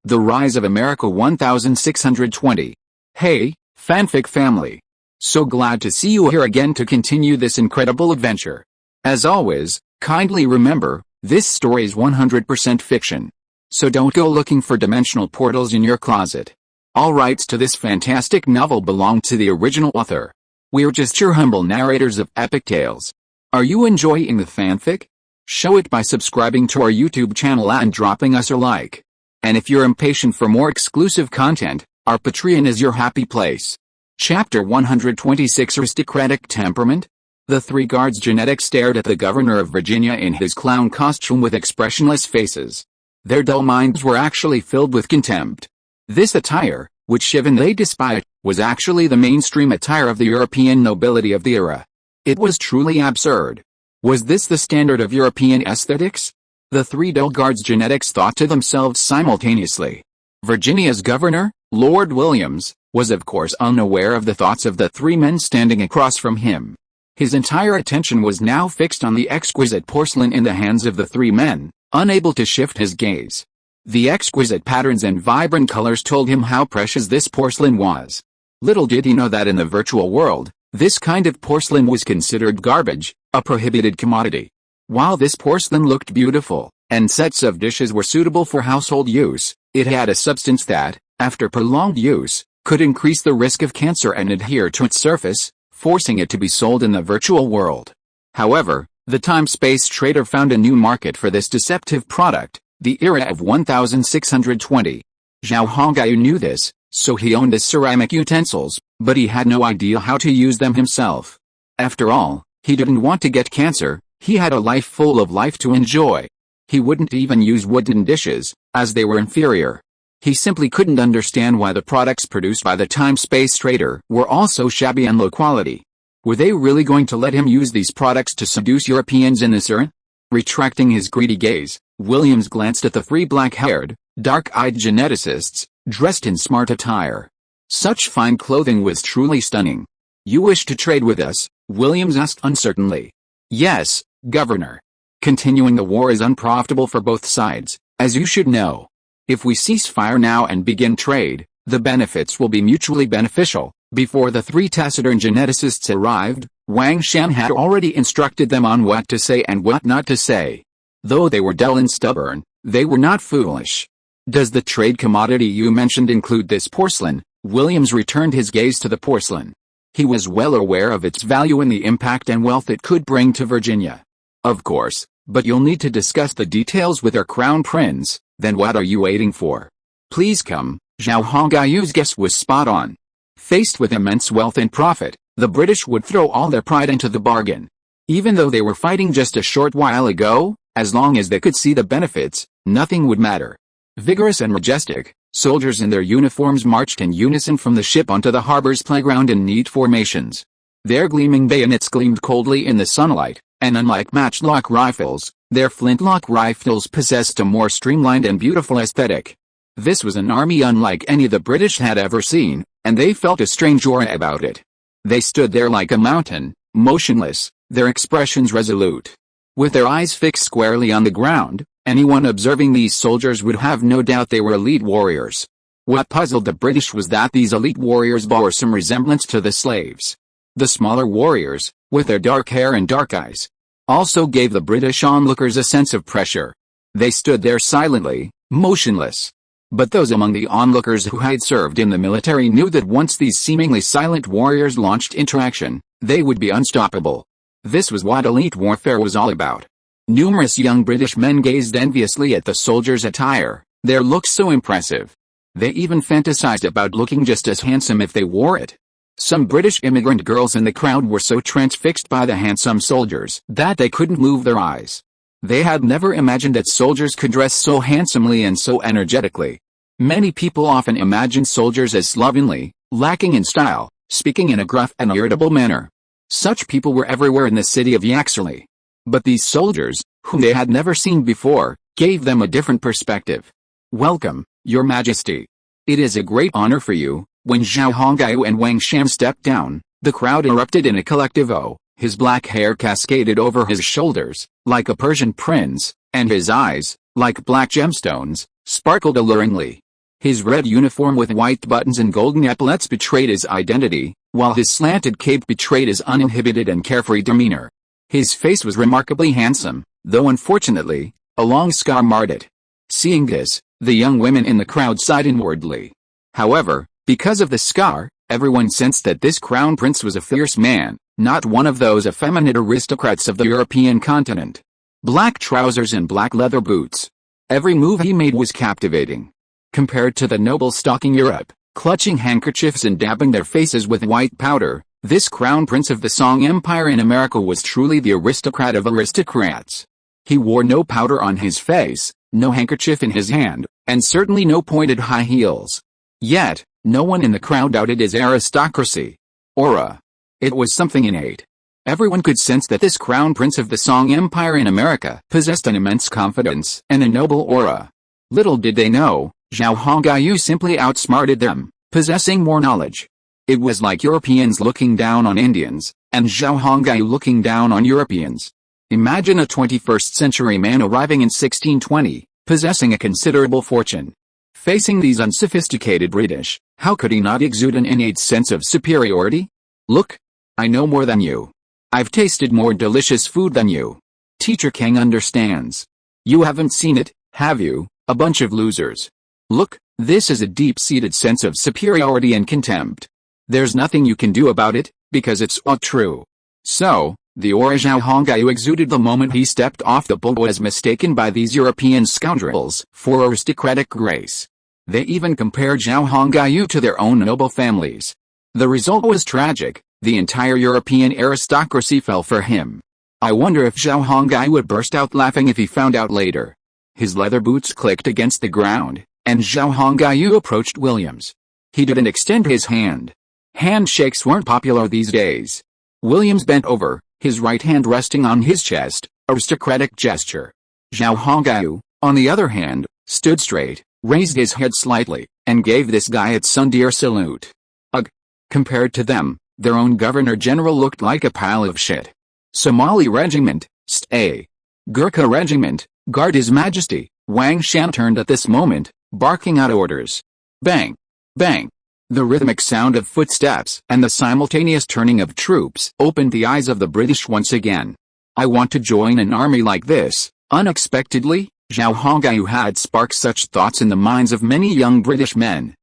The Rise of America 1620. Hey, fanfic family. So glad to see you here again to continue this incredible adventure. As always, kindly remember, this story is 100% fiction. So don't go looking for dimensional portals in your closet. All rights to this fantastic novel belong to the original author. We're just your humble narrators of epic tales. Are you enjoying the fanfic? Show it by subscribing to our YouTube channel and dropping us a like. And if you're impatient for more exclusive content, our Patreon is your happy place. Chapter 126 Aristocratic Temperament? The three guards genetics stared at the governor of Virginia in his clown costume with expressionless faces. Their dull minds were actually filled with contempt. This attire, which even they despised, was actually the mainstream attire of the European nobility of the era. It was truly absurd. Was this the standard of European aesthetics? The three dull guards genetics thought to themselves simultaneously. Virginia's governor, Lord Williams, was of course unaware of the thoughts of the three men standing across from him. His entire attention was now fixed on the exquisite porcelain in the hands of the three men, unable to shift his gaze. The exquisite patterns and vibrant colors told him how precious this porcelain was. Little did he know that in the virtual world, this kind of porcelain was considered garbage, a prohibited commodity. While this porcelain looked beautiful, and sets of dishes were suitable for household use, it had a substance that, after prolonged use, could increase the risk of cancer and adhere to its surface, forcing it to be sold in the virtual world. However, the time-space trader found a new market for this deceptive product, the era of 1620. Zhao Hongyu knew this, so he owned his ceramic utensils, but he had no idea how to use them himself. After all, he didn't want to get cancer. He had a life full of life to enjoy. He wouldn't even use wooden dishes, as they were inferior. He simply couldn't understand why the products produced by the time-space trader were all so shabby and low quality. Were they really going to let him use these products to seduce Europeans in this era? Retracting his greedy gaze, Williams glanced at the three black-haired, dark-eyed geneticists, dressed in smart attire. Such fine clothing was truly stunning. "You wish to trade with us?" Williams asked uncertainly. "Yes, Governor. Continuing the war is unprofitable for both sides, as you should know. If we cease fire now and begin trade, the benefits will be mutually beneficial." Before the three taciturn geneticists arrived, Wang Shan had already instructed them on what to say and what not to say. Though they were dull and stubborn, they were not foolish. "Does the trade commodity you mentioned include this porcelain?" Williams returned his gaze to the porcelain. He was well aware of its value and the impact and wealth it could bring to Virginia. "Of course, but you'll need to discuss the details with our crown prince. Then what are you waiting for? Please come." Zhao Hongyu's guess was spot on. Faced with immense wealth and profit, the British would throw all their pride into the bargain. Even though they were fighting just a short while ago, as long as they could see the benefits, nothing would matter. Vigorous and majestic, soldiers in their uniforms marched in unison from the ship onto the harbor's playground in neat formations. Their gleaming bayonets gleamed coldly in the sunlight, and unlike matchlock rifles, their flintlock rifles possessed a more streamlined and beautiful aesthetic. This was an army unlike any the British had ever seen, and they felt a strange aura about it. They stood there like a mountain, motionless, their expressions resolute. With their eyes fixed squarely on the ground, anyone observing these soldiers would have no doubt they were elite warriors. What puzzled the British was that these elite warriors bore some resemblance to the slaves. The smaller warriors, with their dark hair and dark eyes, also gave the British onlookers a sense of pressure. They stood there silently, motionless. But those among the onlookers who had served in the military knew that once these seemingly silent warriors launched into action, they would be unstoppable. This was what elite warfare was all about. Numerous young British men gazed enviously at the soldiers' attire, their looks so impressive. They even fantasized about looking just as handsome if they wore it. Some British immigrant girls in the crowd were so transfixed by the handsome soldiers that they couldn't move their eyes. They had never imagined that soldiers could dress so handsomely and so energetically. Many people often imagine soldiers as slovenly, lacking in style, speaking in a gruff and irritable manner. Such people were everywhere in the city of Yaxley. But these soldiers, whom they had never seen before, gave them a different perspective. "Welcome, Your Majesty. It is a great honor for you." When Zhao Hongyu and Wang Shan stepped down, the crowd erupted in a collective "Oh." His black hair cascaded over his shoulders, like a Persian prince, and his eyes, like black gemstones, sparkled alluringly. His red uniform with white buttons and golden epaulets betrayed his identity, while his slanted cape betrayed his uninhibited and carefree demeanor. His face was remarkably handsome, though unfortunately, a long scar marred it. Seeing this, the young women in the crowd sighed inwardly. However, because of the scar, everyone sensed that this crown prince was a fierce man, not one of those effeminate aristocrats of the European continent. Black trousers and black leather boots. Every move he made was captivating. Compared to the noble stock in Europe, clutching handkerchiefs and dabbing their faces with white powder, this crown prince of the Song Empire in America was truly the aristocrat of aristocrats. He wore no powder on his face, no handkerchief in his hand, and certainly no pointed high heels. Yet, no one in the crowd doubted his aristocracy. Aura. It was something innate. Everyone could sense that this crown prince of the Song Empire in America possessed an immense confidence and a noble aura. Little did they know, Zhao Hongyu simply outsmarted them, possessing more knowledge. It was like Europeans looking down on Indians, and Zhao Hongyu looking down on Europeans. Imagine a 21st century man arriving in 1620, possessing a considerable fortune. Facing these unsophisticated British, how could he not exude an innate sense of superiority? Look, I know more than you. I've tasted more delicious food than you. Teacher Kang understands. You haven't seen it, have you, a bunch of losers? Look, this is a deep-seated sense of superiority and contempt. There's nothing you can do about it, because it's all true. So, the aura Zhao Hongyu exuded the moment he stepped off the bull was mistaken by these European scoundrels for aristocratic grace. They even compared Zhao Hongyu to their own noble families. The result was tragic. The entire European aristocracy fell for him. I wonder if Zhao Hongyu would burst out laughing if he found out later. His leather boots clicked against the ground, and Zhao Hongyu approached Williams. He didn't extend his hand. Handshakes weren't popular these days. Williams bent over, his right hand resting on his chest, aristocratic gesture. Zhao Hongyu, on the other hand, stood straight, raised his head slightly, and gave this guy its sundeer salute. Ugh! Compared to them, their own governor-general looked like a pile of shit. Somali Regiment, stay. Gurkha Regiment, guard His Majesty. Wang Shan turned at this moment, barking out orders. Bang! Bang! The rhythmic sound of footsteps and the simultaneous turning of troops opened the eyes of the British once again. I want to join an army like this. Unexpectedly, Zhao Hongyu had sparked such thoughts in the minds of many young British men.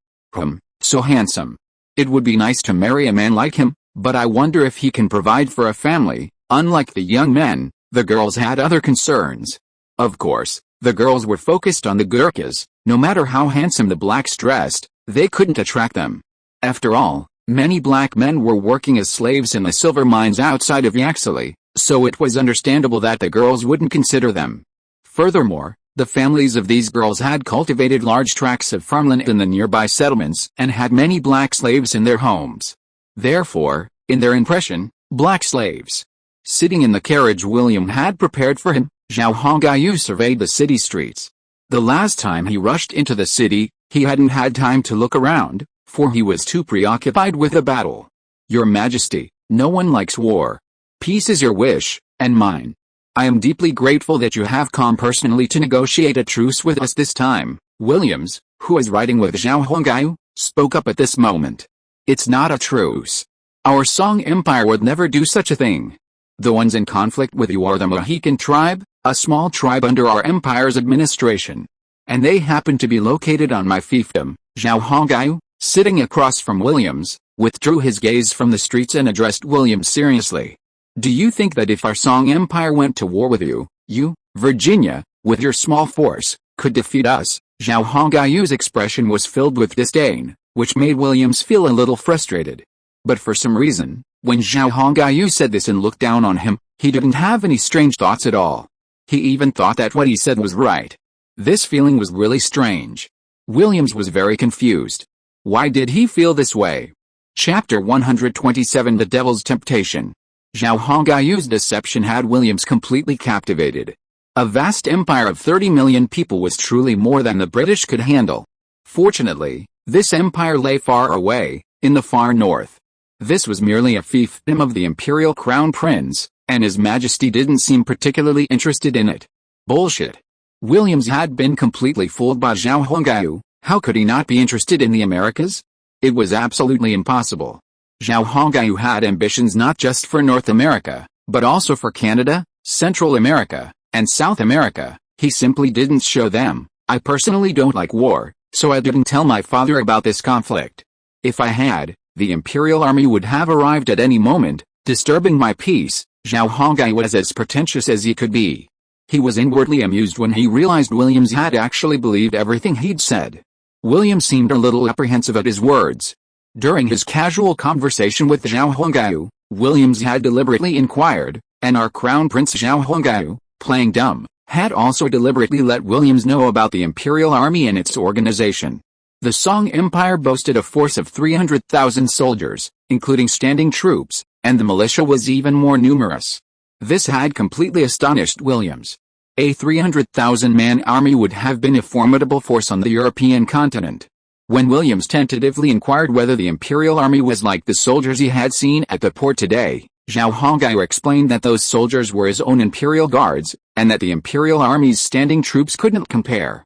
So handsome. It would be nice to marry a man like him, but I wonder if he can provide for a family. Unlike the young men, the girls had other concerns. Of course, the girls were focused on the Gurkhas. No matter how handsome the blacks dressed, they couldn't attract them. After all, many black men were working as slaves in the silver mines outside of Yaxley, so it was understandable that the girls wouldn't consider them. Furthermore, the families of these girls had cultivated large tracts of farmland in the nearby settlements and had many black slaves in their homes. Therefore, in their impression, black slaves. Sitting in the carriage William had prepared for him, Zhao Hongyu surveyed the city streets. The last time he rushed into the city, he hadn't had time to look around, for he was too preoccupied with the battle. Your Majesty, no one likes war. Peace is your wish, and mine. I am deeply grateful that you have come personally to negotiate a truce with us this time. Williams, who was riding with Zhao Hongyu, spoke up at this moment. It's not a truce. Our Song Empire would never do such a thing. The ones in conflict with you are the Mohican tribe, a small tribe under our empire's administration. And they happen to be located on my fiefdom. Zhao Hongyu, sitting across from Williams, withdrew his gaze from the streets and addressed Williams seriously. Do you think that if our Song Empire went to war with you, you, Virginia, with your small force, could defeat us? Zhao Hongyu's expression was filled with disdain, which made Williams feel a little frustrated. But for some reason, when Zhao Hongyu said this and looked down on him, he didn't have any strange thoughts at all. He even thought that what he said was right. This feeling was really strange. Williams was very confused. Why did he feel this way? Chapter 127 The Devil's Temptation. Zhao Hongyu's deception had Williams completely captivated. A vast empire of 30 million people was truly more than the British could handle. Fortunately, this empire lay far away, in the far north. This was merely a fiefdom of the imperial crown prince, and His Majesty didn't seem particularly interested in it. Bullshit. Williams had been completely fooled by Zhao Hongyu. How could he not be interested in the Americas? It was absolutely impossible. Zhao Hongyu had ambitions not just for North America, but also for Canada, Central America, and South America. He simply didn't show them. I personally don't like war, so I didn't tell my father about this conflict. If I had, the Imperial Army would have arrived at any moment, disturbing my peace. Zhao Hongyu was as pretentious as he could be. He was inwardly amused when he realized Williams had actually believed everything he'd said. Williams seemed a little apprehensive at his words. During his casual conversation with Zhao Hongyu, Williams had deliberately inquired, and our Crown Prince Zhao Hongyu, playing dumb, had also deliberately let Williams know about the Imperial Army and its organization. The Song Empire boasted a force of 300,000 soldiers, including standing troops, and the militia was even more numerous. This had completely astonished Williams. A 300,000-man army would have been a formidable force on the European continent. When Williams tentatively inquired whether the Imperial Army was like the soldiers he had seen at the port today, Zhao Hongyu explained that those soldiers were his own Imperial Guards, and that the Imperial Army's standing troops couldn't compare.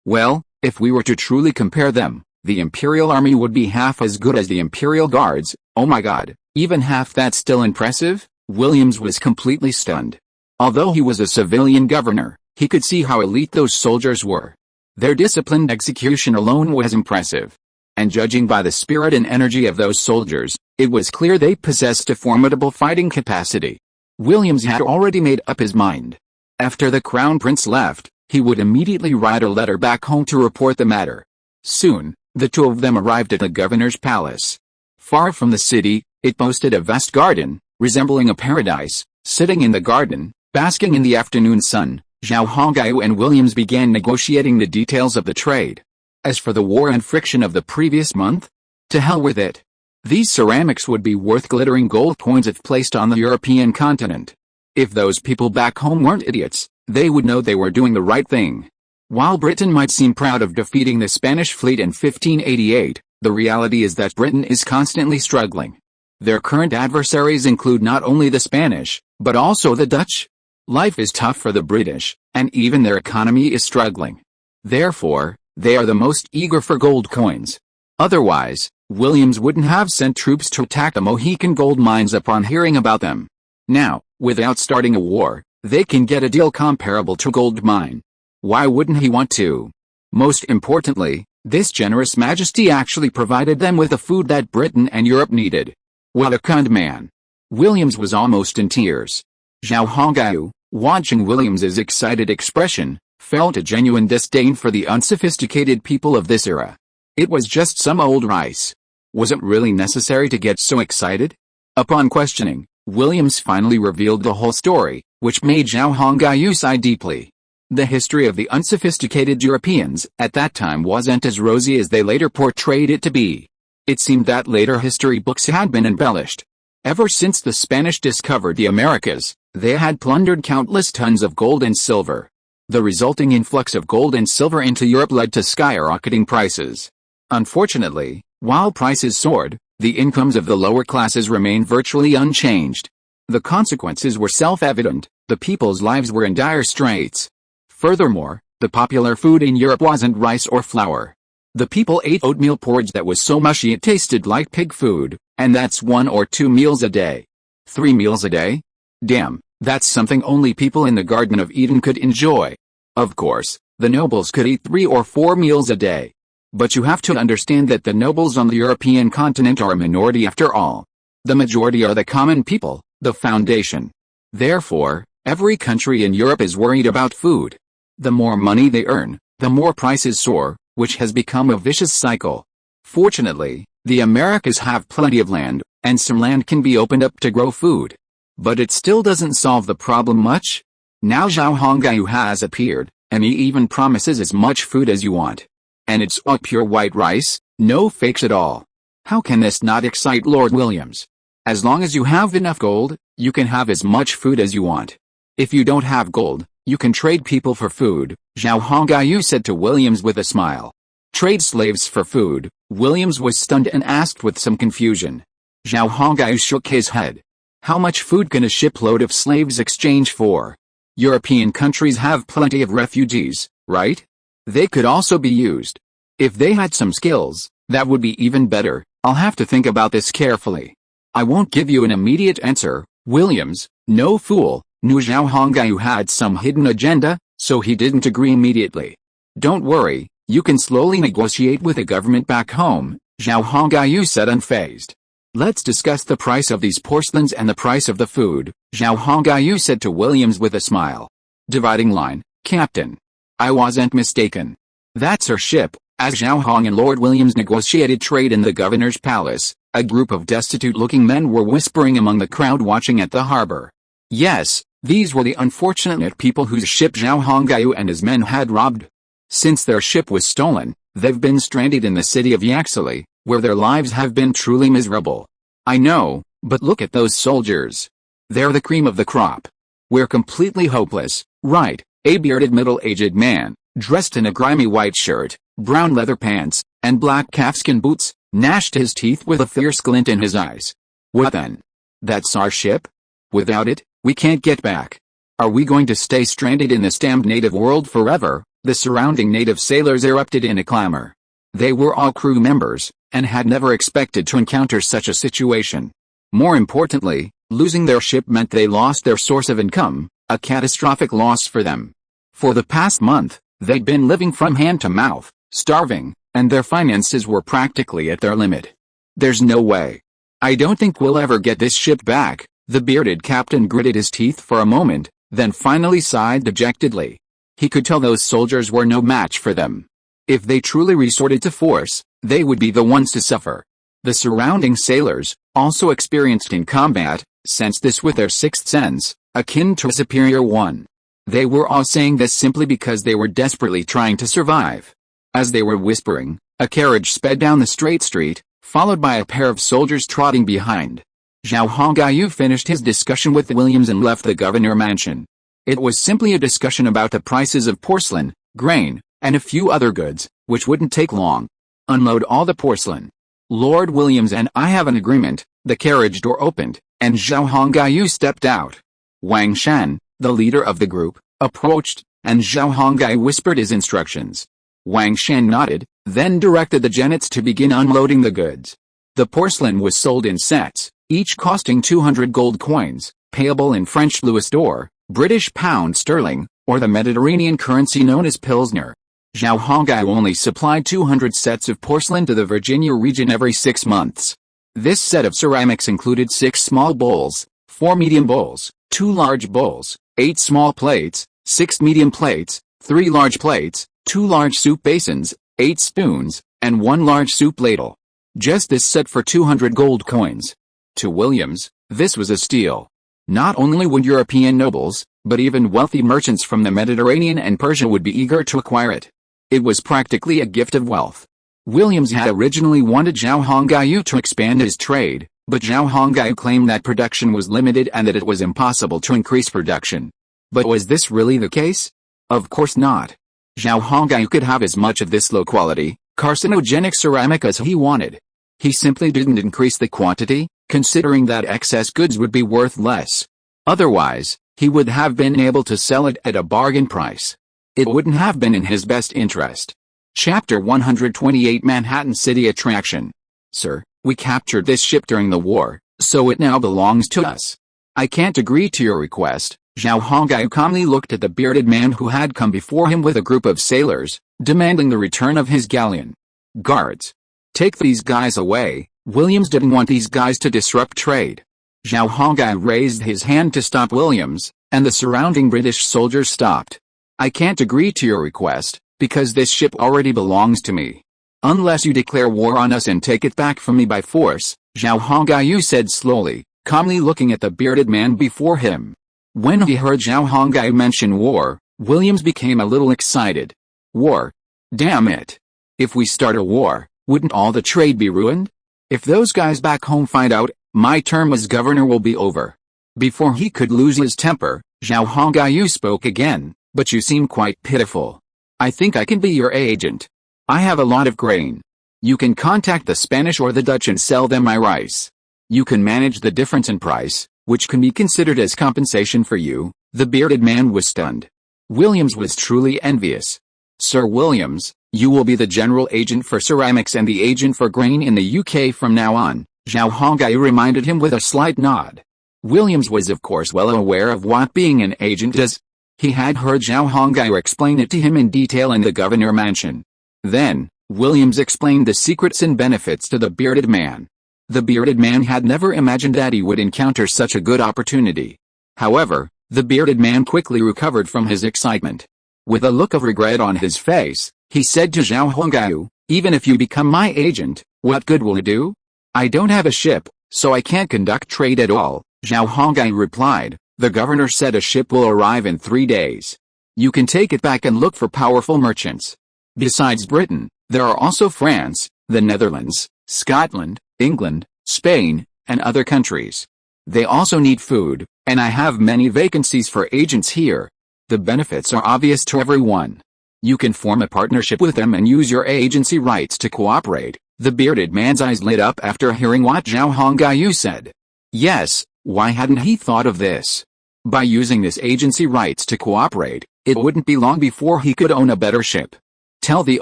Well, if we were to truly compare them, the Imperial Army would be half as good as the Imperial Guards. Oh my god, even half that's still impressive? Williams was completely stunned. Although he was a civilian governor, he could see how elite those soldiers were. Their disciplined execution alone was impressive. And judging by the spirit and energy of those soldiers, it was clear they possessed a formidable fighting capacity. Williams had already made up his mind. After the Crown Prince left, he would immediately write a letter back home to report the matter. Soon, the two of them arrived at the governor's palace. Far from the city, it boasted a vast garden, resembling a paradise. Sitting in the garden, basking in the afternoon sun, Zhao Hongyu and Williams began negotiating the details of the trade. As for the war and friction of the previous month, to hell with it. These ceramics would be worth glittering gold coins if placed on the European continent. If those people back home weren't idiots, they would know they were doing the right thing. While Britain might seem proud of defeating the Spanish fleet in 1588, the reality is that Britain is constantly struggling. Their current adversaries include not only the Spanish, but also the Dutch. Life is tough for the British, and even their economy is struggling. Therefore, they are the most eager for gold coins. Otherwise, Williams wouldn't have sent troops to attack the Mohican gold mines upon hearing about them. Now, without starting a war, they can get a deal comparable to gold mine. Why wouldn't he want to? Most importantly, this generous majesty actually provided them with the food that Britain and Europe needed. What a kind man. Williams was almost in tears. Zhao Hongyu, watching Williams's excited expression, felt a genuine disdain for the unsophisticated people of this era. It was just some old rice. Was it really necessary to get so excited? Upon questioning, Williams finally revealed the whole story, which made Zhao Hongyu sigh deeply. The history of the unsophisticated Europeans at that time wasn't as rosy as they later portrayed it to be. It seemed that later history books had been embellished. Ever since the Spanish discovered the Americas, they had plundered countless tons of gold and silver. The resulting influx of gold and silver into Europe led to skyrocketing prices. Unfortunately, while prices soared, the incomes of the lower classes remained virtually unchanged. The consequences were self-evident: the people's lives were in dire straits. Furthermore, the popular food in Europe wasn't rice or flour. The people ate oatmeal porridge that was so mushy it tasted like pig food, and that's 1 or 2 meals a day. 3 meals a day? Damn, that's something only people in the Garden of Eden could enjoy. Of course, the nobles could eat 3 or 4 meals a day. But you have to understand that the nobles on the European continent are a minority after all. The majority are the common people, the foundation. Therefore, every country in Europe is worried about food. The more money they earn, the more prices soar, which has become a vicious cycle. Fortunately, the Americas have plenty of land, and some land can be opened up to grow food. But it still doesn't solve the problem much. Now Zhao Hongyu has appeared, and he even promises as much food as you want. And it's all pure white rice, no fakes at all. How can this not excite Lord Williams? As long as you have enough gold, you can have as much food as you want. If you don't have gold, you can trade people for food, Zhao Hongyu said to Williams with a smile. Trade slaves for food? Williams was stunned and asked with some confusion. Zhao Hongyu shook his head. How much food can a shipload of slaves exchange for? European countries have plenty of refugees, right? They could also be used. If they had some skills, that would be even better. I'll have to think about this carefully. I won't give you an immediate answer. Williams, no fool, knew Zhao Hongyu had some hidden agenda, so he didn't agree immediately. Don't worry, you can slowly negotiate with the government back home, Zhao Hongyu said unfazed. Let's discuss the price of these porcelains and the price of the food, Zhao Hongyu said to Williams with a smile. Dividing line, Captain. I wasn't mistaken. That's our ship. As Zhao Hong and Lord Williams negotiated trade in the governor's palace, a group of destitute-looking men were whispering among the crowd watching at the harbor. Yes, these were the unfortunate people whose ship Zhao Hongyu and his men had robbed. Since their ship was stolen, they've been stranded in the city of Yaxley, where their lives have been truly miserable. I know, but look at those soldiers. They're the cream of the crop. We're completely hopeless, right? A bearded middle-aged man, dressed in a grimy white shirt, brown leather pants, and black calfskin boots, gnashed his teeth with a fierce glint in his eyes. What then? That's our ship? Without it, we can't get back. Are we going to stay stranded in this damned native world forever? The surrounding native sailors erupted in a clamor. They were all crew members, and had never expected to encounter such a situation. More importantly, losing their ship meant they lost their source of income, a catastrophic loss for them. For the past month, they'd been living from hand to mouth, starving, and their finances were practically at their limit. There's no way. I don't think we'll ever get this ship back, the bearded captain gritted his teeth for a moment, then finally sighed dejectedly. He could tell those soldiers were no match for them. If they truly resorted to force, they would be the ones to suffer. The surrounding sailors, also experienced in combat, sensed this with their sixth sense, akin to a superior one. They were all saying this simply because they were desperately trying to survive. As they were whispering, a carriage sped down the straight street, followed by a pair of soldiers trotting behind. Zhao Hongyu finished his discussion with Williams and left the governor mansion. It was simply a discussion about the prices of porcelain, grain, and a few other goods, which wouldn't take long. Unload all the porcelain. Lord Williams and I have an agreement. The carriage door opened, and Zhao Hongyu stepped out. Wang Shan, the leader of the group, approached, and Zhao Hongyu whispered his instructions. Wang Shan nodded, then directed the genets to begin unloading the goods. The porcelain was sold in sets, each costing 200 gold coins, payable in French louis d'or, British pound sterling, or the Mediterranean currency known as Pilsner. Zhao Hongyu only supplied 200 sets of porcelain to the Virginia region every 6 months. This set of ceramics included 6 small bowls, 4 medium bowls, 2 large bowls, 8 small plates, 6 medium plates, 3 large plates, 2 large soup basins, 8 spoons, and 1 large soup ladle. Just this set for 200 gold coins. To Williams, this was a steal. Not only would European nobles, but even wealthy merchants from the Mediterranean and Persia would be eager to acquire it. It was practically a gift of wealth. Williams had originally wanted Zhao Hongyu to expand his trade, but Zhao Hongyu claimed that production was limited and that it was impossible to increase production. But was this really the case? Of course not. Zhao Hongyu could have as much of this low-quality, carcinogenic ceramic as he wanted. He simply didn't increase the quantity, considering that excess goods would be worth less. Otherwise, he would have been able to sell it at a bargain price. It wouldn't have been in his best interest. Chapter 128 Manhattan City Attraction. Sir, we captured this ship during the war, so it now belongs to us. I can't agree to your request. Zhao Hongyu calmly looked at the bearded man who had come before him with a group of sailors, demanding the return of his galleon. Guards. Take these guys away. Williams didn't want these guys to disrupt trade. Zhao Hongyu raised his hand to stop Williams, and the surrounding British soldiers stopped. I can't agree to your request, because this ship already belongs to me. Unless you declare war on us and take it back from me by force, Zhao Hongyu said slowly, calmly looking at the bearded man before him. When he heard Zhao Hongyu mention war, Williams became a little excited. War? Damn it. If we start a war, wouldn't all the trade be ruined? If those guys back home find out, my term as governor will be over. Before he could lose his temper, Zhao Hongyu spoke again, but you seem quite pitiful. I think I can be your agent. I have a lot of grain. You can contact the Spanish or the Dutch and sell them my rice. You can manage the difference in price, which can be considered as compensation for you. The bearded man was stunned. Williams was truly envious. Sir Williams, you will be the general agent for ceramics and the agent for grain in the UK from now on, Zhao Hongai reminded him with a slight nod. Williams was of course well aware of what being an agent is. He had heard Zhao Hongai explain it to him in detail in the governor mansion. Then, Williams explained the secrets and benefits to the bearded man. The bearded man had never imagined that he would encounter such a good opportunity. However, the bearded man quickly recovered from his excitement. With a look of regret on his face, he said to Zhao Hongai, even if you become my agent, what good will it do? I don't have a ship, so I can't conduct trade at all, Zhao Hongai replied. The governor said a ship will arrive in 3 days. You can take it back and look for powerful merchants. Besides Britain, there are also France, the Netherlands, Scotland, England, Spain, and other countries. They also need food, and I have many vacancies for agents here. The benefits are obvious to everyone. You can form a partnership with them and use your agency rights to cooperate. The bearded man's eyes lit up after hearing what Zhao Hongai said. Yes, why hadn't he thought of this? By using this agency rights to cooperate, it wouldn't be long before he could own a better ship. Tell the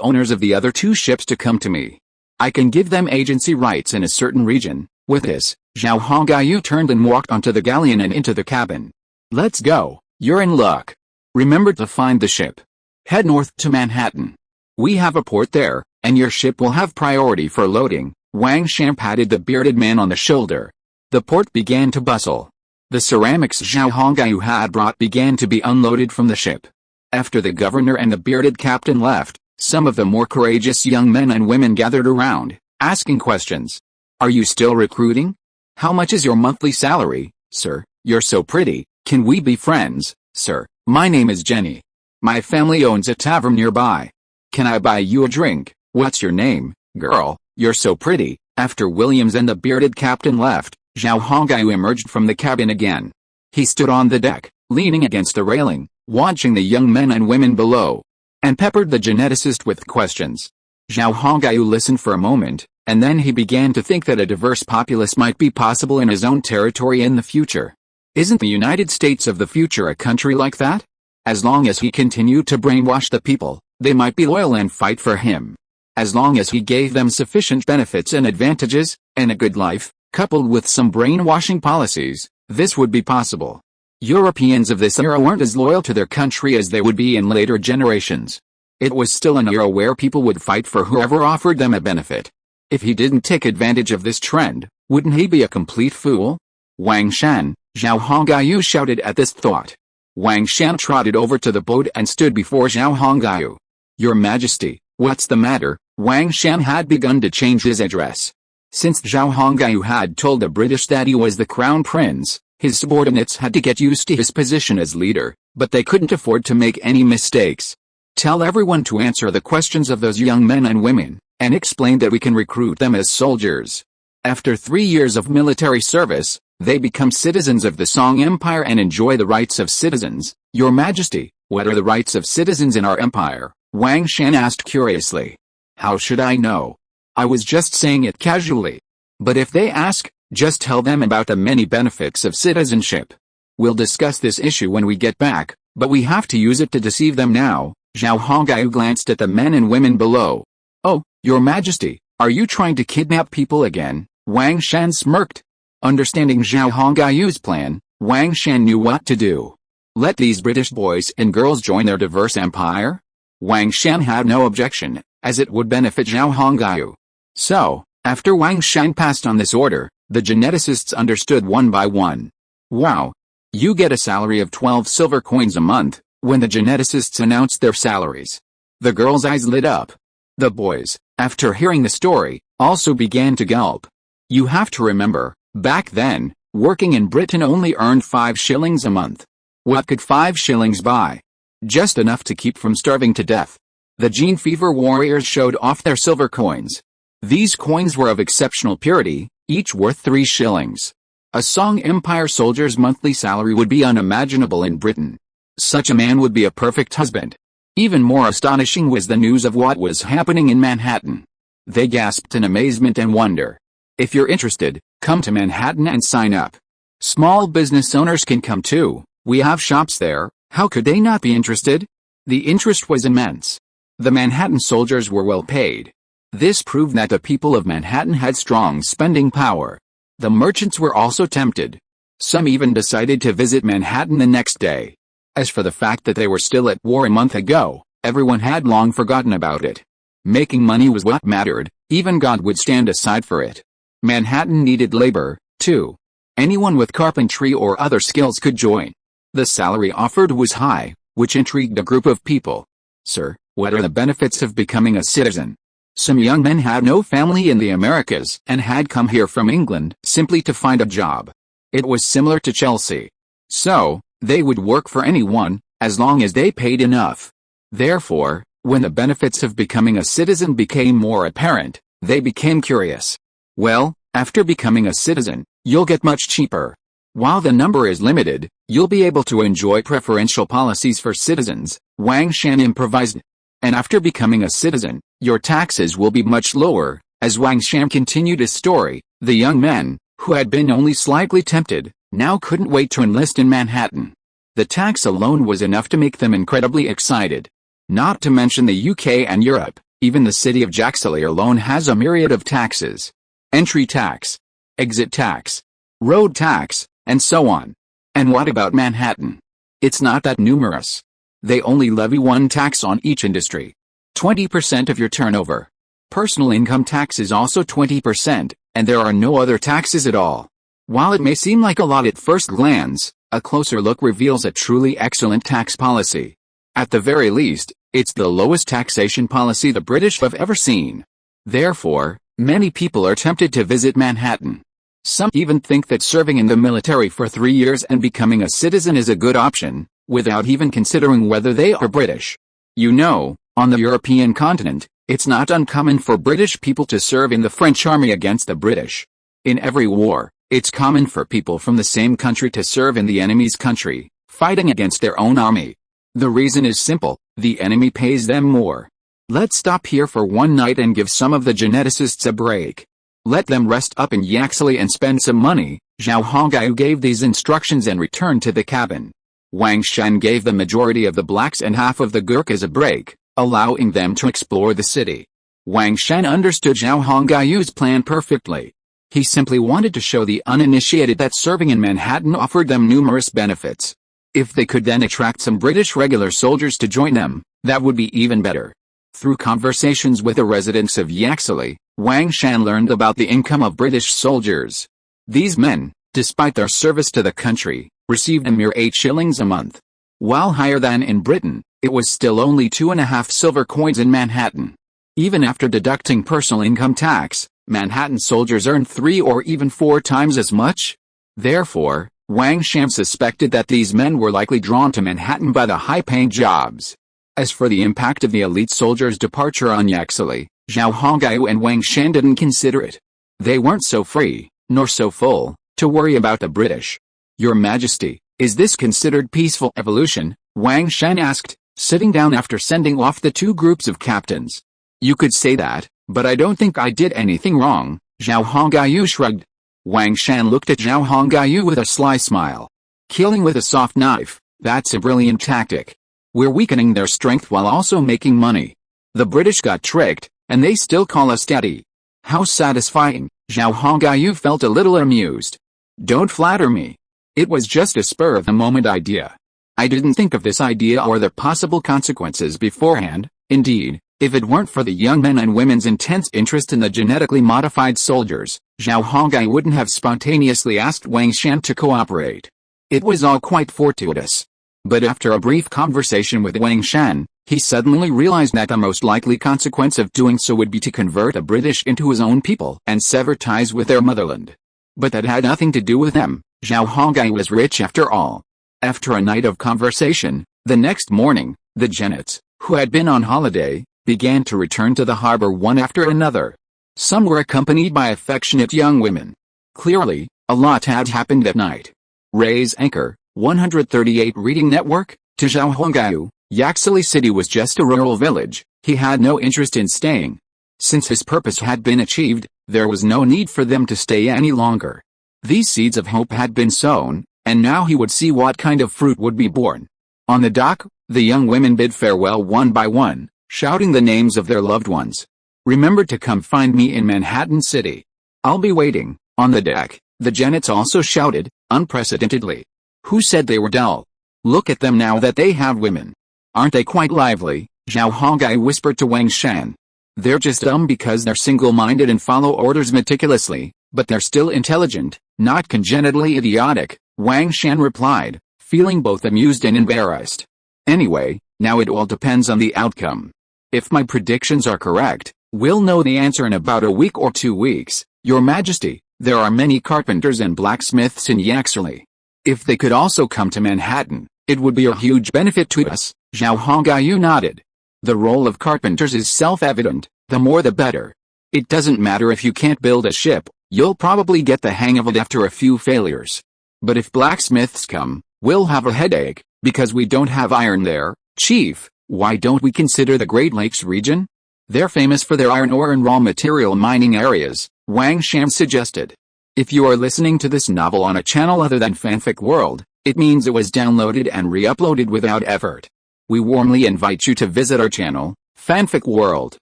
owners of the other 2 ships to come to me. I can give them agency rights in a certain region. With this, Zhao Hongai turned and walked onto the galleon and into the cabin. Let's go, you're in luck. Remember to find the ship. Head north to Manhattan. We have a port there, and your ship will have priority for loading. Wang Shan patted the bearded man on the shoulder. The port began to bustle. The ceramics Zhao Hongai had brought began to be unloaded from the ship. After the governor and the bearded captain left, some of the more courageous young men and women gathered around, asking questions. Are you still recruiting? How much is your monthly salary, sir? You're so pretty. Can we be friends, sir? My name is Jenny. My family owns a tavern nearby. Can I buy you a drink? What's your name, girl? You're so pretty. After Williams and the bearded captain left, Zhao Hongai emerged from the cabin again. He stood on the deck, leaning against the railing, watching the young men and women below, and peppered the geneticist with questions. Zhao Hongai listened for a moment, and then he began to think that a diverse populace might be possible in his own territory in the future. Isn't the United States of the future a country like that? As long as he continued to brainwash the people, they might be loyal and fight for him. As long as he gave them sufficient benefits and advantages, and a good life, coupled with some brainwashing policies, this would be possible. Europeans of this era weren't as loyal to their country as they would be in later generations. It was still an era where people would fight for whoever offered them a benefit. If he didn't take advantage of this trend, wouldn't he be a complete fool? Wang Shan, Zhao Hongai shouted at this thought. Wang Shan trotted over to the boat and stood before Zhao Hongai. Your Majesty, what's the matter? Wang Shan had begun to change his address. Since Zhao Hongai had told the British that he was the crown prince, his subordinates had to get used to his position as leader, but they couldn't afford to make any mistakes. Tell everyone to answer the questions of those young men and women, and explain that we can recruit them as soldiers. After 3 years of military service, they become citizens of the Song Empire and enjoy the rights of citizens. Your Majesty, what are the rights of citizens in our empire? Wang Shan asked curiously. How should I know? I was just saying it casually. But if they ask, just tell them about the many benefits of citizenship. We'll discuss this issue when we get back, but we have to use it to deceive them now. Zhao Hongai glanced at the men and women below. Oh, Your Majesty, are you trying to kidnap people again? Wang Shan smirked. Understanding Zhao Hongai's plan, Wang Shan knew what to do. Let these British boys and girls join their diverse empire? Wang Shan had no objection, as it would benefit Zhao Hongai. So, after Wang Shan passed on this order, the geneticists understood one by one. Wow! You get a salary of 12 silver coins a month. When the geneticists announced their salaries, the girls' eyes lit up. The boys, after hearing the story, also began to gulp. You have to remember, back then, working in Britain only earned 5 shillings a month. What could 5 shillings buy? Just enough to keep from starving to death. The Gene Fever warriors showed off their silver coins. These coins were of exceptional purity, each worth 3 shillings. A Song Empire soldier's monthly salary would be unimaginable in Britain. Such a man would be a perfect husband. Even more astonishing was the news of what was happening in Manhattan. They gasped in amazement and wonder. If you're interested, come to Manhattan and sign up. Small business owners can come too. We have shops there. How could they not be interested? The interest was immense. The Manhattan soldiers were well paid. This proved that the people of Manhattan had strong spending power. The merchants were also tempted. Some even decided to visit Manhattan the next day. As for the fact that they were still at war a month ago, everyone had long forgotten about it. Making money was what mattered, even God would stand aside for it. Manhattan needed labor, too. Anyone with carpentry or other skills could join. The salary offered was high, which intrigued a group of people. "Sir, what are the benefits of becoming a citizen?" Some young men had no family in the Americas and had come here from England simply to find a job. It was similar to Chelsea. So, they would work for anyone, as long as they paid enough. Therefore, when the benefits of becoming a citizen became more apparent, they became curious. "Well, after becoming a citizen, you'll get much cheaper. While the number is limited, you'll be able to enjoy preferential policies for citizens," Wang Shan improvised. "And after becoming a citizen, your taxes will be much lower." As Wang Shan continued his story, the young men, who had been only slightly tempted, now couldn't wait to enlist in Manhattan. The tax alone was enough to make them incredibly excited. Not to mention the UK and Europe, even the city of Jaxley alone has a myriad of taxes. Entry tax, exit tax, road tax, and so on. And what about Manhattan? It's not that numerous. They only levy one tax on each industry. 20% of your turnover. Personal income tax is also 20%, and there are no other taxes at all. While it may seem like a lot at first glance, a closer look reveals a truly excellent tax policy. At the very least, it's the lowest taxation policy the British have ever seen. Therefore, many people are tempted to visit Manhattan. Some even think that serving in the military for 3 years and becoming a citizen is a good option, without even considering whether they are British. You know, on the European continent, it's not uncommon for British people to serve in the French army against the British. In every war, it's common for people from the same country to serve in the enemy's country, fighting against their own army. The reason is simple: the enemy pays them more. Let's stop here for one night and give some of the geneticists a break. Let them rest up in Yaxley and spend some money. Zhao Hongyu gave these instructions and returned to the cabin. Wang Shan gave the majority of the blacks and half of the Gurkhas a break, allowing them to explore the city. Wang Shan understood Zhao Hongyu's plan perfectly. He simply wanted to show the uninitiated that serving in Manhattan offered them numerous benefits. If they could then attract some British regular soldiers to join them, that would be even better. Through conversations with the residents of Yaxley, Wang Shan learned about the income of British soldiers. These men, despite their service to the country, received a mere 8 shillings a month. While higher than in Britain, it was still only 2.5 silver coins in Manhattan. Even after deducting personal income tax, Manhattan soldiers earned 3 or even 4 times as much. Therefore, Wang Shan suspected that these men were likely drawn to Manhattan by the high-paying jobs. As for the impact of the elite soldiers' departure on Yaxley, Zhao Hongyu and Wang Shan didn't consider it. They weren't so free, nor so full, to worry about the British. "Your Majesty, is this considered peaceful evolution?" Wang Shan asked, sitting down after sending off the 2 groups of captains. "You could say that, but I don't think I did anything wrong," Zhao Hongyu shrugged. Wang Shan looked at Zhao Hongyu with a sly smile. "Killing with a soft knife, that's a brilliant tactic. We're weakening their strength while also making money. The British got tricked, and they still call us daddy. How satisfying." Zhao Hongyu felt a little amused. "Don't flatter me. It was just a spur-of-the-moment idea. I didn't think of this idea or the possible consequences beforehand. Indeed, if it weren't for the young men and women's intense interest in the genetically modified soldiers, Zhao Hongyu wouldn't have spontaneously asked Wang Shan to cooperate. It was all quite fortuitous." But after a brief conversation with Wang Shan, he suddenly realized that the most likely consequence of doing so would be to convert the British into his own people and sever ties with their motherland. But that had nothing to do with them. Zhao Hongyu was rich after all. After a night of conversation, the next morning, the Genets, who had been on holiday, began to return to the harbor one after another. Some were accompanied by affectionate young women. Clearly, a lot had happened that night. Raise anchor, 138 Reading Network. To Zhao Hongyu, Yaxley City was just a rural village. He had no interest in staying. Since his purpose had been achieved, there was no need for them to stay any longer. These seeds of hope had been sown, and now he would see what kind of fruit would be born. On the dock, the young women bid farewell one by one. shouting the names of their loved ones. Remember to come find me in Manhattan City. I'll be waiting. On the deck, the genets also shouted, unprecedentedly. Who said they were dull? Look at them now that they have women. Aren't they quite lively? Zhao Hongai whispered to Wang Shan. They're just dumb because they're single-minded and follow orders meticulously, but they're still intelligent, not congenitally idiotic, Wang Shan replied, feeling both amused and embarrassed. Anyway, now it all depends on the outcome. If my predictions are correct, we'll know the answer in about a week or 2 weeks, Your Majesty. There are many carpenters and blacksmiths in Yaxley. If they could also come to Manhattan, it would be a huge benefit to us, Zhao Hongyu nodded. The role of carpenters is self-evident, the more the better. It doesn't matter if you can't build a ship, you'll probably get the hang of it after a few failures. But if blacksmiths come, we'll have a headache, because we don't have iron there, Chief. Why don't we consider the Great Lakes region? They're famous for their iron ore and raw material mining areas, Wang Shan suggested. If you are listening to this novel on a channel other than Fanfic World, it means it was downloaded and re-uploaded without effort. We warmly invite you to visit our channel, Fanfic World.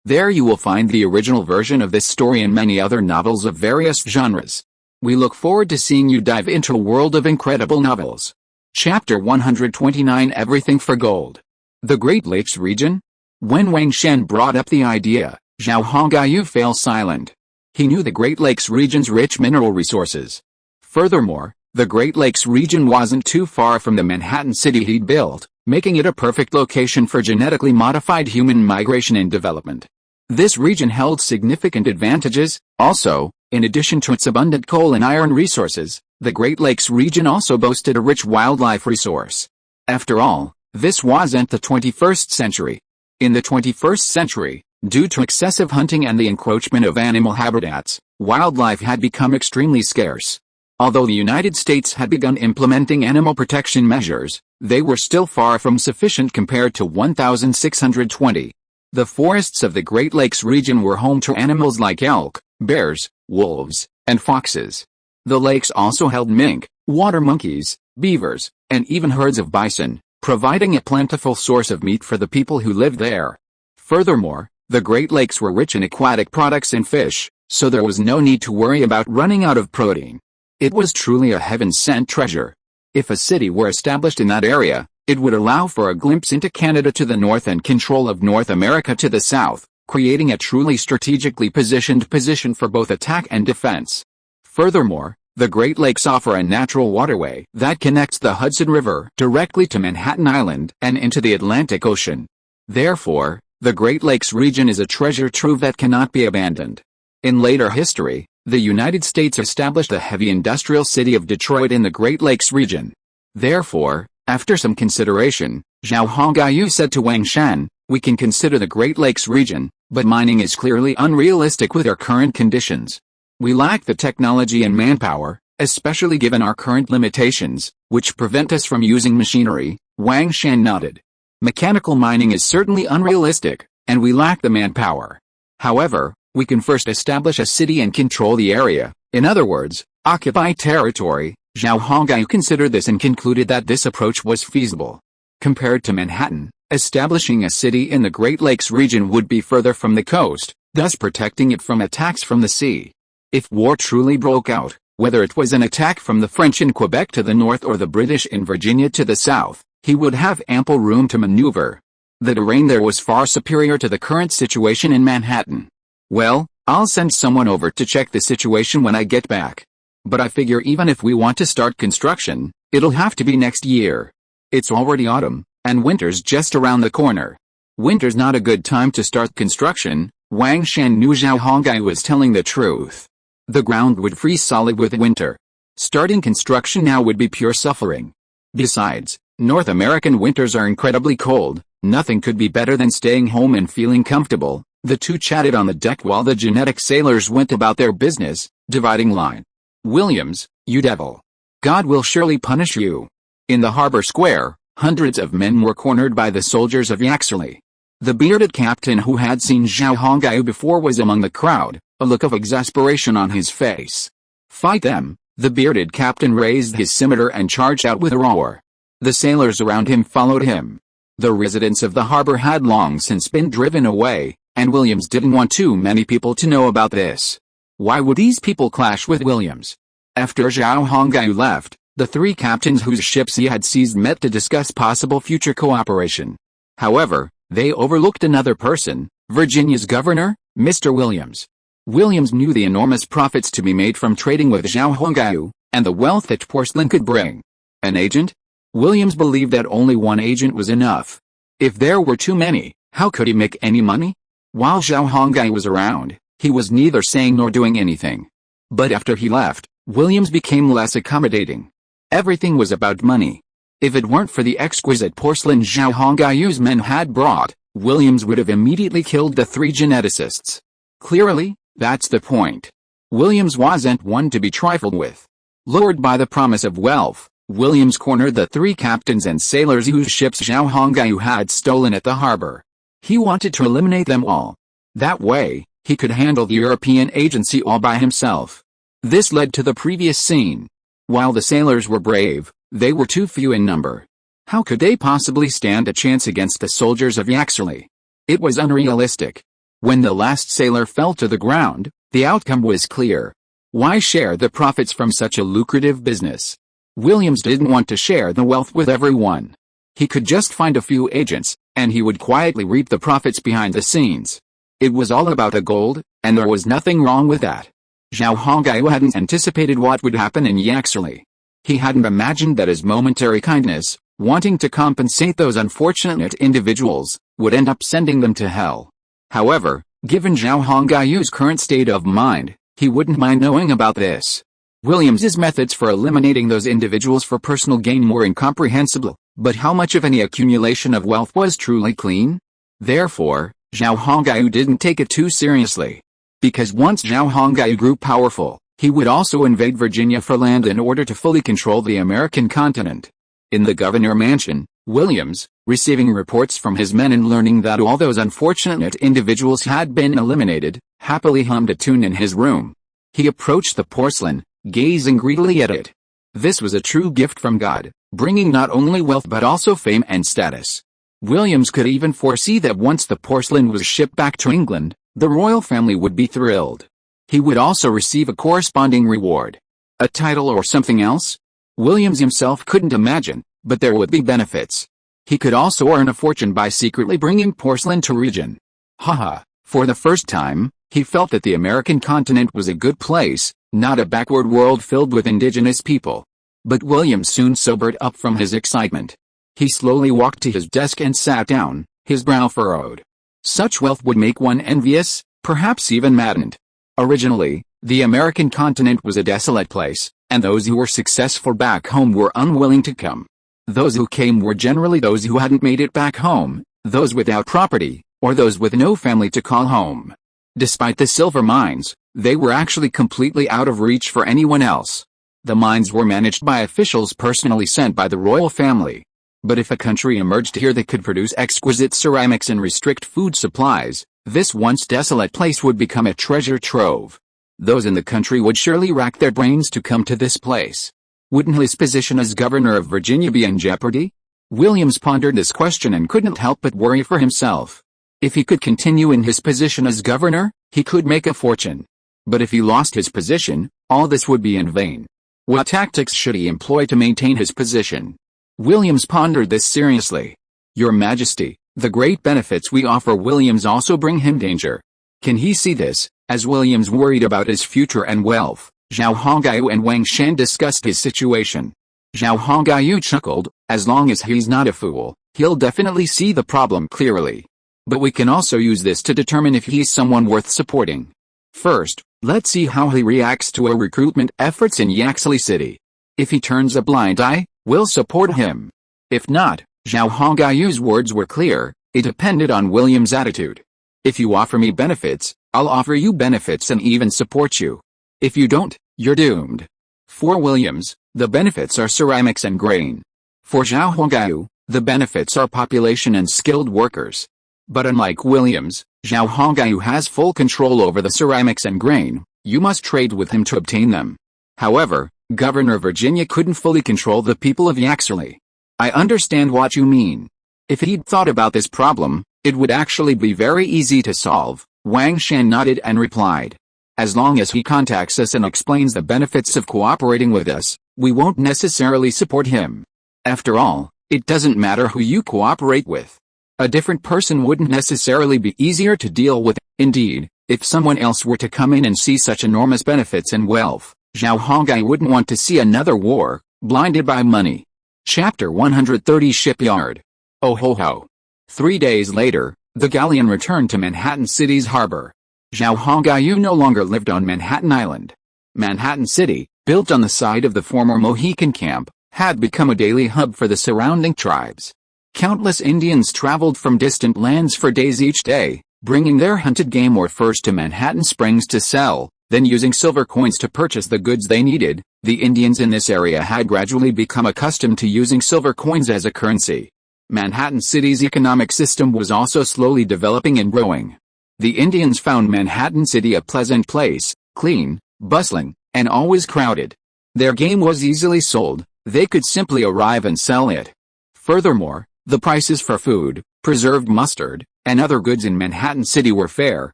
There you will find the original version of this story and many other novels of various genres. We look forward to seeing you dive into a world of incredible novels. Chapter 129 Everything for Gold. The Great Lakes region? When Wang Shan brought up the idea, Zhao Hongyu fell silent. He knew the Great Lakes region's rich mineral resources. Furthermore, the Great Lakes region wasn't too far from the Manhattan City he'd built, making it a perfect location for genetically modified human migration and development. This region held significant advantages. Also, in addition to its abundant coal and iron resources, the Great Lakes region also boasted a rich wildlife resource. After all, this wasn't the 21st century. In the 21st century, due to excessive hunting and the encroachment of animal habitats, wildlife had become extremely scarce. Although the United States had begun implementing animal protection measures, they were still far from sufficient compared to 1620. The forests of the Great Lakes region were home to animals like elk, bears, wolves, and foxes. The lakes also held mink, water monkeys, beavers, and even herds of bison, providing a plentiful source of meat for the people who lived there. Furthermore, the Great Lakes were rich in aquatic products and fish, so there was no need to worry about running out of protein. It was truly a heaven-sent treasure. If a city were established in that area, it would allow for a glimpse into Canada to the north and control of North America to the south, creating a truly strategically positioned position for both attack and defense. Furthermore, the Great Lakes offer a natural waterway that connects the Hudson River directly to Manhattan Island and into the Atlantic Ocean. Therefore, the Great Lakes region is a treasure trove that cannot be abandoned. In later history, the United States established the heavy industrial city of Detroit in the Great Lakes region. Therefore, after some consideration, Zhao Hongyu said to Wang Shan, we can consider the Great Lakes region, but mining is clearly unrealistic with our current conditions. We lack the technology and manpower, especially given our current limitations, which prevent us from using machinery, Wang Shan nodded. Mechanical mining is certainly unrealistic, and we lack the manpower. However, we can first establish a city and control the area, in other words, occupy territory. Zhao Hongyu considered this and concluded that this approach was feasible. Compared to Manhattan, establishing a city in the Great Lakes region would be further from the coast, thus protecting it from attacks from the sea. If war truly broke out, whether it was an attack from the French in Quebec to the north or the British in Virginia to the south, he would have ample room to maneuver. The terrain there was far superior to the current situation in Manhattan. Well, I'll send someone over to check the situation when I get back. But I figure even if we want to start construction, it'll have to be next year. It's already autumn, and winter's just around the corner. Winter's not a good time to start construction. Wang Shan knew Zhao Hongyu was telling the truth. The ground would freeze solid with winter. Starting construction now would be pure suffering. Besides, North American winters are incredibly cold. Nothing could be better than staying home and feeling comfortable. The two chatted on the deck while the genetic sailors went about their business, dividing line. Williams, you devil. God will surely punish you. In the harbor square, hundreds of men were cornered by the soldiers of Yaxley. The bearded captain who had seen Zhao Hongyu before was among the crowd, a look of exasperation on his face. Fight them! The bearded captain raised his scimitar and charged out with a roar. The sailors around him followed him. The residents of the harbor had long since been driven away, and Williams didn't want too many people to know about this. Why would these people clash with Williams? After Zhao Hongyu left, the three captains whose ships he had seized met to discuss possible future cooperation. However, they overlooked another person, Virginia's governor, Mr. Williams. Williams knew the enormous profits to be made from trading with Zhao Hongyu, and the wealth that porcelain could bring. An agent? Williams believed that only one agent was enough. If there were too many, how could he make any money? While Zhao Hongyu was around, he was neither saying nor doing anything. But after he left, Williams became less accommodating. Everything was about money. If it weren't for the exquisite porcelain Zhao Hongyu's men had brought, Williams would have immediately killed the three geneticists. Clearly, that's the point. Williams wasn't one to be trifled with. Lured by the promise of wealth, Williams cornered the three captains and sailors whose ships Zhao Hongyu had stolen at the harbor. He wanted to eliminate them all. That way, he could handle the European agency all by himself. This led to the previous scene. While the sailors were brave, they were too few in number. How could they possibly stand a chance against the soldiers of Yaxley? It was unrealistic. When the last sailor fell to the ground, the outcome was clear. Why share the profits from such a lucrative business? Williams didn't want to share the wealth with everyone. He could just find a few agents, and he would quietly reap the profits behind the scenes. It was all about the gold, and there was nothing wrong with that. Zhao Hongyu hadn't anticipated what would happen in Yaxley. He hadn't imagined that his momentary kindness, wanting to compensate those unfortunate individuals, would end up sending them to hell. However, given Zhao Hongyu's current state of mind, he wouldn't mind knowing about this. Williams's methods for eliminating those individuals for personal gain were incomprehensible, but how much of any accumulation of wealth was truly clean? Therefore, Zhao Hongyu didn't take it too seriously. Because once Zhao Hongyu grew powerful, he would also invade Virginia for land in order to fully control the American continent. In the governor mansion, Williams, receiving reports from his men and learning that all those unfortunate individuals had been eliminated, happily hummed a tune in his room. He approached the porcelain, gazing greedily at it. This was a true gift from God, bringing not only wealth but also fame and status. Williams could even foresee that once the porcelain was shipped back to England, the royal family would be thrilled. He would also receive a corresponding reward. A title or something else? Williams himself couldn't imagine, but there would be benefits. He could also earn a fortune by secretly bringing porcelain to region. Haha, for the first time, he felt that the American continent was a good place, not a backward world filled with indigenous people. But Williams soon sobered up from his excitement. He slowly walked to his desk and sat down, his brow furrowed. Such wealth would make one envious, perhaps even maddened. Originally, the American continent was a desolate place, and those who were successful back home were unwilling to come. Those who came were generally those who hadn't made it back home, those without property, or those with no family to call home. Despite the silver mines, they were actually completely out of reach for anyone else. The mines were managed by officials personally sent by the royal family. But if a country emerged here that could produce exquisite ceramics and restrict food supplies, this once desolate place would become a treasure trove. Those in the country would surely rack their brains to come to this place. Wouldn't his position as governor of Virginia be in jeopardy? Williams pondered this question and couldn't help but worry for himself. If he could continue in his position as governor, he could make a fortune. But if he lost his position, all this would be in vain. What tactics should he employ to maintain his position? Williams pondered this seriously. Your Majesty, the great benefits we offer Williams also bring him danger. Can he see this? As Williams worried about his future and wealth, Zhao Hongyu and Wang Shan discussed his situation. Zhao Hongyu chuckled, as long as he's not a fool, he'll definitely see the problem clearly. But we can also use this to determine if he's someone worth supporting. First, let's see how he reacts to our recruitment efforts in Yaxley City. If he turns a blind eye, we'll support him. If not, Zhao Hongyu's words were clear, it depended on Williams' attitude. If you offer me benefits, I'll offer you benefits and even support you. If you don't, you're doomed. For Williams, the benefits are ceramics and grain. For Zhao Hongyu, the benefits are population and skilled workers. But unlike Williams, Zhao Hongyu has full control over the ceramics and grain. You must trade with him to obtain them. However, Governor Virginia couldn't fully control the people of Yaxley. I understand what you mean. If he'd thought about this problem, it would actually be very easy to solve. Wang Shan nodded and replied. As long as he contacts us and explains the benefits of cooperating with us, we won't necessarily support him. After all, it doesn't matter who you cooperate with. A different person wouldn't necessarily be easier to deal with. Indeed, if someone else were to come in and see such enormous benefits and wealth, Zhao Hongai wouldn't want to see another war, blinded by money. Chapter 130 Shipyard. Oh ho ho. 3 days later, the galleon returned to Manhattan City's harbor. Zhao Hongai no longer lived on Manhattan Island. Manhattan City, built on the site of the former Mohican camp, had become a daily hub for the surrounding tribes. Countless Indians traveled from distant lands for days each day, bringing their hunted game or furs to Manhattan Springs to sell, then using silver coins to purchase the goods they needed. The Indians in this area had gradually become accustomed to using silver coins as a currency. Manhattan City's economic system was also slowly developing and growing. The Indians found Manhattan City a pleasant place, clean, bustling, and always crowded. Their game was easily sold, they could simply arrive and sell it. Furthermore, the prices for food, preserved mustard, and other goods in Manhattan City were fair,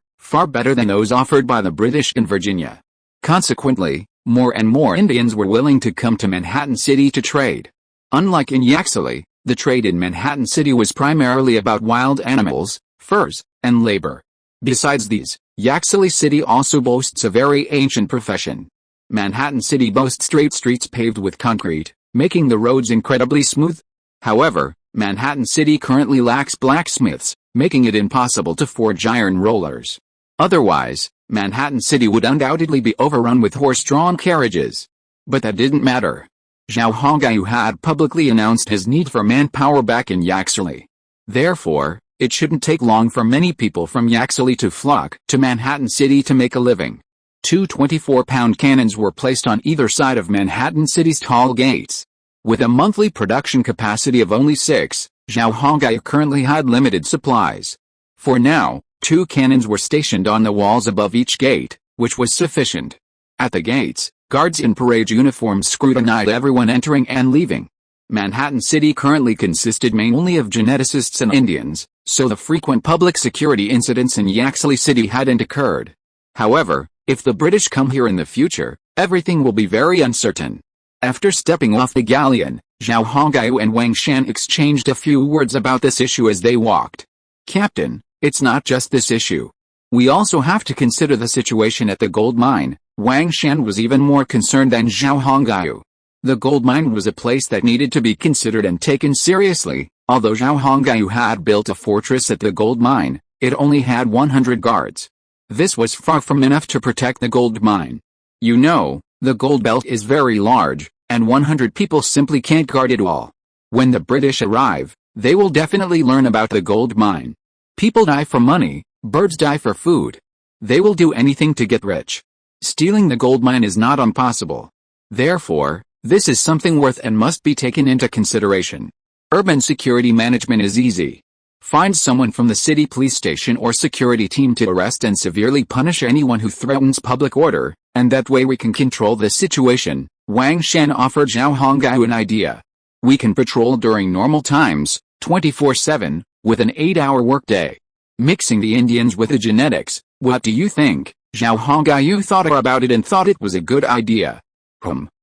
far better than those offered by the British in Virginia. Consequently, more and more Indians were willing to come to Manhattan City to trade. Unlike in Yaxley, the trade in Manhattan City was primarily about wild animals, furs, and labor. Besides these, Yaxley City also boasts a very ancient profession. Manhattan City boasts straight streets paved with concrete, making the roads incredibly smooth. However, Manhattan City currently lacks blacksmiths, making it impossible to forge iron rollers. Otherwise, Manhattan City would undoubtedly be overrun with horse-drawn carriages. But that didn't matter. Zhao Hongai had publicly announced his need for manpower back in Yaxley. Therefore, it shouldn't take long for many people from Yaxley to flock to Manhattan City to make a living. 2 24-pound cannons were placed on either side of Manhattan City's tall gates. With a monthly production capacity of only 6, Zhao Hongai currently had limited supplies. For now, 2 cannons were stationed on the walls above each gate, which was sufficient. At the gates, guards in parade uniforms scrutinized everyone entering and leaving. Manhattan City currently consisted mainly of geneticists and Indians, so the frequent public security incidents in Yaxley City hadn't occurred. However, if the British come here in the future, everything will be very uncertain. After stepping off the galleon, Zhao Hongai and Wang Shan exchanged a few words about this issue as they walked. Captain, it's not just this issue. We also have to consider the situation at the gold mine. Wang Shan was even more concerned than Zhao Hongai. The gold mine was a place that needed to be considered and taken seriously. Although Zhao Hongai had built a fortress at the gold mine, it only had 100 guards. This was far from enough to protect the gold mine. You know, the gold belt is very large, and 100 people simply can't guard it all. When the British arrive, they will definitely learn about the gold mine. People die for money, birds die for food. They will do anything to get rich. Stealing the gold mine is not impossible. Therefore, this is something worth and must be taken into consideration. Urban security management is easy. Find someone from the city police station or security team to arrest and severely punish anyone who threatens public order, and that way we can control the situation. Wang Shan offered Zhao Hongai an idea. We can patrol during normal times, 24/7, with an 8-hour workday. Mixing the Indians with the genetics, what do you think? Zhao Hongai thought about it and thought it was a good idea.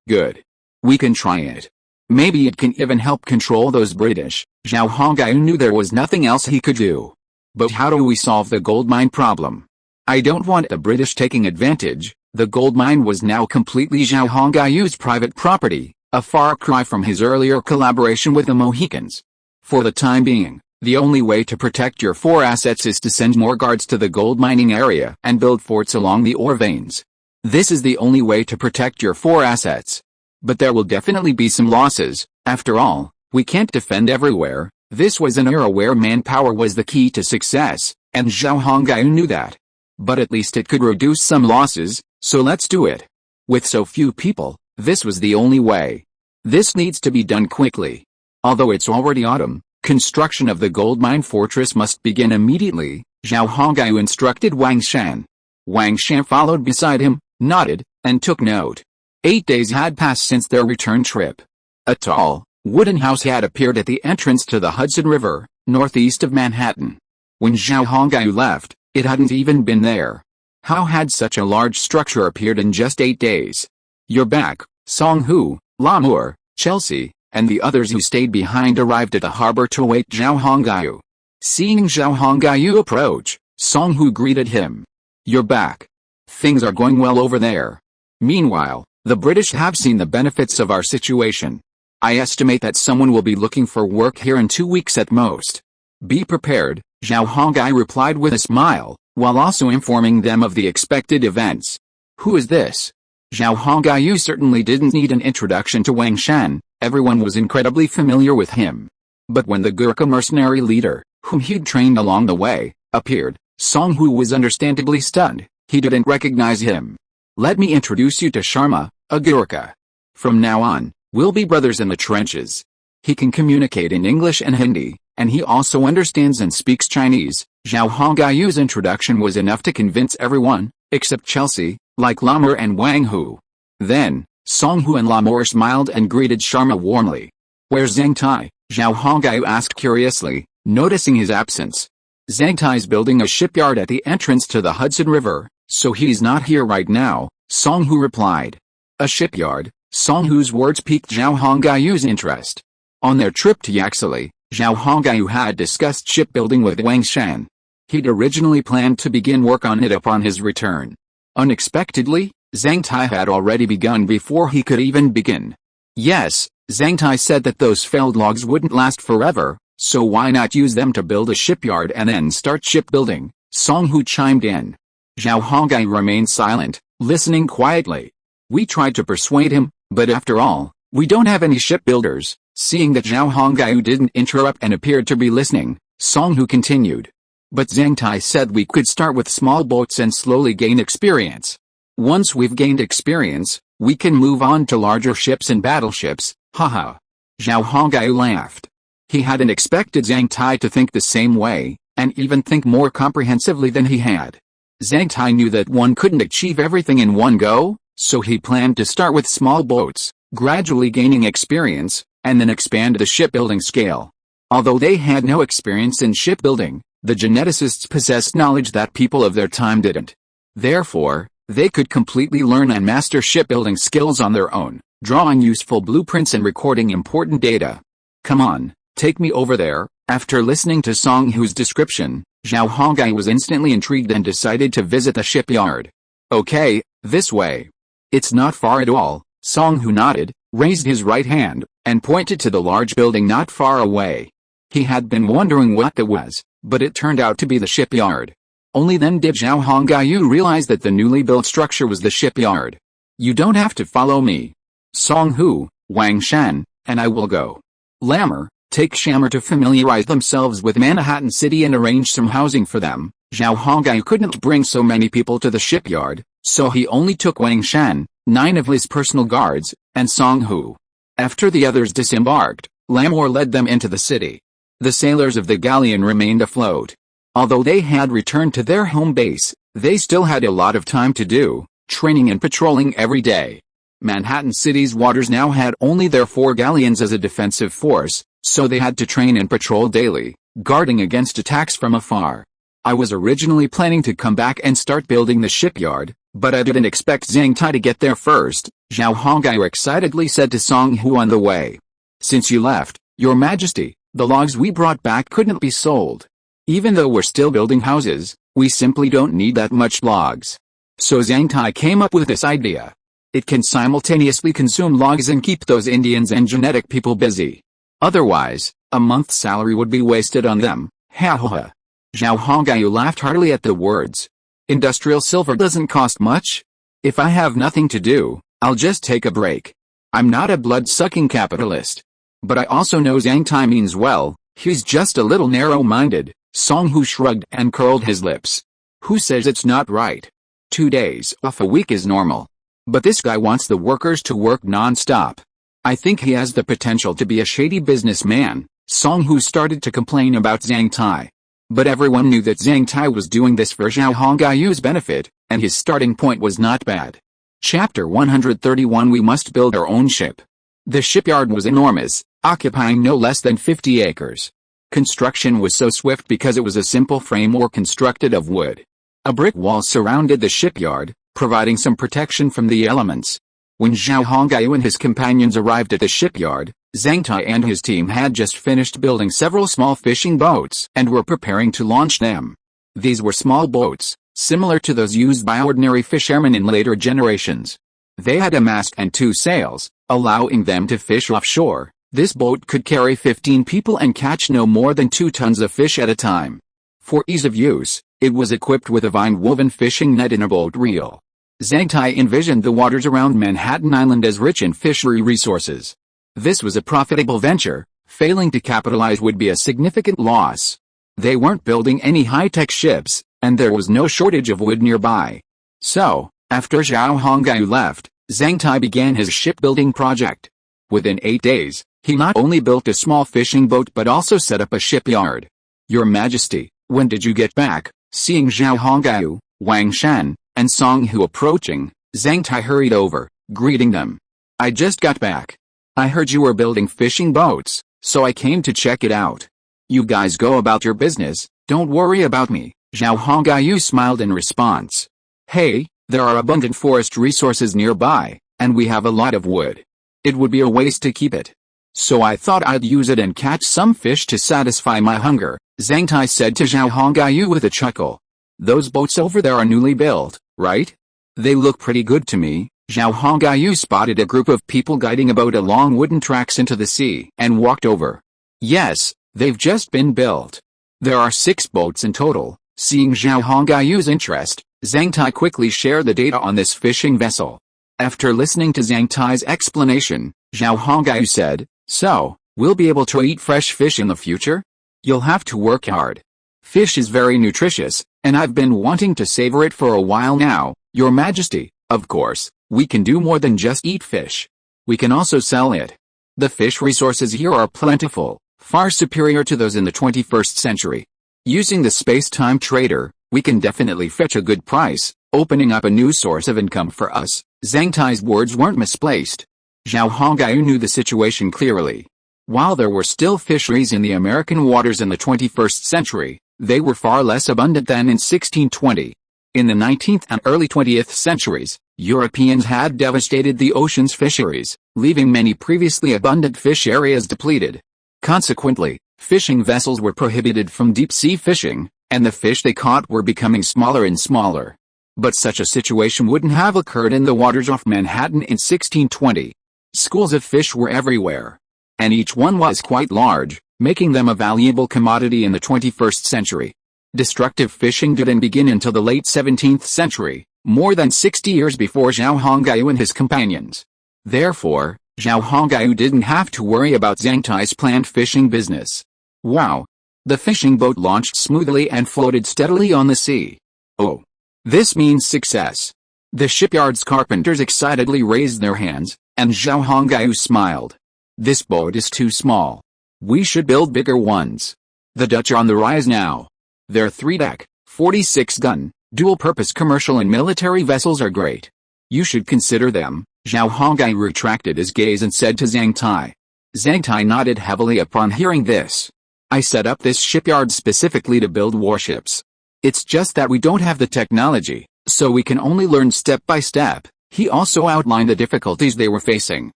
Good. We can try it. Maybe it can even help control those British. Zhao Hongai knew there was nothing else he could do. But how do we solve the gold mine problem? I don't want the British taking advantage. The gold mine was now completely Zhao Hongai's private property, a far cry from his earlier collaboration with the Mohicans. For the time being, the only way to protect your 4 assets is to send more guards to the gold mining area and build forts along the ore veins. This is the only way to protect your 4 assets. But there will definitely be some losses. After all, we can't defend everywhere. This was an era where manpower was the key to success, and Zhao Hongai knew that. But at least it could reduce some losses, so let's do it. With so few people, this was the only way. This needs to be done quickly. Although it's already autumn, construction of the gold mine fortress must begin immediately. Zhao Hongai instructed Wang Shan. Wang Shan followed beside him, nodded, and took note. 8 days had passed since their return trip. A tall, wooden house had appeared at the entrance to the Hudson River, northeast of Manhattan. When Zhao Hongyu left, it hadn't even been there. How had such a large structure appeared in just 8 days? "You're back," Song Hu, Lamour, Chelsea, and the others who stayed behind arrived at the harbor to await Zhao Hongyu. Seeing Zhao Hongyu approach, Song Hu greeted him. "You're back. Things are going well over there." Meanwhile, the British have seen the benefits of our situation. "I estimate that someone will be looking for work here in 2 weeks at most. Be prepared," Zhao Hongyu replied with a smile, while also informing them of the expected events. "Who is this?" Zhao Hongyu certainly didn't need an introduction to Wang Shan, everyone was incredibly familiar with him. But when the Gurkha mercenary leader, whom he'd trained along the way, appeared, Song Hu was understandably stunned. He didn't recognize him. "Let me introduce you to Sharma, a Gurkha. From now on, we'll be brothers in the trenches." He can communicate in English and Hindi, and he also understands and speaks Chinese. Zhao Hongyu's introduction was enough to convince everyone, except Chelsea, like Lamour and Wang Hu. Then, Song Hu and Lamour smiled and greeted Sharma warmly. "Where's Zhang Tai?" Zhao Hongyu asked curiously, noticing his absence. "Zhang Tai's building a shipyard at the entrance to the Hudson River, so he's not here right now," Song Hu replied. A shipyard? Song Hu's words piqued Zhao Hongyu's interest. On their trip to Yaxley, Zhao Hongyu had discussed shipbuilding with Wang Shan. He'd originally planned to begin work on it upon his return. Unexpectedly, Zhang Tai had already begun before he could even begin. Yes, Zhang Tai said that those failed logs wouldn't last forever, so why not use them to build a shipyard and then start shipbuilding? Song Hu chimed in. Zhao Hongyu remained silent, listening quietly. "We tried to persuade him, but after all, we don't have any shipbuilders." Seeing that Zhao Hongyu didn't interrupt and appeared to be listening, Song Hu continued. "But Zhang Tai said we could start with small boats and slowly gain experience. Once we've gained experience, we can move on to larger ships and battleships." Haha. Zhao Hongyu laughed. He hadn't expected Zhang Tai to think the same way, and even think more comprehensively than he had. Zhang Tai knew that one couldn't achieve everything in one go, so he planned to start with small boats, gradually gaining experience, and then expand the shipbuilding scale. Although they had no experience in shipbuilding, the geneticists possessed knowledge that people of their time didn't. Therefore, they could completely learn and master shipbuilding skills on their own, drawing useful blueprints and recording important data. "Come on, take me over there." After listening to Song Hu's description, Zhao Hongyu was instantly intrigued and decided to visit the shipyard. "Okay, this way." "It's not far at all," Song Hu nodded, raised his right hand, and pointed to the large building not far away. He had been wondering what that was, but it turned out to be the shipyard. Only then did Zhao Hongyu realize that the newly built structure was the shipyard. "You don't have to follow me. Song Hu, Wang Shan, and I will go. Lamour, take Shammer to familiarize themselves with Manhattan City and arrange some housing for them." Zhao Hongyu couldn't bring so many people to the shipyard, so he only took Wang Shan, 9 of his personal guards, and Song Hu. After the others disembarked, Lamour led them into the city. The sailors of the galleon remained afloat. Although they had returned to their home base, they still had a lot of time to do, training and patrolling every day. Manhattan City's waters now had only their 4 galleons as a defensive force, so they had to train and patrol daily, guarding against attacks from afar. "I was originally planning to come back and start building the shipyard, but I didn't expect Zhang Tai to get there first," Zhao Hongyu excitedly said to Song Hu on the way. "Since you left, Your Majesty, the logs we brought back couldn't be sold. Even though we're still building houses, we simply don't need that much logs. So Zhang Tai came up with this idea. It can simultaneously consume logs and keep those Indians and genetic people busy. Otherwise, a month's salary would be wasted on them." Ha ha ha. Zhao Hongyu laughed heartily at the words. "Industrial silver doesn't cost much. If I have nothing to do, I'll just take a break. I'm not a blood-sucking capitalist. But I also know Zhang Tai means well, he's just a little narrow-minded." Song Hu shrugged and curled his lips. "Who says it's not right? 2 days off a week is normal. But this guy wants the workers to work non-stop. I think he has the potential to be a shady businessman." Song Hu started to complain about Zhang Tai. But everyone knew that Zhang Tai was doing this for Zhao Hongyu's benefit, and his starting point was not bad. Chapter 131 We must build our own ship. The shipyard was enormous, occupying no less than 50 acres. Construction was so swift because it was a simple framework constructed of wood. A brick wall surrounded the shipyard, providing some protection from the elements. When Zhao Hongyu and his companions arrived at the shipyard, Zhang Tai and his team had just finished building several small fishing boats and were preparing to launch them. These were small boats, similar to those used by ordinary fishermen in later generations. They had a mast and 2 sails, allowing them to fish offshore. This boat could carry 15 people and catch no more than 2 tons of fish at a time. For ease of use, it was equipped with a vine-woven fishing net and a boat reel. Zhang Tai envisioned the waters around Manhattan Island as rich in fishery resources. This was a profitable venture. Failing to capitalize would be a significant loss. They weren't building any high-tech ships, and there was no shortage of wood nearby. So, after Zhao Hongyu left, Zhang Tai began his shipbuilding project. Within 8 days, he not only built a small fishing boat but also set up a shipyard. Your Majesty, when did you get back? Seeing Zhao Hongyu, Wang Shan, and Song Hu approaching, Zhang Tai hurried over, greeting them. I just got back. I heard you were building fishing boats, so I came to check it out. You guys go about your business, don't worry about me. Zhao Hongyu smiled in response. Hey, there are abundant forest resources nearby, and we have a lot of wood. It would be a waste to keep it. So I thought I'd use it and catch some fish to satisfy my hunger, Zhang Tai said to Zhao Hongyu with a chuckle. Those boats over there are newly built, right? They look pretty good to me. Zhao Hongyu spotted a group of people guiding a boat along wooden tracks into the sea and walked over. Yes, they've just been built. There are 6 boats in total. Seeing Zhao Hongyu's interest, Zhang Tai quickly shared the data on this fishing vessel. After listening to Zhang Tai's explanation, Zhao Hongyu said, So, we'll be able to eat fresh fish in the future? You'll have to work hard. Fish is very nutritious, and I've been wanting to savor it for a while now, Your Majesty. Of course, we can do more than just eat fish. We can also sell it. The fish resources here are plentiful, far superior to those in the 21st century. Using the space-time trader, we can definitely fetch a good price, opening up a new source of income for us. Zhang Tai's words weren't misplaced. Zhao Hongyu knew the situation clearly. While there were still fisheries in the American waters in the 21st century, they were far less abundant than in 1620. In the 19th and early 20th centuries, Europeans had devastated the ocean's fisheries, leaving many previously abundant fish areas depleted. Consequently, fishing vessels were prohibited from deep-sea fishing, and the fish they caught were becoming smaller and smaller. But such a situation wouldn't have occurred in the waters off Manhattan in 1620. Schools of fish were everywhere, and each one was quite large, making them a valuable commodity in the 21st century. Destructive fishing didn't begin until the late 17th century, more than 60 years before Zhao Hongyu and his companions. Therefore, Zhao Hongyu didn't have to worry about Zhang Tai's planned fishing business. Wow! The fishing boat launched smoothly and floated steadily on the sea. Oh! This means success. The shipyard's carpenters excitedly raised their hands, and Zhao Hongyu smiled. This boat is too small. We should build bigger ones. The Dutch are on the rise now. Their 3-deck, 46-gun, dual-purpose commercial and military vessels are great. You should consider them. Zhao Hongyu retracted his gaze and said to Zhang Tai. Zhang Tai nodded heavily upon hearing this. I set up this shipyard specifically to build warships. It's just that we don't have the technology, so we can only learn step by step. He also outlined the difficulties they were facing.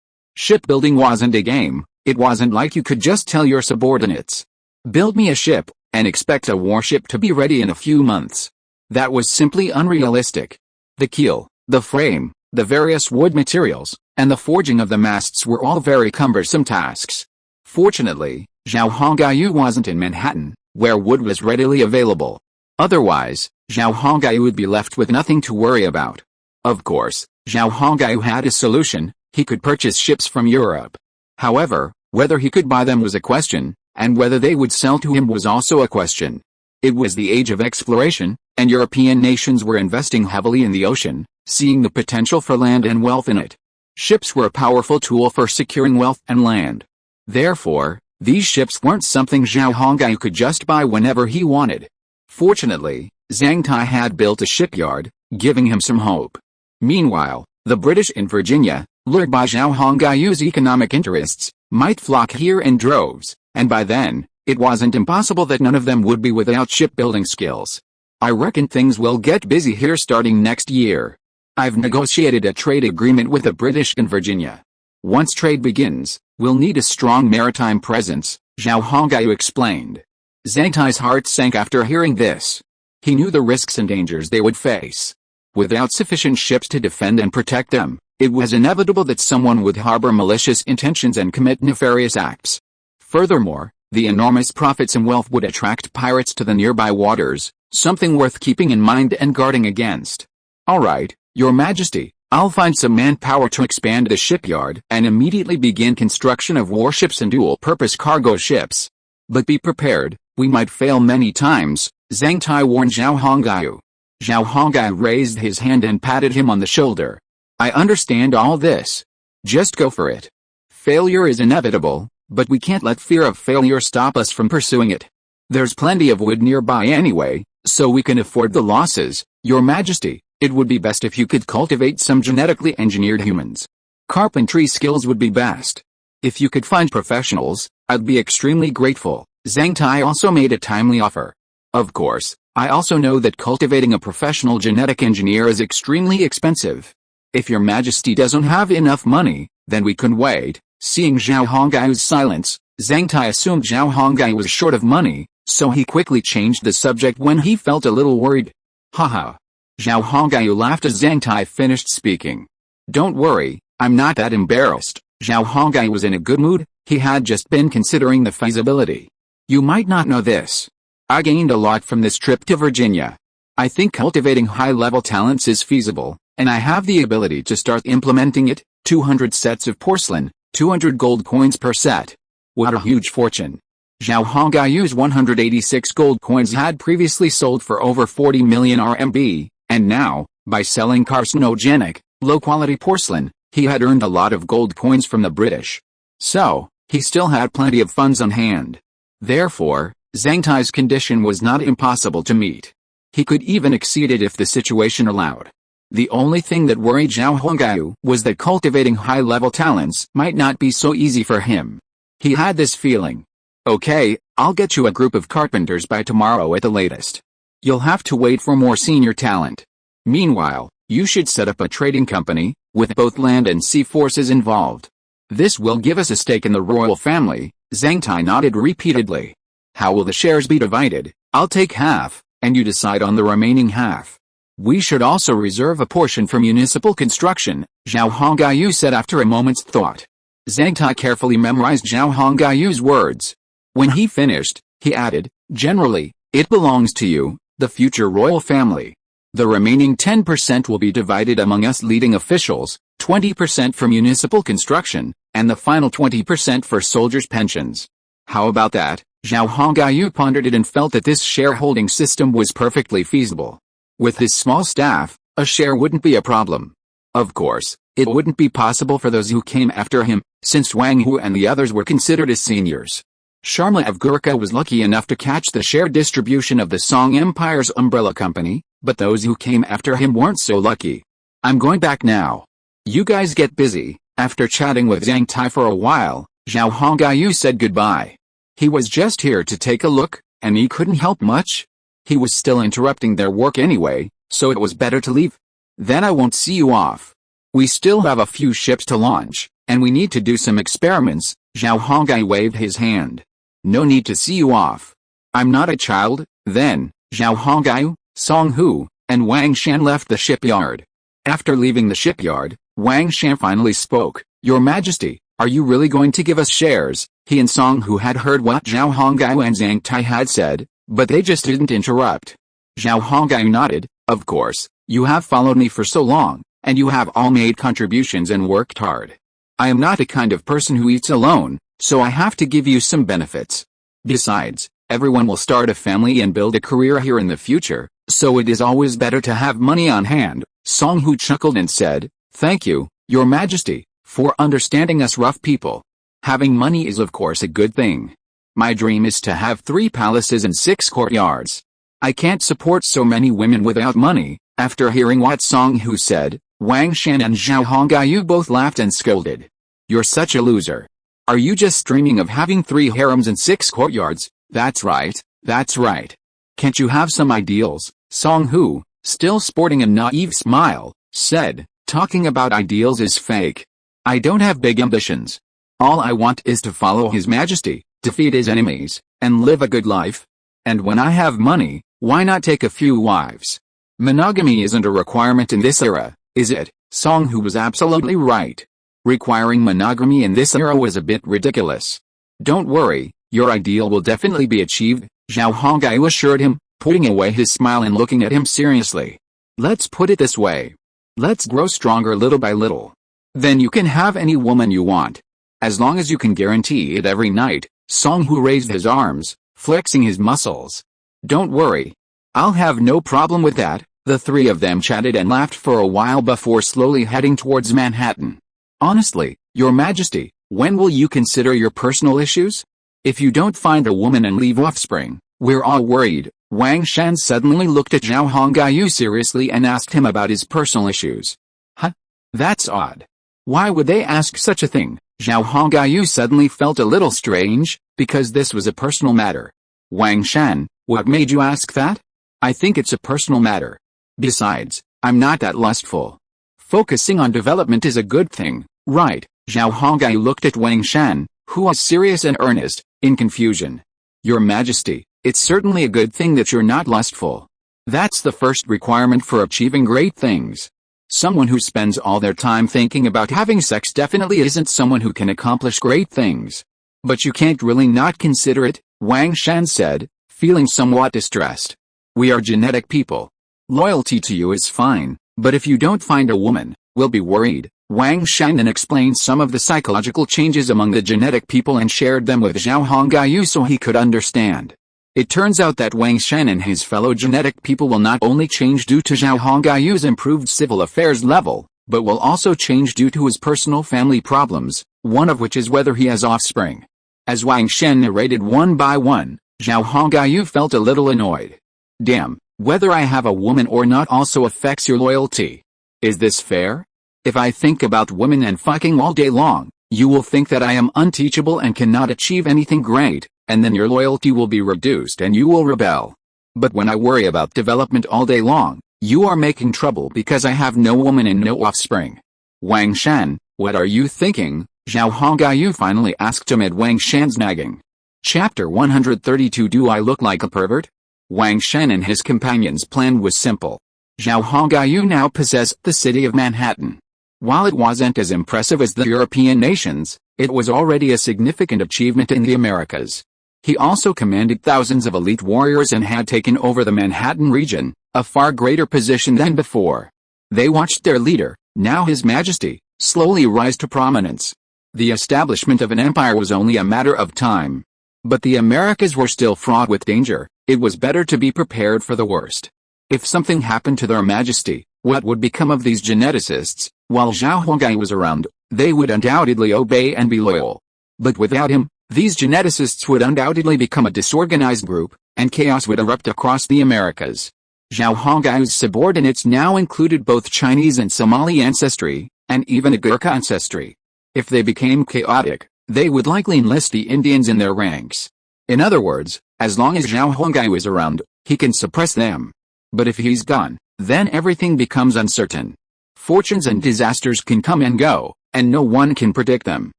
Shipbuilding wasn't a game. It wasn't like you could just tell your subordinates, build me a ship, and expect a warship to be ready in a few months. That was simply unrealistic. The keel, the frame, the various wood materials, and the forging of the masts were all very cumbersome tasks. Fortunately, Zhao Hongyu wasn't in Manhattan, where wood was readily available. Otherwise, Zhao Hongyu would be left with nothing to worry about. Of course, Zhao Hongyu had a solution. He could purchase ships from Europe. However, whether he could buy them was a question, and whether they would sell to him was also a question. It was the age of exploration, and European nations were investing heavily in the ocean, seeing the potential for land and wealth in it. Ships were a powerful tool for securing wealth and land. Therefore, these ships weren't something Zhao Hongyu could just buy whenever he wanted. Fortunately, Zhang Tai had built a shipyard, giving him some hope. Meanwhile, the British in Virginia, lured by Zhao Hongyu's economic interests, might flock here in droves, and by then, It wasn't impossible that none of them would be without shipbuilding skills. I reckon things will get busy here starting next year. I've negotiated a trade agreement with the British in Virginia. Once trade begins, we'll need a strong maritime presence, Zhao Hongyu explained. Zhang Tai's heart sank after hearing this. He knew the risks and dangers they would face. Without sufficient ships to defend and protect them, it was inevitable that someone would harbor malicious intentions and commit nefarious acts. Furthermore, the enormous profits and wealth would attract pirates to the nearby waters, something worth keeping in mind and guarding against. All right, Your Majesty, I'll find some manpower to expand the shipyard and immediately begin construction of warships and dual-purpose cargo ships. But be prepared, we might fail many times, Zhang Tai warned Zhao Hongyu. Zhao Hongyu raised his hand and patted him on the shoulder. I understand all this. Just go for it. Failure is inevitable, but we can't let fear of failure stop us from pursuing it. There's plenty of wood nearby anyway, so we can afford the losses. Your Majesty, it would be best if you could cultivate some genetically engineered humans. Carpentry skills would be best. If you could find professionals, I'd be extremely grateful. Zhang Tai also made a timely offer. Of course, I also know that cultivating a professional genetic engineer is extremely expensive. If Your Majesty doesn't have enough money, then we can wait. Seeing Zhao Hongyu's silence, Zhang Tai assumed Zhao Hongyu was short of money, so he quickly changed the subject when he felt a little worried. Haha. Zhao Hongyu laughed as Zhang Tai finished speaking. Don't worry, I'm not that embarrassed. Zhao Hongyu was in a good mood, he had just been considering the feasibility. You might not know this. I gained a lot from this trip to Virginia. I think cultivating high-level talents is feasible, and I have the ability to start implementing it. 200 sets of porcelain, 200 gold coins per set. What a huge fortune. Zhao Hongyu's 186 gold coins had previously sold for over 40 million RMB, and now, by selling carcinogenic, low-quality porcelain, he had earned a lot of gold coins from the British. So, he still had plenty of funds on hand. Therefore, Zhang Tai's condition was not impossible to meet. He could even exceed it if the situation allowed. The only thing that worried Zhao Hongyu was that cultivating high-level talents might not be so easy for him. He had this feeling. Okay, I'll get you a group of carpenters by tomorrow at the latest. You'll have to wait for more senior talent. Meanwhile, you should set up a trading company, with both land and sea forces involved. This will give us a stake in the royal family. Zhang Tai nodded repeatedly. How will the shares be divided? I'll take half, and you decide on the remaining half. We should also reserve a portion for municipal construction, Zhao Hongyu said after a moment's thought. Zhang Tai carefully memorized Zhao Hongyu's words. When he finished, he added, generally, it belongs to you, the future royal family. The remaining 10% will be divided among us leading officials, 20% for municipal construction, and the final 20% for soldiers' pensions. How about that? Zhao Hongyu pondered it and felt that this shareholding system was perfectly feasible. With his small staff, a share wouldn't be a problem. Of course, it wouldn't be possible for those who came after him, since Wang Hu and the others were considered as seniors. Sharma of Gurkha was lucky enough to catch the share distribution of the Song Empire's umbrella company, but those who came after him weren't so lucky. I'm going back now. You guys get busy. After chatting with Zhang Tai for a while, Zhao Hongyu said goodbye. He was just here to take a look, and he couldn't help much. He was still interrupting their work anyway, so it was better to leave. Then I won't see you off. We still have a few ships to launch, and we need to do some experiments. Zhao Hongyu waved his hand. No need to see you off. I'm not a child. Then, Zhao Hongyu, Song Hu, and Wang Shan left the shipyard. After leaving the shipyard, Wang Shan finally spoke. Your Majesty, are you really going to give us shares? He and Song Hu had heard what Zhao Hongyu and Zhang Tai had said, but they just didn't interrupt. Zhao Hongyu nodded. Of course, you have followed me for so long, and you have all made contributions and worked hard. I am not the kind of person who eats alone, so I have to give you some benefits. Besides, everyone will start a family and build a career here in the future, so it is always better to have money on hand. Song Hu chuckled and said, Thank you, Your Majesty, for understanding us rough people. Having money is of course a good thing. My dream is to have 3 palaces and 6 courtyards. I can't support so many women without money. After hearing what Song Hu said, Wang Shan and Zhao Hongyu both laughed and scolded. You're such a loser. Are you just dreaming of having 3 harems and 6 courtyards? That's right, that's right. Can't you have some ideals? Song Hu, still sporting a naive smile, said, talking about ideals is fake. I don't have big ambitions. All I want is to follow His Majesty, defeat his enemies, and live a good life. And when I have money, why not take a few wives? Monogamy isn't a requirement in this era, is it? Song Hu was absolutely right. Requiring monogamy in this era was a bit ridiculous. Don't worry, your ideal will definitely be achieved, Zhao Hongyu assured him, putting away his smile and looking at him seriously. Let's put it this way. Let's grow stronger little by little. Then you can have any woman you want. As long as you can guarantee it every night. Song Hu raised his arms, flexing his muscles. Don't worry. I'll have no problem with that. The 3 of them chatted and laughed for a while before slowly heading towards Manhattan. Honestly, Your Majesty, when will you consider your personal issues? If you don't find a woman and leave offspring, we're all worried. Wang Shan suddenly looked at Zhao Hongyu seriously and asked him about his personal issues. Huh? That's odd. Why would they ask such a thing? Zhao Hongyu suddenly felt a little strange, because this was a personal matter. Wang Shan, what made you ask that? I think it's a personal matter. Besides, I'm not that lustful. Focusing on development is a good thing, right? Zhao Hongyu looked at Wang Shan, who was serious and earnest, in confusion. Your Majesty, it's certainly a good thing that you're not lustful. That's the first requirement for achieving great things. Someone who spends all their time thinking about having sex definitely isn't someone who can accomplish great things. But you can't really not consider it, Wang Shan said, feeling somewhat distressed. We are genetic people. Loyalty to you is fine, but if you don't find a woman, we'll be worried. Wang Shan then explained some of the psychological changes among the genetic people and shared them with Zhao Hongyu so he could understand. It turns out that Wang Shan and his fellow genetic people will not only change due to Zhao Hongyu's improved civil affairs level, but will also change due to his personal family problems, one of which is whether he has offspring. As Wang Shan narrated one by one, Zhao Hongyu felt a little annoyed. Damn, whether I have a woman or not also affects your loyalty. Is this fair? If I think about women and fucking all day long, you will think that I am unteachable and cannot achieve anything great, and then your loyalty will be reduced and you will rebel. But when I worry about development all day long, you are making trouble because I have no woman and no offspring. Wang Shan, what are you thinking? Zhao Hongyu finally asked amid Wang Shan's nagging. Chapter 132 Do I look like a pervert? Wang Shan and his companions' plan was simple. Zhao Hongyu now possessed the city of Manhattan. While it wasn't as impressive as the European nations, it was already a significant achievement in the Americas. He also commanded thousands of elite warriors and had taken over the Manhattan region, a far greater position than before. They watched their leader, now His Majesty, slowly rise to prominence. The establishment of an empire was only a matter of time. But the Americas were still fraught with danger. It was better to be prepared for the worst. If something happened to their Majesty, what would become of these geneticists? While Zhao Hongyu was around, they would undoubtedly obey and be loyal. But without him, these geneticists would undoubtedly become a disorganized group, and chaos would erupt across the Americas. Zhao Hongyu's subordinates now included both Chinese and Somali ancestry, and even a Gurkha ancestry. If they became chaotic, they would likely enlist the Indians in their ranks. In other words, as long as Zhao Hongyu is around, he can suppress them. But if he's gone, then everything becomes uncertain. Fortunes and disasters can come and go, and no one can predict them.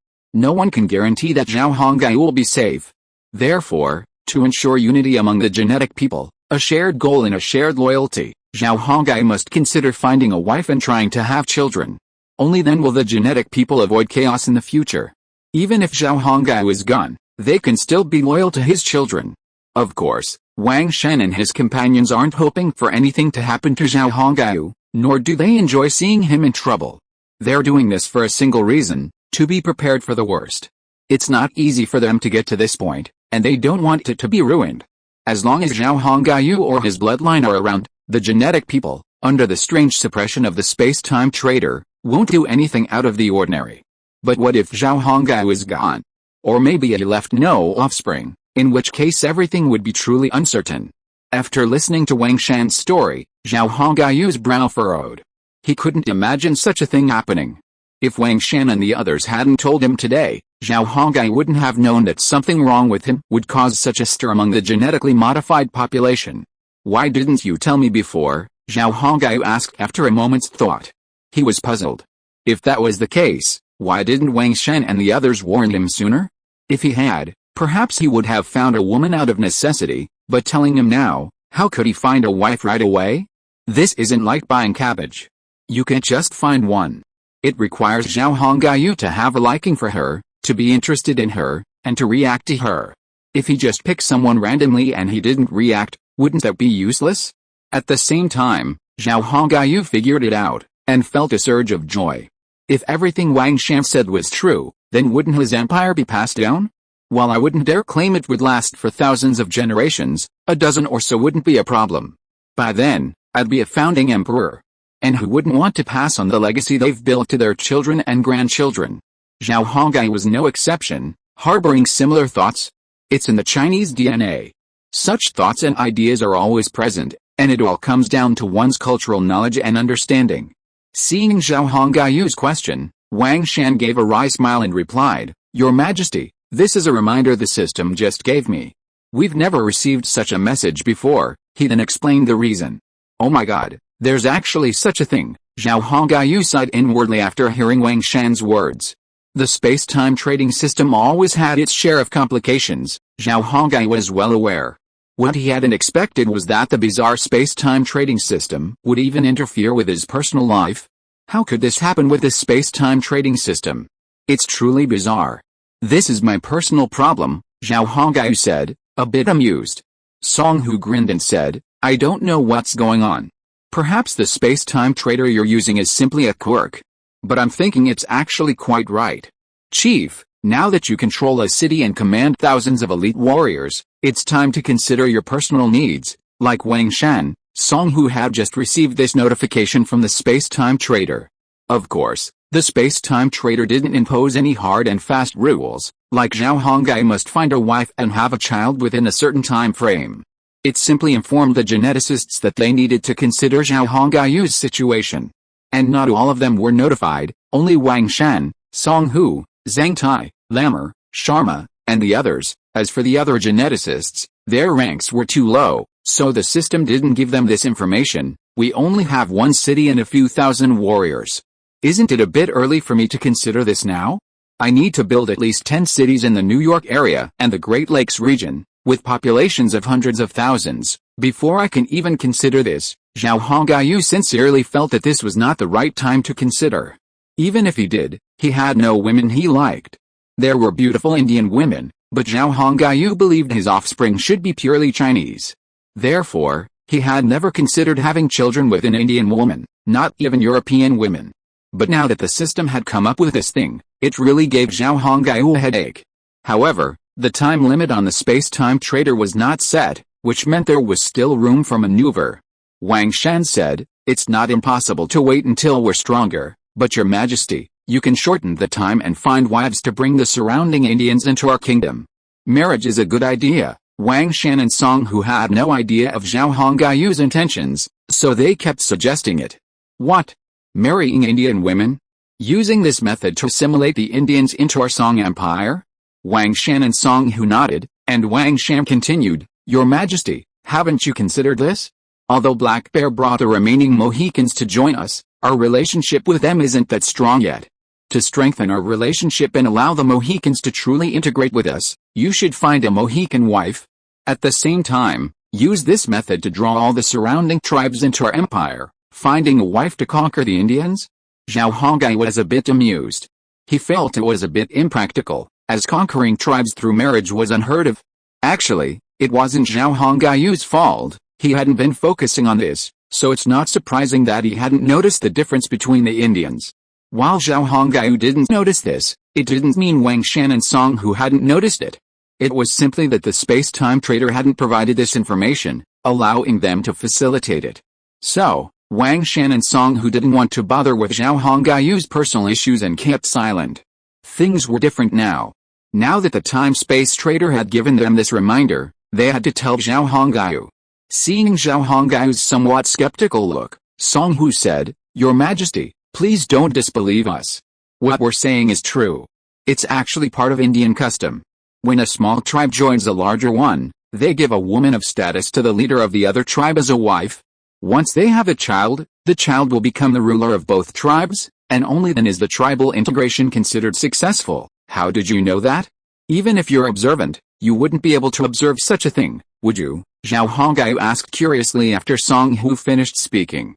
No one can guarantee that Zhao Hongyu will be safe. Therefore, to ensure unity among the genetic people, a shared goal and a shared loyalty, Zhao Hongyu must consider finding a wife and trying to have children. Only then will the genetic people avoid chaos in the future. Even if Zhao Hongyu is gone, they can still be loyal to his children. Of course, Wang Shan and his companions aren't hoping for anything to happen to Zhao Hongyu, nor do they enjoy seeing him in trouble. They're doing this for a single reason, to be prepared for the worst. It's not easy for them to get to this point, and they don't want it to be ruined. As long as Zhao Hongyu or his bloodline are around, the genetic people, under the strange suppression of the space-time traitor, won't do anything out of the ordinary. But what if Zhao Hongyu is gone? Or maybe he left no offspring, in which case everything would be truly uncertain. After listening to Wang Shan's story, Zhao Hongyu's brow furrowed. He couldn't imagine such a thing happening. If Wang Shan and the others hadn't told him today, Zhao Hongai wouldn't have known that something wrong with him would cause such a stir among the genetically modified population. Why didn't you tell me before? Zhao Hongai asked after a moment's thought. He was puzzled. If that was the case, why didn't Wang Shan and the others warn him sooner? If he had, perhaps he would have found a woman out of necessity, but telling him now, how could he find a wife right away? This isn't like buying cabbage. You can't just find one. It requires Zhao Hongai to have a liking for her, to be interested in her, and to react to her. If he just picked someone randomly and he didn't react, wouldn't that be useless? At the same time, Zhao Hongai figured it out, and felt a surge of joy. If everything Wang Shan said was true, then wouldn't his empire be passed down? While I wouldn't dare claim it would last for thousands of generations, a dozen or so wouldn't be a problem. By then, I'd be a founding emperor. And who wouldn't want to pass on the legacy they've built to their children and grandchildren? Zhao Hongai was no exception, harboring similar thoughts. It's in the Chinese DNA. Such thoughts and ideas are always present, and it all comes down to one's cultural knowledge and understanding. Seeing Zhao Hongai's question, Wang Shan gave a wry smile and replied, Your Majesty, this is a reminder the system just gave me. We've never received such a message before. He then explained the reason. Oh my god. There's actually such a thing, Zhao Hongai sighed inwardly after hearing Wang Shan's words. The space-time trading system always had its share of complications, Zhao Hongai was well aware. What he hadn't expected was that the bizarre space-time trading system would even interfere with his personal life. How could this happen with this space-time trading system? It's truly bizarre. This is my personal problem, Zhao Hongai said, a bit amused. Song Hu grinned and said, I don't know what's going on. Perhaps the space-time trader you're using is simply a quirk. But I'm thinking it's actually quite right. Chief, now that you control a city and command thousands of elite warriors, it's time to consider your personal needs. Like Wang Shan, Song Hu had just received this notification from the space-time trader. Of course, the space-time trader didn't impose any hard and fast rules, like Zhao Hongai must find a wife and have a child within a certain time frame. It simply informed the geneticists that they needed to consider Zhao Hongai's situation. And not all of them were notified, only Wang Shan, Song Hu, Zhang Tai, Lamer, Sharma, and the others. As for the other geneticists, their ranks were too low, so the system didn't give them this information. We only have one city and a few thousand warriors. Isn't it a bit early for me to consider this now? I need to build at least 10 cities in the New York area and the Great Lakes region, with populations of hundreds of thousands, before I can even consider this. Zhao Hongai sincerely felt that this was not the right time to consider. Even if he did, he had no women he liked. There were beautiful Indian women, but Zhao Hongai believed his offspring should be purely Chinese. Therefore, he had never considered having children with an Indian woman, not even European women. But now that the system had come up with this thing, it really gave Zhao Hongai a headache. However, the time limit on the space-time trader was not set, which meant there was still room for maneuver. Wang Shan said, It's not impossible to wait until we're stronger, but Your Majesty, you can shorten the time and find wives to bring the surrounding Indians into our kingdom. Marriage is a good idea. Wang Shan and Song Hu had no idea of Zhao Hongai's intentions, so they kept suggesting it. What? Marrying Indian women? Using this method to assimilate the Indians into our Song Empire? Wang Shan and Song Hu nodded, and Wang Shan continued, Your Majesty, haven't you considered this? Although Black Bear brought the remaining Mohicans to join us, our relationship with them isn't that strong yet. To strengthen our relationship and allow the Mohicans to truly integrate with us, you should find a Mohican wife. At the same time, use this method to draw all the surrounding tribes into our empire, finding a wife to conquer the Indians? Zhao Hongai was a bit amused. He felt it was a bit impractical, as conquering tribes through marriage was unheard of. Actually, it wasn't Zhao Hongai's fault. He hadn't been focusing on this, so it's not surprising that he hadn't noticed the difference between the Indians. While Zhao Hongai didn't notice this, it didn't mean Wang Shan and Song Hu hadn't noticed it. It was simply that the space-time trader hadn't provided this information, allowing them to facilitate it. So, Wang Shan and Song Hu didn't want to bother with Zhao Hongai's personal issues and kept silent. Things were different now. Now that the time-space trader had given them this reminder, they had to tell Zhao Hongai. Seeing Zhao Hongai's somewhat skeptical look, Song Hu said, Your Majesty, please don't disbelieve us. What we're saying is true. It's actually part of Indian custom. When a small tribe joins a larger one, they give a woman of status to the leader of the other tribe as a wife. Once they have a child, the child will become the ruler of both tribes, and only then is the tribal integration considered successful. How did you know that? Even if you're observant, you wouldn't be able to observe such a thing, would you? Zhao Hongyu asked curiously after Song Hu finished speaking.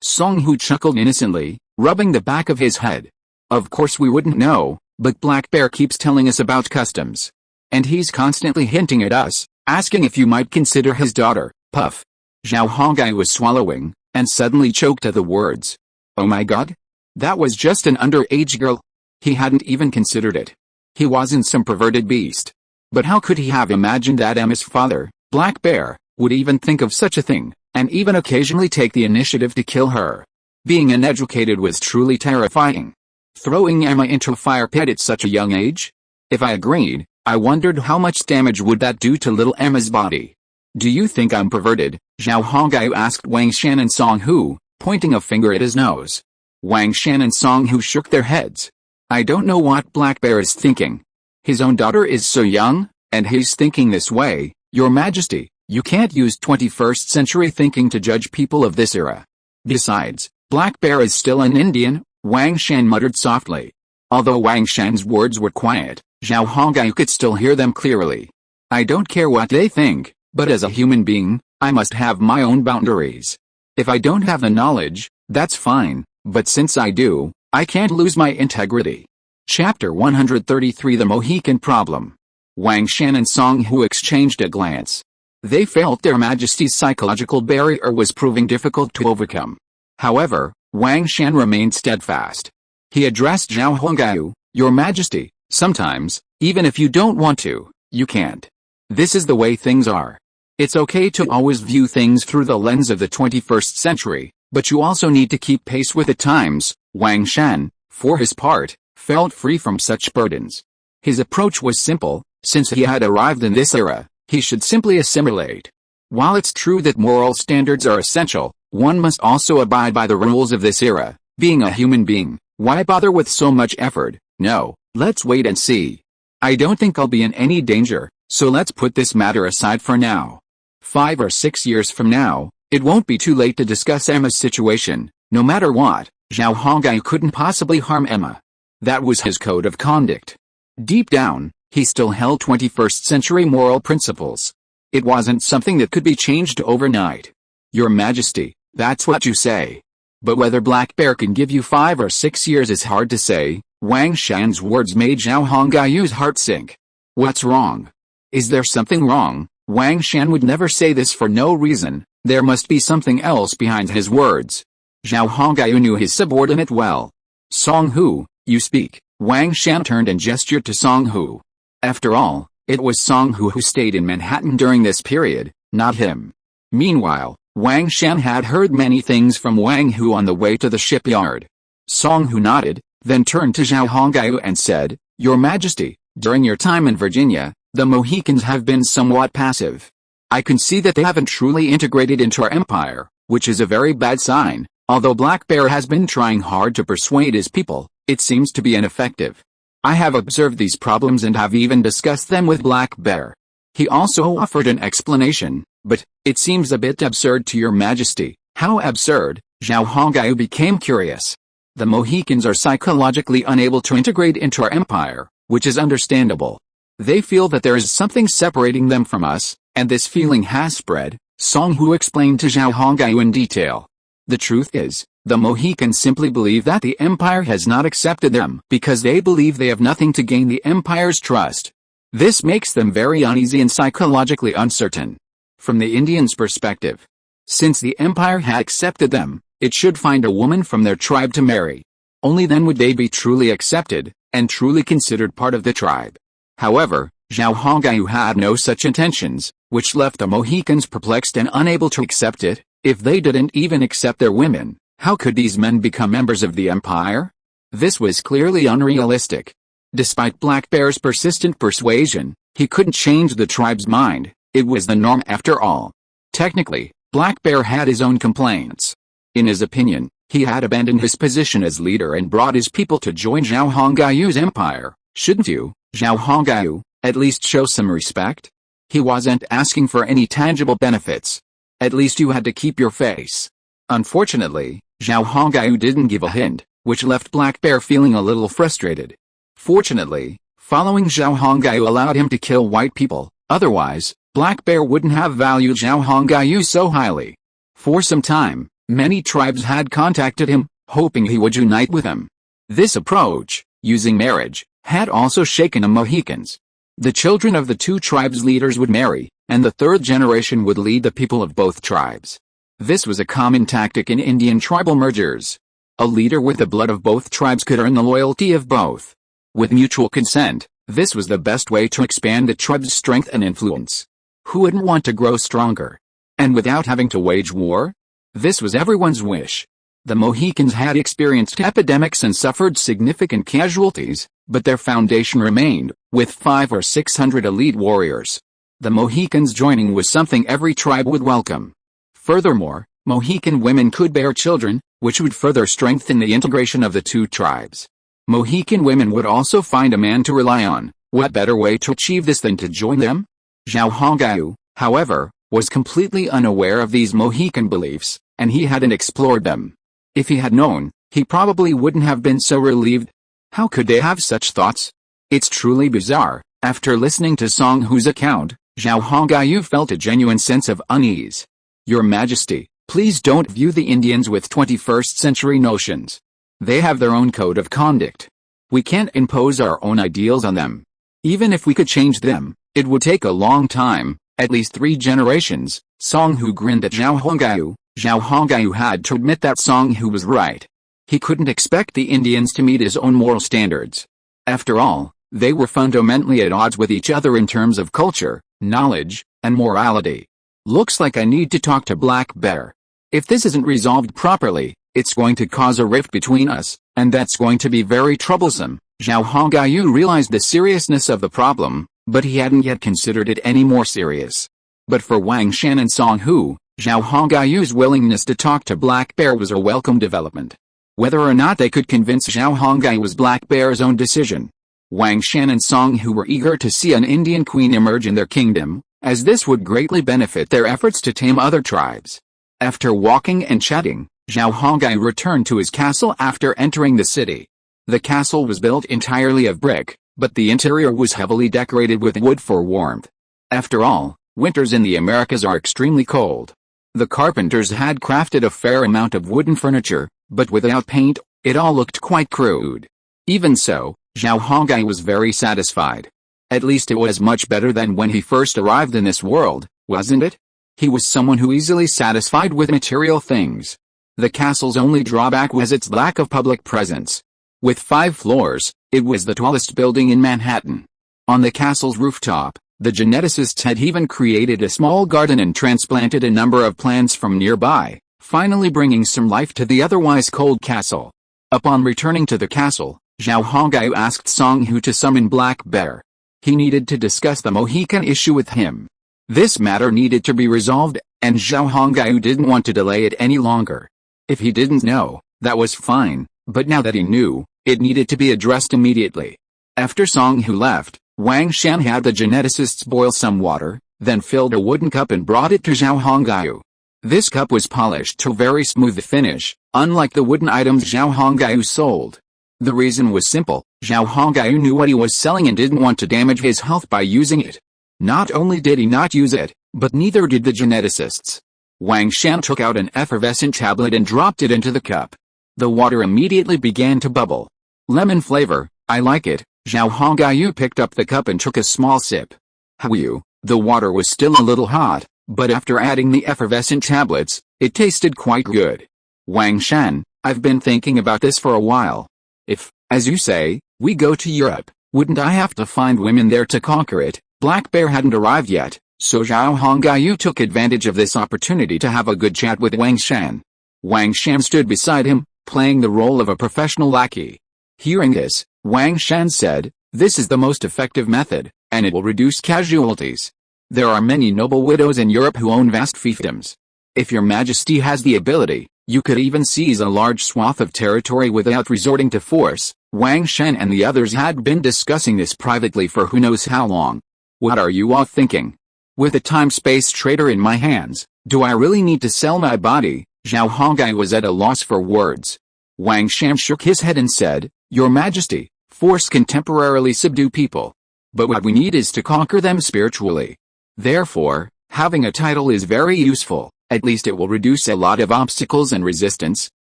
Song Hu chuckled innocently, rubbing the back of his head. Of course we wouldn't know, but Black Bear keeps telling us about customs. And he's constantly hinting at us, asking if you might consider his daughter. Puff. Zhao Hongyu was swallowing, and suddenly choked at the words. Oh my god? That was just an underage girl. He hadn't even considered it. He wasn't some perverted beast. But how could he have imagined that Emma's father, Black Bear, would even think of such a thing, and even occasionally take the initiative to kill her? Being uneducated was truly terrifying. Throwing Emma into a fire pit at such a young age? If I agreed, I wondered how much damage would that do to little Emma's body. Do you think I'm perverted? Zhao Hongyu asked Wang Shan and Song Hu, pointing a finger at his nose. Wang Shan and Song Hu shook their heads. I don't know what Black Bear is thinking. His own daughter is so young, and he's thinking this way. Your Majesty, you can't use 21st century thinking to judge people of this era. Besides, Black Bear is still an Indian, Wang Shan muttered softly. Although Wang Shan's words were quiet, Zhao Hongyu could still hear them clearly. I don't care what they think, but as a human being, I must have my own boundaries. If I don't have the knowledge, that's fine, but since I do, I can't lose my integrity. Chapter 133 The Mohican Problem. Wang Shan and Song Hu exchanged a glance. They felt their Majesty's psychological barrier was proving difficult to overcome. However, Wang Shan remained steadfast. He addressed Zhao Hongyu, Your Majesty, sometimes, even if you don't want to, you can't. This is the way things are. It's okay to always view things through the lens of the 21st century, but you also need to keep pace with the times. Wang Shan, for his part, felt free from such burdens. His approach was simple. Since he had arrived in this era, he should simply assimilate. While it's true that moral standards are essential, one must also abide by the rules of this era. Being a human being, why bother with so much effort? No, let's wait and see. I don't think I'll be in any danger, so let's put this matter aside for now. 5 or 6 years from now, it won't be too late to discuss Emma's situation. No matter what, Zhao Hongyu couldn't possibly harm Emma. That was his code of conduct. Deep down, he still held 21st century moral principles. It wasn't something that could be changed overnight. Your Majesty, that's what you say. But whether Black Bear can give you 5 or 6 years is hard to say. Wang Shan's words made Zhao Hongyu's heart sink. What's wrong? Is there something wrong? Wang Shan would never say this for no reason. There must be something else behind his words. Zhao Hongyu knew his subordinate well. Song Hu, you speak. Wang Shan turned and gestured to Song Hu. After all, it was Song Hu who stayed in Manhattan during this period, not him. Meanwhile, Wang Shan had heard many things from Wang Hu on the way to the shipyard. Song Hu nodded, then turned to Zhao Hongyu and said, Your Majesty, during your time in Virginia, the Mohicans have been somewhat passive. I can see that they haven't truly integrated into our empire, which is a very bad sign. Although Black Bear has been trying hard to persuade his people, it seems to be ineffective. I have observed these problems and have even discussed them with Black Bear. He also offered an explanation, but it seems a bit absurd to your Majesty. How absurd? Zhao Hongyu became curious. The Mohicans are psychologically unable to integrate into our empire, which is understandable. They feel that there is something separating them from us, and this feeling has spread. Song Hu explained to Zhao Hongyu in detail. The truth is, the Mohicans simply believe that the empire has not accepted them because they believe they have nothing to gain the empire's trust. This makes them very uneasy and psychologically uncertain. From the Indians' perspective, since the empire had accepted them, it should find a woman from their tribe to marry. Only then would they be truly accepted, and truly considered part of the tribe. However, Zhao Hongyu had no such intentions, which left the Mohicans perplexed and unable to accept it. If they didn't even accept their women, how could these men become members of the empire? This was clearly unrealistic. Despite Black Bear's persistent persuasion, he couldn't change the tribe's mind. It was the norm after all. Technically, Black Bear had his own complaints. In his opinion, He had abandoned his position as leader and brought his people to join Zhao Hongayu's empire. Shouldn't you, Zhao Hongayu, at least show some respect? He wasn't asking for any tangible benefits. At least you had to keep your face. Unfortunately, Zhao Hongayu didn't give a hint, which left Black Bear feeling a little frustrated. Fortunately, following Zhao Hongayu allowed him to kill white people, otherwise, Black Bear wouldn't have valued Zhao Hongayu so highly. For some time, many tribes had contacted him, hoping he would unite with them. This approach, using marriage, had also shaken the Mohicans. The children of the two tribes' leaders would marry, and the third generation would lead the people of both tribes. This was a common tactic in Indian tribal mergers. A leader with the blood of both tribes could earn the loyalty of both. With mutual consent, this was the best way to expand the tribe's strength and influence. Who wouldn't want to grow stronger? And without having to wage war? This was everyone's wish. The Mohicans had experienced epidemics and suffered significant casualties, but their foundation remained, with 500 or 600 elite warriors. The Mohicans joining was something every tribe would welcome. Furthermore, Mohican women could bear children, which would further strengthen the integration of the two tribes. Mohican women would also find a man to rely on. What better way to achieve this than to join them? Zhao Hongayu, however, was completely unaware of these Mohican beliefs, and he hadn't explored them. If he had known, he probably wouldn't have been so relieved. How could they have such thoughts? It's truly bizarre. After listening to Song Hu's account, Zhao Hongayu felt a genuine sense of unease. Your Majesty, please don't view the Indians with 21st century notions. They have their own code of conduct. We can't impose our own ideals on them. Even if we could change them, it would take a long time, at least 3 generations. Song Hu grinned at Zhao Hongayu. Zhao Hongayu had to admit that Song Hu was right. He couldn't expect the Indians to meet his own moral standards. After all, they were fundamentally at odds with each other in terms of culture, knowledge, and morality. Looks like I need to talk to Black Bear. If this isn't resolved properly, it's going to cause a rift between us, and that's going to be very troublesome. Zhao Hongayu realized the seriousness of the problem, but he hadn't yet considered it any more serious. But for Wang Shan and Song Hu, Zhao Hongayu's willingness to talk to Black Bear was a welcome development. Whether or not they could convince Zhao Hongayu was Black Bear's own decision. Wang Shan and Song Hu were eager to see an Indian queen emerge in their kingdom, as this would greatly benefit their efforts to tame other tribes. After walking and chatting, Zhao Hongayu returned to his castle after entering the city. The castle was built entirely of brick, but the interior was heavily decorated with wood for warmth. After all, winters in the Americas are extremely cold. The carpenters had crafted a fair amount of wooden furniture, but without paint, it all looked quite crude. Even so, Zhao Hongayu was very satisfied. At least it was much better than when he first arrived in this world, wasn't it? He was someone who easily satisfied with material things. The castle's only drawback was its lack of public presence. With 5 floors, it was the tallest building in Manhattan. On the castle's rooftop, the geneticists had even created a small garden and transplanted a number of plants from nearby, finally bringing some life to the otherwise cold castle. Upon returning to the castle, Zhao Hongayu asked Song Hu to summon Black Bear. He needed to discuss the Mohican issue with him. This matter needed to be resolved, and Zhao Hongayu didn't want to delay it any longer. If he didn't know, that was fine, but now that he knew, it needed to be addressed immediately. After Song Hu left, Wang Shan had the geneticists boil some water, then filled a wooden cup and brought it to Zhao Hongayu. This cup was polished to a very smooth finish, unlike the wooden items Zhao Hongayu sold. The reason was simple: Zhao Hongayu knew what he was selling and didn't want to damage his health by using it. Not only did he not use it, but neither did the geneticists. Wang Shan took out an effervescent tablet and dropped it into the cup. The water immediately began to bubble. Lemon flavor, I like it. Zhao Hongayu picked up the cup and took a small sip. However, the water was still a little hot, but after adding the effervescent tablets, it tasted quite good. Wang Shan, I've been thinking about this for a while. If, as you say, we go to Europe, wouldn't I have to find women there to conquer it? Black Bear hadn't arrived yet, so Zhao Hongayu took advantage of this opportunity to have a good chat with Wang Shan. Wang Shan stood beside him, playing the role of a professional lackey. Hearing this, Wang Shan said, "This is the most effective method, and it will reduce casualties. There are many noble widows in Europe who own vast fiefdoms. If your Majesty has the ability, You could even seize a large swath of territory without resorting to force. Wang Shen and the others had been discussing this privately for who knows how long. What are you all thinking? With a time-space trader in my hands, do I really need to sell my body? Zhao Hongai was at a loss for words. Wang Shen shook his head and said, Your Majesty, force can temporarily subdue people. But what we need is to conquer them spiritually. Therefore, having a title is very useful, at least it will reduce a lot of obstacles and resistance,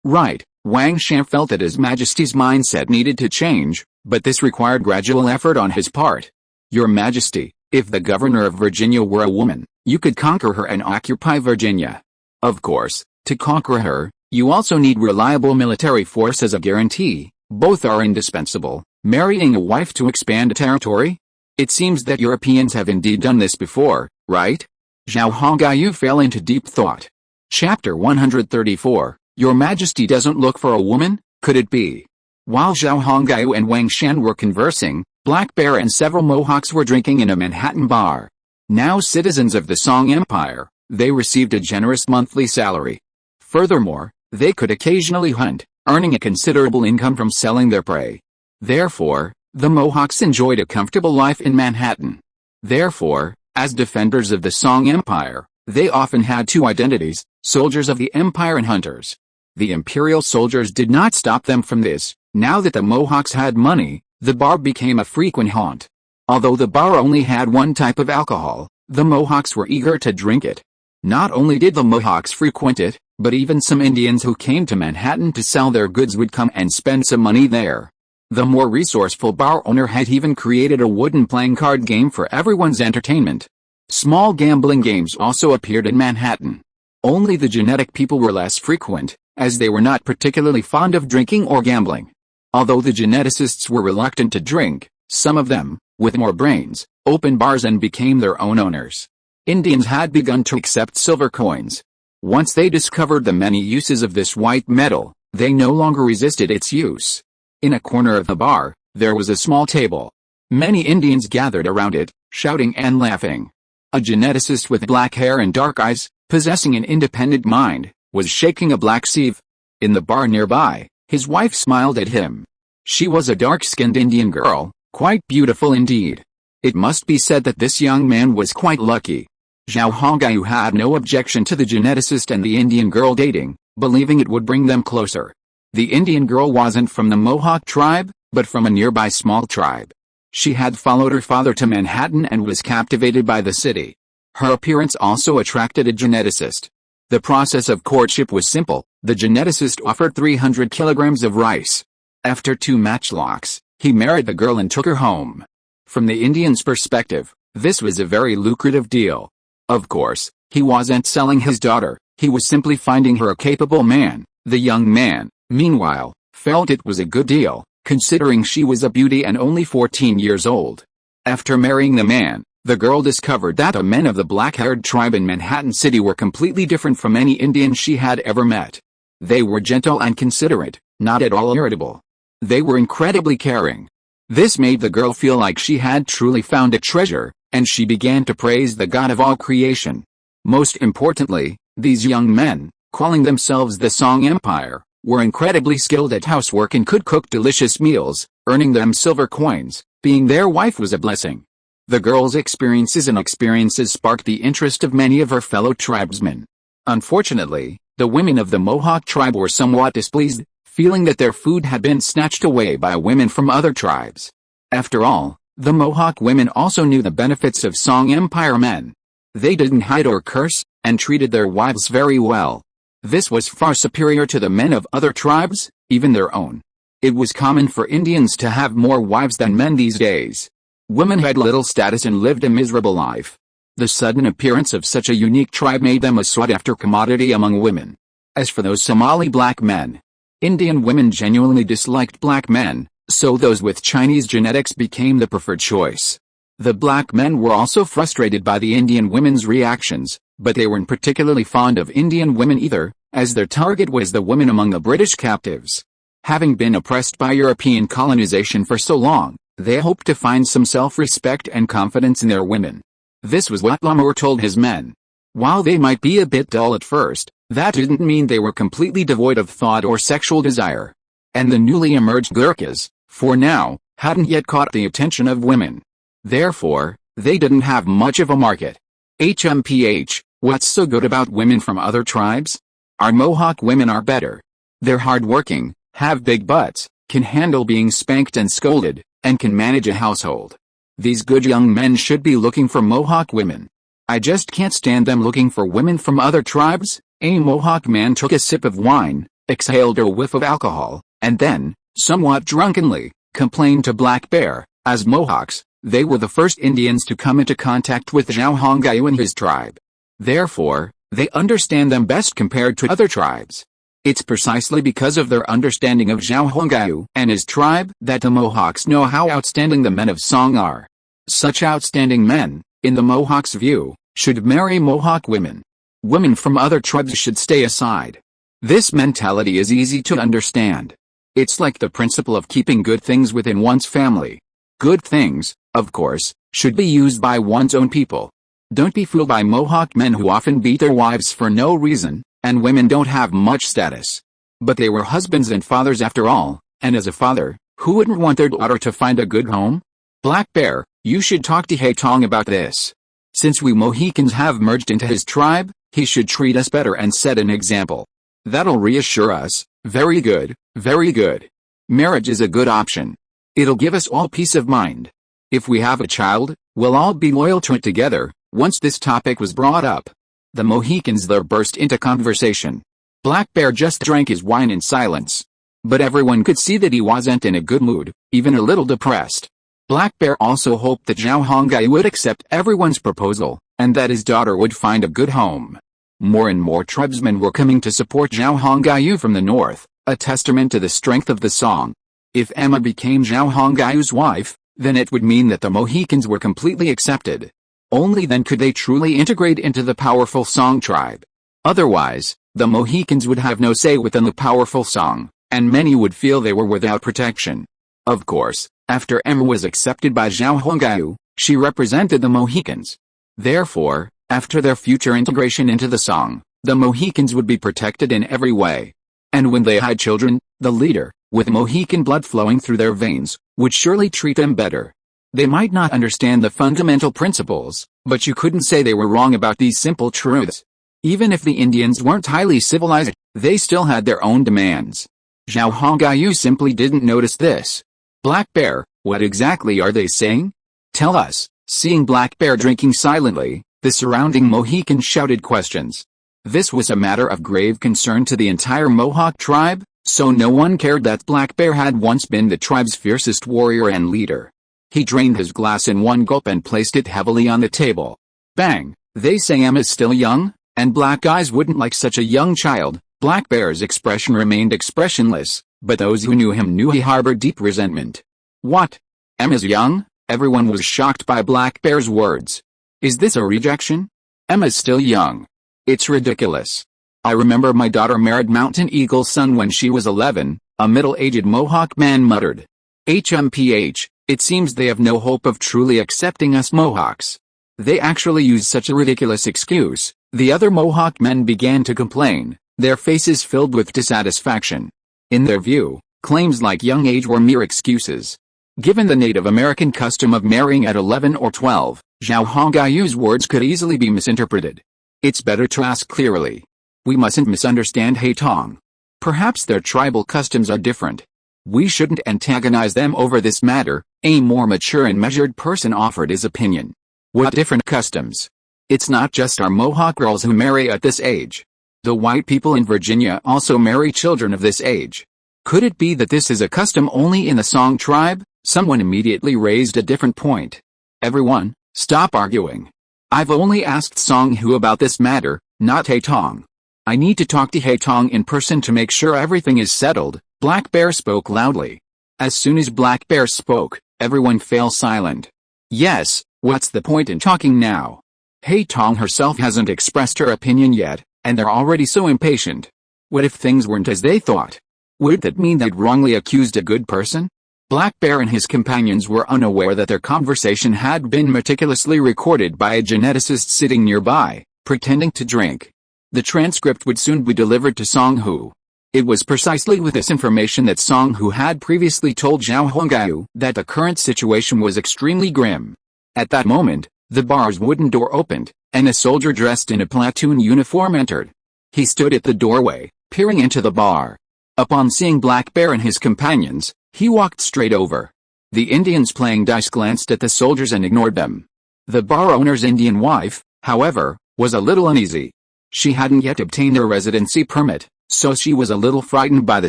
right? Wang Shen felt that His Majesty's mindset needed to change, but this required gradual effort on his part. Your Majesty, if the governor of Virginia were a woman, you could conquer her and occupy Virginia. Of course, to conquer her, you also need reliable military force as a guarantee. Both are indispensable. Marrying a wife to expand territory? It seems that Europeans have indeed done this before, right? Zhao Hongaiyu fell into deep thought. Chapter 134, Your Majesty doesn't look for a woman, could it be? While Zhao Hongaiyu and Wang Shen were conversing, Black Bear and several Mohawks were drinking in a Manhattan bar. Now citizens of the Song Empire, they received a generous monthly salary. Furthermore, they could occasionally hunt, earning a considerable income from selling their prey. Therefore, the Mohawks enjoyed a comfortable life in Manhattan. Therefore, as defenders of the Song Empire, they often had two identities, soldiers of the Empire and hunters. The Imperial soldiers did not stop them from this. Now that the Mohawks had money, the bar became a frequent haunt. Although the bar only had one type of alcohol, the Mohawks were eager to drink it. Not only did the Mohawks frequent it, but even some Indians who came to Manhattan to sell their goods would come and spend some money there. The more resourceful bar owner had even created a wooden playing card game for everyone's entertainment. Small gambling games also appeared in Manhattan. Only the genetic people were less frequent, as they were not particularly fond of drinking or gambling. Although the geneticists were reluctant to drink, some of them, with more brains, opened bars and became their own owners. Indians had begun to accept silver coins. Once they discovered the many uses of this white metal, they no longer resisted its use. In a corner of the bar, there was a small table. Many Indians gathered around it, shouting and laughing. A geneticist with black hair and dark eyes, possessing an independent mind, was shaking a black sieve. In the bar nearby, his wife smiled at him. She was a dark-skinned Indian girl, quite beautiful indeed. It must be said that this young man was quite lucky. Zhao Hongaiyu had no objection to the geneticist and the Indian girl dating, believing it would bring them closer. The Indian girl wasn't from the Mohawk tribe, but from a nearby small tribe. She had followed her father to Manhattan and was captivated by the city. Her appearance also attracted a geneticist. The process of courtship was simple. The geneticist offered 300 kilograms of rice. After 2 matchlocks, he married the girl and took her home. From the Indian's perspective, this was a very lucrative deal. Of course, he wasn't selling his daughter, he was simply finding her a capable man. The young man, meanwhile, felt it was a good deal, considering she was a beauty and only 14 years old. After marrying the man, the girl discovered that the men of the black-haired tribe in Manhattan City were completely different from any Indian she had ever met. They were gentle and considerate, not at all irritable. They were incredibly caring. This made the girl feel like she had truly found a treasure, and she began to praise the God of all creation. Most importantly, these young men, calling themselves the Song Empire, were incredibly skilled at housework and could cook delicious meals, earning them silver coins. Being their wife was a blessing. The girl's experiences sparked the interest of many of her fellow tribesmen. Unfortunately, the women of the Mohawk tribe were somewhat displeased, feeling that their food had been snatched away by women from other tribes. After all, the Mohawk women also knew the benefits of Song Empire men. They didn't hide or curse, and treated their wives very well. This was far superior to the men of other tribes, even their own. It was common for Indians to have more wives than men these days. Women had little status and lived a miserable life. The sudden appearance of such a unique tribe made them a sought-after commodity among women. As for those Somali black men, Indian women genuinely disliked black men, so those with Chinese genetics became the preferred choice. The black men were also frustrated by the Indian women's reactions, but they weren't particularly fond of Indian women either, as their target was the women among the British captives. Having been oppressed by European colonization for so long, they hoped to find some self-respect and confidence in their women. This was what Lamour told his men. While they might be a bit dull at first, That didn't mean they were completely devoid of thought or sexual desire. And the newly emerged Gurkhas, for now, hadn't yet caught the attention of women. Therefore, they didn't have much of a market. HMPH, what's so good about women from other tribes? Our Mohawk women are better. They're hardworking, have big butts, can handle being spanked and scolded, and can manage a household. These good young men should be looking for Mohawk women. I just can't stand them looking for women from other tribes. A Mohawk man took a sip of wine, exhaled a whiff of alcohol, and then, somewhat drunkenly, complained to Black Bear. As Mohawks, they were the first Indians to come into contact with Zhao Hongayu and his tribe. Therefore, they understand them best compared to other tribes. It's precisely because of their understanding of Zhao Hongayu and his tribe that the Mohawks know how outstanding the men of song are. Such outstanding men, in the Mohawks' view, should marry Mohawk women. Women from other tribes should stay aside. This mentality is easy to understand. It's like the principle of keeping good things within one's family. Good things, of course, should be used by one's own people. Don't be fooled by Mohawk men who often beat their wives for no reason, and women don't have much status. But they were husbands and fathers after all, and as a father, who wouldn't want their daughter to find a good home? Black Bear, you should talk to Haitong about this. Since we Mohicans have merged into his tribe, he should treat us better and set an example. That'll reassure us. Very good, very good. Marriage is a good option. It'll give us all peace of mind. If we have a child, we'll all be loyal to it together. Once this topic was brought up, the Mohicans there burst into conversation. Black Bear just drank his wine in silence. But everyone could see that he wasn't in a good mood, even a little depressed. Black Bear also hoped that Zhao Hongai would accept everyone's proposal, and that his daughter would find a good home. More and more tribesmen were coming to support Zhao Hongai from the north, a testament to the strength of the song. If Emma became Zhao Hongai's wife, then it would mean that the Mohicans were completely accepted. Only then could they truly integrate into the powerful Song tribe. Otherwise, the Mohicans would have no say within the powerful Song, and many would feel they were without protection. Of course, after Emma was accepted by Zhao Hongai, she represented the Mohicans. Therefore, after their future integration into the Song, the Mohicans would be protected in every way. And when they had children, the leader, with Mohican blood flowing through their veins, would surely treat them better. They might not understand the fundamental principles, but you couldn't say they were wrong about these simple truths. Even if the Indians weren't highly civilized, they still had their own demands. Zhao Hongai simply didn't notice this. Black Bear, what exactly are they saying? Tell us. Seeing Black Bear drinking silently, the surrounding Mohicans shouted questions. This was a matter of grave concern to the entire Mohawk tribe, so no one cared that Black Bear had once been the tribe's fiercest warrior and leader. He drained his glass in one gulp and placed it heavily on the table. Bang! They say Emma's still young, and black eyes wouldn't like such a young child. Black Bear's expression remained expressionless, but those who knew him knew he harbored deep resentment. What? Emma's young? Everyone was shocked by Black Bear's words. Is this a rejection? Emma's still young. It's ridiculous. I remember my daughter married Mountain Eagle's son when she was 11, a middle-aged Mohawk man muttered. HMPH, it seems they have no hope of truly accepting us Mohawks. They actually use such a ridiculous excuse. The other Mohawk men began to complain, their faces filled with dissatisfaction. In their view, claims like young age were mere excuses. Given the Native American custom of marrying at 11 or 12, Zhao Hongai's words could easily be misinterpreted. It's better to ask clearly. We mustn't misunderstand Haitong. Perhaps their tribal customs are different. We shouldn't antagonize them over this matter. A more mature and measured person offered his opinion. What different customs? It's not just our Mohawk girls who marry at this age. The white people in Virginia also marry children of this age. Could it be that this is a custom only in the Song tribe? Someone immediately raised a different point. Everyone, stop arguing. I've only asked Song Hu about this matter, not Haitong. I need to talk to Haitong in person to make sure everything is settled. Black Bear spoke loudly. As soon as Black Bear spoke, everyone fell silent. Yes, what's the point in talking now? Haitong herself hasn't expressed her opinion yet, and they're already so impatient. What if things weren't as they thought? Would that mean they'd wrongly accused a good person? Black Bear and his companions were unaware that their conversation had been meticulously recorded by a geneticist sitting nearby, pretending to drink. The transcript would soon be delivered to Song Hu. It was precisely with this information that Song Hu had previously told Zhao Hongyu that the current situation was extremely grim. At that moment, the bar's wooden door opened, and a soldier dressed in a platoon uniform entered. He stood at the doorway, peering into the bar. Upon seeing Black Bear and his companions, he walked straight over. The Indians playing dice glanced at the soldiers and ignored them. The bar owner's Indian wife, however, was a little uneasy. She hadn't yet obtained a residency permit, so she was a little frightened by the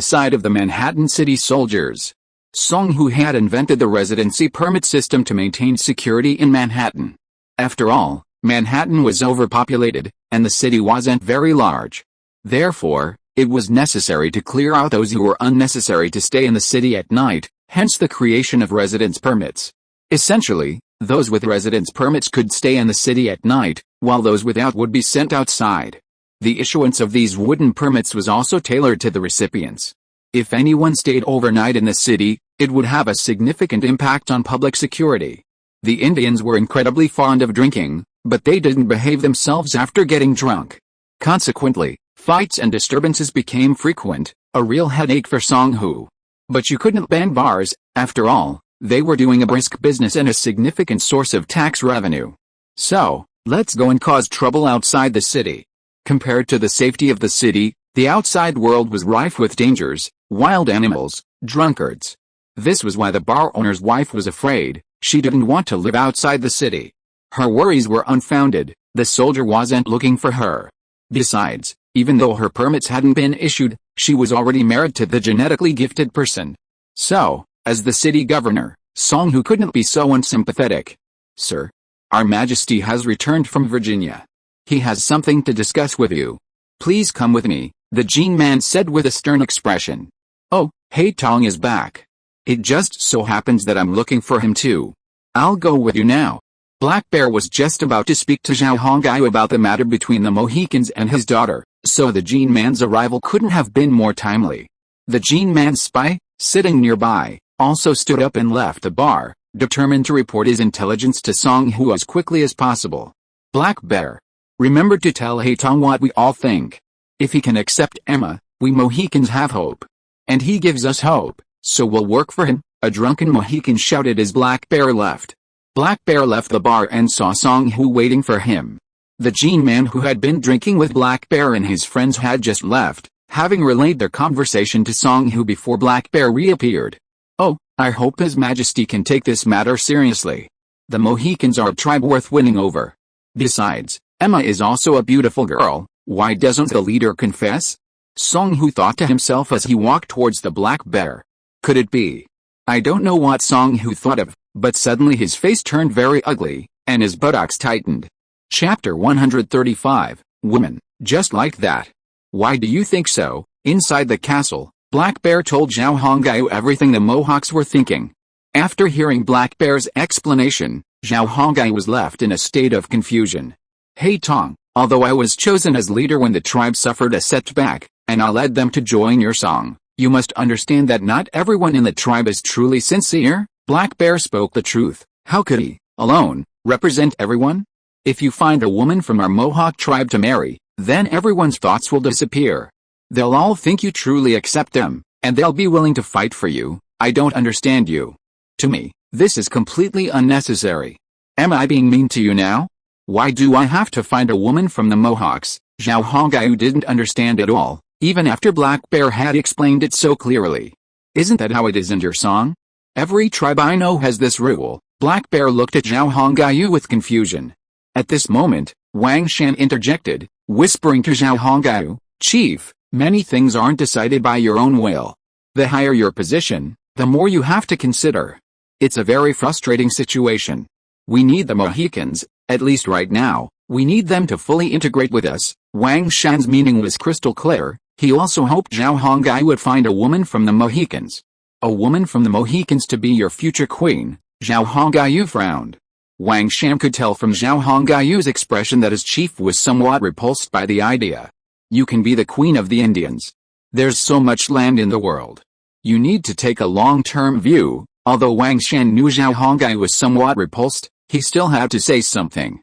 sight of the Manhattan City soldiers. Song Hu had invented the residency permit system to maintain security in Manhattan. After all, Manhattan was overpopulated, and the city wasn't very large. Therefore, it was necessary to clear out those who were unnecessary to stay in the city at night, hence the creation of residence permits. Essentially, those with residence permits could stay in the city at night, while those without would be sent outside. The issuance of these wooden permits was also tailored to the recipients. If anyone stayed overnight in the city, it would have a significant impact on public security. The Indians were incredibly fond of drinking, but they didn't behave themselves after getting drunk. Consequently, fights and disturbances became frequent, a real headache for Song Hu. But you couldn't ban bars, after all, they were doing a brisk business and a significant source of tax revenue. So, let's go and cause trouble outside the city. Compared to the safety of the city, the outside world was rife with dangers, wild animals, drunkards. This was why the bar owner's wife was afraid. She didn't want to live outside the city. Her worries were unfounded. The soldier wasn't looking for her. Besides, even though her permits hadn't been issued, she was already married to the genetically gifted person. So, as the city governor, Song Hu couldn't be so unsympathetic. "Sir, Our Majesty has returned from Virginia. He has something to discuss with you. Please come with me," the Gene Man said with a stern expression. "Oh, Hey Tong is back. It just so happens that I'm looking for him too. I'll go with you now." Black Bear was just about to speak to Zhao Hongyu about the matter between the Mohicans and his daughter, so the Gene Man's arrival couldn't have been more timely. The Gene Man's spy, sitting nearby, also stood up and left the bar, determined to report his intelligence to Song Hu as quickly as possible. "Black Bear, remember to tell Hey Tong what we all think. If he can accept Emma, we Mohicans have hope. And he gives us hope, so we'll work for him," a drunken Mohican shouted as Black Bear left. Black Bear left the bar and saw Song Hu waiting for him. The Gene Man who had been drinking with Black Bear and his friends had just left, having relayed their conversation to Song Hu before Black Bear reappeared. "Oh, I hope His Majesty can take this matter seriously. The Mohicans are a tribe worth winning over. Besides, Emma is also a beautiful girl. Why doesn't the leader confess?" Song Hu thought to himself as he walked towards the Black Bear. Could it be? I don't know what Song Hu thought of, but suddenly his face turned very ugly, and his buttocks tightened. Chapter 135, Women, just like that. "Why do you think so?" Inside the castle, Black Bear told Zhao Hongyu everything the Mohawks were thinking. After hearing Black Bear's explanation, Zhao Hongyu was left in a state of confusion. "Hey Tong, although I was chosen as leader when the tribe suffered a setback, and I led them to join your song, you must understand that not everyone in the tribe is truly sincere." Black Bear spoke the truth. How could he, alone, represent everyone? If you find a woman from our Mohawk tribe to marry, then everyone's thoughts will disappear. They'll all think you truly accept them, and they'll be willing to fight for you. I don't understand you. To me, this is completely unnecessary. Am I being mean to you now? Why do I have to find a woman from the Mohawks? Zhao Hongyu didn't understand at all, even after Black Bear had explained it so clearly. Isn't that how it is in your song? Every tribe I know has this rule. Black Bear looked at Zhao Hongyu with confusion. At this moment, Wang Shan interjected, whispering to Zhao Hongyu, "Chief, many things aren't decided by your own will. The higher your position, the more you have to consider. It's a very frustrating situation. We need the Mohicans, at least right now, we need them to fully integrate with us." Wang Shan's meaning was crystal clear. He also hoped Zhao Hongyu would find a woman from the Mohicans. "A woman from the Mohicans to be your future queen?" Zhao Hongyu frowned. Wang Shan could tell from Zhao Hongyu's expression that his chief was somewhat repulsed by the idea. "You can be the queen of the Indians. There's so much land in the world. You need to take a long-term view." Although Wang Shan knew Zhao Hongyu was somewhat repulsed, he still had to say something.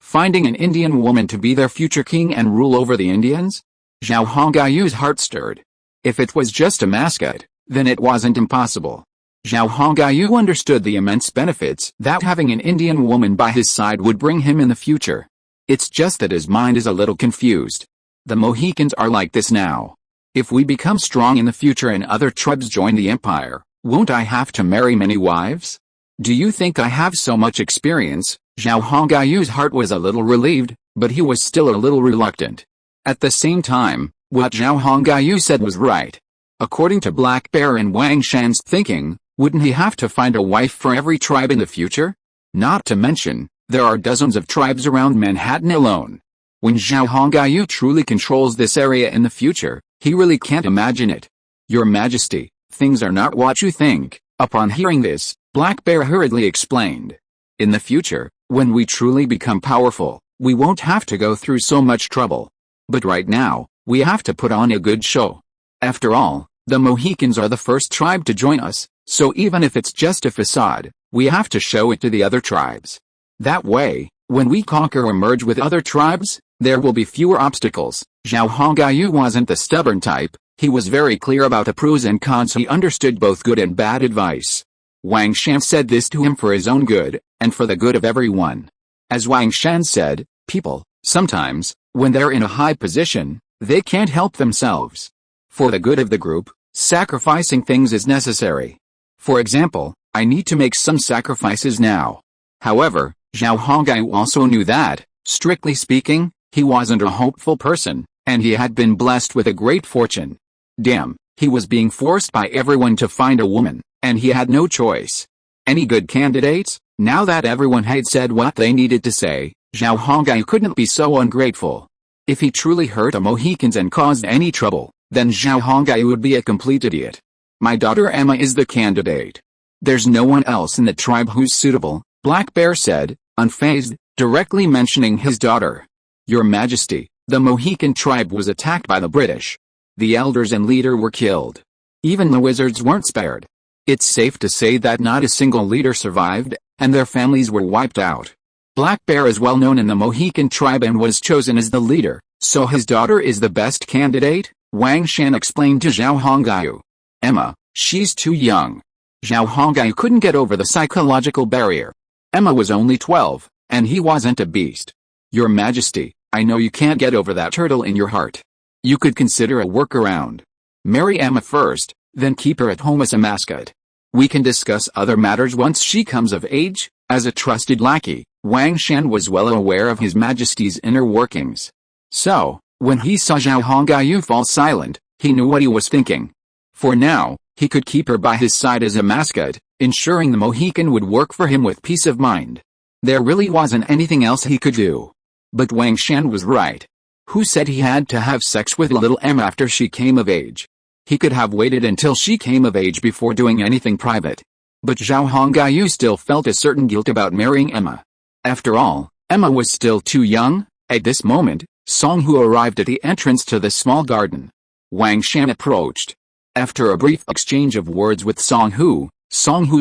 finding an Indian woman to be their future king and rule over the Indians? Zhao Hongayu's heart stirred. If it was just a mascot, then it wasn't impossible. Zhao Hongayu understood the immense benefits that having an Indian woman by his side would bring him in the future. It's just that his mind is a little confused. The Mohicans are like this now. If we become strong in the future and other tribes join the empire, won't I have to marry many wives? Do you think I have so much experience? Zhao Hongayu's heart was a little relieved, but he was still a little reluctant. At the same time, what Zhao Hongayu said was right. According to Black Bear and Wang Shan's thinking, wouldn't he have to find a wife for every tribe in the future? Not to mention, there are dozens of tribes around Manhattan alone. When Zhao Hongayu truly controls this area in the future, he really can't imagine it. Your Majesty, things are not what you think. Upon hearing this, Black Bear hurriedly explained. In the future, when we truly become powerful, we won't have to go through so much trouble. But right now, we have to put on a good show. After all, the Mohicans are the first tribe to join us, so even if it's just a facade, we have to show it to the other tribes. That way, when we conquer or merge with other tribes, there will be fewer obstacles. Zhao Hongayu wasn't the stubborn type, he was very clear about the pros and cons. He understood both good and bad advice. Wang Shan said this to him for his own good, and for the good of everyone. As Wang Shan said, people, sometimes, when they're in a high position, they can't help themselves. For the good of the group, sacrificing things is necessary. For example, I need to make some sacrifices now. However, Zhao Hongayu also knew that, strictly speaking, he wasn't a hopeful person, and he had been blessed with a great fortune. Damn, he was being forced by everyone to find a woman, and he had no choice. Any good candidates? Now that everyone had said what they needed to say, Zhao Hongayu couldn't be so ungrateful. If he truly hurt the Mohicans and caused any trouble, then Zhao Hongayu would be a complete idiot. My daughter Emma is the candidate. There's no one else in the tribe who's suitable, Black Bear said, unfazed, directly mentioning his daughter. Your Majesty, the Mohican tribe was attacked by the British. The elders and leader were killed. Even the wizards weren't spared. It's safe to say that not a single leader survived, and their families were wiped out. Black Bear is well known in the Mohican tribe and was chosen as the leader, so his daughter is the best candidate, Wang Shan explained to Zhao Hongayu. Emma, she's too young. Zhao Hongayu couldn't get over the psychological barrier. Emma was only 12, and he wasn't a beast. Your Majesty, I know you can't get over that hurdle in your heart. You could consider a workaround. Marry Emma first, then keep her at home as a mascot. We can discuss other matters once she comes of age. As a trusted lackey, Wang Shan was well aware of His Majesty's inner workings. So, when he saw Zhao Hongayu fall silent, he knew what he was thinking. For now, he could keep her by his side as a mascot, ensuring the Mohican would work for him with peace of mind. There really wasn't anything else he could do. But Wang Shan was right. Who said he had to have sex with little Emma after she came of age? He could have waited until she came of age before doing anything private. But Zhao Hongayu still felt a certain guilt about marrying Emma. After all, Emma was still too young. At this moment, Song Hu arrived at the entrance to the small garden. Wang Shan approached. After a brief exchange of words with Song Hu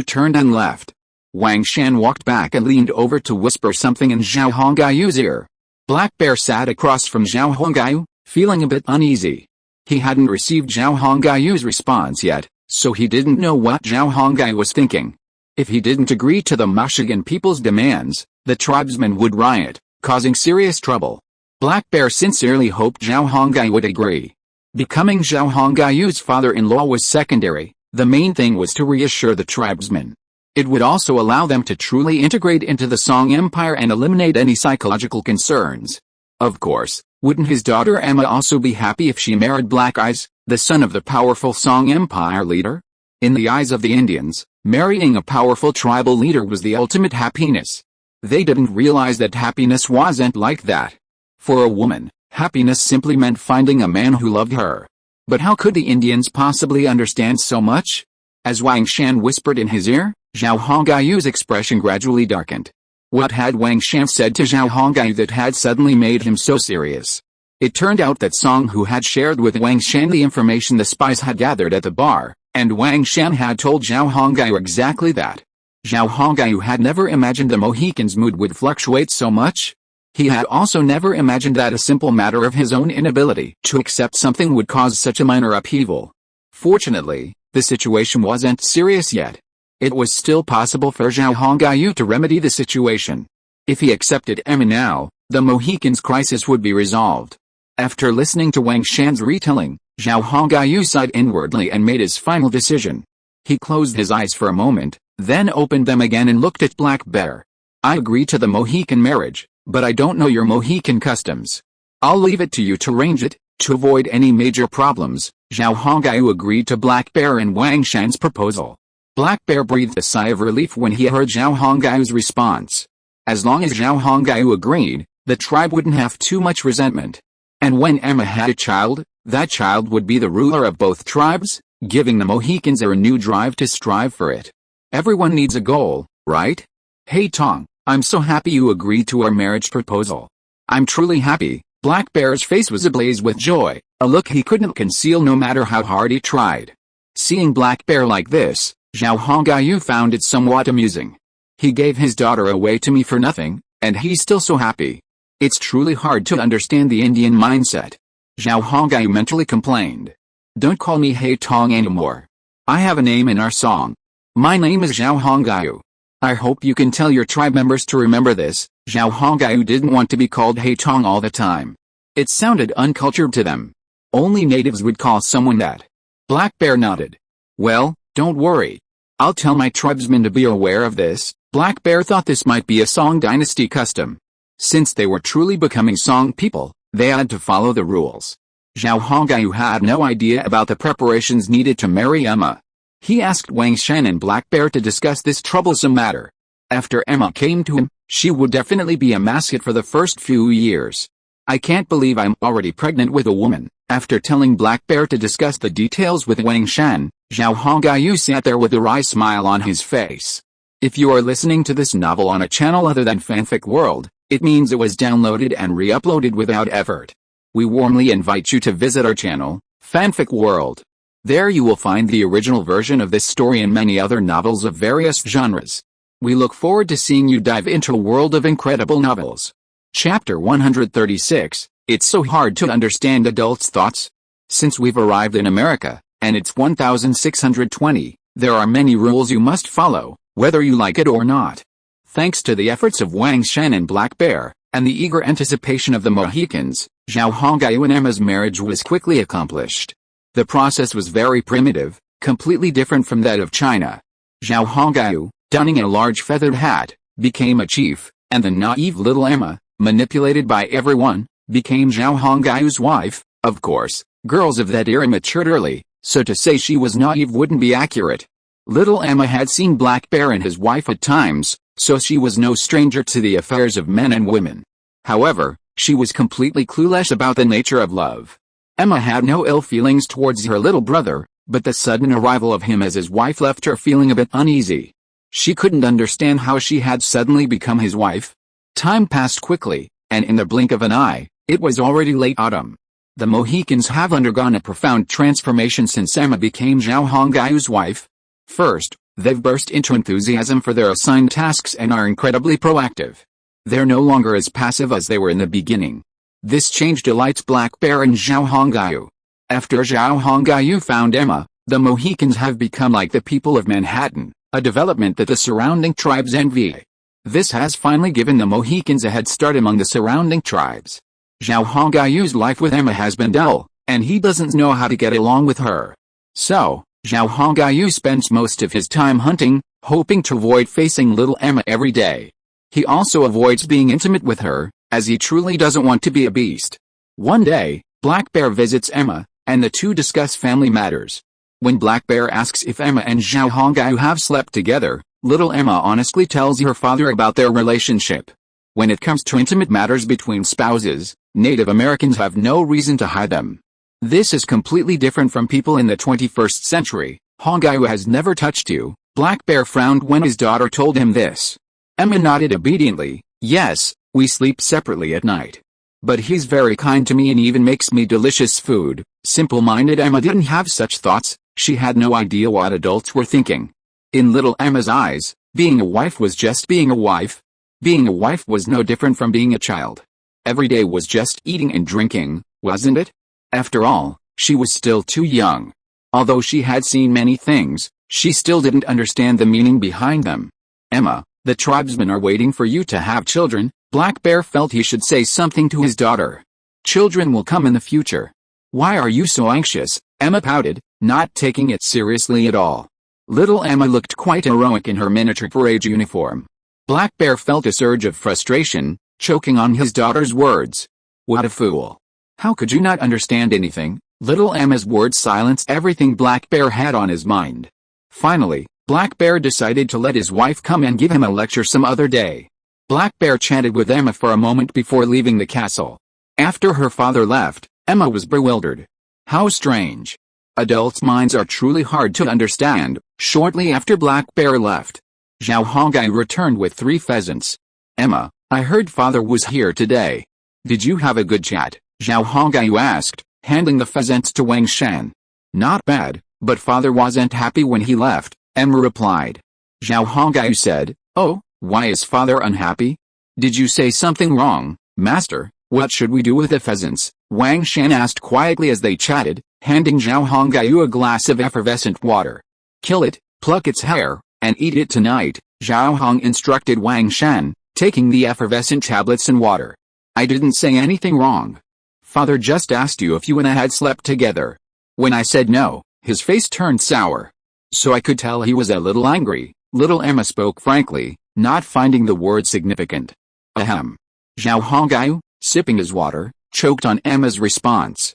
turned and left. Wang Shan walked back and leaned over to whisper something in Zhao Hongayu's ear. Black Bear sat across from Zhao Hongayu, feeling a bit uneasy. He hadn't received Zhao Hongayu's response yet, so he didn't know what Zhao Hongayu was thinking. If he didn't agree to the Michigan people's demands, the tribesmen would riot, causing serious trouble. Black Bear sincerely hoped Zhao Hongayu would agree. Becoming Zhao Hongayu's father-in-law was secondary, the main thing was to reassure the tribesmen. It would also allow them to truly integrate into the Song Empire and eliminate any psychological concerns. Of course, wouldn't his daughter Emma also be happy if she married Black Eyes, the son of the powerful Song Empire leader? In the eyes of the Indians, marrying a powerful tribal leader was the ultimate happiness. They didn't realize that happiness wasn't like that. For a woman, happiness simply meant finding a man who loved her. But how could the Indians possibly understand so much? As Wang Shan whispered in his ear, Zhao Hongayu's expression gradually darkened. What had Wang Shan said to Zhao Hongayu that had suddenly made him so serious? It turned out that Song Hu had shared with Wang Shan the information the spies had gathered at the bar, and Wang Shan had told Zhao Hongayu exactly that. Zhao Hongayu had never imagined the Mohican's mood would fluctuate so much. He had also never imagined that a simple matter of his own inability to accept something would cause such a minor upheaval. Fortunately, the situation wasn't serious yet. It was still possible for Zhao Hongyu to remedy the situation. If he accepted Emma now, the Mohicans' crisis would be resolved. After listening to Wang Shan's retelling, Zhao Hongyu sighed inwardly and made his final decision. He closed his eyes for a moment, then opened them again and looked at Black Bear. I agree to the Mohican marriage, but I don't know your Mohican customs. I'll leave it to you to arrange it. To avoid any major problems, Zhao Hongyu agreed to Black Bear and Wang Shan's proposal. Black Bear breathed a sigh of relief when he heard Zhao Hongyu's response. As long as Zhao Hongyu agreed, the tribe wouldn't have too much resentment. And when Emma had a child, that child would be the ruler of both tribes, giving the Mohicans a renewed drive to strive for it. Everyone needs a goal, right? Hey Tong, I'm so happy you agreed to our marriage proposal. I'm truly happy. Black Bear's face was ablaze with joy, a look he couldn't conceal no matter how hard he tried. Seeing Black Bear like this, Zhao Hongyu found it somewhat amusing. He gave his daughter away to me for nothing, and he's still so happy. It's truly hard to understand the Indian mindset. Zhao Hongyu mentally complained. Don't call me Hey Tong anymore. I have a name in our song. My name is Zhao Hongyu. I hope you can tell your tribe members to remember this. Zhao Hongyu didn't want to be called Hey Tong all the time. It sounded uncultured to them. Only natives would call someone that. Black Bear nodded. Well, don't worry. I'll tell my tribesmen to be aware of this. Black Bear thought this might be a Song dynasty custom. Since they were truly becoming Song people, they had to follow the rules. Zhao Hongyu had no idea about the preparations needed to marry Emma. He asked Wang Shan and Black Bear to discuss this troublesome matter. After Emma came to him, she would definitely be a mascot for the first few years. I can't believe I'm already pregnant with a woman. After telling Black Bear to discuss the details with Wang Shan, Zhao Hongyu sat there with a wry smile on his face. If you are listening to this novel on a channel other than Fanfic World, it means it was downloaded and re-uploaded without effort. We warmly invite you to visit our channel, Fanfic World. There you will find the original version of this story and many other novels of various genres. We look forward to seeing you dive into a world of incredible novels. Chapter 136, It's so hard to understand adults' thoughts. Since we've arrived in America, and it's 1620, there are many rules you must follow, whether you like it or not. Thanks to the efforts of Wang Shan and Black Bear, and the eager anticipation of the Mohicans, Zhao Hongyu and Emma's marriage was quickly accomplished. The process was very primitive, completely different from that of China. Zhao Hongyu, donning a large feathered hat, became a chief, and the naive little Emma, manipulated by everyone, became Zhao Hongyu's wife. Of course, girls of that era matured early, so to say she was naive wouldn't be accurate. Little Emma had seen Black Bear and his wife at times, so she was no stranger to the affairs of men and women. However, she was completely clueless about the nature of love. Emma had no ill feelings towards her little brother, but the sudden arrival of him as his wife left her feeling a bit uneasy. She couldn't understand how she had suddenly become his wife. Time passed quickly, and in the blink of an eye, it was already late autumn. The Mohicans have undergone a profound transformation since Emma became Zhao Hongyu's wife. First, they've burst into enthusiasm for their assigned tasks and are incredibly proactive. They're no longer as passive as they were in the beginning. This change delights Black Bear and Zhao Hongyu. After Zhao Hongyu found Emma, the Mohicans have become like the people of Manhattan, a development that the surrounding tribes envy. This has finally given the Mohicans a head start among the surrounding tribes. Zhao Hongyu's life with Emma has been dull, and he doesn't know how to get along with her. So, Zhao Hongyu spends most of his time hunting, hoping to avoid facing little Emma every day. He also avoids being intimate with her, as he truly doesn't want to be a beast. One day, Black Bear visits Emma, and the two discuss family matters. When Black Bear asks if Emma and Zhao Hongyu have slept together, little Emma honestly tells her father about their relationship. When it comes to intimate matters between spouses, Native Americans have no reason to hide them. This is completely different from people in the 21st century. Hongyu has never touched you. Black Bear frowned when his daughter told him this. Emma nodded obediently. Yes, we sleep separately at night. But he's very kind to me and even makes me delicious food. Simple-minded Emma didn't have such thoughts. She had no idea what adults were thinking. In little Emma's eyes, being a wife was just being a wife. Being a wife was no different from being a child. Every day was just eating and drinking, wasn't it? After all, she was still too young. Although she had seen many things, she still didn't understand the meaning behind them. Emma, the tribesmen are waiting for you to have children. Black Bear felt he should say something to his daughter. Children will come in the future. Why are you so anxious? Emma pouted, not taking it seriously at all. Little Emma looked quite heroic in her miniature parade uniform. Black Bear felt a surge of frustration, choking on his daughter's words. What a fool. How could you not understand anything? Little Emma's words silenced everything Black Bear had on his mind. Finally, Black Bear decided to let his wife come and give him a lecture some other day. Black Bear chatted with Emma for a moment before leaving the castle. After her father left, Emma was bewildered. How strange. Adults' minds are truly hard to understand. Shortly after Black Bear left, Zhao Hongai returned with 3 pheasants. Emma, I heard father was here today. Did you have a good chat? Zhao Hongai asked, handing the pheasants to Wang Shan. Not bad, but father wasn't happy when he left, Emma replied. Zhao Hongai said, Oh, why is father unhappy? Did you say something wrong, master? What should we do with the pheasants? Wang Shan asked quietly as they chatted, handing Zhao Hongai a glass of effervescent water. Kill it, pluck its hair, and eat it tonight, Zhao Hong instructed Wang Shan, taking the effervescent tablets and water. I didn't say anything wrong. Father just asked you if you and I had slept together. When I said no, his face turned sour. So I could tell he was a little angry. Little Emma spoke frankly, not finding the word significant. Ahem. Zhao Hongai, sipping his water, choked on Emma's response.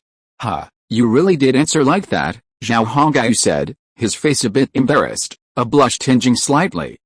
You really did answer like that, Zhao Hongai said, his face a bit embarrassed, a blush tinging slightly.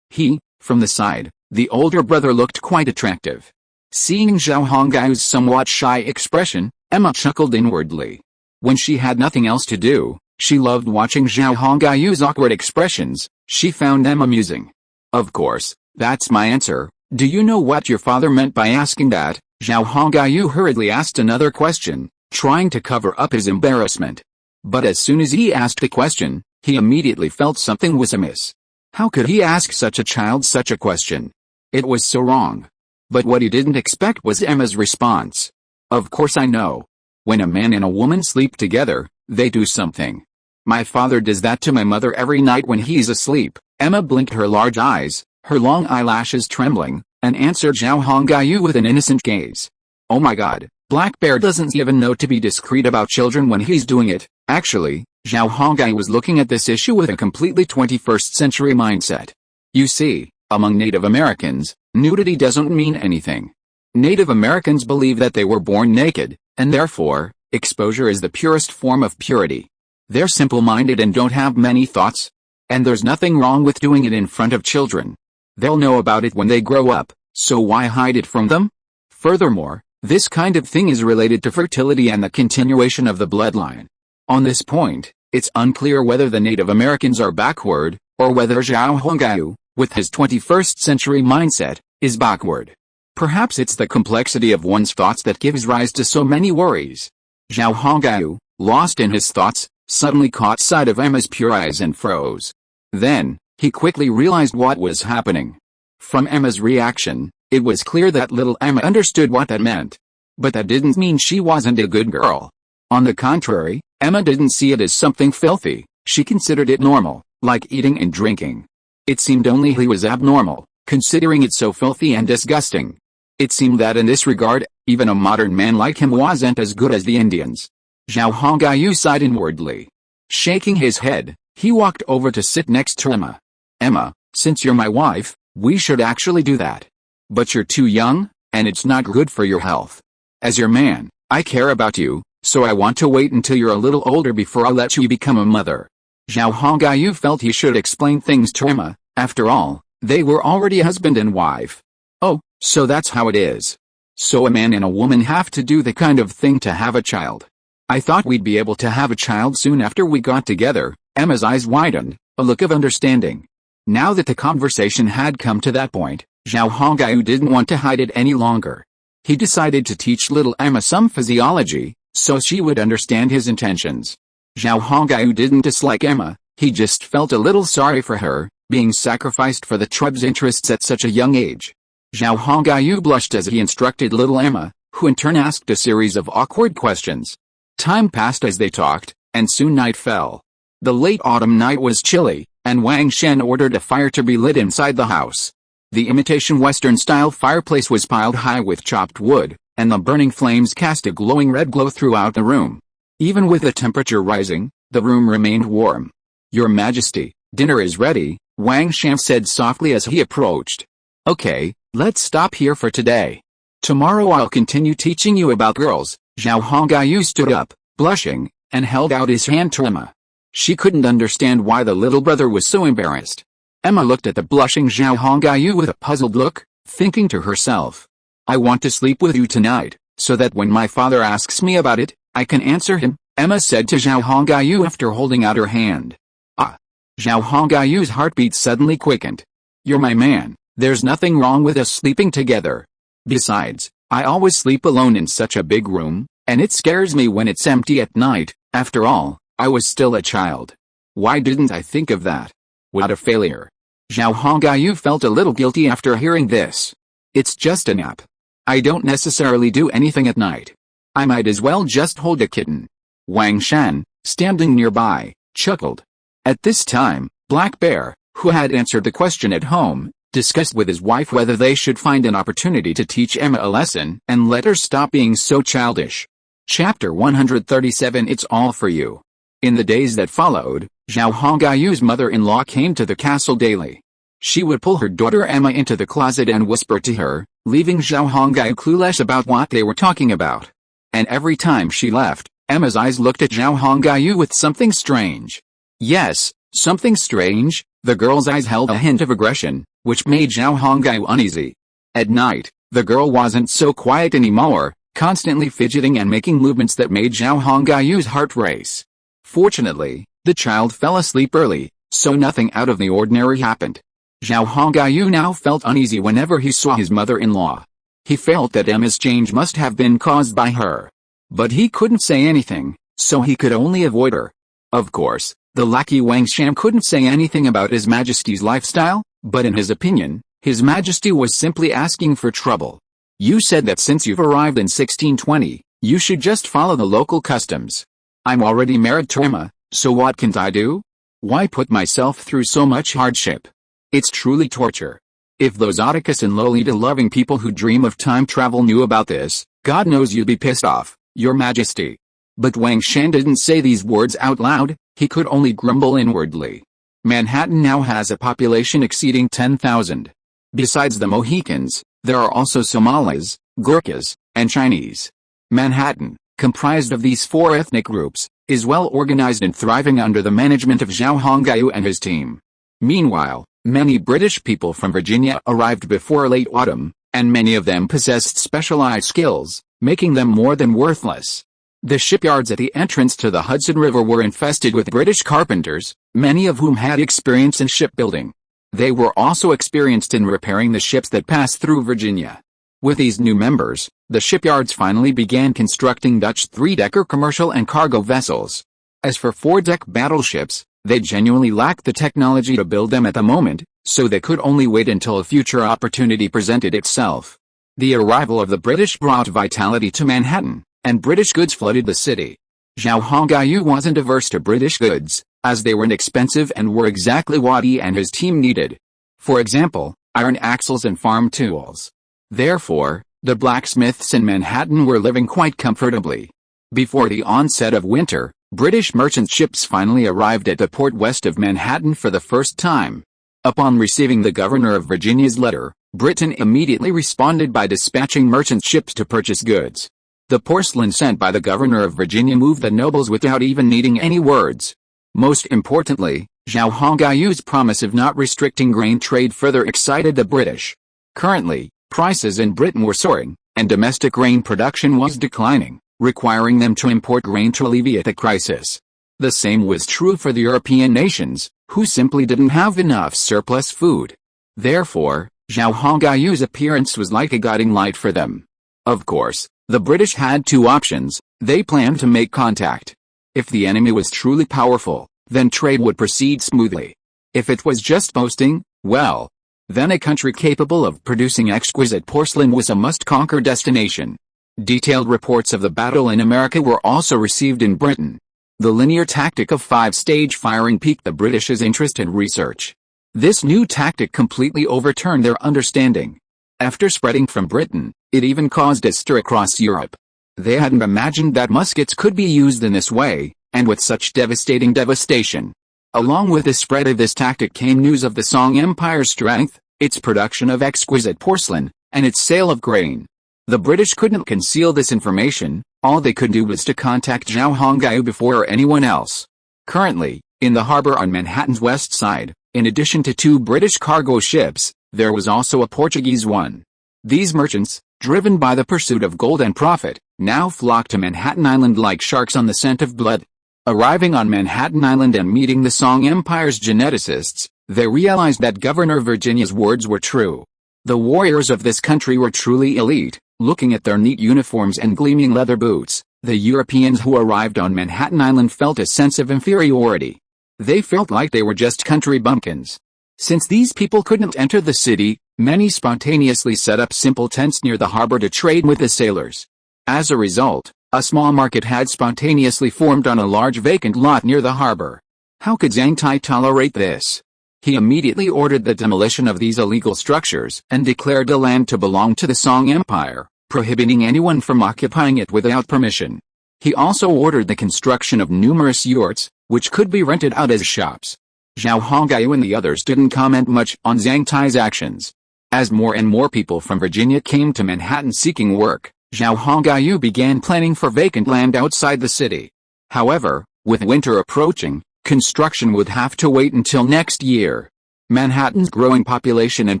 From the side, the older brother looked quite attractive. Seeing Zhao Hongai's somewhat shy expression, Emma chuckled inwardly. When she had nothing else to do, she loved watching Zhao Hongai's awkward expressions. She found them amusing. Of course, that's my answer. Do you know what your father meant by asking that? Zhao Hongai hurriedly asked another question, trying to cover up his embarrassment. But as soon as he asked the question, he immediately felt something was amiss. How could he ask such a child such a question? It was so wrong. But what he didn't expect was Emma's response. Of course I know. When a man and a woman sleep together, they do something. My father does that to my mother every night when he's asleep. Emma blinked her large eyes, her long eyelashes trembling, and answered Zhao Hongai with an innocent gaze. Oh my god, Black Bear doesn't even know to be discreet about children when he's doing it. Actually, Zhao Hongai was looking at this issue with a completely 21st century mindset. You see, among Native Americans, nudity doesn't mean anything. Native Americans believe that they were born naked, and therefore, exposure is the purest form of purity. They're simple-minded and don't have many thoughts. And there's nothing wrong with doing it in front of children. They'll know about it when they grow up, so why hide it from them? Furthermore, this kind of thing is related to fertility and the continuation of the bloodline. On this point, it's unclear whether the Native Americans are backward, or whether Zhao Hongai, with his 21st century mindset, is backward. Perhaps it's the complexity of one's thoughts that gives rise to so many worries. Zhao Hongai, lost in his thoughts, suddenly caught sight of Emma's pure eyes and froze. Then, he quickly realized what was happening. From Emma's reaction, it was clear that little Emma understood what that meant. But that didn't mean she wasn't a good girl. On the contrary, Emma didn't see it as something filthy. She considered it normal, like eating and drinking. It seemed only he was abnormal, considering it so filthy and disgusting. It seemed that in this regard, even a modern man like him wasn't as good as the Indians. Zhao Hongai sighed inwardly. Shaking his head, he walked over to sit next to Emma. Emma, since you're my wife, we should actually do that. But you're too young, and it's not good for your health. As your man, I care about you, so I want to wait until you're a little older before I let you become a mother. Zhao Hongai felt he should explain things to Emma. After all, they were already husband and wife. Oh, so that's how it is. So a man and a woman have to do the kind of thing to have a child. I thought we'd be able to have a child soon after we got together. Emma's eyes widened, a look of understanding. Now that the conversation had come to that point, Zhao Hongai didn't want to hide it any longer. He decided to teach little Emma some physiology, so she would understand his intentions. Zhao Hongai didn't dislike Emma, he just felt a little sorry for her, being sacrificed for the tribe's interests at such a young age. Zhao Hongyu blushed as he instructed little Emma, who in turn asked a series of awkward questions. Time passed as they talked, and soon night fell. The late autumn night was chilly, and Wang Shen ordered a fire to be lit inside the house. The imitation Western-style fireplace was piled high with chopped wood, and the burning flames cast a glowing red glow throughout the room. Even with the temperature rising, the room remained warm. "Your Majesty, dinner is ready," Wang Shen said softly as he approached. "Okay, let's stop here for today. Tomorrow I'll continue teaching you about girls." Zhao Hongyu stood up, blushing, and held out his hand to Emma. She couldn't understand why the little brother was so embarrassed. Emma looked at the blushing Zhao Hongyu with a puzzled look, thinking to herself, "I want to sleep with you tonight, so that when my father asks me about it, I can answer him," Emma said to Zhao Hongyu after holding out her hand. "Ah!" Zhao Hongyu's heartbeat suddenly quickened. "You're my man, there's nothing wrong with us sleeping together. Besides, I always sleep alone in such a big room, and it scares me when it's empty at night. After all, I was still a child. Why didn't I think of that? What a failure." Zhao Hongyu felt a little guilty after hearing this. "It's just a nap. I don't necessarily do anything at night. I might as well just hold a kitten." Wang Shen, standing nearby, chuckled. At this time, Black Bear, who had answered the question at home, discussed with his wife whether they should find an opportunity to teach Emma a lesson and let her stop being so childish. Chapter 137 It's All for You. In the days that followed, Zhao Hongyu's mother-in-law came to the castle daily. She would pull her daughter Emma into the closet and whisper to her, leaving Zhao Hongyu clueless about what they were talking about. And every time she left, Emma's eyes looked at Zhao Hongyu with something strange. Yes, something strange. The girl's eyes held a hint of aggression, which made Zhao Hongyu uneasy. At night, the girl wasn't so quiet anymore, constantly fidgeting and making movements that made Zhao Hongyu's heart race. Fortunately, the child fell asleep early, so nothing out of the ordinary happened. Zhao Hongyu now felt uneasy whenever he saw his mother-in-law. He felt that Emma's change must have been caused by her. But he couldn't say anything, so he could only avoid her. Of course, the lackey Wang Shen couldn't say anything about His Majesty's lifestyle, but in his opinion, His Majesty was simply asking for trouble. "You said that since you've arrived in 1620, you should just follow the local customs. I'm already married to Emma, so what can't I do? Why put myself through so much hardship? It's truly torture." If those Oedipus and Lolita-loving people who dream of time travel knew about this, God knows you'd be pissed off, Your Majesty. But Wang Shen didn't say these words out loud, he could only grumble inwardly. Manhattan now has a population exceeding 10,000. Besides the Mohicans, there are also Somalis, Gurkhas, and Chinese. Manhattan, comprised of these four ethnic groups, is well organized and thriving under the management of Zhao Hongyu and his team. Meanwhile, many British people from Virginia arrived before late autumn, and many of them possessed specialized skills, making them more than worthless. The shipyards at the entrance to the Hudson River were infested with British carpenters, many of whom had experience in shipbuilding. They were also experienced in repairing the ships that passed through Virginia. With these new members, the shipyards finally began constructing Dutch three-decker commercial and cargo vessels. As for four-deck battleships, they genuinely lacked the technology to build them at the moment, so they could only wait until a future opportunity presented itself. The arrival of the British brought vitality to Manhattan, and British goods flooded the city. Zhao Hongyu wasn't averse to British goods, as they were inexpensive and were exactly what he and his team needed. For example, iron axles and farm tools. Therefore, the blacksmiths in Manhattan were living quite comfortably. Before the onset of winter, British merchant ships finally arrived at the port west of Manhattan for the first time. Upon receiving the governor of Virginia's letter, Britain immediately responded by dispatching merchant ships to purchase goods. The porcelain sent by the governor of Virginia moved the nobles without even needing any words. Most importantly, Zhao Hongyu's promise of not restricting grain trade further excited the British. Currently, prices in Britain were soaring, and domestic grain production was declining, requiring them to import grain to alleviate the crisis. The same was true for the European nations, who simply didn't have enough surplus food. Therefore, Zhao Hongyu's appearance was like a guiding light for them. Of course, the British had two options. They planned to make contact. If the enemy was truly powerful, then trade would proceed smoothly. If it was just boasting, well, then a country capable of producing exquisite porcelain was a must-conquer destination. Detailed reports of the battle in America were also received in Britain. The linear tactic of five-stage firing piqued the British's interest in research. This new tactic completely overturned their understanding. After spreading from Britain, it even caused a stir across Europe. They hadn't imagined that muskets could be used in this way, and with such devastation. Along with the spread of this tactic came news of the Song Empire's strength, its production of exquisite porcelain, and its sale of grain. The British couldn't conceal this information. All they could do was to contact Zhao Hongyu before anyone else. Currently, in the harbor on Manhattan's west side, in addition to 2 British cargo ships, there was also a Portuguese one. These merchants, driven by the pursuit of gold and profit, now flocked to Manhattan Island like sharks on the scent of blood. Arriving on Manhattan Island and meeting the Song Empire's geneticists, they realized that Governor Virginia's words were true. The warriors of this country were truly elite. Looking at their neat uniforms and gleaming leather boots, the Europeans who arrived on Manhattan Island felt a sense of inferiority. They felt like they were just country bumpkins. Since these people couldn't enter the city, many spontaneously set up simple tents near the harbor to trade with the sailors. As a result, a small market had spontaneously formed on a large vacant lot near the harbor. How could Zhang Tai tolerate this? He immediately ordered the demolition of these illegal structures and declared the land to belong to the Song Empire, prohibiting anyone from occupying it without permission. He also ordered the construction of numerous yurts, which could be rented out as shops. Zhao Hongyu and the others didn't comment much on Zhang Tai's actions. As more and more people from Virginia came to Manhattan seeking work, Zhao Hongyu began planning for vacant land outside the city. However, with winter approaching, construction would have to wait until next year. Manhattan's growing population and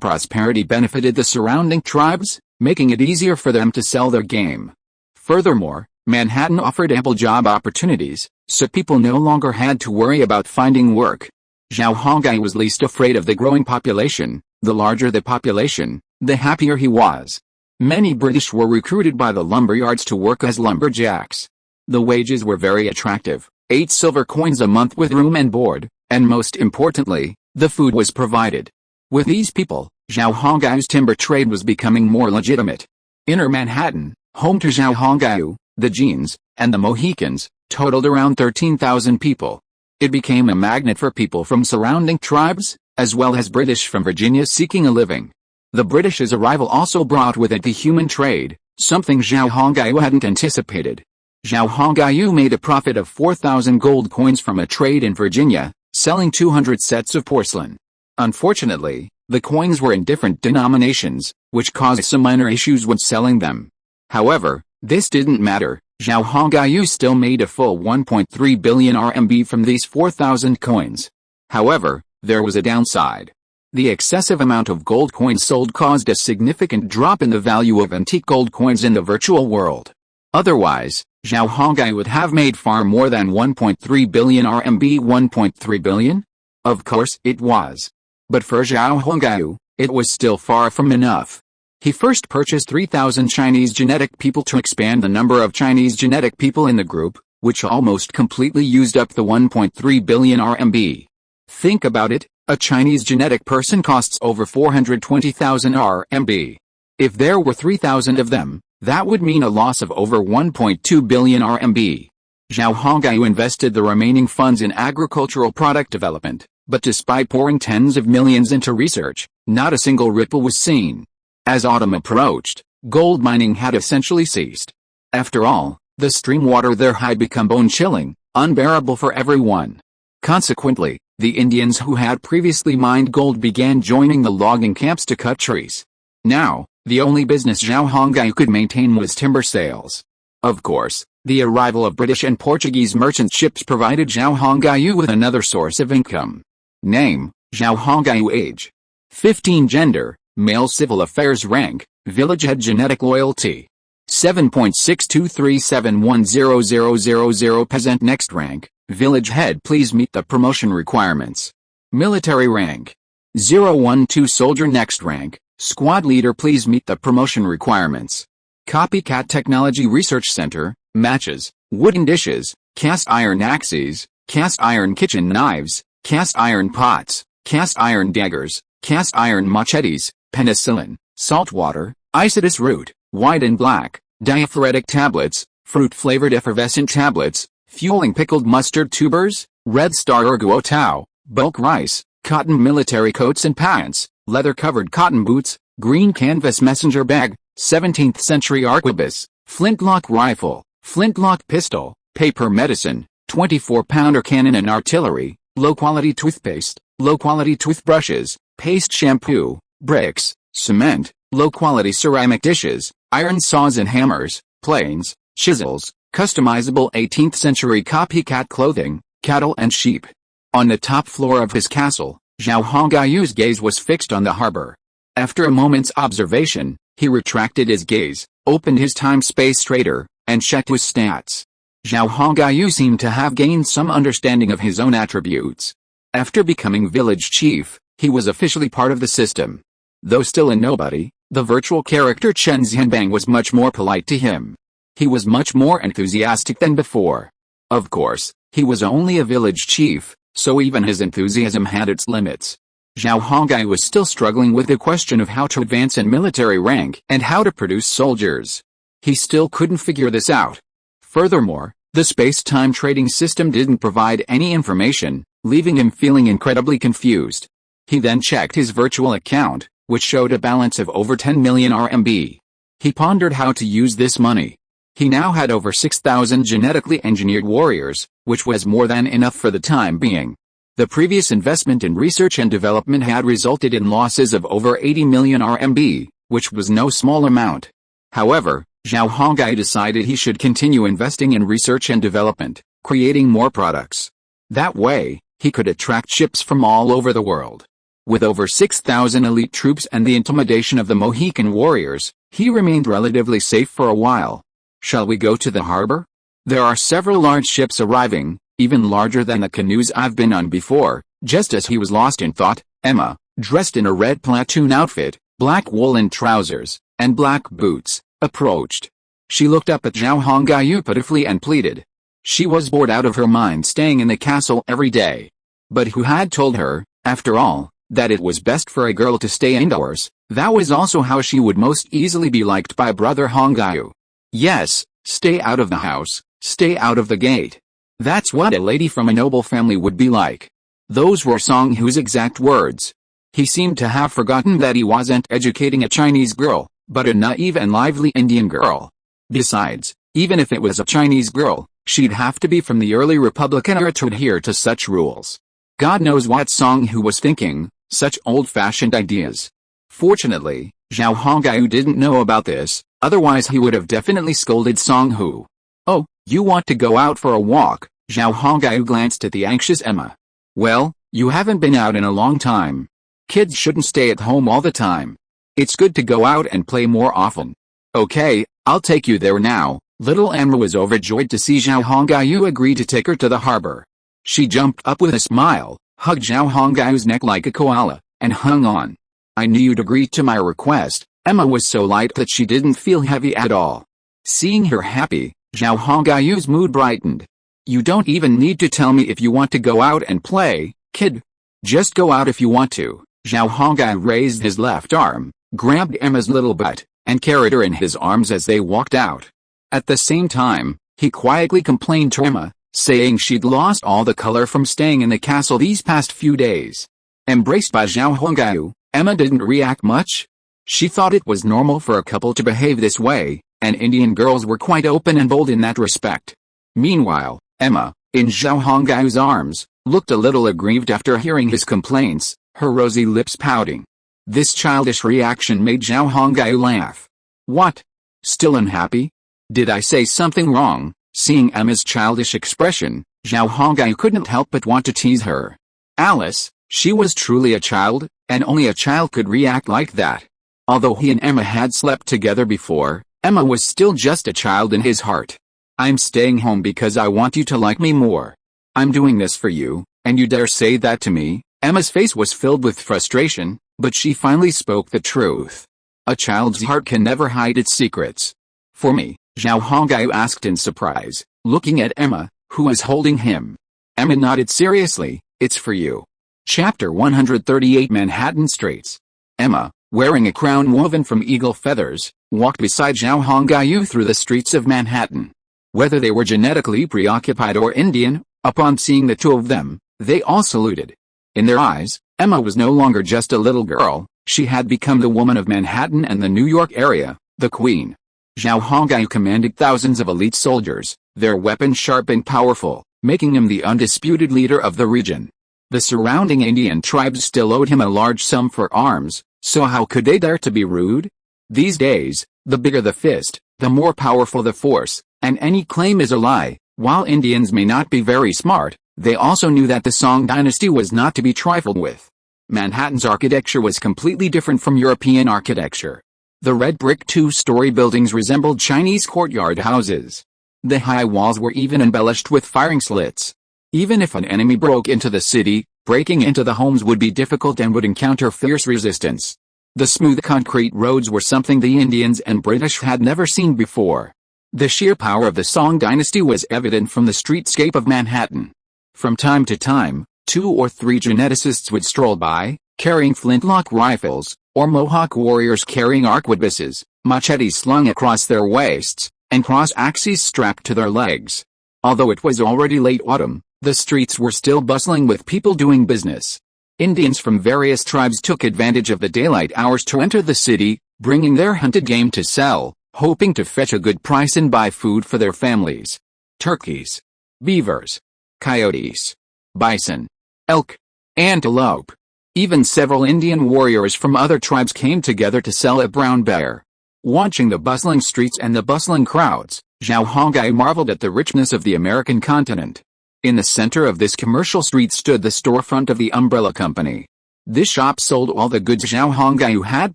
prosperity benefited the surrounding tribes, making it easier for them to sell their game. Furthermore, Manhattan offered ample job opportunities, so people no longer had to worry about finding work. Zhao Hongyu was least afraid of the growing population. The larger the population, the happier he was. Many British were recruited by the lumberyards to work as lumberjacks. The wages were very attractive. 8 silver coins a month with room and board, and most importantly, the food was provided. With these people, Zhao Hongyu's timber trade was becoming more legitimate. Inner Manhattan, home to Zhao Hongyu, the Genes, and the Mohicans, totaled around 13,000 people. It became a magnet for people from surrounding tribes, as well as British from Virginia seeking a living. The British's arrival also brought with it the human trade, something Zhao Hongyu hadn't anticipated. Zhao Hongyu made a profit of 4,000 gold coins from a trade in Virginia, selling 200 sets of porcelain. Unfortunately, the coins were in different denominations, which caused some minor issues when selling them. However, this didn't matter. Zhao Hongyu still made a full 1.3 billion RMB from these 4,000 coins. However, there was a downside. The excessive amount of gold coins sold caused a significant drop in the value of antique gold coins in the virtual world. Otherwise, Zhao Hongyu would have made far more than 1.3 billion RMB. 1.3 billion? Of course it was. But for Zhao Hongyu, it was still far from enough. He first purchased 3,000 Chinese genetic people to expand the number of Chinese genetic people in the group, which almost completely used up the 1.3 billion RMB. Think about it, a Chinese genetic person costs over 420,000 RMB. If there were 3,000 of them, that would mean a loss of over 1.2 billion RMB. Zhao Hongyu invested the remaining funds in agricultural product development, but despite pouring tens of millions into research, not a single ripple was seen. As autumn approached, gold mining had essentially ceased. After all, the stream water there had become bone-chilling, unbearable for everyone. Consequently, the Indians who had previously mined gold began joining the logging camps to cut trees. Now, the only business Zhao Hongyu could maintain was timber sales. Of course, the arrival of British and Portuguese merchant ships provided Zhao Hongyu with another source of income. Name, Zhao Hongyu. Age, 15. Gender, male. Civil affairs rank, village head. Genetic loyalty, 7.6237100000. Peasant. Next rank, village head. Please meet the promotion requirements. Military rank, 012. Soldier. Next rank, squad leader. Please meet the promotion requirements. Copycat Technology Research Center, matches, wooden dishes, cast iron axes, cast iron kitchen knives, cast iron pots, cast iron daggers, cast iron machetes, penicillin, salt water, isidus root, white and black, diaphoretic tablets, fruit-flavored effervescent tablets, fueling pickled mustard tubers, red star erguo tau, bulk rice, cotton military coats and pants, leather-covered cotton boots, green canvas messenger bag, 17th century arquebus, flintlock rifle, flintlock pistol, paper medicine, 24-pounder cannon and artillery, low-quality toothpaste, low-quality toothbrushes, paste shampoo, bricks, cement, low-quality ceramic dishes, iron saws and hammers, planes, chisels, customizable 18th century copycat clothing, cattle and sheep. On the top floor of his castle, Zhao Hongayu's gaze was fixed on the harbor. After a moment's observation, he retracted his gaze, opened his time-space trader, and checked his stats. Zhao Hongyu seemed to have gained some understanding of his own attributes. After becoming village chief, he was officially part of the system. Though still a nobody, the virtual character Chen Xianbang was much more polite to him. He was much more enthusiastic than before. Of course, he was only a village chief, so even his enthusiasm had its limits. Zhao Hongyu was still struggling with the question of how to advance in military rank and how to produce soldiers. He still couldn't figure this out. Furthermore, the space-time trading system didn't provide any information, leaving him feeling incredibly confused. He then checked his virtual account, which showed a balance of over 10 million RMB. He pondered how to use this money. He now had over 6,000 genetically engineered warriors, which was more than enough for the time being. The previous investment in research and development had resulted in losses of over 80 million RMB, which was no small amount. However, Zhao Hongyu decided he should continue investing in research and development, creating more products. That way, he could attract ships from all over the world. With over 6,000 elite troops and the intimidation of the Mohican warriors, he remained relatively safe for a while. Shall we go to the harbor? There are several large ships arriving, even larger than the canoes I've been on before. Just as he was lost in thought, Emma, dressed in a red platoon outfit, black woolen trousers, and black boots, approached. She looked up at Zhao Hongyu pitifully and pleaded. She was bored out of her mind staying in the castle every day. But who had told her, after all, that it was best for a girl to stay indoors? That was also how she would most easily be liked by brother Hongyu. Yes, stay out of the house, stay out of the gate. That's what a lady from a noble family would be like. Those were Song Hu's exact words. He seemed to have forgotten that he wasn't educating a Chinese girl, but a naive and lively Indian girl. Besides, even if it was a Chinese girl, she'd have to be from the early Republican era to adhere to such rules. God knows what Song Hu was thinking, such old-fashioned ideas. Fortunately, Zhao Hongyu didn't know about this, otherwise he would have definitely scolded Song Hu. Oh, you want to go out for a walk? Zhao Hongyu glanced at the anxious Emma. Well, you haven't been out in a long time. Kids shouldn't stay at home all the time. It's good to go out and play more often. Okay, I'll take you there now. Little Emma was overjoyed to see Zhao Hongyu agree to take her to the harbor. She jumped up with a smile, hugged Zhao Hongyu's neck like a koala, and hung on. I knew you'd agree to my request. Emma was so light that she didn't feel heavy at all. Seeing her happy, Zhao Hongyu's mood brightened. You don't even need to tell me if you want to go out and play, kid. Just go out if you want to. Zhao Hongyu raised his left arm, grabbed Emma's little butt, and carried her in his arms as they walked out. At the same time, he quietly complained to Emma, saying she'd lost all the color from staying in the castle these past few days. Embraced by Zhao Hongyu, Emma didn't react much. She thought it was normal for a couple to behave this way, and Indian girls were quite open and bold in that respect. Meanwhile, Emma, in Zhao Hongyu's arms, looked a little aggrieved after hearing his complaints, her rosy lips pouting. This childish reaction made Zhao Hongyu laugh. What? Still unhappy? Did I say something wrong? Seeing Emma's childish expression, Zhao Hongyu couldn't help but want to tease her. Alice, she was truly a child, and only a child could react like that. Although he and Emma had slept together before, Emma was still just a child in his heart. I'm staying home because I want you to like me more. I'm doing this for you, and you dare say that to me? Emma's face was filled with frustration, but she finally spoke the truth. A child's heart can never hide its secrets. For me, Zhao Hongyu asked in surprise, looking at Emma, who was holding him. Emma nodded seriously. It's for you. Chapter 138 Manhattan Streets. Emma, wearing a crown woven from eagle feathers, walked beside Zhao Hongyu through the streets of Manhattan. Whether they were genetically preoccupied or Indian, upon seeing the two of them, they all saluted. In their eyes, Emma was no longer just a little girl, she had become the woman of Manhattan and the New York area, the queen. Zhao Hongyu commanded thousands of elite soldiers, their weapons sharp and powerful, making him the undisputed leader of the region. The surrounding Indian tribes still owed him a large sum for arms, so how could they dare to be rude? These days, the bigger the fist, the more powerful the force, and any claim is a lie. While Indians may not be very smart, they also knew that the Song dynasty was not to be trifled with. Manhattan's architecture was completely different from European architecture. The red brick two-story buildings resembled Chinese courtyard houses. The high walls were even embellished with firing slits. Even if an enemy broke into the city, breaking into the homes would be difficult and would encounter fierce resistance. The smooth concrete roads were something the Indians and British had never seen before. The sheer power of the Song dynasty was evident from the streetscape of Manhattan. From time to time, 2 or 3 geneticists would stroll by, carrying flintlock rifles, or Mohawk warriors carrying arquebuses, machetes slung across their waists, and cross-axes strapped to their legs. Although it was already late autumn, the streets were still bustling with people doing business. Indians from various tribes took advantage of the daylight hours to enter the city, bringing their hunted game to sell, hoping to fetch a good price and buy food for their families. Turkeys, beavers, coyotes, bison, elk, antelope. Even several Indian warriors from other tribes came together to sell a brown bear. Watching the bustling streets and the bustling crowds, Zhao Hongyu marveled at the richness of the American continent. In the center of this commercial street stood the storefront of the umbrella company. This shop sold all the goods Zhao Hongyu had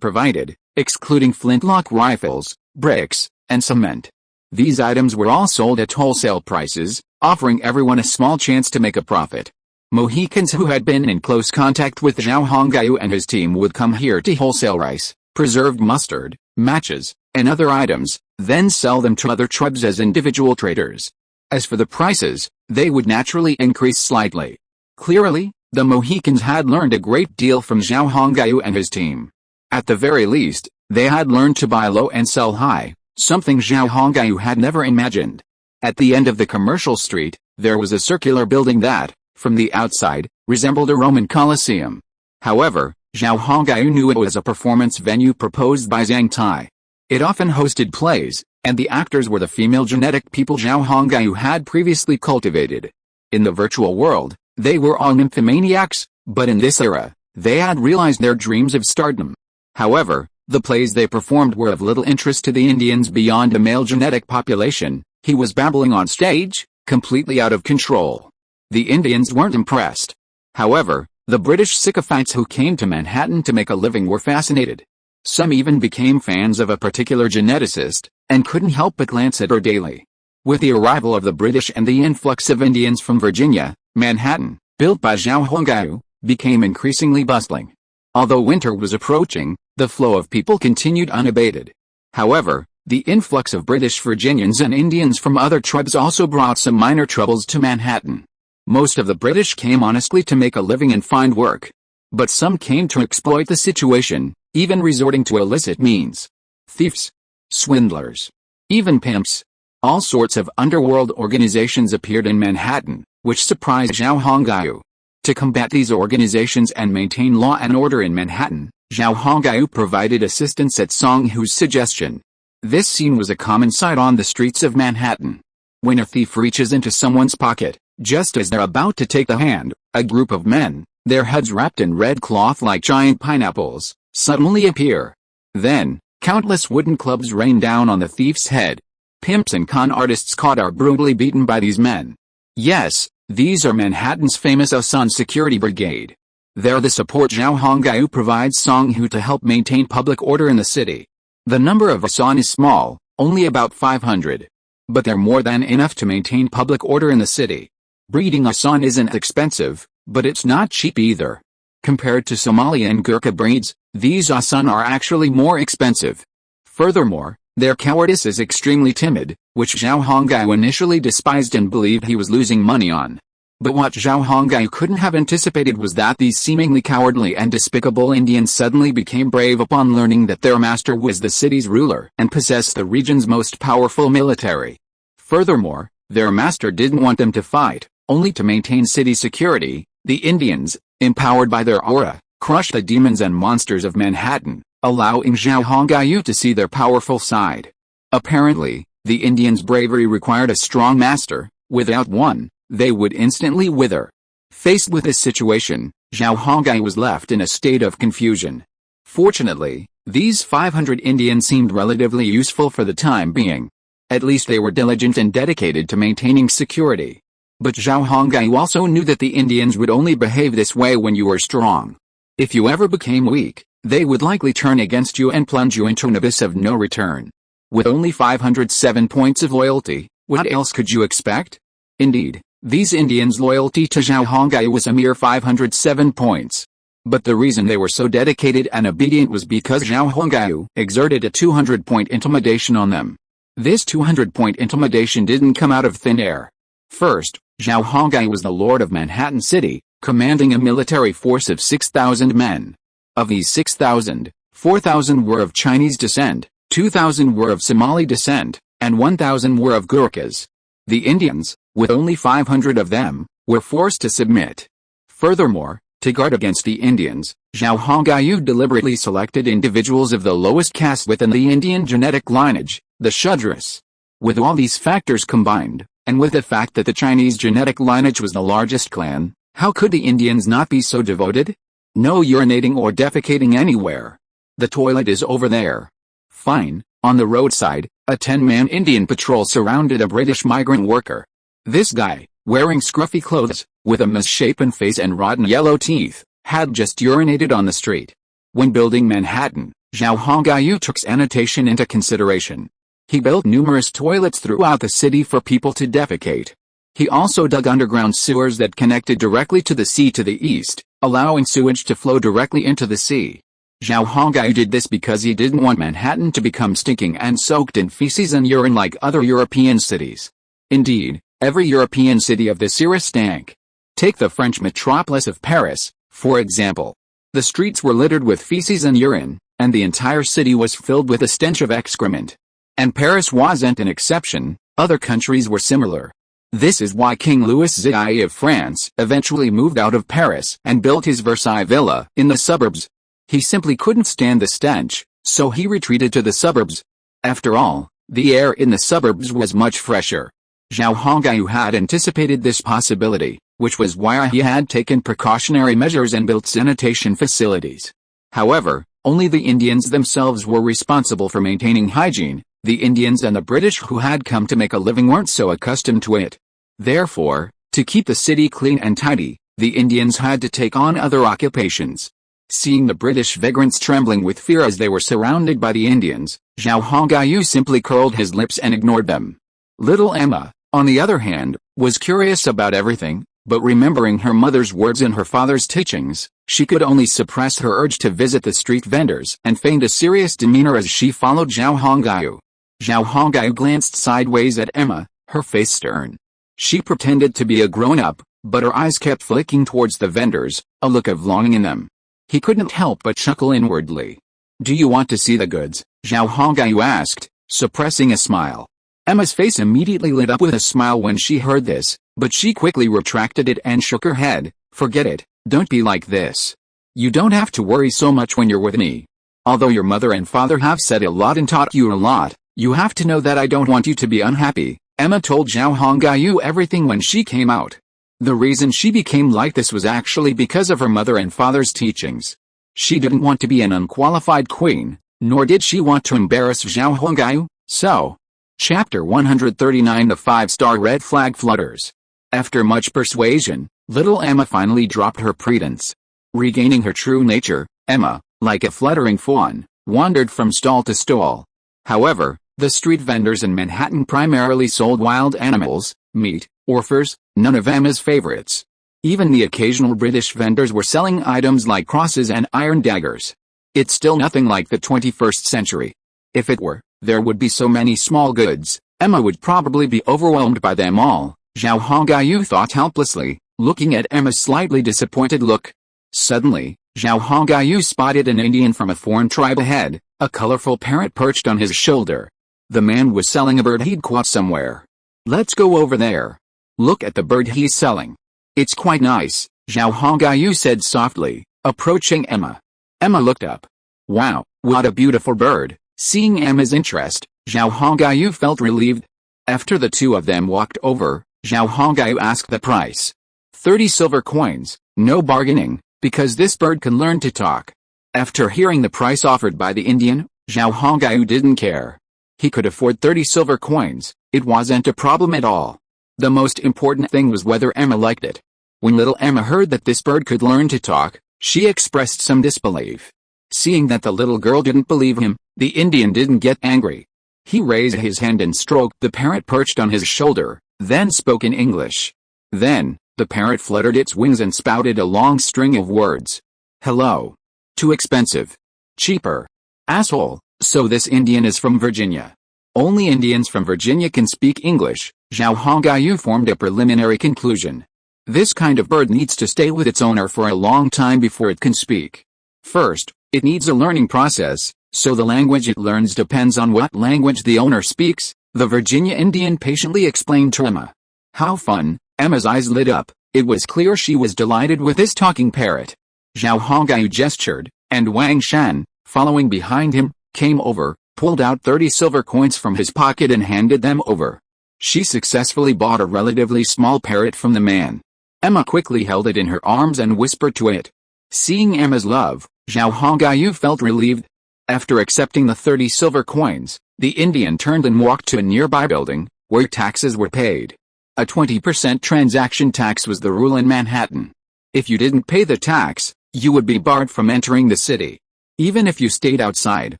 provided, excluding flintlock rifles, bricks, and cement. These items were all sold at wholesale prices, offering everyone a small chance to make a profit. Mohicans who had been in close contact with Zhao Hongyu and his team would come here to wholesale rice, preserved mustard, matches, and other items, then sell them to other tribes as individual traders. As for the prices, they would naturally increase slightly. Clearly, the Mohicans had learned a great deal from Zhao Hongyu and his team. At the very least, they had learned to buy low and sell high, something Zhao Hongyu had never imagined. At the end of the commercial street, there was a circular building that, from the outside, resembled a Roman Colosseum. However, Zhao Hongyu knew it was a performance venue proposed by Zhang Tai. It often hosted plays, and the actors were the female genetic people Zhao Hongyu had previously cultivated. In the virtual world, they were all nymphomaniacs, but in this era, they had realized their dreams of stardom. However, the plays they performed were of little interest to the Indians beyond a male genetic population. He was babbling on stage, completely out of control. The Indians weren't impressed. However, the British sycophants who came to Manhattan to make a living were fascinated. Some even became fans of a particular geneticist, and couldn't help but glance at her daily. With the arrival of the British and the influx of Indians from Virginia, Manhattan, built by Zhao Hongyu, became increasingly bustling. Although winter was approaching, the flow of people continued unabated. However, the influx of British Virginians and Indians from other tribes also brought some minor troubles to Manhattan. Most of the British came honestly to make a living and find work. But some came to exploit the situation, even resorting to illicit means. Thieves, swindlers, even pimps. All sorts of underworld organizations appeared in Manhattan, which surprised Zhao Hongyu. To combat these organizations and maintain law and order in Manhattan, Zhao Hongyu provided assistance at Song Hu's suggestion. This scene was a common sight on the streets of Manhattan. When a thief reaches into someone's pocket, just as they're about to take the hand, a group of men, their heads wrapped in red cloth like giant pineapples, suddenly appear. Then, countless wooden clubs rain down on the thief's head. Pimps and con artists caught are brutally beaten by these men. Yes, these are Manhattan's famous Asan Security Brigade. They're the support Zhao Hongyu provides Song Hu to help maintain public order in the city. The number of Asan is small, only about 500. But they're more than enough to maintain public order in the city. Breeding Asan isn't expensive, but it's not cheap either. Compared to Somali and Gurkha breeds, these Asan are actually more expensive. Furthermore, their cowardice is extremely timid, which Zhao Hongyu initially despised and believed he was losing money on. But what Zhao Hongyu couldn't have anticipated was that these seemingly cowardly and despicable Indians suddenly became brave upon learning that their master was the city's ruler and possessed the region's most powerful military. Furthermore, their master didn't want them to fight, only to maintain city security. The Indians, empowered by their aura, crushed the demons and monsters of Manhattan, allowing Zhao Hongyu to see their powerful side. Apparently, the Indians' bravery required a strong master. Without one, they would instantly wither. Faced with this situation, Zhao Hongyu was left in a state of confusion. Fortunately, these 500 Indians seemed relatively useful for the time being. At least they were diligent and dedicated to maintaining security. But Zhao Hongyu also knew that the Indians would only behave this way when you were strong. If you ever became weak, they would likely turn against you and plunge you into an abyss of no return. With only 507 points of loyalty, what else could you expect? Indeed, these Indians' loyalty to Zhao Hongyu was a mere 507 points. But the reason they were so dedicated and obedient was because Zhao Hongyu exerted a 200-point intimidation on them. This 200-point intimidation didn't come out of thin air. First, Zhao Hongyu was the lord of Manhattan City, commanding a military force of 6,000 men. Of these 6,000, 4,000 were of Chinese descent, 2,000 were of Somali descent, and 1,000 were of Gurkhas. The Indians, with only 500 of them, were forced to submit. Furthermore, to guard against the Indians, Zhao Hongyu deliberately selected individuals of the lowest caste within the Indian genetic lineage, the Shudras. With all these factors combined, and with the fact that the Chinese genetic lineage was the largest clan, how could the Indians not be so devoted? No urinating or defecating anywhere. The toilet is over there. Fine. On the roadside, a 10-man Indian patrol surrounded a British migrant worker. This guy, wearing scruffy clothes, with a misshapen face and rotten yellow teeth, had just urinated on the street. When building Manhattan, Zhao Hongyu took sanitation into consideration. He built numerous toilets throughout the city for people to defecate. He also dug underground sewers that connected directly to the sea to the east, allowing sewage to flow directly into the sea. Zhao Hongyu did this because he didn't want Manhattan to become stinking and soaked in feces and urine like other European cities. Indeed, every European city of this era stank. Take the French metropolis of Paris, for example. The streets were littered with feces and urine, and the entire city was filled with a stench of excrement. And Paris wasn't an exception, other countries were similar. This is why King Louis XI of France eventually moved out of Paris and built his Versailles villa in the suburbs. He simply couldn't stand the stench, so he retreated to the suburbs. After all, the air in the suburbs was much fresher. Zhao Hongyu had anticipated this possibility, which was why he had taken precautionary measures and built sanitation facilities. However, only the Indians themselves were responsible for maintaining hygiene. The Indians and the British who had come to make a living weren't so accustomed to it. Therefore, to keep the city clean and tidy, the Indians had to take on other occupations. Seeing the British vagrants trembling with fear as they were surrounded by the Indians, Zhao Hongyu simply curled his lips and ignored them. Little Emma, on the other hand, was curious about everything, but remembering her mother's words and her father's teachings, she could only suppress her urge to visit the street vendors and feigned a serious demeanor as she followed Zhao Hongyu. Zhao Hongyu glanced sideways at Emma, her face stern. She pretended to be a grown-up, but her eyes kept flicking towards the vendors, a look of longing in them. He couldn't help but chuckle inwardly. "Do you want to see the goods?" Zhao Hongyu asked, suppressing a smile. Emma's face immediately lit up with a smile when she heard this, but she quickly retracted it and shook her head. "Forget it, don't be like this. You don't have to worry so much when you're with me. Although your mother and father have said a lot and taught you a lot, you have to know that I don't want you to be unhappy." Emma told Zhao Hongyu everything when she came out. The reason she became like this was actually because of her mother and father's teachings. She didn't want to be an unqualified queen, nor did she want to embarrass Zhao Hongyu, so. Chapter 139 The 5-Star Red Flag Flutters. After much persuasion, little Emma finally dropped her pretense. Regaining her true nature, Emma, like a fluttering fawn, wandered from stall to stall. However, the street vendors in Manhattan primarily sold wild animals, meat, or furs, none of Emma's favorites. Even the occasional British vendors were selling items like crosses and iron daggers. It's still nothing like the 21st century. If it were, there would be so many small goods, Emma would probably be overwhelmed by them all. Zhao Hongyu thought helplessly, looking at Emma's slightly disappointed look. Suddenly, Zhao Hongyu spotted an Indian from a foreign tribe ahead, a colorful parrot perched on his shoulder. The man was selling a bird he'd caught somewhere. "Let's go over there. Look at the bird he's selling. It's quite nice," Zhao Hongyu said softly, approaching Emma. Emma looked up. "Wow, what a beautiful bird." Seeing Emma's interest, Zhao Hongyu felt relieved. After the two of them walked over, Zhao Hongyu asked the price. 30 silver coins, no bargaining, because this bird can learn to talk. After hearing the price offered by the Indian, Zhao Hongyu didn't care. He could afford 30 silver coins, it wasn't a problem at all. The most important thing was whether Emma liked it. When little Emma heard that this bird could learn to talk, she expressed some disbelief. Seeing that the little girl didn't believe him, the Indian didn't get angry. He raised his hand and stroked the parrot perched on his shoulder, then spoke in English. Then, the parrot fluttered its wings and spouted a long string of words. "Hello. Too expensive. Cheaper. Asshole." So this Indian is from Virginia. Only Indians from Virginia can speak English, Zhao Hongyu formed a preliminary conclusion. This kind of bird needs to stay with its owner for a long time before it can speak. First, it needs a learning process, so the language it learns depends on what language the owner speaks, the Virginia Indian patiently explained to Emma. "How fun." Emma's eyes lit up. It was clear she was delighted with this talking parrot. Zhao Hongyu gestured, and Wang Shan, following behind him, came over, pulled out 30 silver coins from his pocket and handed them over. She successfully bought a relatively small parrot from the man. Emma quickly held it in her arms and whispered to it. Seeing Emma's love, Zhao Hongyu felt relieved. After accepting the 30 silver coins, the Indian turned and walked to a nearby building, where taxes were paid. A 20% transaction tax was the rule in Manhattan. If you didn't pay the tax, you would be barred from entering the city. Even if you stayed outside,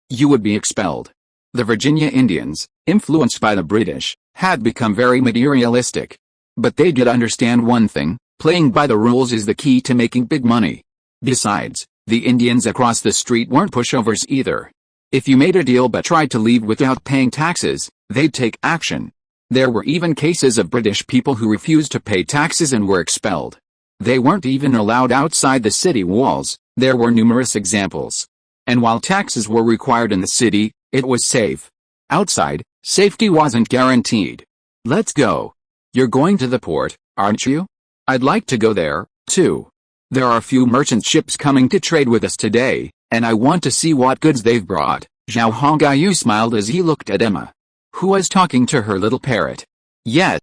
you would be expelled. The Virginia Indians, influenced by the British, had become very materialistic. But they did understand one thing: playing by the rules is the key to making big money. Besides, the Indians across the street weren't pushovers either. If you made a deal but tried to leave without paying taxes, they'd take action. There were even cases of British people who refused to pay taxes and were expelled. They weren't even allowed outside the city walls. There were numerous examples. And while taxes were required in the city, it was safe. Outside, safety wasn't guaranteed. "Let's go. You're going to the port, aren't you? I'd like to go there, too. There are a few merchant ships coming to trade with us today, and I want to see what goods they've brought." Zhao Hongyu smiled as he looked at Emma, who was talking to her little parrot. Yeah,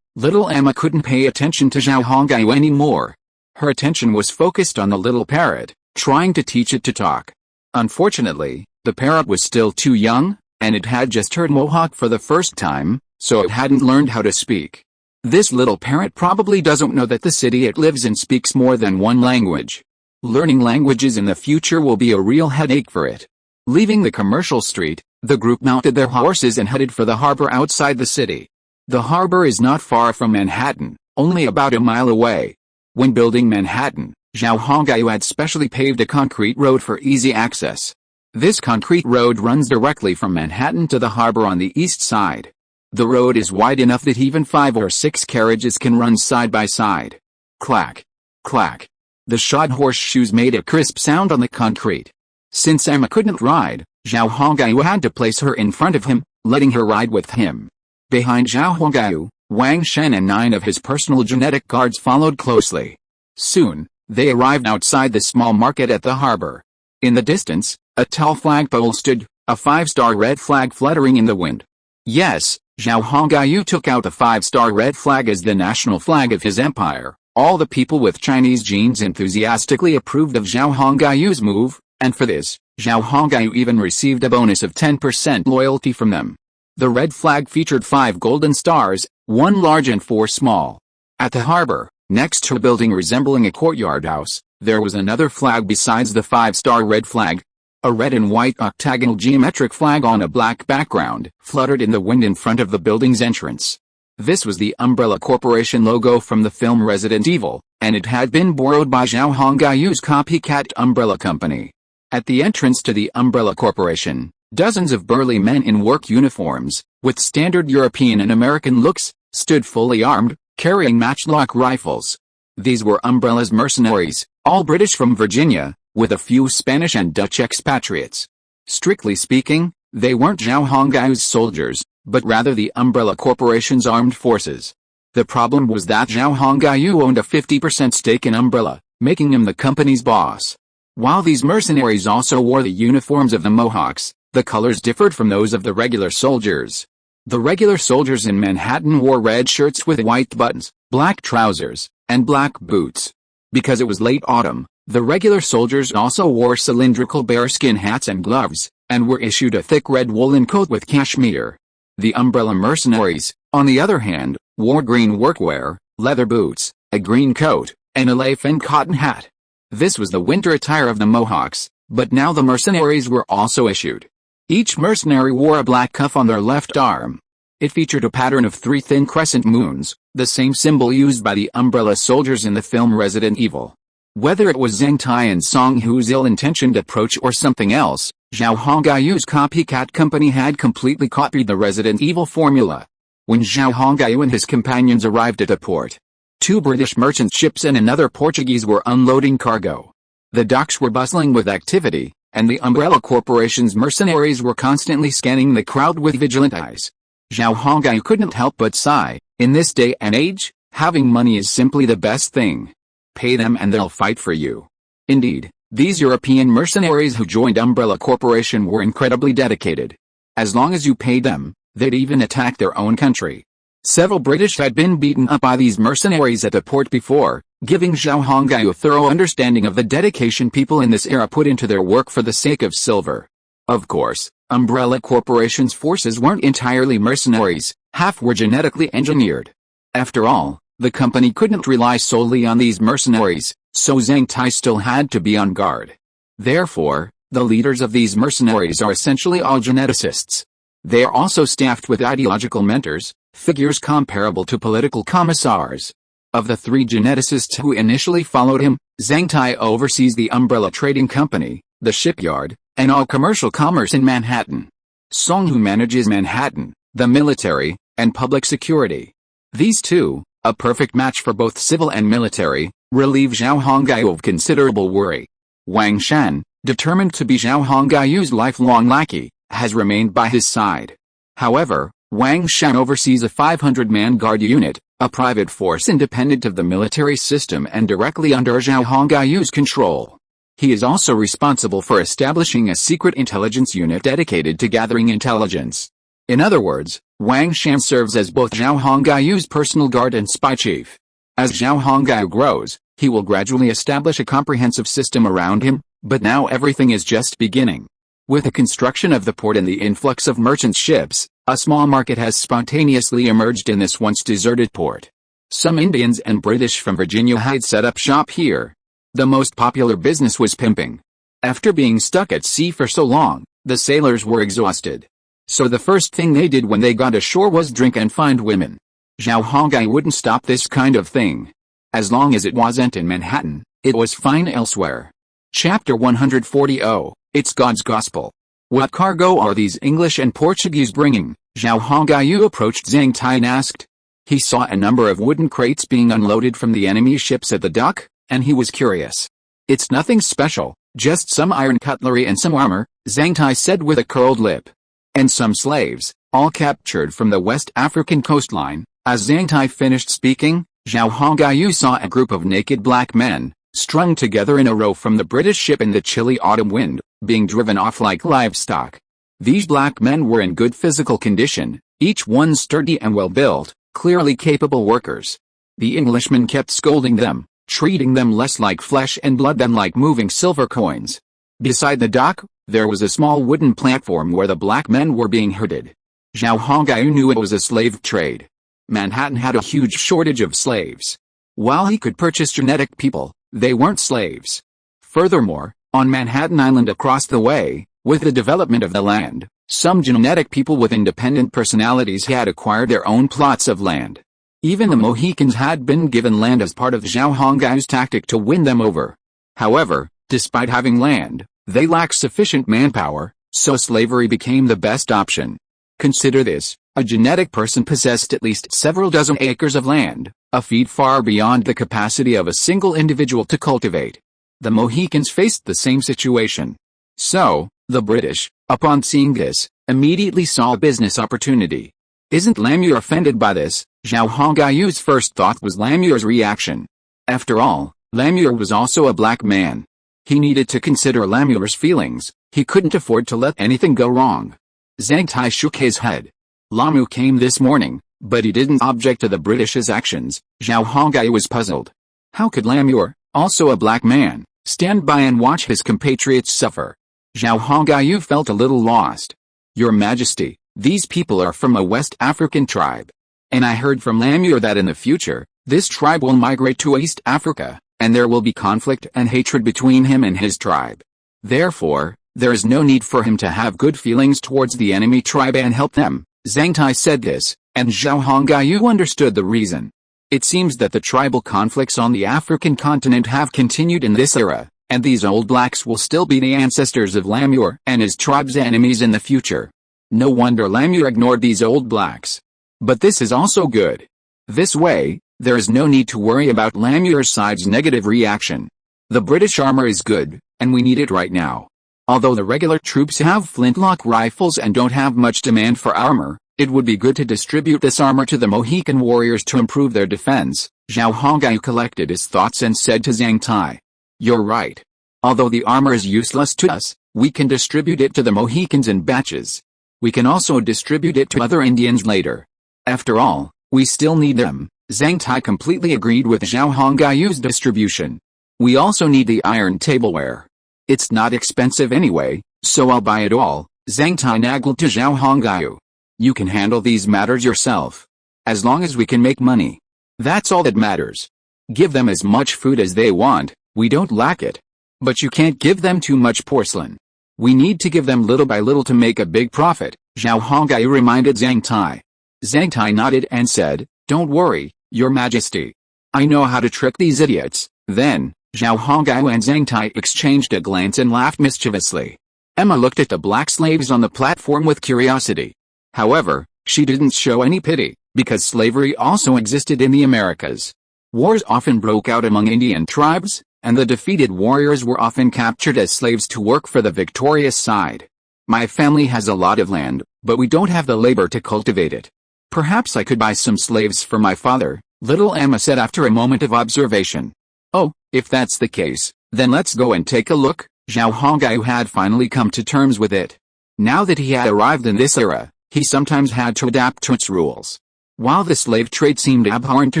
little Emma couldn't pay attention to Zhao Hongyu anymore. Her attention was focused on the little parrot, trying to teach it to talk. Unfortunately, the parrot was still too young, and it had just heard Mohawk for the first time, so it hadn't learned how to speak. This little parrot probably doesn't know that the city it lives in speaks more than one language. Learning languages in the future will be a real headache for it. Leaving the commercial street, the group mounted their horses and headed for the harbor outside the city. The harbor is not far from Manhattan, only about a mile away. When building Manhattan, Zhao Hongyu had specially paved a concrete road for easy access. This concrete road runs directly from Manhattan to the harbor on the east side. The road is wide enough that even 5 or 6 carriages can run side by side. Clack, clack. The shod horseshoes made a crisp sound on the concrete. Since Emma couldn't ride, Zhao Hongyu had to place her in front of him, letting her ride with him. Behind Zhao Hongyu, Wang Shen and 9 of his personal genetic guards followed closely. Soon, they arrived outside the small market at the harbor. In the distance, a tall flagpole stood, a 5-star red flag fluttering in the wind. Yes, Zhao Hongyu took out the 5-star red flag as the national flag of his empire. All the people with Chinese genes enthusiastically approved of Zhao Hongyu's move, and for this, Zhao Hongyu even received a bonus of 10% loyalty from them. The red flag featured 5 golden stars, 1 large and 4 small. At the harbor, next to a building resembling a courtyard house, there was another flag besides the 5-star red flag. A red and white octagonal geometric flag on a black background fluttered in the wind in front of the building's entrance. This was the Umbrella Corporation logo from the film Resident Evil, and it had been borrowed by Zhao Hongyu's copycat Umbrella Company. At the entrance to the Umbrella Corporation, dozens of burly men in work uniforms, with standard European and American looks, stood fully armed, carrying matchlock rifles. These were Umbrella's mercenaries, all British from Virginia, with a few Spanish and Dutch expatriates. Strictly speaking, they weren't Zhao Hongaiu's soldiers, but rather the Umbrella Corporation's armed forces. The problem was that Zhao Hongaiu owned a 50% stake in Umbrella, making him the company's boss. While these mercenaries also wore the uniforms of the Mohawks, the colors differed from those of the regular soldiers. The regular soldiers in Manhattan wore red shirts with white buttons, black trousers, and black boots. Because it was late autumn, the regular soldiers also wore cylindrical bearskin hats and gloves, and were issued a thick red woolen coat with cashmere. The Umbrella mercenaries, on the other hand, wore green workwear, leather boots, a green coat, and a leaf-and cotton hat. This was the winter attire of the Mohawks, but now the mercenaries were also issued. Each mercenary wore a black cuff on their left arm. It featured a pattern of 3 thin crescent moons, the same symbol used by the Umbrella soldiers in the film Resident Evil. Whether it was Zhang Tai and Song Hu's ill-intentioned approach or something else, Zhao Hongaiu's copycat company had completely copied the Resident Evil formula. When Zhao Hongaiu and his companions arrived at a port, 2 British merchant ships and another Portuguese were unloading cargo. The docks were bustling with activity, and the Umbrella Corporation's mercenaries were constantly scanning the crowd with vigilant eyes. Zhao Hongaiu couldn't help but sigh. In this day and age, having money is simply the best thing. Pay them and they'll fight for you. Indeed, these European mercenaries who joined Umbrella Corporation were incredibly dedicated. As long as you paid them, they'd even attack their own country. Several British had been beaten up by these mercenaries at the port before, giving Zhao Hongaiu a thorough understanding of the dedication people in this era put into their work for the sake of silver. Of course, Umbrella Corporation's forces weren't entirely mercenaries, half were genetically engineered. After all, the company couldn't rely solely on these mercenaries, so Zhang Tai still had to be on guard. Therefore, the leaders of these mercenaries are essentially all geneticists. They are also staffed with ideological mentors, figures comparable to political commissars. Of the 3 geneticists who initially followed him, Zhang Tai oversees the Umbrella Trading Company, the shipyard, and all commercial commerce in Manhattan. Song Hu manages Manhattan, the military, and public security. These 2, a perfect match for both civil and military, relieve Zhao Hongaiu of considerable worry. Wang Shan, determined to be Zhao Hongaiu's lifelong lackey, has remained by his side. However, Wang Shan oversees a 500-man guard unit, a private force independent of the military system and directly under Zhao Hongaiu's control. He is also responsible for establishing a secret intelligence unit dedicated to gathering intelligence. In other words, Wang Shan serves as both Zhao Hongaiu's personal guard and spy chief. As Zhao Hongaiu grows, he will gradually establish a comprehensive system around him, but now everything is just beginning. With the construction of the port and the influx of merchant ships, a small market has spontaneously emerged in this once deserted port. Some Indians and British from Virginia had set up shop here. The most popular business was pimping. After being stuck at sea for so long, the sailors were exhausted. So the first thing they did when they got ashore was drink and find women. Zhao Hongaiu wouldn't stop this kind of thing. As long as it wasn't in Manhattan, it was fine elsewhere. Chapter 140. It's God's Gospel. What cargo are these English and Portuguese bringing? Zhao Hongaiu approached Zhang Tai and asked. He saw a number of wooden crates being unloaded from the enemy ships at the dock, and he was curious. It's nothing special, just some iron cutlery and some armor, Zhang Tai said with a curled lip. And some slaves, all captured from the West African coastline. As Zhang Tai finished speaking, Zhao Hongaiu saw a group of naked black men, strung together in a row from the British ship in the chilly autumn wind, being driven off like livestock. These black men were in good physical condition, each one sturdy and well-built, clearly capable workers. The Englishman kept scolding them, treating them less like flesh and blood than like moving silver coins. Beside the dock, there was a small wooden platform where the black men were being herded. Zhao Hongaiu knew it was a slave trade. Manhattan had a huge shortage of slaves. While he could purchase genetic people, they weren't slaves. Furthermore, on Manhattan Island across the way, with the development of the land, some genetic people with independent personalities had acquired their own plots of land. Even the Mohicans had been given land as part of Zhao Hongaiu's tactic to win them over. However, despite having land, they lacked sufficient manpower, so slavery became the best option. Consider this: a genetic person possessed at least several dozen acres of land, a feat far beyond the capacity of a single individual to cultivate. The Mohicans faced the same situation. So, the British, upon seeing this, immediately saw a business opportunity. Isn't Lamure offended by this? Zhao Hongayu's first thought was Lamure's reaction. After all, Lamure was also a black man. He needed to consider Lamure's feelings. He couldn't afford to let anything go wrong. Zhang Tai shook his head. Lamu came this morning, but he didn't object to the British's actions. Zhao Hongayu was puzzled. How could Lamure, also a black man, stand by and watch his compatriots suffer? Zhao Hongayu felt a little lost. Your Majesty, these people are from a West African tribe. And I heard from Lamure that in the future, this tribe will migrate to East Africa, and there will be conflict and hatred between him and his tribe. Therefore, there is no need for him to have good feelings towards the enemy tribe and help them. Zhang Tai said this, and Zhao Hongayu understood the reason. It seems that the tribal conflicts on the African continent have continued in this era, and these old blacks will still be the ancestors of Lamure and his tribe's enemies in the future. No wonder Lamure ignored these old blacks. But this is also good. This way, there is no need to worry about Lamure's side's negative reaction. The British armor is good, and we need it right now. Although the regular troops have flintlock rifles and don't have much demand for armor, it would be good to distribute this armor to the Mohican warriors to improve their defense. Zhao Hongayu collected his thoughts and said to Zhang Tai, "You're right. Although the armor is useless to us, we can distribute it to the Mohicans in batches. We can also distribute it to other Indians later. After all, we still need them." Zhang Tai completely agreed with Zhao Hongayu's distribution. "We also need the iron tableware. It's not expensive anyway, so I'll buy it all." Zhang Tai nagged to Zhao Hongayu. "You can handle these matters yourself. As long as we can make money. That's all that matters. Give them as much food as they want, we don't lack it. But you can't give them too much porcelain. We need to give them little by little to make a big profit," Zhao Hongayu reminded Zhang Tai. Zhang Tai nodded and said, "Don't worry, Your Majesty. I know how to trick these idiots." Then, Zhao Hongayu and Zhang Tai exchanged a glance and laughed mischievously. Emma looked at the black slaves on the platform with curiosity. However, she didn't show any pity, because slavery also existed in the Americas. Wars often broke out among Indian tribes, and the defeated warriors were often captured as slaves to work for the victorious side. "My family has a lot of land, but we don't have the labor to cultivate it. Perhaps I could buy some slaves for my father," little Emma said after a moment of observation. "Oh, if that's the case, then let's go and take a look." Zhao Hongayu had finally come to terms with it. Now that he had arrived in this era, he sometimes had to adapt to its rules. While the slave trade seemed abhorrent to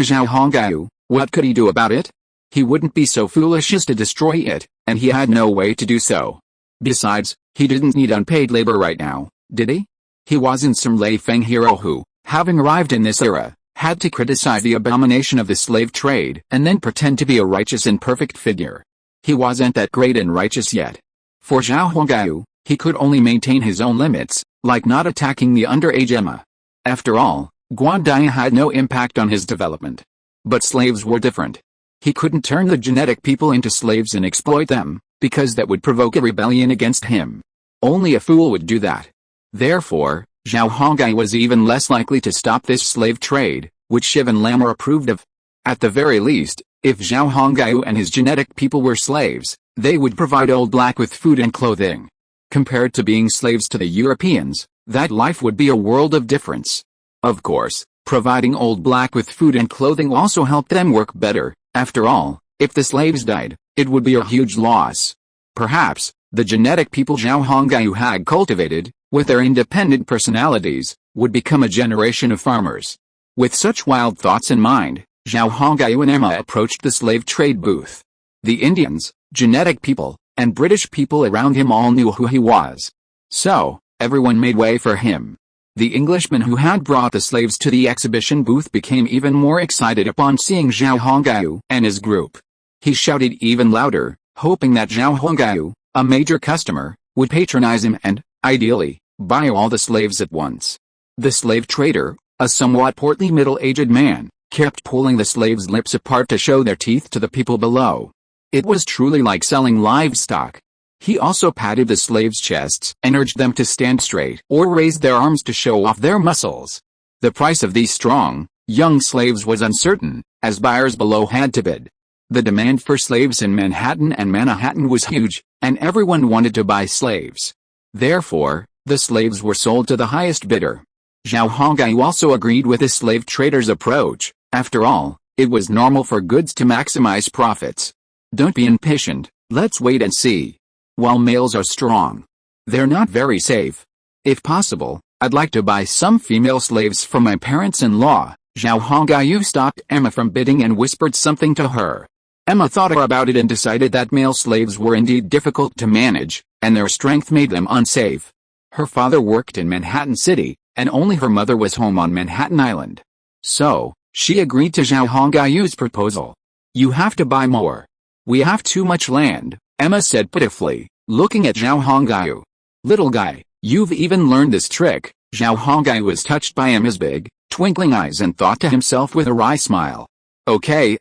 Zhao Hongayu, what could he do about it? He wouldn't be so foolish as to destroy it, and he had no way to do so. Besides, he didn't need unpaid labor right now, did he? He wasn't some Lei Feng hero who, having arrived in this era, had to criticize the abomination of the slave trade and then pretend to be a righteous and perfect figure. He wasn't that great and righteous yet. For Zhao Hongayu, he could only maintain his own limits, like not attacking the underage Emma. After all, Guandaya had no impact on his development. But slaves were different. He couldn't turn the genetic people into slaves and exploit them, because that would provoke a rebellion against him. Only a fool would do that. Therefore, Zhao Hongayu was even less likely to stop this slave trade, which Shiv and Lammer approved of. At the very least, if Zhao Hongayu and his genetic people were slaves, they would provide Old Black with food and clothing. Compared to being slaves to the Europeans, that life would be a world of difference. Of course, providing Old Black with food and clothing also helped them work better. After all, if the slaves died, it would be a huge loss. Perhaps, the genetic people Zhao Hongayu had cultivated, with their independent personalities, would become a generation of farmers. With such wild thoughts in mind, Zhao Hongayu and Emma approached the slave trade booth. The Indians, genetic people, and British people around him all knew who he was. So, everyone made way for him. The Englishman who had brought the slaves to the exhibition booth became even more excited upon seeing Zhao Hongayu and his group. He shouted even louder, hoping that Zhao Hongayu, a major customer, would patronize him and, ideally, buy all the slaves at once. The slave trader, a somewhat portly middle-aged man, kept pulling the slaves' lips apart to show their teeth to the people below. It was truly like selling livestock. He also patted the slaves' chests and urged them to stand straight or raise their arms to show off their muscles. The price of these strong, young slaves was uncertain, as buyers below had to bid. The demand for slaves in Manhattan and Manhattan was huge, and everyone wanted to buy slaves. Therefore, the slaves were sold to the highest bidder. Zhao Hongyu also agreed with the slave trader's approach. After all, it was normal for goods to maximize profits. Don't be impatient, let's wait and see. While males are strong, they're not very safe. If possible, I'd like to buy some female slaves for my parents-in-law. Zhao Hongyu stopped Emma from bidding and whispered something to her. Emma thought about it and decided that male slaves were indeed difficult to manage, and their strength made them unsafe. Her father worked in Manhattan City, and only her mother was home on Manhattan Island. So, she agreed to Zhao Hongyu's proposal. You have to buy more. We have too much land, Emma said pitifully, looking at Zhao Hongyu. Little guy, you've even learned this trick. Zhao Hongyu was touched by Emma's big, twinkling eyes and thought to himself with a wry smile. Okay,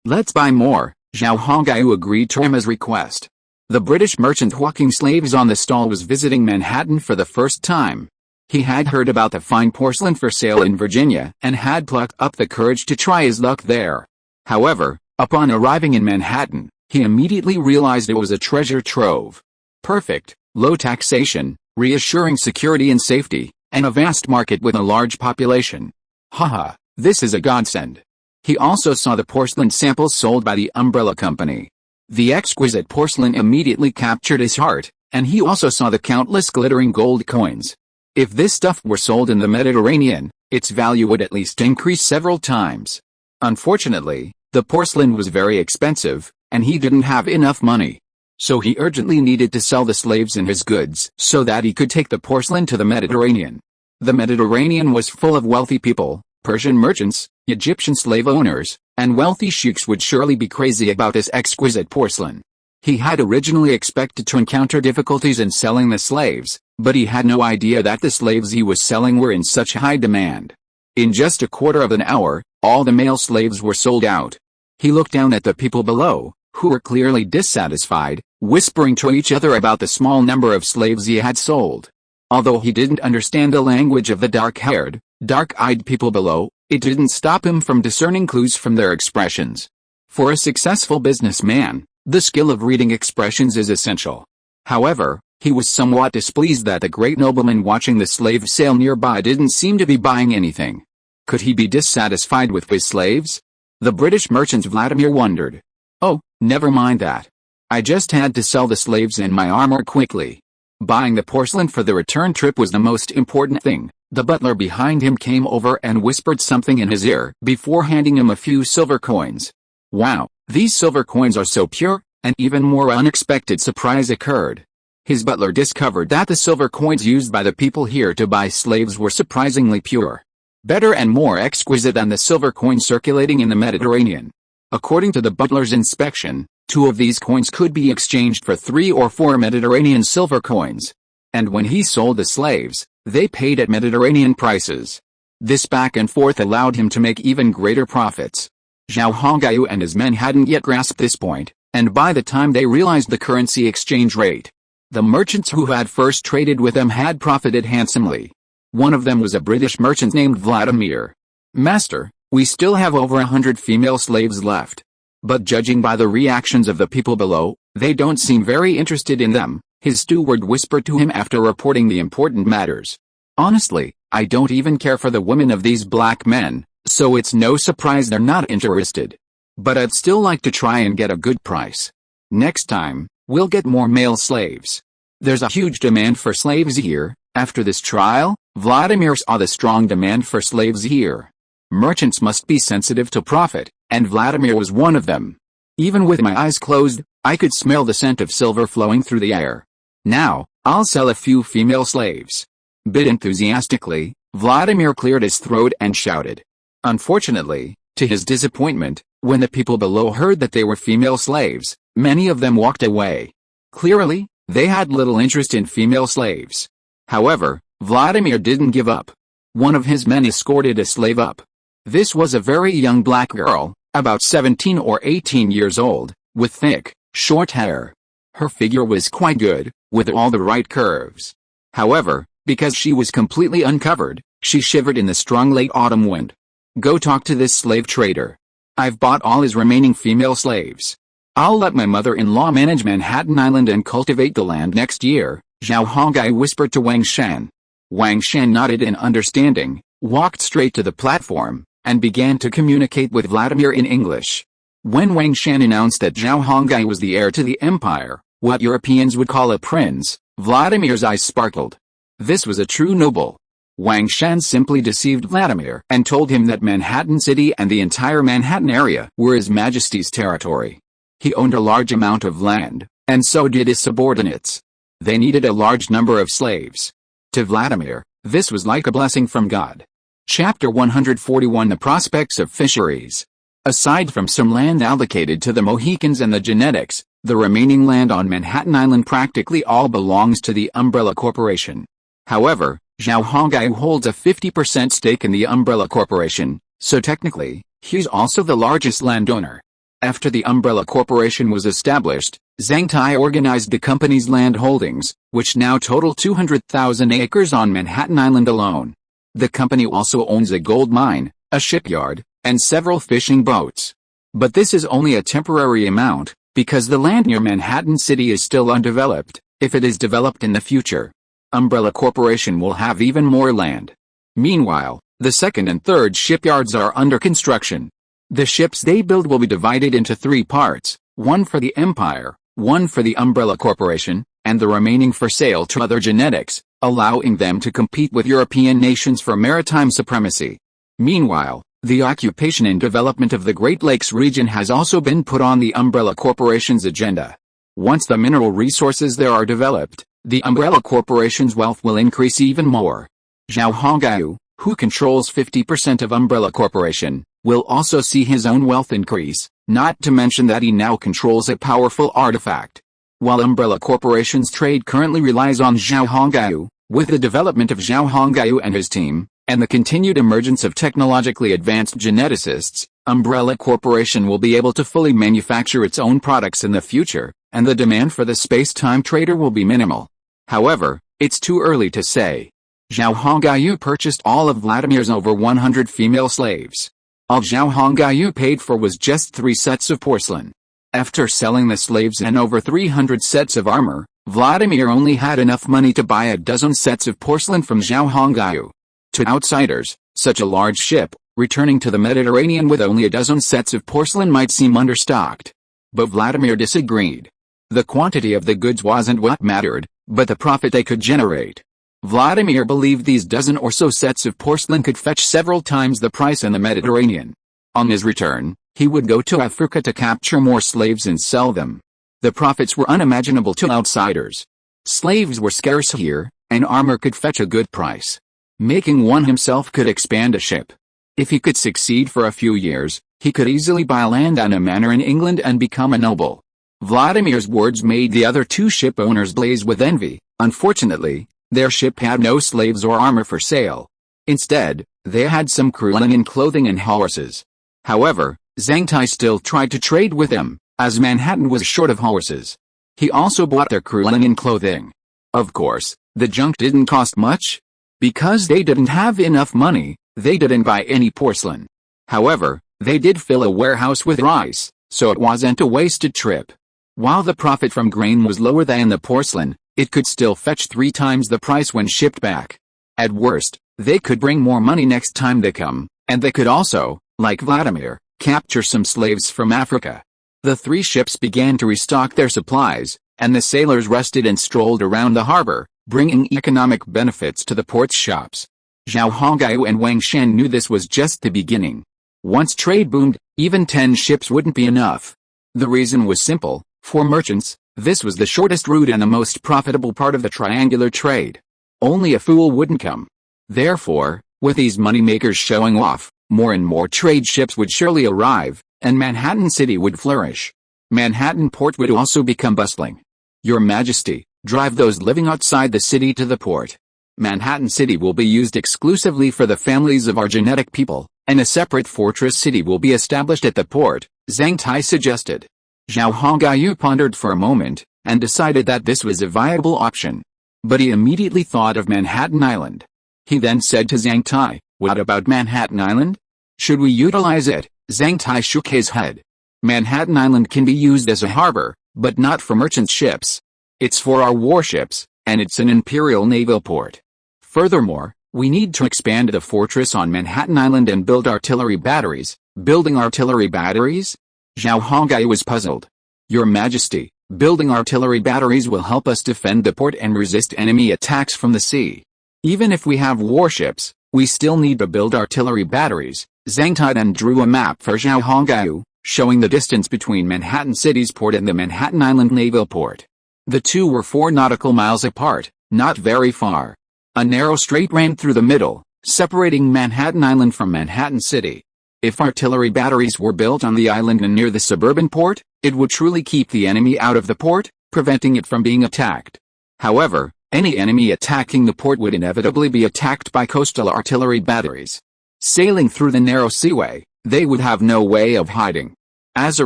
let's buy more. Zhao Hongyu agreed to Emma's request. The British merchant hawking slaves on the stall was visiting Manhattan for the first time. He had heard about the fine porcelain for sale in Virginia and had plucked up the courage to try his luck there. However, upon arriving in Manhattan, he immediately realized it was a treasure trove. Perfect, low taxation, reassuring security and safety, and a vast market with a large population. Haha, this is a godsend. He also saw the porcelain samples sold by the Umbrella Company. The exquisite porcelain immediately captured his heart, and he also saw the countless glittering gold coins. If this stuff were sold in the Mediterranean, its value would at least increase several times. Unfortunately, the porcelain was very expensive, and he didn't have enough money. So he urgently needed to sell the slaves and his goods so that he could take the porcelain to the Mediterranean. The Mediterranean was full of wealthy people. Persian merchants, Egyptian slave owners, and wealthy sheiks would surely be crazy about this exquisite porcelain. He had originally expected to encounter difficulties in selling the slaves, but he had no idea that the slaves he was selling were in such high demand. In just a quarter of an hour, all the male slaves were sold out. He looked down at the people below, who were clearly dissatisfied, whispering to each other about the small number of slaves he had sold. Although he didn't understand the language of the dark-haired, dark-eyed people below, it didn't stop him from discerning clues from their expressions. For a successful businessman, the skill of reading expressions is essential. However, he was somewhat displeased that the great nobleman watching the slave sale nearby didn't seem to be buying anything. Could he be dissatisfied with his slaves? The British merchant Vladimir wondered. Oh, never mind that. I just had to sell the slaves and my armor quickly. Buying the porcelain for the return trip was the most important thing. The butler behind him came over and whispered something in his ear before handing him a few silver coins. Wow, these silver coins are so pure, and even more unexpected surprise occurred. His butler discovered that the silver coins used by the people here to buy slaves were surprisingly pure. Better and more exquisite than the silver coins circulating in the Mediterranean. According to the butler's inspection, 2 of these coins could be exchanged for 3 or 4 Mediterranean silver coins. And when he sold the slaves, they paid at Mediterranean prices. This back and forth allowed him to make even greater profits. Zhao Hongyu and his men hadn't yet grasped this point, and by the time they realized the currency exchange rate, the merchants who had first traded with them had profited handsomely. One of them was a British merchant named Vladimir. Master, we still have over 100 female slaves left. But judging by the reactions of the people below, they don't seem very interested in them, his steward whispered to him after reporting the important matters. Honestly, I don't even care for the women of these black men, so it's no surprise they're not interested. But I'd still like to try and get a good price. Next time, we'll get more male slaves. There's a huge demand for slaves here. After this trial, Vladimir saw the strong demand for slaves here. Merchants must be sensitive to profit, and Vladimir was one of them. Even with my eyes closed, I could smell the scent of silver flowing through the air. Now, I'll sell a few female slaves. Bid enthusiastically, Vladimir cleared his throat and shouted. Unfortunately, to his disappointment, when the people below heard that they were female slaves, many of them walked away. Clearly, they had little interest in female slaves. However, Vladimir didn't give up. One of his men escorted a slave up. This was a very young black girl, about 17 or 18 years old, with thick, short hair. Her figure was quite good, with all the right curves. However, because she was completely uncovered, she shivered in the strong late autumn wind. Go talk to this slave trader. I've bought all his remaining female slaves. I'll let my mother-in-law manage Manhattan Island and cultivate the land next year, Zhao Hongai whispered to Wang Shan. Wang Shan nodded in understanding, walked straight to the platform, and began to communicate with Vladimir in English. When Wang Shan announced that Zhao Hongai was the heir to the empire, what Europeans would call a prince, Vladimir's eyes sparkled. This was a true noble. Wang Shan simply deceived Vladimir and told him that Manhattan City and the entire Manhattan area were His Majesty's territory. He owned a large amount of land, and so did his subordinates. They needed a large number of slaves. To Vladimir, this was like a blessing from God. Chapter 141 The Prospects of Fisheries. Aside from some land allocated to the Mohicans and the genetics, the remaining land on Manhattan Island practically all belongs to the Umbrella Corporation. However, Zhao Hongai holds a 50% stake in the Umbrella Corporation, so technically, he's also the largest landowner. After the Umbrella Corporation was established, Zhang Tai organized the company's land holdings, which now total 200,000 acres on Manhattan Island alone. The company also owns a gold mine, a shipyard, and several fishing boats. But this is only a temporary amount, because the land near Manhattan City is still undeveloped. If it is developed in the future, Umbrella Corporation will have even more land. Meanwhile, the second and third shipyards are under construction. The ships they build will be divided into 3 parts, one for the Empire, one for the Umbrella Corporation, and the remaining for sale to other genetics, allowing them to compete with European nations for maritime supremacy. Meanwhile, the occupation and development of the Great Lakes region has also been put on the Umbrella Corporation's agenda. Once the mineral resources there are developed, the Umbrella Corporation's wealth will increase even more. Zhao Hongai, who controls 50% of Umbrella Corporation, will also see his own wealth increase, not to mention that he now controls a powerful artifact. While Umbrella Corporation's trade currently relies on Zhao Hongai, with the development of Zhao Hongai and his team, and the continued emergence of technologically advanced geneticists, Umbrella Corporation will be able to fully manufacture its own products in the future, and the demand for the space-time trader will be minimal. However, it's too early to say. Zhao Hongai purchased all of Vladimir's over 100 female slaves. All Zhao Hongai paid for was just 3 sets of porcelain. After selling the slaves and over 300 sets of armor, Vladimir only had enough money to buy a dozen sets of porcelain from Zhao Hongai. To outsiders, such a large ship, returning to the Mediterranean with only a dozen sets of porcelain might seem understocked. But Vladimir disagreed. The quantity of the goods wasn't what mattered, but the profit they could generate. Vladimir believed these dozen or so sets of porcelain could fetch several times the price in the Mediterranean. On his return, he would go to Africa to capture more slaves and sell them. The profits were unimaginable to outsiders. Slaves were scarce here, and armor could fetch a good price. Making one himself could expand a ship. If he could succeed for a few years, he could easily buy land on a manor in England and become a noble. Vladimir's words made the other 2 ship owners blaze with envy. Unfortunately, their ship had no slaves or armor for sale. Instead, they had some crew linen clothing and horses. However, Zhang Tai still tried to trade with them, as Manhattan was short of horses. He also bought their crew linen clothing. Of course, the junk didn't cost much. Because they didn't have enough money, they didn't buy any porcelain. However, they did fill a warehouse with rice, so it wasn't a wasted trip. While the profit from grain was lower than the porcelain, it could still fetch 3 times the price when shipped back. At worst, they could bring more money next time they come, and they could also, like Vladimir, capture some slaves from Africa. The 3 ships began to restock their supplies, and the sailors rested and strolled around the harbor, bringing economic benefits to the port's shops. Zhao Hongai and Wang Shan knew this was just the beginning. Once trade boomed, even 10 ships wouldn't be enough. The reason was simple: for merchants, this was the shortest route and the most profitable part of the triangular trade. Only a fool wouldn't come. Therefore, with these moneymakers showing off, more and more trade ships would surely arrive, and Manhattan City would flourish. Manhattan Port would also become bustling. Your Majesty, drive those living outside the city to the port. Manhattan City will be used exclusively for the families of our genetic people, and a separate fortress city will be established at the port, Zhang Tai suggested. Zhao Hongai pondered for a moment, and decided that this was a viable option. But he immediately thought of Manhattan Island. He then said to Zhang Tai, "What about Manhattan Island? Should we utilize it?" Zhang Tai shook his head. "Manhattan Island can be used as a harbor, but not for merchant ships. It's for our warships, and it's an imperial naval port. Furthermore, we need to expand the fortress on Manhattan Island and build artillery batteries." "Building artillery batteries?" Zhao Hongai was puzzled. "Your Majesty, building artillery batteries will help us defend the port and resist enemy attacks from the sea. Even if we have warships, we still need to build artillery batteries." Zhang Tai then drew a map for Zhao Hongai, showing the distance between Manhattan City's port and the Manhattan Island naval port. The two were 4 nautical miles apart, not very far. A narrow strait ran through the middle, separating Manhattan Island from Manhattan City. If artillery batteries were built on the island and near the suburban port, it would truly keep the enemy out of the port, preventing it from being attacked. However, any enemy attacking the port would inevitably be attacked by coastal artillery batteries. Sailing through the narrow seaway, they would have no way of hiding. As a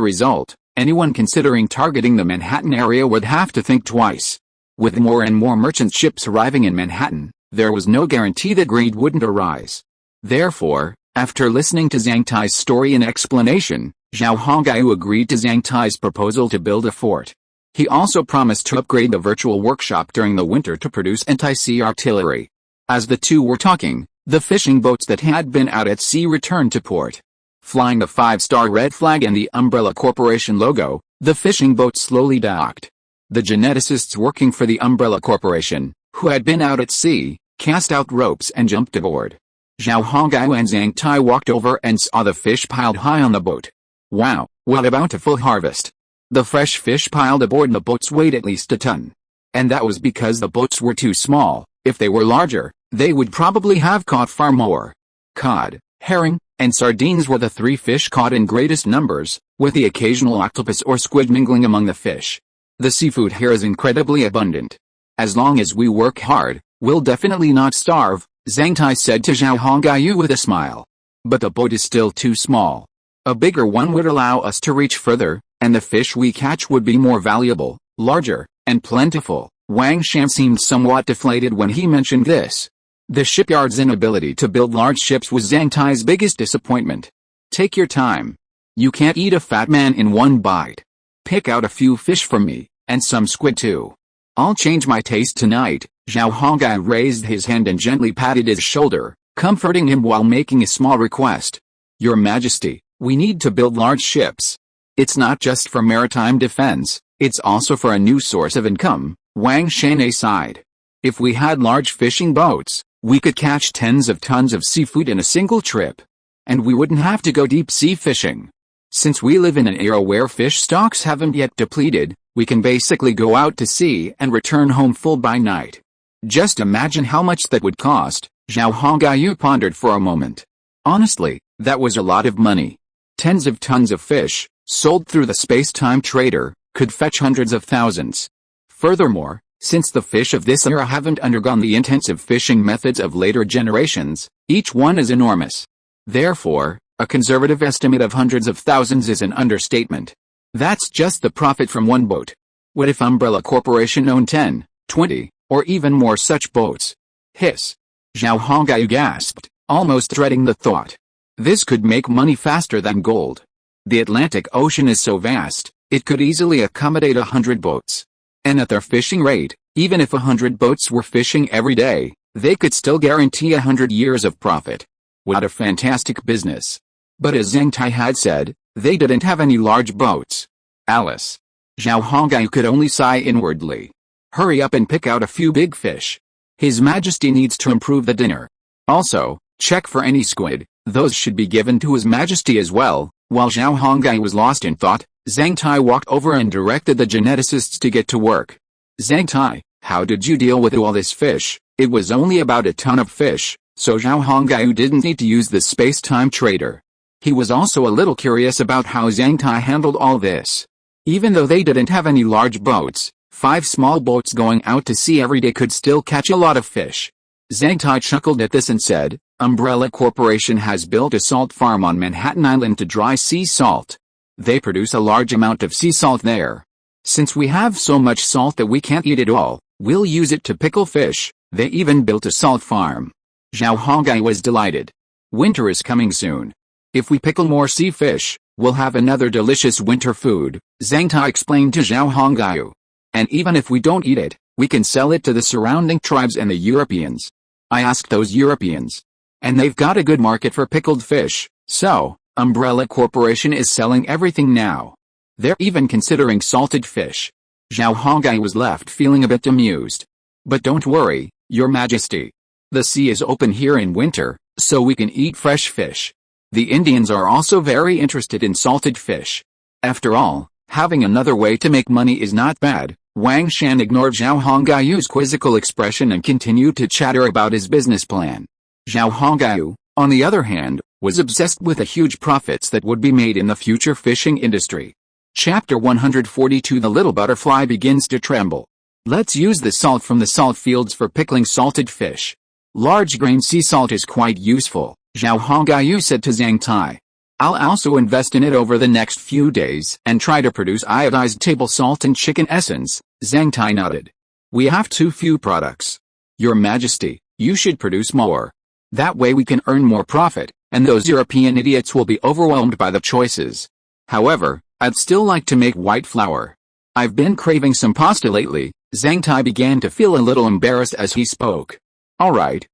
result, anyone considering targeting the Manhattan area would have to think twice. With more and more merchant ships arriving in Manhattan, there was no guarantee that greed wouldn't arise. Therefore, after listening to Zhang Tai's story and explanation, Zhao Hongai agreed to Zhang Tai's proposal to build a fort. He also promised to upgrade the virtual workshop during the winter to produce anti-sea artillery. As the two were talking, the fishing boats that had been out at sea returned to port. Flying the 5-star red flag and the Umbrella Corporation logo, the fishing boats slowly docked. The geneticists working for the Umbrella Corporation, who had been out at sea, cast out ropes and jumped aboard. Zhao Hongai and Zhang Tai walked over and saw the fish piled high on the boat. Wow, what a bountiful harvest! The fresh fish piled aboard the boats weighed at least a ton. And that was because the boats were too small. If they were larger, they would probably have caught far more. Cod, herring, and sardines were the 3 fish caught in greatest numbers, with the occasional octopus or squid mingling among the fish. The seafood here is incredibly abundant. As long as we work hard, we'll definitely not starve, Zhang Tai said to Zhao Hongai with a smile. But the boat is still too small. A bigger one would allow us to reach further, and the fish we catch would be more valuable, larger, and plentiful. Wang Shan seemed somewhat deflated when he mentioned this. The shipyard's inability to build large ships was Zhang Tai's biggest disappointment. Take your time. You can't eat a fat man in one bite. Pick out a few fish for me, and some squid too. I'll change my taste tonight. Zhao Hongai raised his hand and gently patted his shoulder, comforting him while making a small request. Your Majesty, we need to build large ships. It's not just for maritime defense, it's also for a new source of income. Wang Shan sighed. If we had large fishing boats, we could catch tens of tons of seafood in a single trip. And we wouldn't have to go deep sea fishing. Since we live in an era where fish stocks haven't yet depleted, we can basically go out to sea and return home full by night. Just imagine how much that would cost. Zhao Hongai pondered for a moment. Honestly, that was a lot of money. Tens of tons of fish, sold through the space-time trader, could fetch hundreds of thousands. Furthermore, since the fish of this era haven't undergone the intensive fishing methods of later generations, each one is enormous. Therefore, a conservative estimate of hundreds of thousands is an understatement. That's just the profit from one boat. What if Umbrella Corporation owned 10, 20, or even more such boats? Hiss. Zhao Hongai gasped, almost dreading the thought. This could make money faster than gold. The Atlantic Ocean is so vast, it could easily accommodate 100 boats. And at their fishing rate, even if 100 boats were fishing every day, they could still guarantee 100 years of profit. What a fantastic business. But as Zhang Tai had said, they didn't have any large boats. Alice. Zhao Hongai could only sigh inwardly. Hurry up and pick out a few big fish. His Majesty needs to improve the dinner. Also, check for any squid, those should be given to His Majesty as well. While Zhao Hongai was lost in thought, Zhang Tai walked over and directed the geneticists to get to work. Zhang Tai, how did you deal with all this fish? It was only about a ton of fish, so Zhao Hongai didn't need to use the space-time trader. He was also a little curious about how Zhang Tai handled all this. Even though they didn't have any large boats, 5 small boats going out to sea every day could still catch a lot of fish. Zhang Tai chuckled at this and said, Umbrella Corporation has built a salt farm on Manhattan Island to dry sea salt. They produce a large amount of sea salt there. Since we have so much salt that we can't eat it all, we'll use it to pickle fish. They even built a salt farm. Zhao Hongai was delighted. Winter is coming soon. If we pickle more sea fish, we'll have another delicious winter food, Zhang Tai explained to Zhao Hongai. And even if we don't eat it, we can sell it to the surrounding tribes and the Europeans. I asked those Europeans. And they've got a good market for pickled fish, so, Umbrella Corporation is selling everything now. They're even considering salted fish. Zhao Hongai was left feeling a bit amused. But don't worry, Your Majesty. The sea is open here in winter, so we can eat fresh fish. The Indians are also very interested in salted fish. After all, having another way to make money is not bad. Wang Shan ignored Zhao Hongai's quizzical expression and continued to chatter about his business plan. Zhao Hongai, on the other hand, was obsessed with the huge profits that would be made in the future fishing industry. Chapter 142 The little butterfly begins to tremble. Let's use the salt from the salt fields for pickling salted fish. Large grain sea salt is quite useful, Zhao Hongai said to Zhang Tai. I'll also invest in it over the next few days and try to produce iodized table salt and chicken essence, Zhang Tai nodded. We have too few products. Your Majesty, you should produce more. That way we can earn more profit, and those European idiots will be overwhelmed by the choices. However, I'd still like to make white flour. I've been craving some pasta lately. Zhang Tai began to feel a little embarrassed as he spoke. Alright,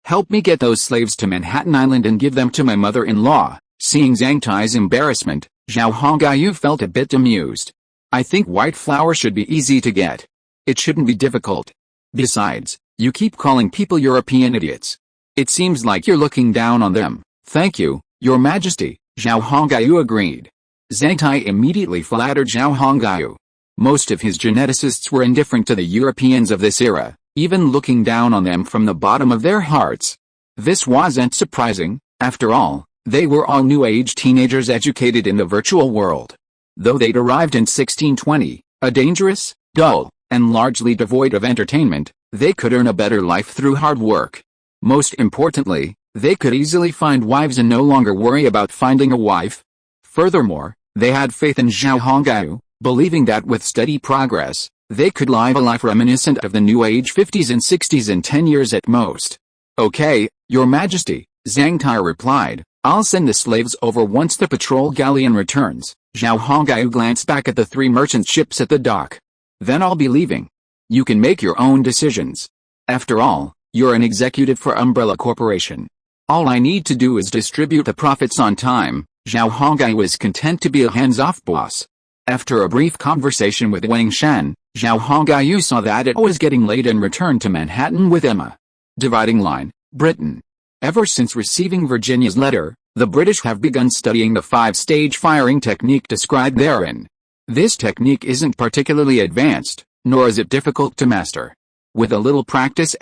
help me get those slaves to Manhattan Island and give them to my mother-in-law. Seeing Zhang Tai's embarrassment, Zhao Hongai felt a bit amused. I think white flour should be easy to get. It shouldn't be difficult. Besides, you keep calling people European idiots. It seems like you're looking down on them. Thank you, Your Majesty, Zhao Hongai agreed. Zhang Tai immediately flattered Zhao Hongai. Most of his geneticists were indifferent to the Europeans of this era, even looking down on them from the bottom of their hearts. This wasn't surprising, after all. They were all New Age teenagers educated in the virtual world. Though they'd arrived in 1620, a dangerous, dull, and largely devoid of entertainment, they could earn a better life through hard work. Most importantly, they could easily find wives and no longer worry about finding a wife. Furthermore, they had faith in Zhao Hongai, believing that with steady progress, they could live a life reminiscent of the New Age 50s and 60s in 10 years at most. Okay, Your Majesty, Zhang Tai replied. I'll send the slaves over once the patrol galleon returns. Zhao Hongai glanced back at the 3 merchant ships at the dock. Then I'll be leaving. You can make your own decisions. After all, you're an executive for Umbrella Corporation. All I need to do is distribute the profits on time. Zhao Hongai was content to be a hands-off boss. After a brief conversation with Wang Shan, Zhao Hongai saw that it was getting late and returned to Manhattan with Emma. Dividing line, Britain. Ever since receiving Virginia's letter, the British have begun studying the 5-stage firing technique described therein. This technique isn't particularly advanced, nor is it difficult to master. With a little practice,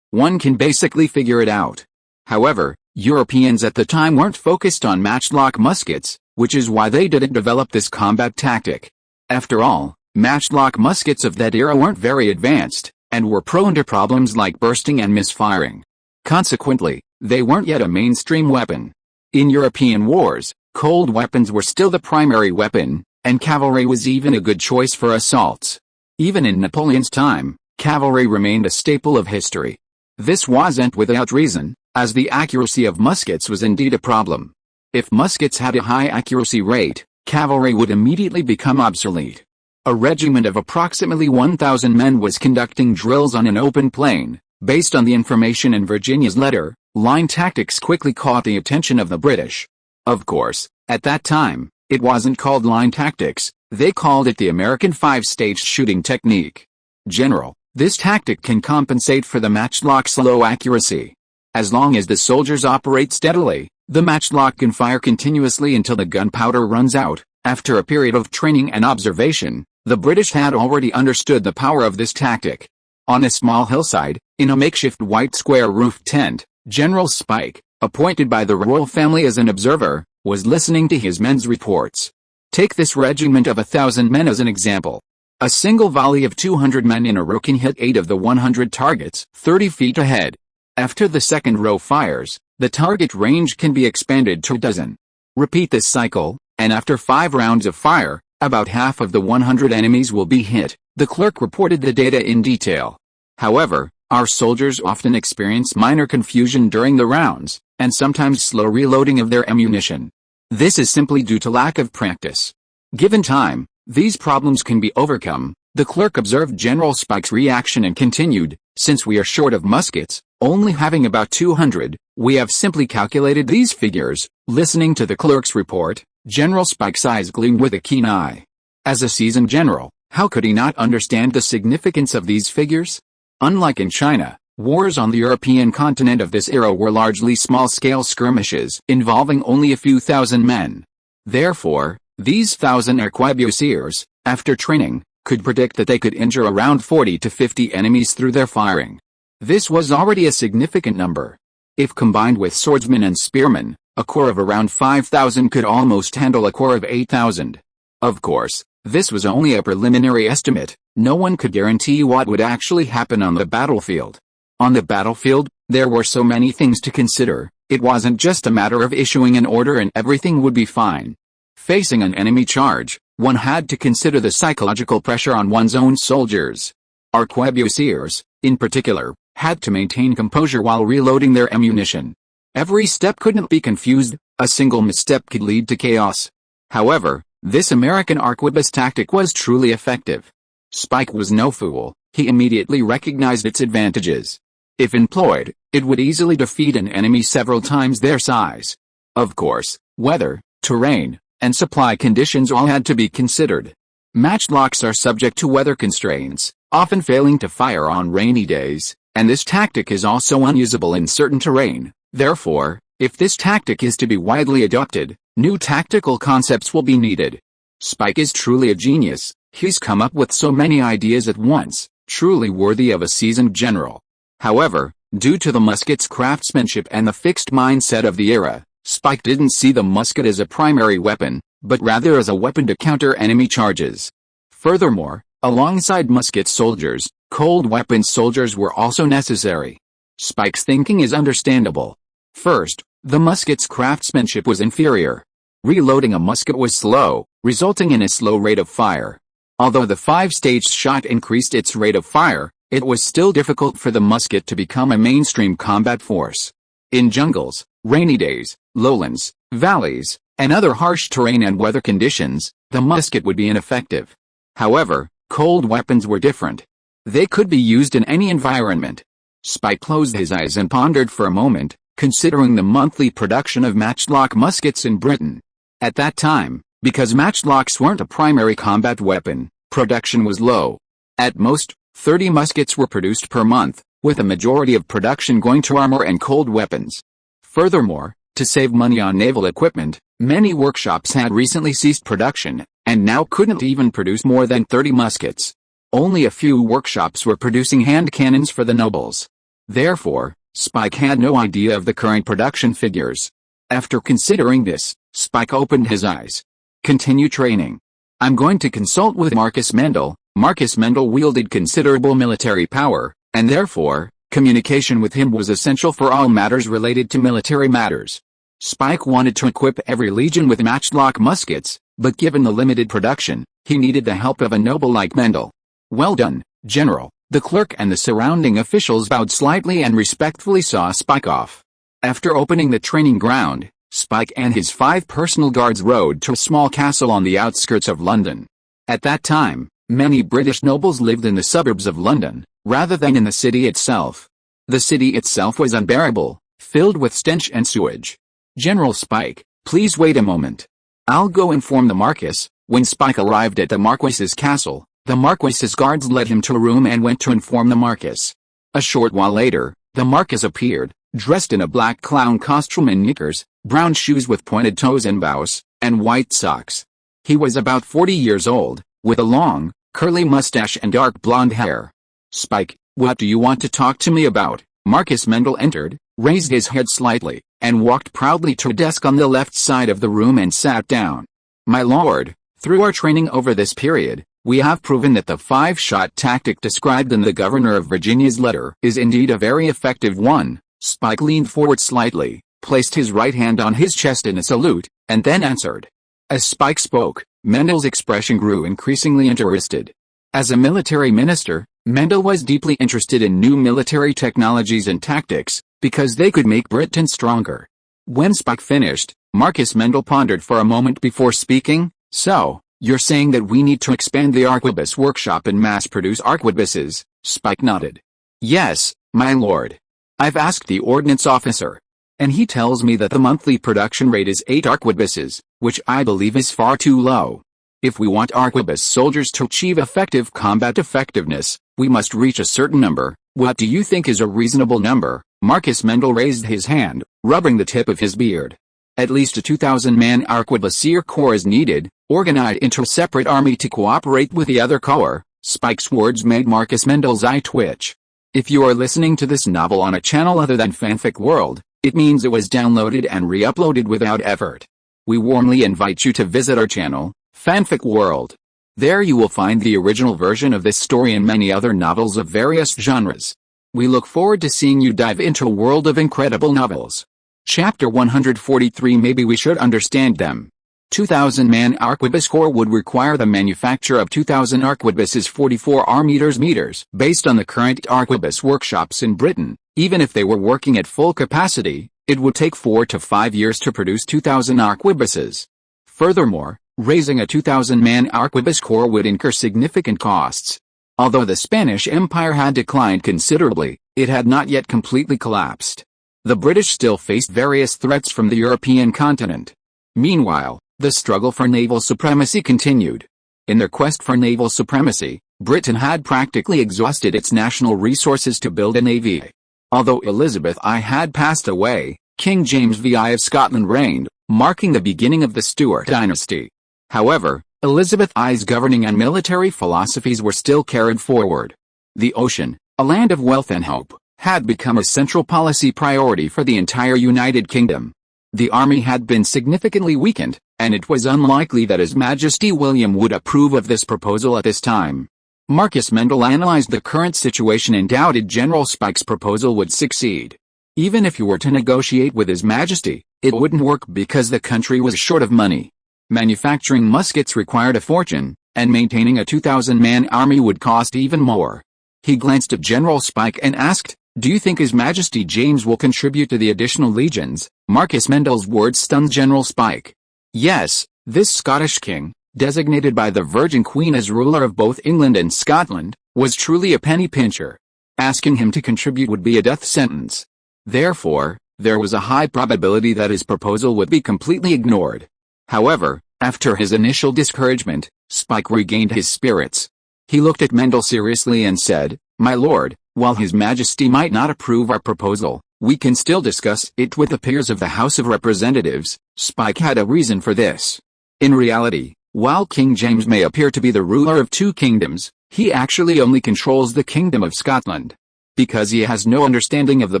one can basically figure it out. However, Europeans at the time weren't focused on matchlock muskets, which is why they didn't develop this combat tactic. After all, matchlock muskets of that era weren't very advanced, and were prone to problems like bursting and misfiring. Consequently, they weren't yet a mainstream weapon. In European wars, cold weapons were still the primary weapon, and cavalry was even a good choice for assaults. Even in Napoleon's time, cavalry remained a staple of history. This wasn't without reason, as the accuracy of muskets was indeed a problem. If muskets had a high accuracy rate, cavalry would immediately become obsolete. A regiment of approximately 1,000 men was conducting drills on an open plain. Based on the information in Virginia's letter, line tactics quickly caught the attention of the British. Of course, at that time, it wasn't called line tactics, they called it the American 5-stage shooting technique. General, this tactic can compensate for the matchlock's low accuracy. As long as the soldiers operate steadily, the matchlock can fire continuously until the gunpowder runs out. After a period of training and observation, the British had already understood the power of this tactic. On a small hillside, in a makeshift white square roof tent, General Spike, appointed by the royal family as an observer, was listening to his men's reports. Take this regiment of 1,000 men as an example. A single volley of 200 men in a row can hit 8 of the 100 targets 30 feet ahead. After the second row fires, the target range can be expanded to a dozen. Repeat this cycle, and after 5 rounds of fire, About half of the 100 enemies will be hit. The clerk reported the data in detail. However, our soldiers often experience minor confusion during the rounds, and sometimes slow reloading of their ammunition. This is simply due to lack of practice. Given time, these problems can be overcome. The clerk observed General Spike's reaction and continued, since we are short of muskets, only having about 200, we have simply calculated these figures. Listening to the clerk's report, General Spike's eyes gleamed with a keen eye. As a seasoned general, how could he not understand the significance of these figures? Unlike in China, wars on the European continent of this era were largely small-scale skirmishes involving only a few thousand men. Therefore, these thousand arquebusiers, after training, could predict that they could injure around 40 to 50 enemies through their firing. This was already a significant number. If combined with swordsmen and spearmen, a corps of around 5,000 could almost handle a corps of 8,000. Of course, this was only a preliminary estimate. No one could guarantee what would actually happen on the battlefield. On the battlefield, there were so many things to consider. It wasn't just a matter of issuing an order and everything would be fine. Facing an enemy charge, one had to consider the psychological pressure on one's own soldiers. Arquebusiers, in particular, had to maintain composure while reloading their ammunition. Every step couldn't be confused. A single misstep could lead to chaos. However, this American arquebus tactic was truly effective. Spike was no fool. He immediately recognized its advantages. If employed, it would easily defeat an enemy several times their size. Of course, weather, terrain, and supply conditions all had to be considered. Matchlocks are subject to weather constraints, often failing to fire on rainy days, and this tactic is also unusable in certain terrain. Therefore, if this tactic is to be widely adopted, new tactical concepts will be needed. Spike is truly a genius. He's come up with so many ideas at once, truly worthy of a seasoned general. However, due to the musket's craftsmanship and the fixed mindset of the era, Spike didn't see the musket as a primary weapon, but rather as a weapon to counter enemy charges. Furthermore, alongside musket soldiers, cold weapons soldiers were also necessary. Spike's thinking is understandable. First, the musket's craftsmanship was inferior. Reloading a musket was slow, resulting in a slow rate of fire. Although the 5-stage shot increased its rate of fire, it was still difficult for the musket to become a mainstream combat force. In jungles, rainy days, lowlands, valleys, and other harsh terrain and weather conditions, the musket would be ineffective. However, cold weapons were different. They could be used in any environment. Spike closed his eyes and pondered for a moment, considering the monthly production of matchlock muskets in Britain. At that time, because matchlocks weren't a primary combat weapon, production was low. At most, 30 muskets were produced per month, with a majority of production going to armor and cold weapons. Furthermore, to save money on naval equipment, many workshops had recently ceased production, and now couldn't even produce more than 30 muskets. Only a few workshops were producing hand cannons for the nobles. Therefore, Spike had no idea of the current production figures. After considering this, Spike opened his eyes. Continue training. I'm going to consult with Marcus Mendel. Marcus Mendel wielded considerable military power, and therefore, communication with him was essential for all matters related to military matters. Spike wanted to equip every legion with matchlock muskets, but given the limited production, he needed the help of a noble like Mendel. Well done, General. The clerk and the surrounding officials bowed slightly and respectfully saw Spike off. After opening the training ground, Spike and his 5 personal guards rode to a small castle on the outskirts of London. At that time, many British nobles lived in the suburbs of London, rather than in the city itself. The city itself was unbearable, filled with stench and sewage. General Spike, please wait a moment. I'll go inform the Marquis. When Spike arrived at the Marquis's castle, the Marquis's guards led him to a room and went to inform the Marquis. A short while later, the Marquis appeared, dressed in a black clown costume and knickers, brown shoes with pointed toes and bows, and white socks. He was about 40 years old, with a long, curly mustache and dark blonde hair. Spike, what do you want to talk to me about? Marcus Mendel entered, raised his head slightly, and walked proudly to a desk on the left side of the room and sat down. My lord, through our training over this period, we have proven that the 5-shot tactic described in the Governor of Virginia's letter is indeed a very effective one. Spike leaned forward slightly, placed his right hand on his chest in a salute, and then answered. As Spike spoke, Mendel's expression grew increasingly interested. As a military minister, Mendel was deeply interested in new military technologies and tactics, because they could make Britain stronger. When Spike finished, Marcus Mendel pondered for a moment before speaking. "So, you're saying that we need to expand the arquebus workshop and mass-produce arquebuses?" Spike nodded. "Yes, my lord. I've asked the ordnance officer, and he tells me that the monthly production rate is 8 arquebuses, which I believe is far too low. If we want arquebus soldiers to achieve effective combat effectiveness, we must reach a certain number. What do you think is a reasonable number?" Marcus Mendel raised his hand, rubbing the tip of his beard. "At least a 2,000-man arquebusier corps is needed, organized into a separate army to cooperate with the other corps." Spike's words made Marcus Mendel's eye twitch. If you are listening to this novel on a channel other than Fanfic World, it means it was downloaded and re-uploaded without effort. We warmly invite you to visit our channel, Fanfic World. There you will find the original version of this story and many other novels of various genres. We look forward to seeing you dive into a world of incredible novels. Chapter 143. Maybe we should understand them. 2,000-man arquebus corps would require the manufacture of 2,000 arquebuses 44 meters. Based on the current arquebus workshops in Britain, even if they were working at full capacity, it would take 4 to 5 years to produce 2,000 arquebuses. Furthermore, raising a 2,000-man arquebus corps would incur significant costs. Although the Spanish Empire had declined considerably, it had not yet completely collapsed. The British still faced various threats from the European continent. Meanwhile, the struggle for naval supremacy continued. In their quest for naval supremacy, Britain had practically exhausted its national resources to build a navy. Although Elizabeth I had passed away, King James VI of Scotland reigned, marking the beginning of the Stuart dynasty. However, Elizabeth I's governing and military philosophies were still carried forward. The ocean, a land of wealth and hope, had become a central policy priority for the entire United Kingdom. The army had been significantly weakened, and it was unlikely that His Majesty William would approve of this proposal at this time. Marcus Mendel analyzed the current situation and doubted General Spike's proposal would succeed. Even if he were to negotiate with His Majesty, it wouldn't work because the country was short of money. Manufacturing muskets required a fortune, and maintaining a 2,000-man army would cost even more. He glanced at General Spike and asked, "Do you think His Majesty James will contribute to the additional legions?" Marcus Mendel's words stunned General Spike. Yes, this Scottish king, designated by the Virgin Queen as ruler of both England and Scotland, was truly a penny pincher. Asking him to contribute would be a death sentence. Therefore, there was a high probability that his proposal would be completely ignored. However, after his initial discouragement, Spike regained his spirits. He looked at Mendel seriously and said, "My lord, while His Majesty might not approve our proposal, we can still discuss it with the peers of the House of Representatives." Spike had a reason for this. In reality, while King James may appear to be the ruler of 2 kingdoms, he actually only controls the Kingdom of Scotland. Because he has no understanding of the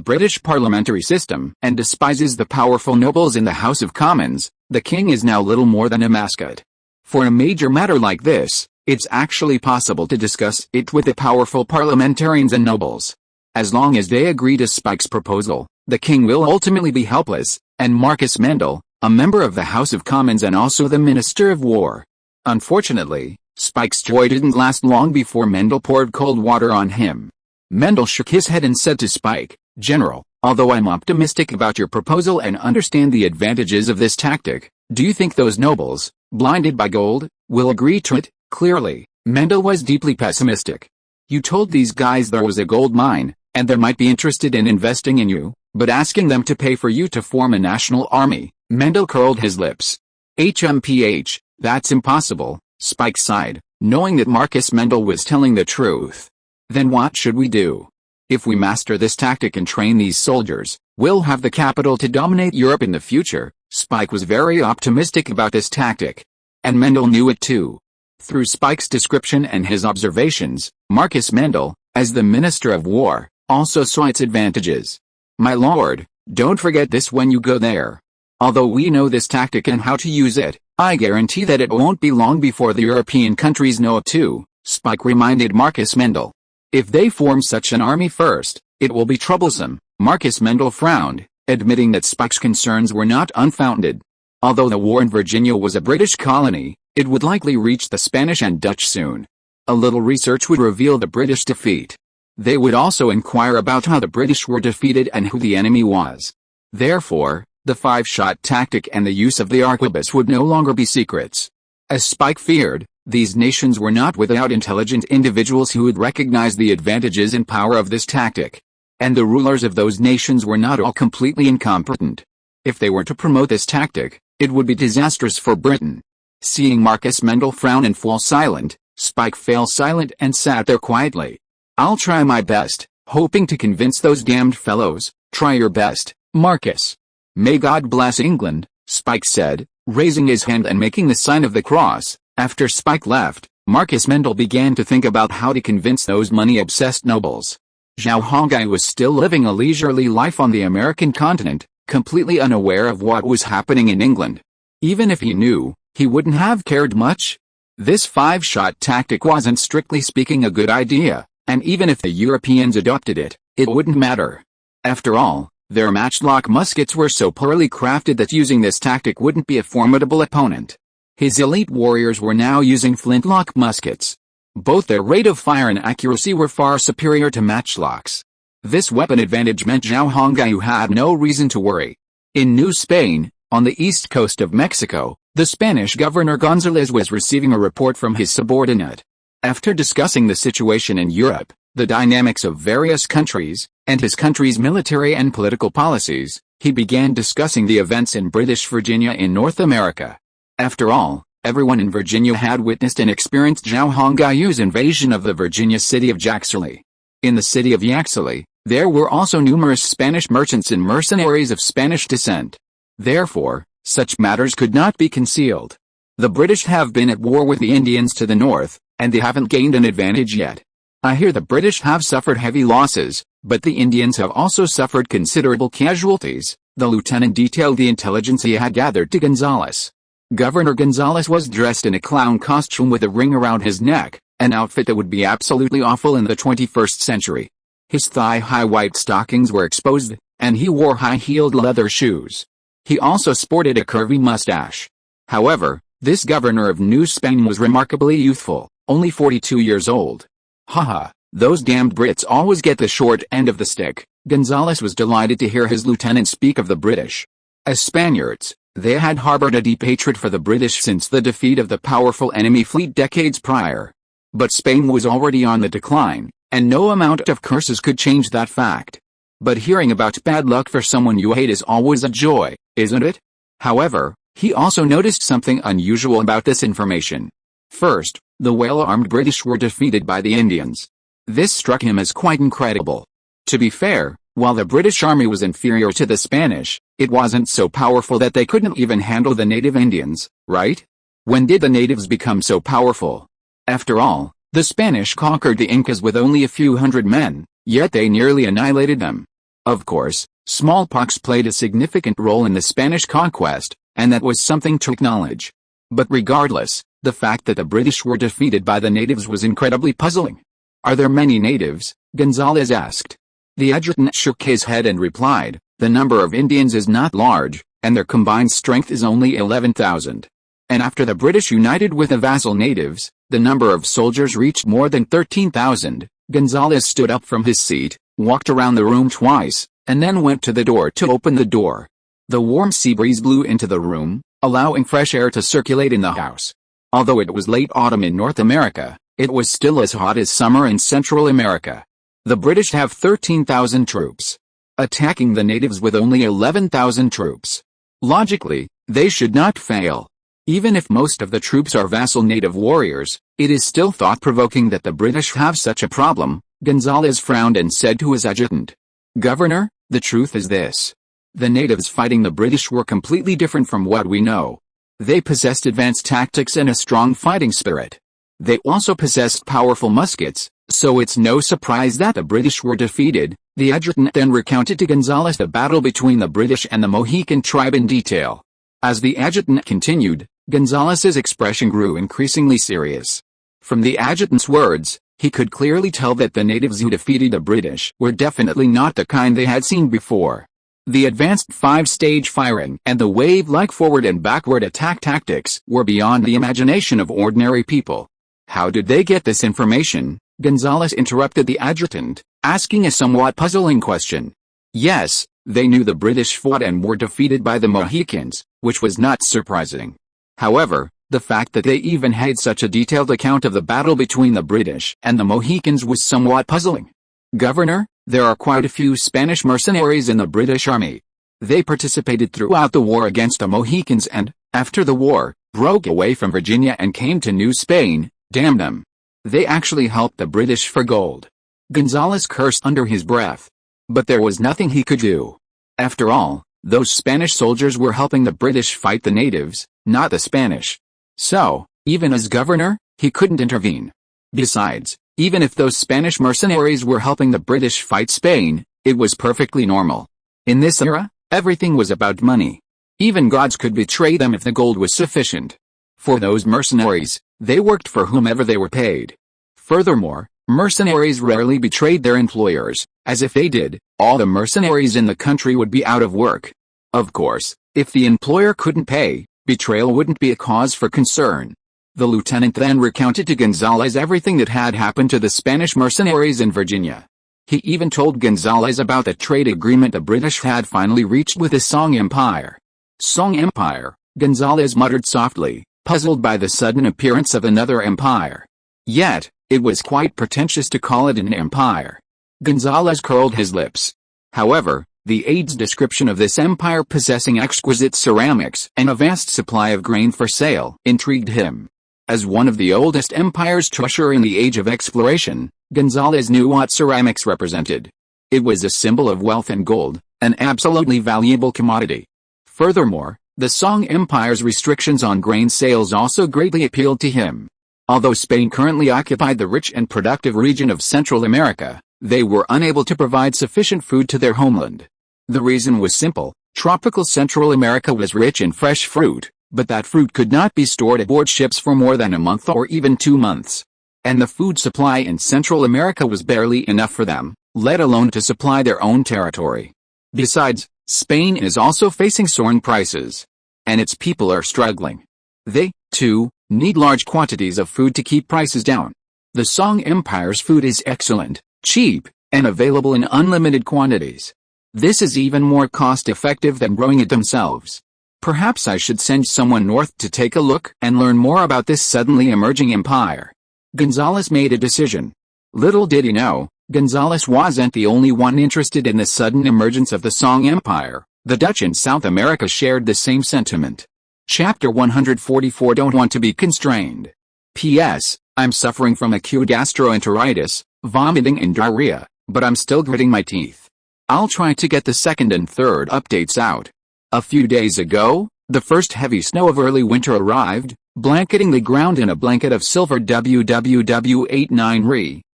British parliamentary system and despises the powerful nobles in the House of Commons, the king is now little more than a mascot. For a major matter like this, it's actually possible to discuss it with the powerful parliamentarians and nobles. As long as they agree to Spike's proposal, the king will ultimately be helpless, and Marcus Mendel, a member of the House of Commons and also the Minister of War. Unfortunately, Spike's joy didn't last long before Mendel poured cold water on him. Mendel shook his head and said to Spike, "General, although I'm optimistic about your proposal and understand the advantages of this tactic, do you think those nobles, blinded by gold, will agree to it?" Clearly, Mendel was deeply pessimistic. "You told these guys there was a gold mine, and they might be interested in investing in you, but asking them to pay for you to form a national army." Mendel curled his lips. "HMPH, that's impossible," Spike sighed, knowing that Marcus Mendel was telling the truth. "Then what should we do? If we master this tactic and train these soldiers, we'll have the capital to dominate Europe in the future." Spike was very optimistic about this tactic. And Mendel knew it too. Through Spike's description and his observations, Marcus Mendel, as the Minister of War, also saw its advantages. "My lord, don't forget this when you go there. Although we know this tactic and how to use it, I guarantee that it won't be long before the European countries know it too," Spike reminded Marcus Mendel. "If they form such an army first, it will be troublesome." Marcus Mendel frowned, admitting that Spike's concerns were not unfounded. Although the war in Virginia was a British colony, It would likely reach the Spanish and Dutch soon. A little research would reveal the British defeat. They would also inquire about how the British were defeated and who the enemy was. Therefore, the 5-shot tactic and the use of the arquebus would no longer be secrets. As Spike feared, these nations were not without intelligent individuals who would recognize the advantages and power of this tactic. And the rulers of those nations were not all completely incompetent. If they were to promote this tactic, it would be disastrous for Britain. Seeing Marcus Mendel frown and fall silent, Spike fell silent and sat there quietly. "I'll try my best, hoping to convince those damned fellows." "Try your best, Marcus." "May God bless England," Spike said, raising his hand and making the sign of the cross. After Spike left, Marcus Mendel began to think about how to convince those money-obsessed nobles. Zhao Hongai was still living a leisurely life on the American continent, completely unaware of what was happening in England. Even if he knew, he wouldn't have cared much. This 5-shot tactic wasn't strictly speaking a good idea, and even if the Europeans adopted it, it wouldn't matter. After all, their matchlock muskets were so poorly crafted that using this tactic wouldn't be a formidable opponent. His elite warriors were now using flintlock muskets. Both their rate of fire and accuracy were far superior to matchlocks. This weapon advantage meant Zhao Hongai had no reason to worry. In New Spain, on the east coast of Mexico, the Spanish governor González was receiving a report from his subordinate. After discussing the situation in Europe, the dynamics of various countries, and his country's military and political policies, he began discussing the events in British Virginia in North America. After all, everyone in Virginia had witnessed and experienced Zhao Hongai's invasion of the Virginia city of Yaxley. In the city of Yaxley, there were also numerous Spanish merchants and mercenaries of Spanish descent. Therefore, such matters could not be concealed. The British have been at war with the Indians to the north, and they haven't gained an advantage yet. I hear the British have suffered heavy losses, but the Indians have also suffered considerable casualties. The lieutenant detailed the intelligence he had gathered to González. Governor González was dressed in a clown costume with a ring around his neck, an outfit that would be absolutely awful in the 21st century. His thigh-high white stockings were exposed, and he wore high-heeled leather shoes. He also sported a curvy mustache. However, this governor of New Spain was remarkably youthful, only 42 years old. Haha, those damned Brits always get the short end of the stick. González was delighted to hear his lieutenant speak of the British. As Spaniards, they had harbored a deep hatred for the British since the defeat of the powerful enemy fleet decades prior. But Spain was already on the decline, and no amount of curses could change that fact. But hearing about bad luck for someone you hate is always a joy, isn't it? However, he also noticed something unusual about this information. First, the well-armed British were defeated by the Indians. This struck him as quite incredible. To be fair, while the British army was inferior to the Spanish, it wasn't so powerful that they couldn't even handle the native Indians, right? When did the natives become so powerful? After all, the Spanish conquered the Incas with only a few hundred men, yet they nearly annihilated them. Of course, smallpox played a significant role in the Spanish conquest, and that was something to acknowledge. But regardless, the fact that the British were defeated by the natives was incredibly puzzling. "Are there many natives?" González asked. The adjutant shook his head and replied, "The number of Indians is not large, and their combined strength is only 11,000. And after the British united with the vassal natives, the number of soldiers reached more than 13,000. González stood up from his seat, walked around the room twice, and then went to the door to open the door. The warm sea breeze blew into the room, allowing fresh air to circulate in the house. Although it was late autumn in North America, it was still as hot as summer in Central America. The British have 13,000 troops, attacking the natives with only 11,000 troops. Logically, they should not fail. Even if most of the troops are vassal native warriors, it is still thought-provoking that the British have such a problem." González frowned and said to his adjutant, "Governor, the truth is this. The natives fighting the British were completely different from what we know. They possessed advanced tactics and a strong fighting spirit. They also possessed powerful muskets, so it's no surprise that the British were defeated." The adjutant then recounted to González the battle between the British and the Mohican tribe in detail. As the adjutant continued, González's expression grew increasingly serious. From the adjutant's words, he could clearly tell that the natives who defeated the British were definitely not the kind they had seen before. The advanced 5-stage firing and the wave-like forward and backward attack tactics were beyond the imagination of ordinary people. How did they get this information? Gonzalez interrupted the adjutant, asking a somewhat puzzling question. Yes, they knew the British fought and were defeated by the Mohicans, which was not surprising. However, the fact that they even had such a detailed account of the battle between the British and the Mohicans was somewhat puzzling. Governor, there are quite a few Spanish mercenaries in the British Army. They participated throughout the war against the Mohicans and, after the war, broke away from Virginia and came to New Spain. Damn them. They actually helped the British for gold. Gonzalez cursed under his breath. But there was nothing he could do. After all, those Spanish soldiers were helping the British fight the natives, not the Spanish. So, even as governor, he couldn't intervene. Besides, even if those Spanish mercenaries were helping the British fight Spain, it was perfectly normal. In this era, everything was about money. Even gods could betray them if the gold was sufficient. For those mercenaries, they worked for whomever they were paid. Furthermore, mercenaries rarely betrayed their employers, as if they did, all the mercenaries in the country would be out of work. Of course, if the employer couldn't pay, betrayal wouldn't be a cause for concern. The lieutenant then recounted to Gonzalez everything that had happened to the Spanish mercenaries in Virginia. He even told Gonzalez about the trade agreement the British had finally reached with the Song Empire. Song Empire, Gonzalez muttered softly, puzzled by the sudden appearance of another empire. Yet, it was quite pretentious to call it an empire. Gonzalez curled his lips. However, the aide's description of this empire possessing exquisite ceramics and a vast supply of grain for sale intrigued him. As one of the oldest empires to usher in the age of exploration, Gonzalez knew what ceramics represented. It was a symbol of wealth and gold, an absolutely valuable commodity. Furthermore, the Song Empire's restrictions on grain sales also greatly appealed to him. Although Spain currently occupied the rich and productive region of Central America, they were unable to provide sufficient food to their homeland. The reason was simple: tropical Central America was rich in fresh fruit, but that fruit could not be stored aboard ships for more than a month or even 2 months. And the food supply in Central America was barely enough for them, let alone to supply their own territory. Besides, Spain is also facing soaring prices. And its people are struggling. They, too, need large quantities of food to keep prices down. The Song Empire's food is excellent, cheap, and available in unlimited quantities. This is even more cost-effective than growing it themselves. Perhaps I should send someone north to take a look and learn more about this suddenly emerging empire. Gonzalez made a decision. Little did he know, Gonzalez wasn't the only one interested in the sudden emergence of the Song Empire. The Dutch in South America shared the same sentiment. Chapter 144. Don't want to be constrained. P.S. I'm suffering from acute gastroenteritis, vomiting and diarrhea, but I'm still gritting my teeth. I'll try to get the second and third updates out. A few days ago, the first heavy snow of early winter arrived, blanketing the ground in a blanket of silver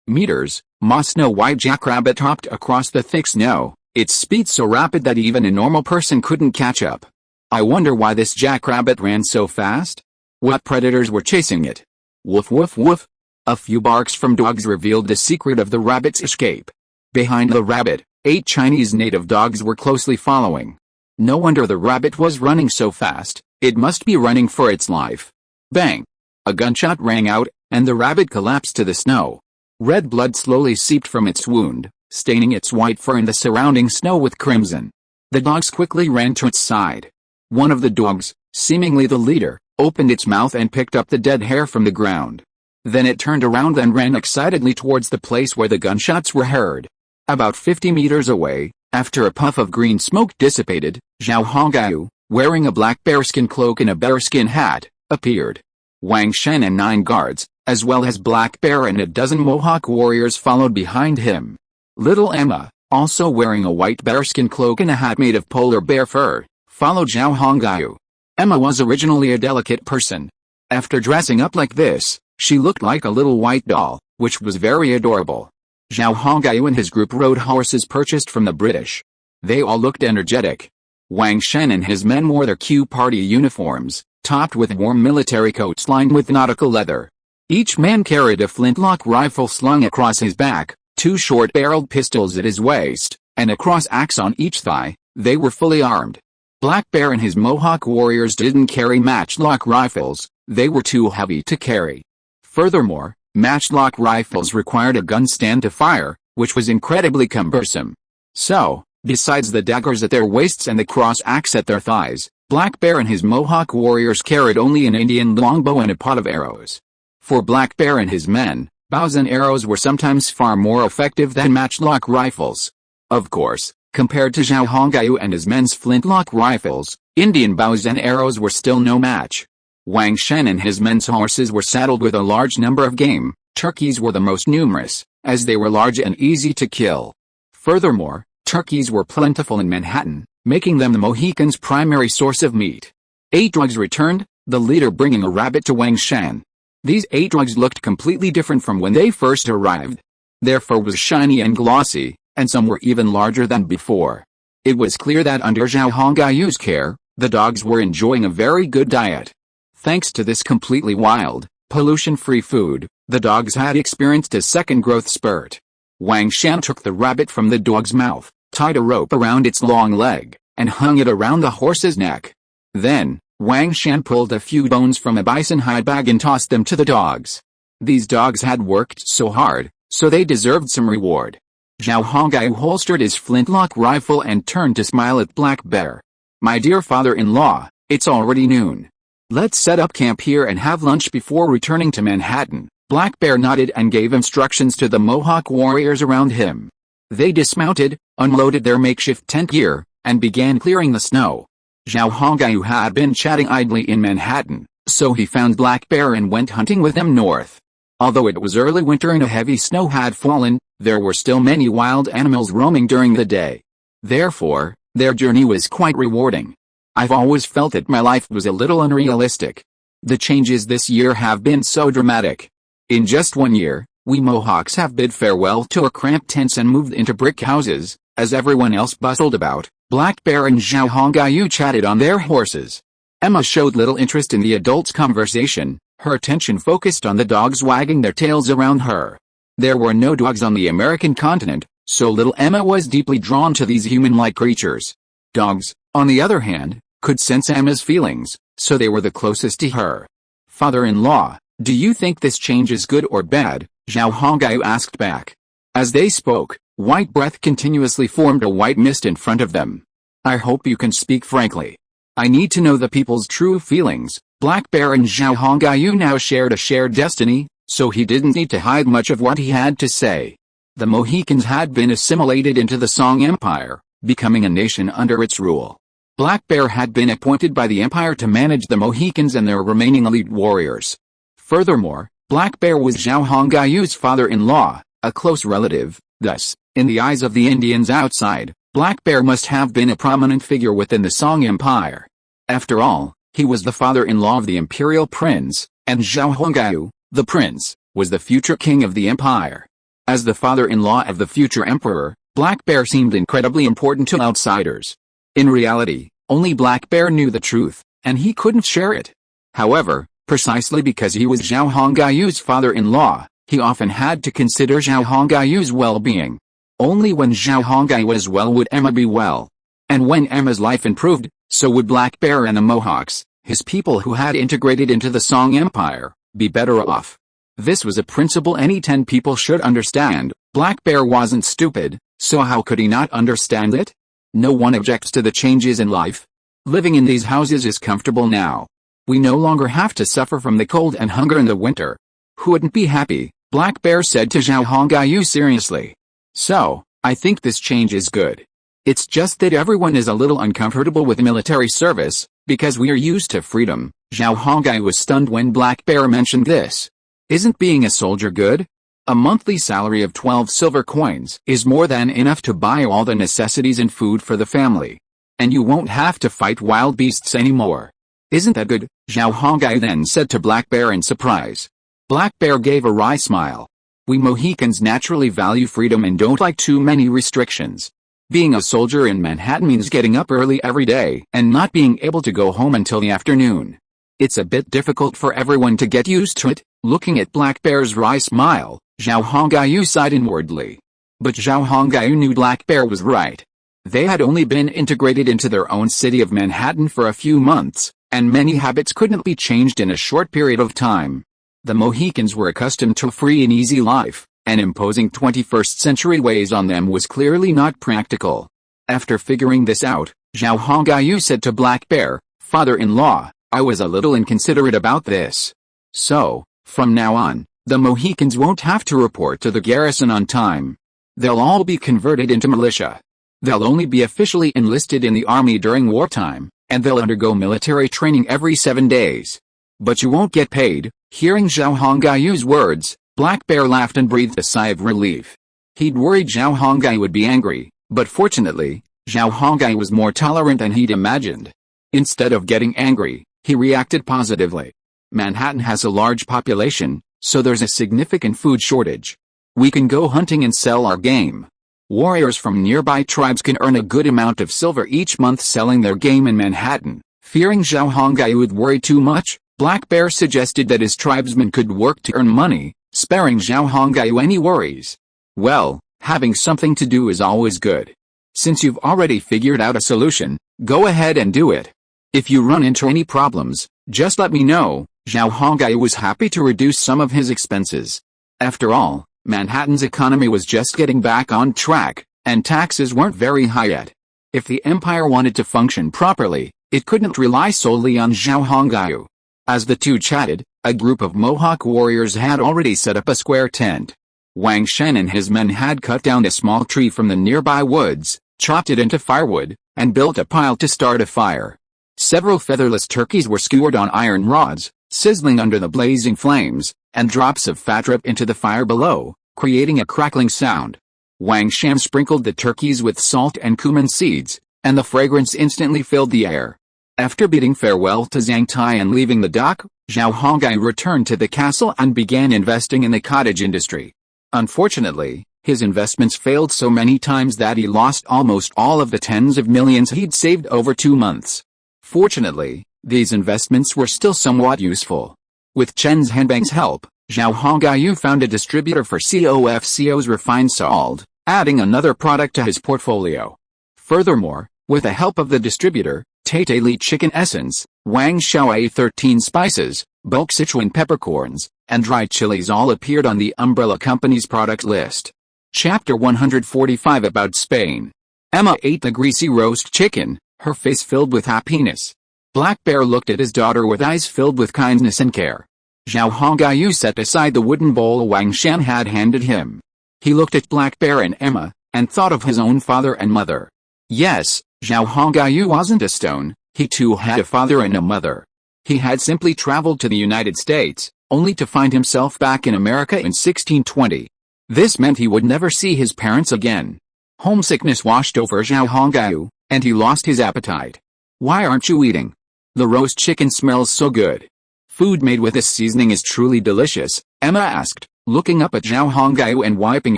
meters. Ma Snow White Jackrabbit hopped across the thick snow, its speed so rapid that even a normal person couldn't catch up. I wonder why this jackrabbit ran so fast? What predators were chasing it? Woof woof woof. A few barks from dogs revealed the secret of the rabbit's escape. Behind the rabbit, 8 Chinese native dogs were closely following. No wonder the rabbit was running so fast, it must be running for its life. Bang! A gunshot rang out, and the rabbit collapsed to the snow. Red blood slowly seeped from its wound, staining its white fur and the surrounding snow with crimson. The dogs quickly ran to its side. One of the dogs, seemingly the leader, opened its mouth and picked up the dead hare from the ground. Then it turned around and ran excitedly towards the place where the gunshots were heard. About 50 meters away, after a puff of green smoke dissipated, Zhao Hongao, wearing a black bearskin cloak and a bearskin hat, appeared. Wang Shen and 9 guards, as well as Black Bear and a dozen Mohawk warriors followed behind him. Little Emma, also wearing a white bearskin cloak and a hat made of polar bear fur, followed Zhao Hongao. Emma was originally a delicate person. After dressing up like this, she looked like a little white doll, which was very adorable. Zhao Hongao and his group rode horses purchased from the British. They all looked energetic. Wang Shen and his men wore their Q party uniforms, topped with warm military coats lined with nautical leather. Each man carried a flintlock rifle slung across his back, 2 short-barreled pistols at his waist, and a cross-axe on each thigh. They were fully armed. Black Bear and his Mohawk warriors didn't carry matchlock rifles, they were too heavy to carry. Furthermore, matchlock rifles required a gun stand to fire, which was incredibly cumbersome. So, besides the daggers at their waists and the cross axe at their thighs, Black Bear and his Mohawk warriors carried only an Indian longbow and a pot of arrows. For Black Bear and his men, bows and arrows were sometimes far more effective than matchlock rifles. Of course, compared to Zhao Hongyu and his men's flintlock rifles, Indian bows and arrows were still no match. Wang Shen and his men's horses were saddled with a large number of game. Turkeys were the most numerous, as they were large and easy to kill. Furthermore, turkeys were plentiful in Manhattan, making them the Mohicans' primary source of meat. 8 drugs returned, the leader bringing a rabbit to Wang Shen. These 8 drugs looked completely different from when they first arrived. Their fur was shiny and glossy, and some were even larger than before. It was clear that under Zhao Hongyu's care, the dogs were enjoying a very good diet. Thanks to this completely wild, pollution-free food, the dogs had experienced a second growth spurt. Wang Shen took the rabbit from the dog's mouth, tied a rope around its long leg, and hung it around the horse's neck. Then, Wang Shen pulled a few bones from a bison hide bag and tossed them to the dogs. These dogs had worked so hard, so they deserved some reward. Zhao Hongyu holstered his flintlock rifle and turned to smile at Black Bear. "My dear father-in-law, it's already noon. Let's set up camp here and have lunch before returning to Manhattan." Black Bear nodded and gave instructions to the Mohawk warriors around him. They dismounted, unloaded their makeshift tent gear, and began clearing the snow. Zhao Hongyu had been chatting idly in Manhattan, so he found Black Bear and went hunting with them north. Although it was early winter and a heavy snow had fallen, there were still many wild animals roaming during the day. Therefore, their journey was quite rewarding. I've always felt that my life was a little unrealistic. The changes this year have been so dramatic. In just 1 year, we Mohawks have bid farewell to our cramped tents and moved into brick houses. As everyone else bustled about, Black Bear and Zhao Hongyu chatted on their horses. Emma showed little interest in the adults' conversation, her attention focused on the dogs wagging their tails around her. There were no dogs on the American continent, so little Emma was deeply drawn to these human-like creatures. Dogs, on the other hand, could sense Emma's feelings, so they were the closest to her. "Father-in-law, do you think this change is good or bad?" Zhao Hongyu asked back. As they spoke, white breath continuously formed a white mist in front of them. "I hope you can speak frankly. I need to know the people's true feelings." Black Bear and Zhao Hongyu now shared a shared destiny, so he didn't need to hide much of what he had to say. The Mohicans had been assimilated into the Song Empire, becoming a nation under its rule. Black Bear had been appointed by the Empire to manage the Mohicans and their remaining elite warriors. Furthermore, Black Bear was Zhao Hongyu's father-in-law, a close relative. Thus, in the eyes of the Indians outside, Black Bear must have been a prominent figure within the Song Empire. After all, he was the father-in-law of the imperial prince, and Zhao Hongyu, the prince, was the future king of the empire. As the father-in-law of the future emperor, Black Bear seemed incredibly important to outsiders. In reality, only Black Bear knew the truth, and he couldn't share it. However, precisely because he was Zhao Hongyu's father-in-law, he often had to consider Zhao Hongyu's well-being. Only when Zhao Hongyu was well would Emma be well. And when Emma's life improved, so would Black Bear and the Mohawks, his people who had integrated into the Song Empire, be better off. This was a principle any 10 people should understand. Black Bear wasn't stupid, so how could he not understand it? No one objects to the changes in life. Living in these houses is comfortable now. We no longer have to suffer from the cold and hunger in the winter. Who wouldn't be happy? Black Bear said to Zhao Hongyu seriously. So, I think this change is good. It's just that everyone is a little uncomfortable with military service, because we are used to freedom. Zhao Hongyu was stunned when Black Bear mentioned this. Isn't being a soldier good? A monthly salary of 12 silver coins is more than enough to buy all the necessities and food for the family. And you won't have to fight wild beasts anymore. Isn't that good? Zhao Hongyu then said to Black Bear in surprise. Black Bear gave a wry smile. We Mohicans naturally value freedom and don't like too many restrictions. Being a soldier in Manhattan means getting up early every day and not being able to go home until the afternoon. It's a bit difficult for everyone to get used to it. Looking at Black Bear's wry smile, Zhao Hongyu sighed inwardly. But Zhao Hongyu knew Black Bear was right. They had only been integrated into their own city of Manhattan for a few months, and many habits couldn't be changed in a short period of time. The Mohicans were accustomed to a free and easy life, and imposing 21st century ways on them was clearly not practical. After figuring this out, Zhao Hongyu said to Black Bear, "Father-in-law, I was a little inconsiderate about this. So, from now on, the Mohicans won't have to report to the garrison on time. They'll all be converted into militia. They'll only be officially enlisted in the army during wartime, and they'll undergo military training every 7 days. But you won't get paid." Hearing Zhao Hongyu's words, Black Bear laughed and breathed a sigh of relief. He'd worried Zhao Hongyu would be angry, but fortunately, Zhao Hongyu was more tolerant than he'd imagined. Instead of getting angry, he reacted positively. Manhattan has a large population, so there's a significant food shortage. We can go hunting and sell our game. Warriors from nearby tribes can earn a good amount of silver each month selling their game in Manhattan. Fearing Zhao Hongyu would worry too much, Black Bear suggested that his tribesmen could work to earn money, sparing Zhao Hongyu any worries. Well, having something to do is always good. Since you've already figured out a solution, go ahead and do it. If you run into any problems, just let me know. Zhao Hongyu was happy to reduce some of his expenses. After all, Manhattan's economy was just getting back on track, and taxes weren't very high yet. If the empire wanted to function properly, it couldn't rely solely on Zhao Hongyu. As the two chatted, a group of Mohawk warriors had already set up a square tent. Wang Shen and his men had cut down a small tree from the nearby woods, chopped it into firewood, and built a pile to start a fire. Several featherless turkeys were skewered on iron rods, sizzling under the blazing flames, and drops of fat dripped into the fire below, creating a crackling sound. Wang Shen sprinkled the turkeys with salt and cumin seeds, and the fragrance instantly filled the air. After bidding farewell to Zhang Tai and leaving the dock, Zhao Hongyu returned to the castle and began investing in the cottage industry. Unfortunately, his investments failed so many times that he lost almost all of the tens of millions he'd saved over 2 months. Fortunately, these investments were still somewhat useful. With Chen Zhanbang's help, Zhao Hongyu found a distributor for COFCO's refined salt, adding another product to his portfolio. Furthermore, with the help of the distributor, Tate Li Chicken Essence, Wang Xiaoai 13 Spices, bulk Sichuan peppercorns, and dried chilies all appeared on the umbrella company's product list. Chapter 145 About Spain. Emma ate the greasy roast chicken, her face filled with happiness. Black Bear looked at his daughter with eyes filled with kindness and care. Zhao Hongyu set aside the wooden bowl Wang Shan had handed him. He looked at Black Bear and Emma, and thought of his own father and mother. Yes, Zhao Hongyu wasn't a stone, he too had a father and a mother. He had simply traveled to the United States, only to find himself back in America in 1620. This meant he would never see his parents again. Homesickness washed over Zhao Hongyu, and he lost his appetite. "Why aren't you eating? The roast chicken smells so good. Food made with this seasoning is truly delicious," Emma asked, looking up at Zhao Hongyu and wiping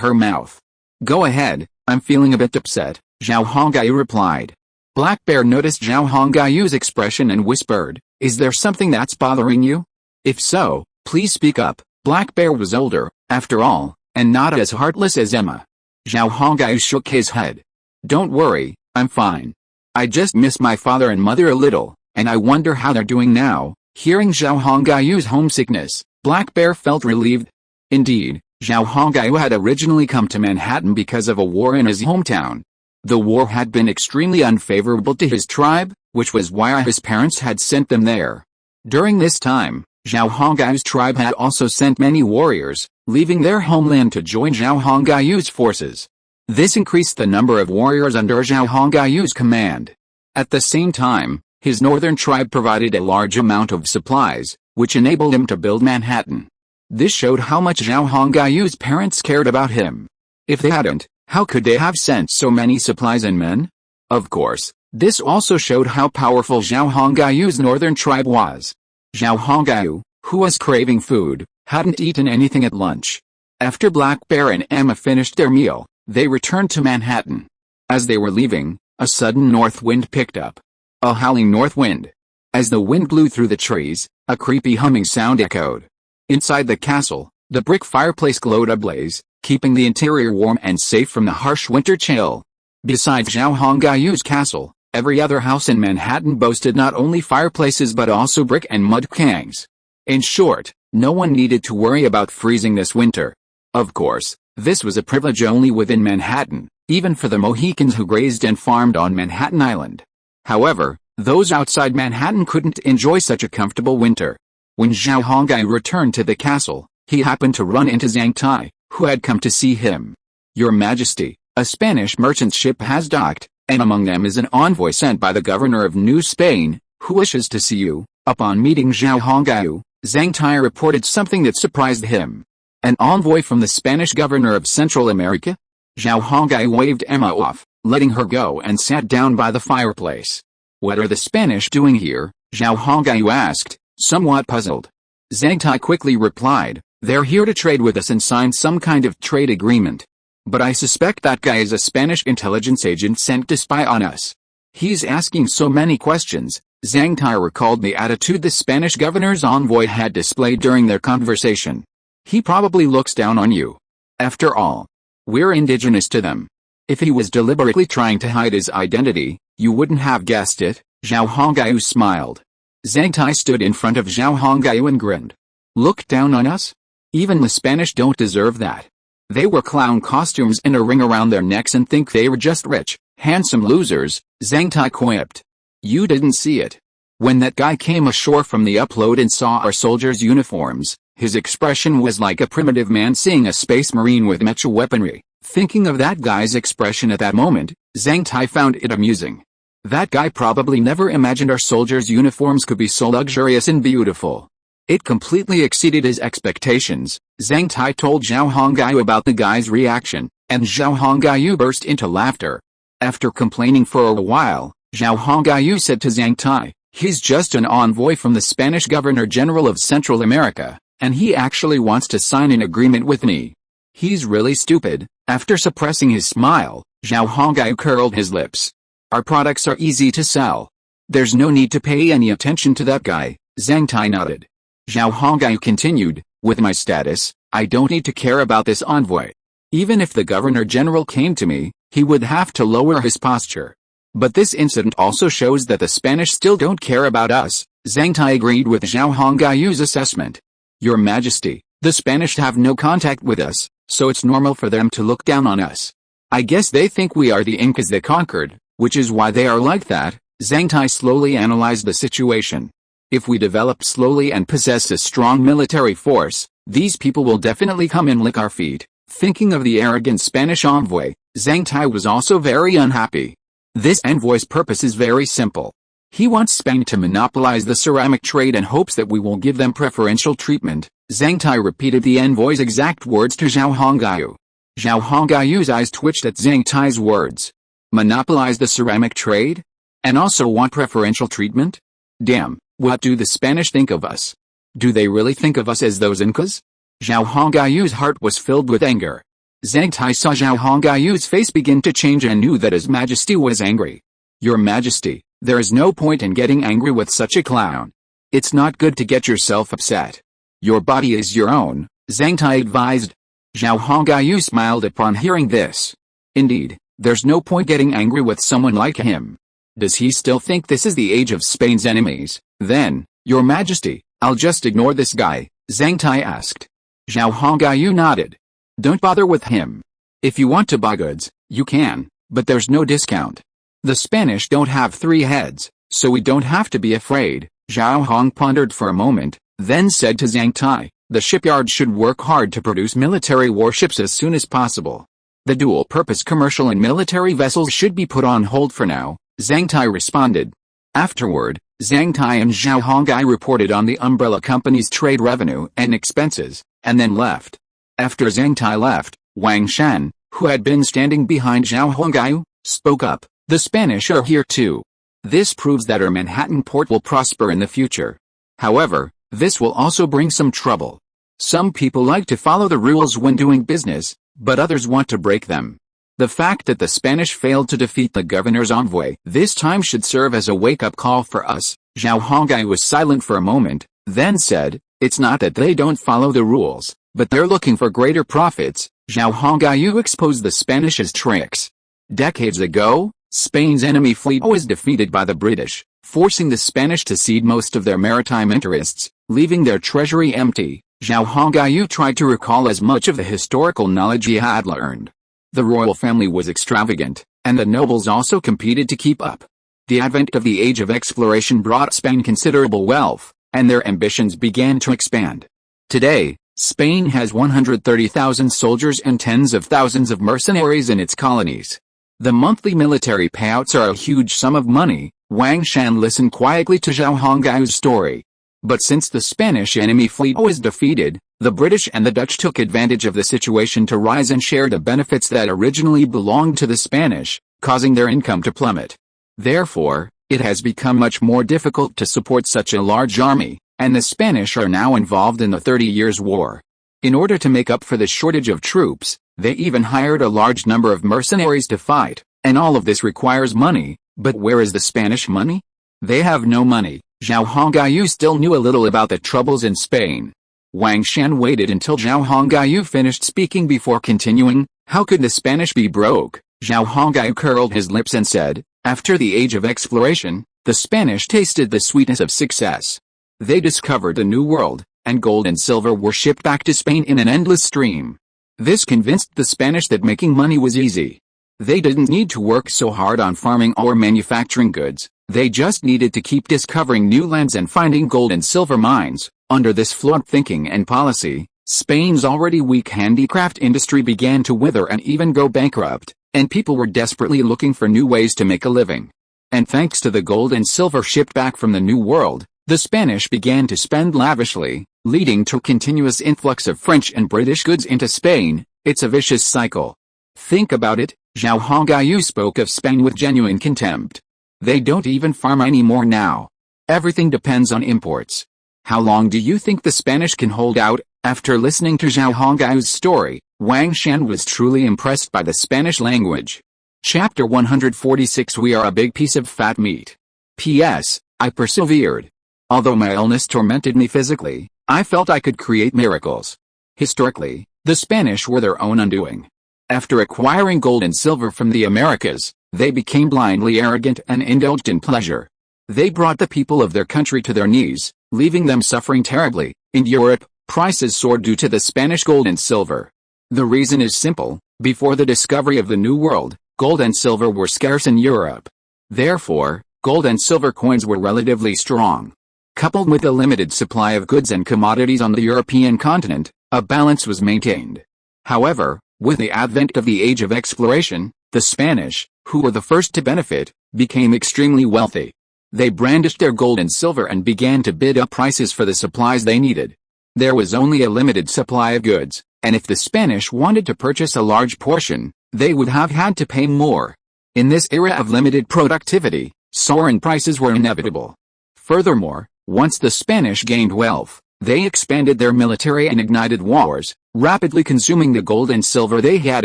her mouth. "Go ahead, I'm feeling a bit upset," Zhao Hongyu replied. Black Bear noticed Zhao Hongyu's expression and whispered, "Is there something that's bothering you? If so, please speak up." Black Bear was older, after all, and not as heartless as Emma. Zhao Hongyu shook his head. "Don't worry, I'm fine. I just miss my father and mother a little, and I wonder how they're doing now." Hearing Zhao Hongyu's homesickness, Black Bear felt relieved. Indeed, Zhao Hongyu had originally come to Manhattan because of a war in his hometown. The war had been extremely unfavorable to his tribe, which was why his parents had sent them there. During this time, Zhao Hongyu's tribe had also sent many warriors, leaving their homeland to join Zhao Hongyu's forces. This increased the number of warriors under Zhao Hongyu's command. At the same time, his northern tribe provided a large amount of supplies, which enabled him to build Manhattan. This showed how much Zhao Hongyu's parents cared about him. If they hadn't, how could they have sent so many supplies and men? Of course, this also showed how powerful Zhao Hongyu's northern tribe was. Zhao Hongyu, who was craving food, hadn't eaten anything at lunch. After Black Bear and Emma finished their meal, they returned to Manhattan. As they were leaving, a sudden north wind picked up. A howling north wind. As the wind blew through the trees, a creepy humming sound echoed. Inside the castle, the brick fireplace glowed ablaze, keeping the interior warm and safe from the harsh winter chill. Besides Zhao Hongayu's castle, every other house in Manhattan boasted not only fireplaces but also brick and mud kangs. In short, no one needed to worry about freezing this winter. Of course, this was a privilege only within Manhattan, even for the Mohicans who grazed and farmed on Manhattan Island. However, those outside Manhattan couldn't enjoy such a comfortable winter. When Zhao Hongai returned to the castle, he happened to run into Zhang Tai, who had come to see him. "Your Majesty, a Spanish merchant ship has docked, and among them is an envoy sent by the governor of New Spain, who wishes to see you." Upon meeting Zhao Hongai, Zhang Tai reported something that surprised him. "An envoy from the Spanish governor of Central America?" Zhao Hongai waved Emma off, letting her go and sat down by the fireplace. "What are the Spanish doing here?" Zhao Hongai asked, somewhat puzzled. Zhang Tai quickly replied, "They're here to trade with us and sign some kind of trade agreement. But I suspect that guy is a Spanish intelligence agent sent to spy on us. He's asking so many questions." Zhang Tai recalled the attitude the Spanish governor's envoy had displayed during their conversation. "He probably looks down on you. After all, we're indigenous to them. If he was deliberately trying to hide his identity, you wouldn't have guessed it." Zhao Hongai smiled. Zhang Tai stood in front of Zhao Hongai and grinned. "Look down on us? Even the Spanish don't deserve that. They wear clown costumes and a ring around their necks and think they were just rich, handsome losers," Zhang Tai quipped. "You didn't see it. When that guy came ashore from the upload and saw our soldiers' uniforms, his expression was like a primitive man seeing a space marine with mecha weaponry." Thinking of that guy's expression at that moment, Zhang Tai found it amusing. That guy probably never imagined our soldiers' uniforms could be so luxurious and beautiful. It completely exceeded his expectations. Zhang Tai told Zhao Hongai about the guy's reaction, and Zhao Hongai burst into laughter. After complaining for a while, Zhao Hongai said to Zhang Tai, "He's just an envoy from the Spanish Governor-General of Central America, and he actually wants to sign an agreement with me. He's really stupid." After suppressing his smile, Zhao Hongai curled his lips. "Our products are easy to sell. There's no need to pay any attention to that guy." Zhang Tai nodded. Zhao Hongai continued, "With my status, I don't need to care about this envoy. Even if the Governor-General came to me, he would have to lower his posture. But this incident also shows that the Spanish still don't care about us." Zhang Tai agreed with Zhao Hongai's assessment. "Your Majesty, the Spanish have no contact with us, so it's normal for them to look down on us. I guess they think we are the Incas they conquered, which is why they are like that." Zhang Tai slowly analyzed the situation. "If we develop slowly and possess a strong military force, these people will definitely come and lick our feet." Thinking of the arrogant Spanish envoy, Zhang Tai was also very unhappy. This envoy's purpose is very simple. He wants Spain to monopolize the ceramic trade and hopes that we will give them preferential treatment. Zhang Tai repeated the envoy's exact words to Zhao Hongai. Zhao Hongai's eyes twitched at Zhang Tai's words. Monopolize the ceramic trade? And also want preferential treatment? Damn, what do the Spanish think of us? Do they really think of us as those Incas? Zhao Hongai's heart was filled with anger. Zhang Tai saw Zhao Hongai's face begin to change and knew that His Majesty was angry. "Your Majesty, there is no point in getting angry with such a clown. It's not good to get yourself upset. Your body is your own," Zhang Tai advised. Zhao Hongai smiled upon hearing this. Indeed, there's no point getting angry with someone like him. Does he still think this is the age of Spain's enemies? Then, Your Majesty, I'll just ignore this guy, Zhang Tai asked. Zhao Hongai nodded. "Don't bother with him. If you want to buy goods, you can, but there's no discount. The Spanish don't have 3 heads, so we don't have to be afraid." Zhao Hong pondered for a moment, then said to Zhang Tai, "The shipyard should work hard to produce military warships as soon as possible. The dual-purpose commercial and military vessels should be put on hold for now," Zhang Tai responded. Afterward, Zhang Tai and Zhao Hongai reported on the umbrella company's trade revenue and expenses, and then left. After Zhang Tai left, Wang Shan, who had been standing behind Zhao Hongai, spoke up. "The Spanish are here too. This proves that our Manhattan port will prosper in the future. However, this will also bring some trouble. Some people like to follow the rules when doing business, but others want to break them. The fact that the Spanish failed to defeat the governor's envoy this time should serve as a wake-up call for us." Zhao Hongai was silent for a moment, then said, "It's not that they don't follow the rules, but they're looking for greater profits." Zhao Hongai exposed the Spanish as tricks. Decades ago, Spain's enemy fleet was defeated by the British, forcing the Spanish to cede most of their maritime interests, leaving their treasury empty. Zhao Hongyu tried to recall as much of the historical knowledge he had learned. The royal family was extravagant, and the nobles also competed to keep up. The advent of the Age of Exploration brought Spain considerable wealth, and their ambitions began to expand. Today, Spain has 130,000 soldiers and tens of thousands of mercenaries in its colonies. The monthly military payouts are a huge sum of money. Wang Shan listened quietly to Zhao Hongyu's story. But since the Spanish enemy fleet was defeated, the British and the Dutch took advantage of the situation to rise and share the benefits that originally belonged to the Spanish, causing their income to plummet. Therefore, it has become much more difficult to support such a large army, and the Spanish are now involved in the 30 Years' War. In order to make up for the shortage of troops, they even hired a large number of mercenaries to fight, and all of this requires money. But where is the Spanish money? They have no money. Zhao Hongyu still knew a little about the troubles in Spain. Wang Shan waited until Zhao Hongyu finished speaking before continuing. How could the Spanish be broke? Zhao Hongyu curled his lips and said, after the Age of Exploration, the Spanish tasted the sweetness of success. They discovered a new world, and gold and silver were shipped back to Spain in an endless stream. This convinced the Spanish that making money was easy. They didn't need to work so hard on farming or manufacturing goods, they just needed to keep discovering new lands and finding gold and silver mines. Under this flawed thinking and policy, Spain's already weak handicraft industry began to wither and even go bankrupt, and people were desperately looking for new ways to make a living. And thanks to the gold and silver shipped back from the New World, the Spanish began to spend lavishly, leading to a continuous influx of French and British goods into Spain. It's a vicious cycle. Think about it. Zhao Hongyu spoke of Spain with genuine contempt. They don't even farm anymore now. Everything depends on imports. How long do you think the Spanish can hold out? After listening to Zhao Hongyu's story, Wang Shan was truly impressed by the Spanish language. Chapter 146 We are a big piece of fat meat. P.S. I persevered. Although my illness tormented me physically, I felt I could create miracles. Historically, the Spanish were their own undoing. After acquiring gold and silver from the Americas, they became blindly arrogant and indulged in pleasure. They brought the people of their country to their knees, leaving them suffering terribly. In Europe, prices soared due to the Spanish gold and silver. The reason is simple: before the discovery of the New World, gold and silver were scarce in Europe. Therefore, gold and silver coins were relatively strong. Coupled with a limited supply of goods and commodities on the European continent, a balance was maintained. However, with the advent of the Age of Exploration, the Spanish, who were the first to benefit, became extremely wealthy. They brandished their gold and silver and began to bid up prices for the supplies they needed. There was only a limited supply of goods, and if the Spanish wanted to purchase a large portion, they would have had to pay more. In this era of limited productivity, soaring prices were inevitable. Furthermore, once the Spanish gained wealth, they expanded their military and ignited wars, rapidly consuming the gold and silver they had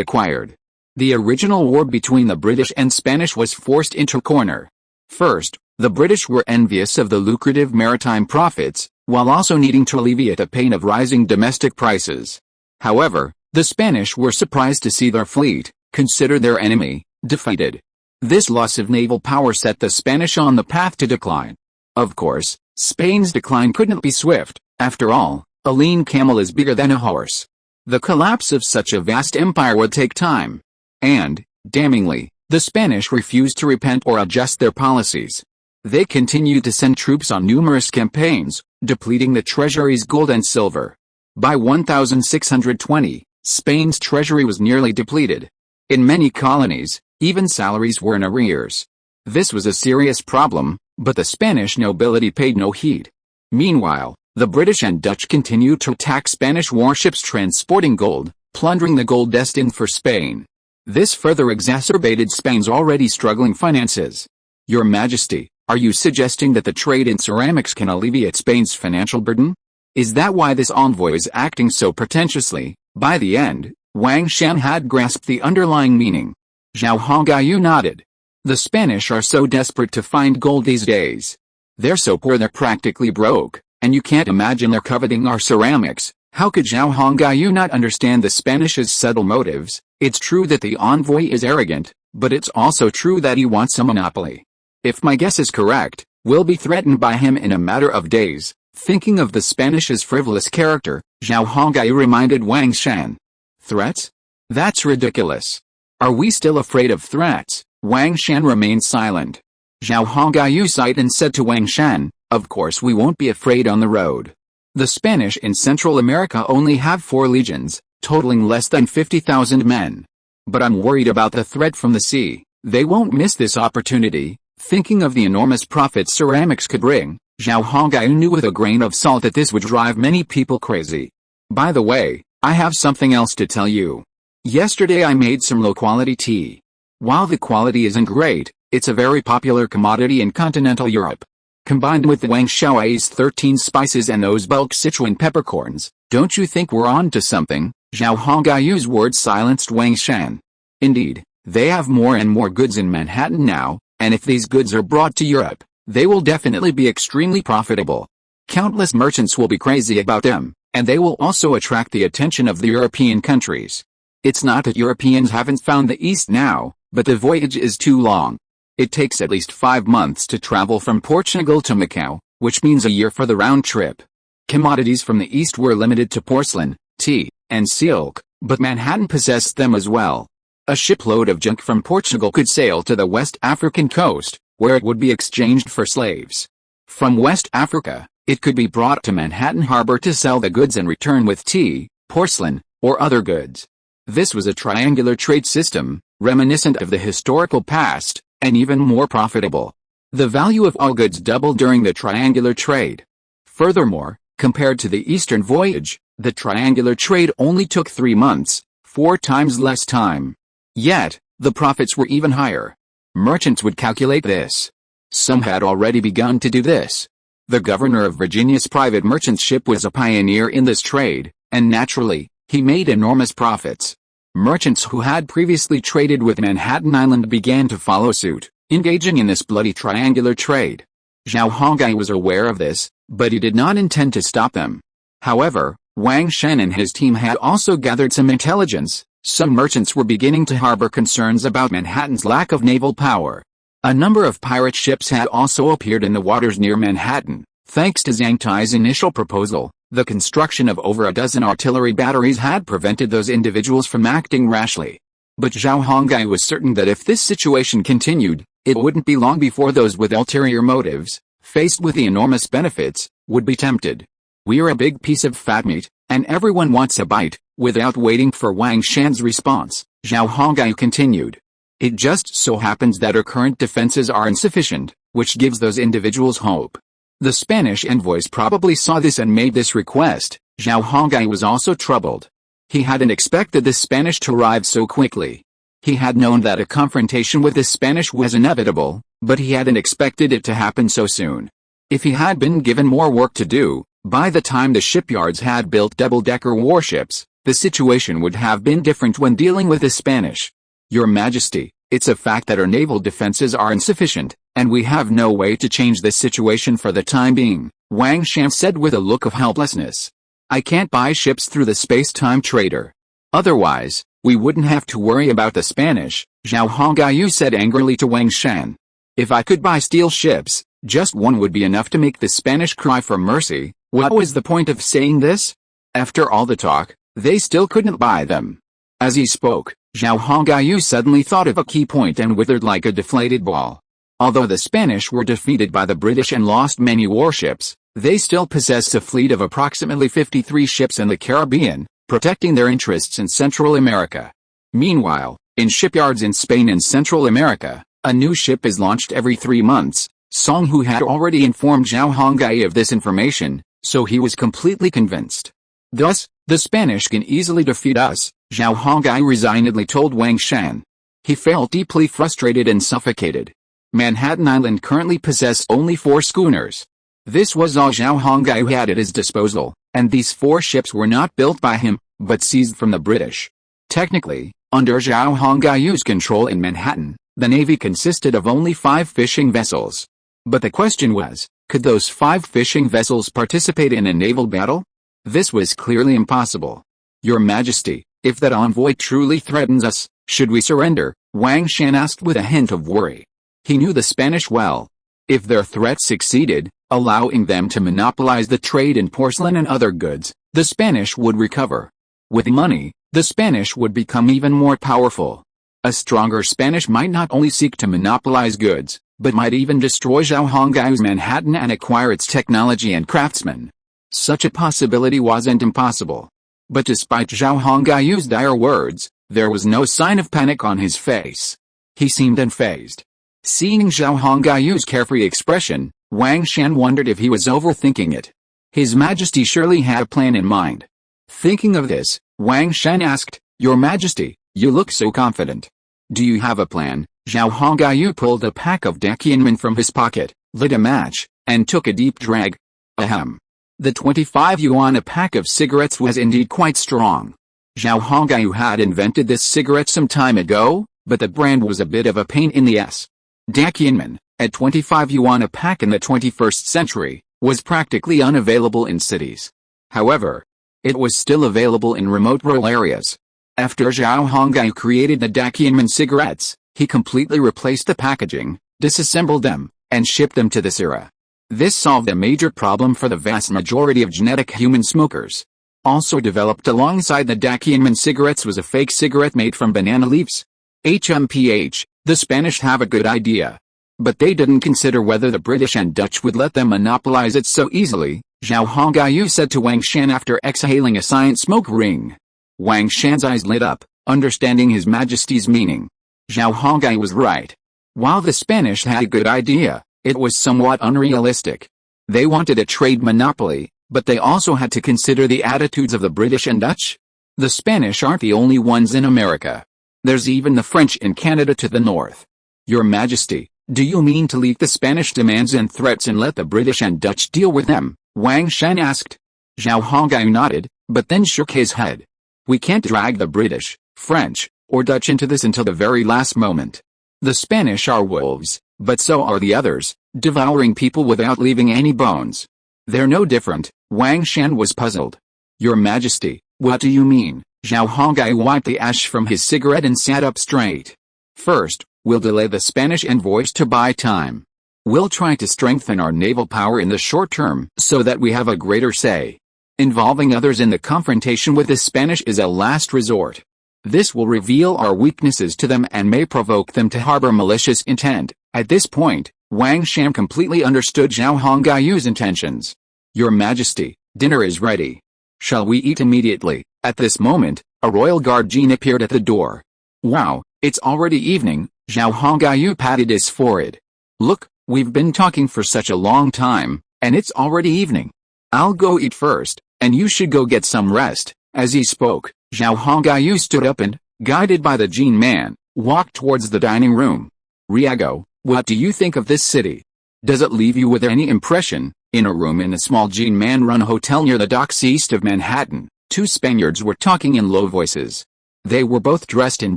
acquired. The original war between the British and Spanish was forced into a corner. First, the British were envious of the lucrative maritime profits, while also needing to alleviate the pain of rising domestic prices. However, the Spanish were surprised to see their fleet, considered their enemy, defeated. This loss of naval power set the Spanish on the path to decline. Of course, Spain's decline couldn't be swift. After all, a lean camel is bigger than a horse. The collapse of such a vast empire would take time. And, damningly, the Spanish refused to repent or adjust their policies. They continued to send troops on numerous campaigns, depleting the treasury's gold and silver. By 1620, Spain's treasury was nearly depleted. In many colonies, even salaries were in arrears. This was a serious problem, but the Spanish nobility paid no heed. Meanwhile, the British and Dutch continued to attack Spanish warships transporting gold, plundering the gold destined for Spain. This further exacerbated Spain's already struggling finances. Your Majesty, are you suggesting that the trade in ceramics can alleviate Spain's financial burden? Is that why this envoy is acting so pretentiously? By the end, Wang Shan had grasped the underlying meaning. Zhao Hongyu nodded. The Spanish are so desperate to find gold these days. They're so poor they're practically broke, and you can't imagine they're coveting our ceramics. How could Zhao Hongyu not understand the Spanish's subtle motives? It's true that the envoy is arrogant, but it's also true that he wants a monopoly. If my guess is correct, we'll be threatened by him in a matter of days. Thinking of the Spanish's frivolous character, Zhao Hongai reminded Wang Shan. Threats? That's ridiculous. Are we still afraid of threats? Wang Shan remained silent. Zhao Hongai sighed and said to Wang Shan, of course we won't be afraid on the road. The Spanish in Central America only have 4 legions, totaling less than 50,000 men. But I'm worried about the threat from the sea. They won't miss this opportunity. Thinking of the enormous profits ceramics could bring, Zhao Hongai knew with a grain of salt that this would drive many people crazy. By the way, I have something else to tell you. Yesterday I made some low-quality tea. While the quality isn't great, it's a very popular commodity in continental Europe. Combined with the Wang Xiao's 13 spices and those bulk Sichuan peppercorns, don't you think we're on to something? Zhao Hongai's words silenced Wang Shan. Indeed, they have more and more goods in Manhattan now, and if these goods are brought to Europe, they will definitely be extremely profitable. Countless merchants will be crazy about them, and they will also attract the attention of the European countries. It's not that Europeans haven't found the East now, but the voyage is too long. It takes at least 5 months to travel from Portugal to Macau, which means a year for the round trip. Commodities from the East were limited to porcelain, tea, and silk, but Manhattan possessed them as well. A shipload of junk from Portugal could sail to the West African coast, where it would be exchanged for slaves. From West Africa, it could be brought to Manhattan Harbor to sell the goods and return with tea, porcelain, or other goods. This was a triangular trade system, reminiscent of the historical past, and even more profitable. The value of all goods doubled during the triangular trade. Furthermore, compared to the Eastern voyage, the triangular trade only took 3 months, 4 times less time. Yet, the profits were even higher. Merchants would calculate this. Some had already begun to do this. The governor of Virginia's private merchant ship was a pioneer in this trade, and naturally, he made enormous profits. Merchants who had previously traded with Manhattan Island began to follow suit, engaging in this bloody triangular trade. Zhao Hongai was aware of this, but he did not intend to stop them. However, Wang Shan and his team had also gathered some intelligence. Some merchants were beginning to harbor concerns about Manhattan's lack of naval power. A number of pirate ships had also appeared in the waters near Manhattan. Thanks to Zhang Tai's initial proposal, the construction of over a dozen artillery batteries had prevented those individuals from acting rashly. But Zhao Hongai was certain that if this situation continued, it wouldn't be long before those with ulterior motives, faced with the enormous benefits, would be tempted. We're a big piece of fat meat, and everyone wants a bite. Without waiting for Wang Shan's response, Zhao Hongai continued. It just so happens that our current defenses are insufficient, which gives those individuals hope. The Spanish envoys probably saw this and made this request. Zhao Hongai was also troubled. He hadn't expected the Spanish to arrive so quickly. He had known that a confrontation with the Spanish was inevitable, but he hadn't expected it to happen so soon. If he had been given more work to do, by the time the shipyards had built double-decker warships, the situation would have been different when dealing with the Spanish. Your Majesty, it's a fact that our naval defenses are insufficient, and we have no way to change this situation for the time being, Wang Shan said with a look of helplessness. I can't buy ships through the space-time trader. Otherwise, we wouldn't have to worry about the Spanish, Zhao Hongai said angrily to Wang Shan. If I could buy steel ships, just one would be enough to make the Spanish cry for mercy. What was the point of saying this? After all the talk, they still couldn't buy them. As he spoke, Zhao Hongai suddenly thought of a key point and withered like a deflated ball. Although the Spanish were defeated by the British and lost many warships, they still possessed a fleet of approximately 53 ships in the Caribbean, protecting their interests in Central America. Meanwhile, in shipyards in Spain and Central America, a new ship is launched every 3 months. Song Hu had already informed Zhao Hongai of this information, so he was completely convinced. Thus, the Spanish can easily defeat us, Zhao Hongai resignedly told Wang Shan. He felt deeply frustrated and suffocated. Manhattan Island currently possessed only 4 schooners. This was all Zhao Hongai had at his disposal, and these 4 ships were not built by him, but seized from the British. Technically, under Zhao Hongai's control in Manhattan, the Navy consisted of only 5 fishing vessels. But the question was, could those 5 fishing vessels participate in a naval battle? This was clearly impossible. Your Majesty, if that envoy truly threatens us, should we surrender? Wang Shan asked with a hint of worry. He knew the Spanish well. If their threat succeeded, allowing them to monopolize the trade in porcelain and other goods, the Spanish would recover. With money, the Spanish would become even more powerful. A stronger Spanish might not only seek to monopolize goods, but might even destroy Zhao Hongaiu's Manhattan and acquire its technology and craftsmen. Such a possibility wasn't impossible. But despite Zhao Hongaiu's dire words, there was no sign of panic on his face. He seemed unfazed. Seeing Zhao Hongaiu's carefree expression, Wang Shan wondered if he was overthinking it. His Majesty surely had a plan in mind. Thinking of this, Wang Shan asked, "Your Majesty, you look so confident. Do you have a plan?" Zhao Hongaiu pulled a pack of Dakianmen from his pocket, lit a match, and took a deep drag. Ahem. The 25 yuan a pack of cigarettes was indeed quite strong. Zhao Hongaiu had invented this cigarette some time ago, but the brand was a bit of a pain in the ass. Dakianmen, at 25 yuan a pack in the 21st century, was practically unavailable in cities. However, it was still available in remote rural areas. After Zhao Hongaiu created the Dakianmen cigarettes, he completely replaced the packaging, disassembled them, and shipped them to this era. This solved a major problem for the vast majority of genetic human smokers. Also developed alongside the Dakianmen cigarettes was a fake cigarette made from banana leaves. The Spanish have a good idea. But they didn't consider whether the British and Dutch would let them monopolize it so easily, Zhao Hongaiu said to Wang Shan after exhaling a silent smoke ring. Wang Shan's eyes lit up, understanding His Majesty's meaning. Zhao Hongaiu was right. While the Spanish had a good idea, it was somewhat unrealistic. They wanted a trade monopoly, but they also had to consider the attitudes of the British and Dutch. The Spanish aren't the only ones in America. There's even the French in Canada to the north. Your Majesty, do you mean to leak the Spanish demands and threats and let the British and Dutch deal with them? Wang Shan asked. Zhao Hongaiu nodded, but then shook his head. We can't drag the British, French, or Dutch into this until the very last moment. The Spanish are wolves, but so are the others, devouring people without leaving any bones. They're no different. Wang Shan was puzzled. Your Majesty, what do you mean? Zhao Hongaiu wiped the ash from his cigarette and sat up straight. First, we'll delay the Spanish envoys to buy time. We'll try to strengthen our naval power in the short term so that we have a greater say. Involving others in the confrontation with the Spanish is a last resort. This will reveal our weaknesses to them and may provoke them to harbor malicious intent. At this point, Wang Shan completely understood Zhao Hongaiu's intentions. Your Majesty, dinner is ready. Shall we eat immediately? At this moment, a royal guard Jean appeared at the door. Wow, it's already evening, Zhao Hongaiu patted his forehead. Look, we've been talking for such a long time, and it's already evening. I'll go eat first, and you should go get some rest. As he spoke, Zhao Hongaiu stood up and, guided by the Jean man, walked towards the dining room. Riago, what do you think of this city? Does it leave you with any impression? In a room in a small Jean man-run hotel near the docks east of Manhattan, two Spaniards were talking in low voices. They were both dressed in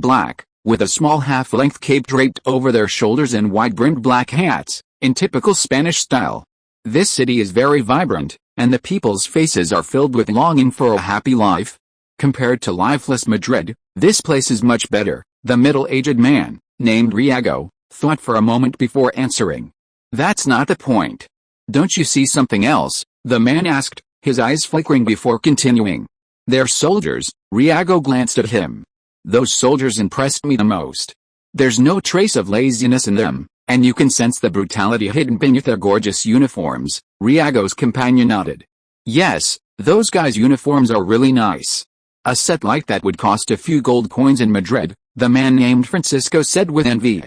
black, with a small half-length cape draped over their shoulders and wide-brimmed black hats, in typical Spanish style. This city is very vibrant, and the people's faces are filled with longing for a happy life. Compared to lifeless Madrid, this place is much better, the middle-aged man, named Riago, thought for a moment before answering. That's not the point. Don't you see something else? The man asked, his eyes flickering before continuing. They're soldiers. Riago glanced at him. Those soldiers impressed me the most. There's no trace of laziness in them, and you can sense the brutality hidden beneath their gorgeous uniforms. Riago's companion nodded. Yes, those guys' uniforms are really nice. A set like that would cost a few gold coins in Madrid, the man named Francisco said with envy.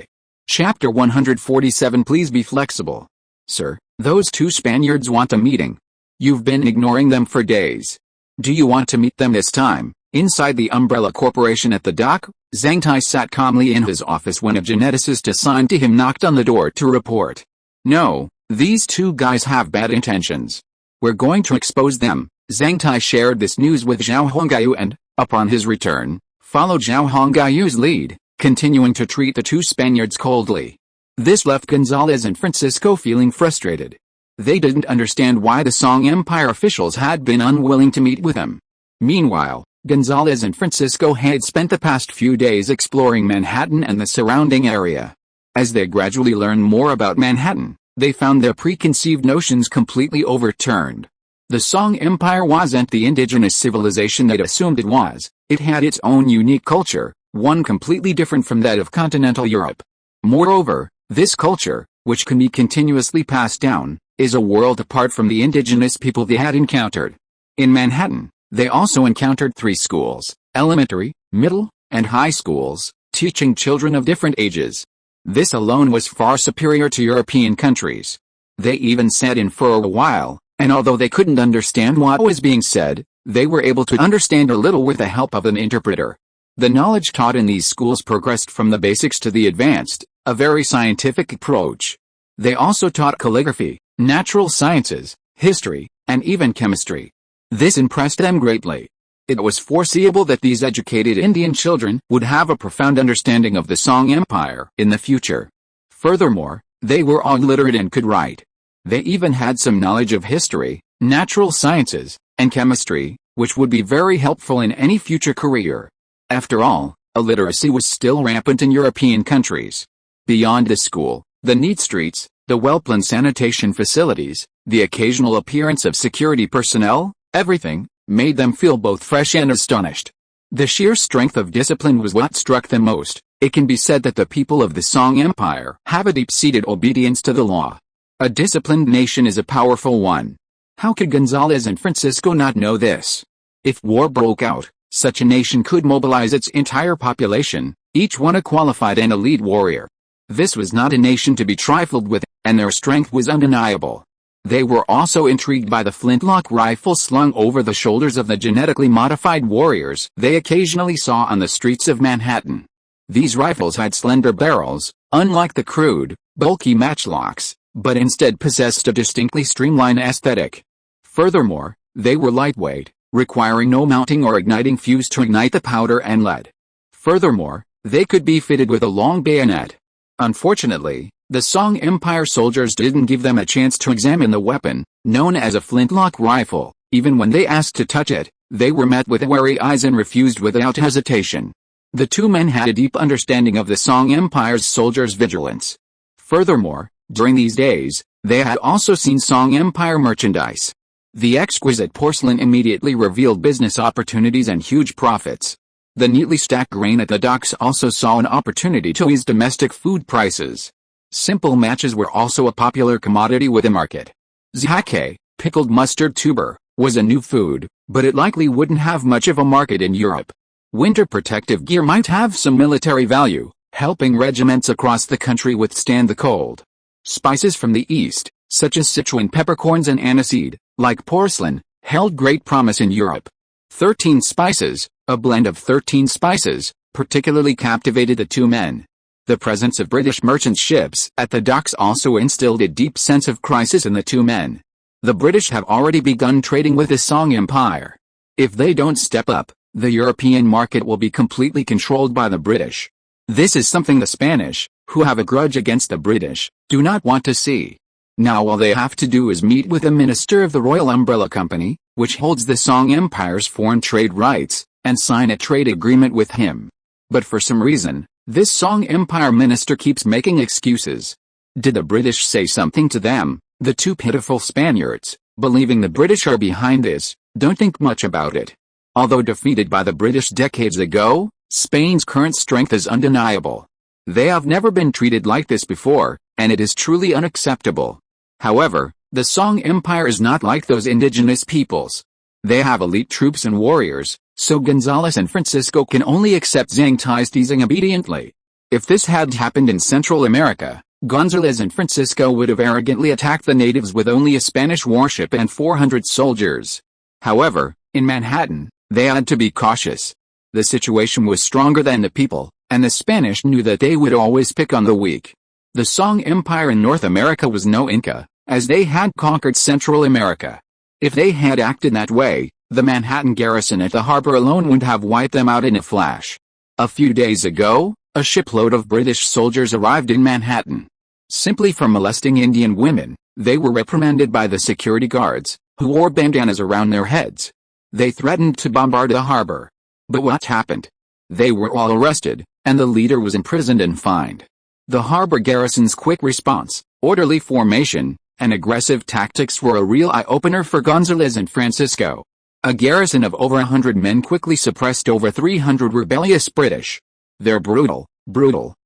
Chapter 147. Please be flexible. Sir, those two Spaniards want a meeting. You've been ignoring them for days. Do you want to meet them this time? Inside the Umbrella Corporation at the dock, Zhang Tai sat calmly in his office when a geneticist assigned to him knocked on the door to report. No, these two guys have bad intentions. We're going to expose them. Zhang Tai shared this news with Zhao Hongaiu and, upon his return, followed Zhao Hongaiu's lead, continuing to treat the two Spaniards coldly. This left Gonzalez and Francisco feeling frustrated. They didn't understand why the Song Empire officials had been unwilling to meet with him. Meanwhile, Gonzalez and Francisco had spent the past few days exploring Manhattan and the surrounding area. As they gradually learned more about Manhattan, they found their preconceived notions completely overturned. The Song Empire wasn't the indigenous civilization they'd assumed it was. It had its own unique culture, one completely different from that of continental Europe. Moreover, this culture, which can be continuously passed down, is a world apart from the indigenous people they had encountered. In Manhattan, they also encountered 3 schools, elementary, middle, and high schools, teaching children of different ages. This alone was far superior to European countries. They even sat in for a while, and although they couldn't understand what was being said, they were able to understand a little with the help of an interpreter. The knowledge taught in these schools progressed from the basics to the advanced, a very scientific approach. They also taught calligraphy, natural sciences, history, and even chemistry. This impressed them greatly. It was foreseeable that these educated Indian children would have a profound understanding of the Song Empire in the future. Furthermore, they were all literate and could write. They even had some knowledge of history, natural sciences, and chemistry, which would be very helpful in any future career. After all, illiteracy was still rampant in European countries. Beyond the school, the neat streets, the well-planned sanitation facilities, the occasional appearance of security personnel, everything made them feel both fresh and astonished. The sheer strength of discipline was what struck them most. It can be said that the people of the Song Empire have a deep-seated obedience to the law. A disciplined nation is a powerful one. How could Gonzalez and Francisco not know this? If war broke out, such a nation could mobilize its entire population, each one a qualified and elite warrior. This was not a nation to be trifled with, and their strength was undeniable. They were also intrigued by the flintlock rifles slung over the shoulders of the genetically modified warriors they occasionally saw on the streets of Manhattan. These rifles had slender barrels, unlike the crude, bulky matchlocks, but instead possessed a distinctly streamlined aesthetic. Furthermore, they were lightweight, requiring no mounting or igniting fuse to ignite the powder and lead. Furthermore, they could be fitted with a long bayonet. Unfortunately, the Song Empire soldiers didn't give them a chance to examine the weapon, known as a flintlock rifle. Even when they asked to touch it, they were met with wary eyes and refused without hesitation. The 2 men had a deep understanding of the Song Empire's soldiers' vigilance. Furthermore, during these days, they had also seen Song Empire merchandise. The exquisite porcelain immediately revealed business opportunities and huge profits. The neatly stacked grain at the docks also saw an opportunity to ease domestic food prices. Simple matches were also a popular commodity with the market. Zhake, pickled mustard tuber, was a new food, but it likely wouldn't have much of a market in Europe. Winter protective gear might have some military value, helping regiments across the country withstand the cold. Spices from the east, such as Sichuan peppercorns and aniseed, like porcelain, held great promise in Europe. 13 spices, a blend of 13 spices, particularly captivated the 2 men. The presence of British merchant ships at the docks also instilled a deep sense of crisis in the 2 men. The British have already begun trading with the Song Empire. If they don't step up, the European market will be completely controlled by the British. This is something the Spanish, who have a grudge against the British, do not want to see. Now all they have to do is meet with the minister of the Royal Umbrella Company, which holds the Song Empire's foreign trade rights, and sign a trade agreement with him. But for some reason, this Song Empire minister keeps making excuses. Did the British say something to them? The 2 pitiful Spaniards, believing the British are behind this, don't think much about it. Although defeated by the British decades ago, Spain's current strength is undeniable. They have never been treated like this before, and it is truly unacceptable. However, the Song Empire is not like those indigenous peoples. They have elite troops and warriors, so Gonzalez and Francisco can only accept Zhang Tai's teasing obediently. If this had happened in Central America, Gonzalez and Francisco would have arrogantly attacked the natives with only a Spanish warship and 400 soldiers. However, in Manhattan, they had to be cautious. The situation was stronger than the people, and the Spanish knew that they would always pick on the weak. The Song Empire in North America was no Inca, as they had conquered Central America. If they had acted that way, the Manhattan garrison at the harbor alone would have wiped them out in a flash. A few days ago, a shipload of British soldiers arrived in Manhattan. Simply for molesting Indian women, they were reprimanded by the security guards, who wore bandanas around their heads. They threatened to bombard the harbor, But what happened? They were all arrested, and the leader was imprisoned and fined. The harbor garrison's quick response, orderly formation, and aggressive tactics were a real eye-opener for Gonzales and Francisco. A garrison of over 100 men quickly suppressed over 300 rebellious British. Their brutal,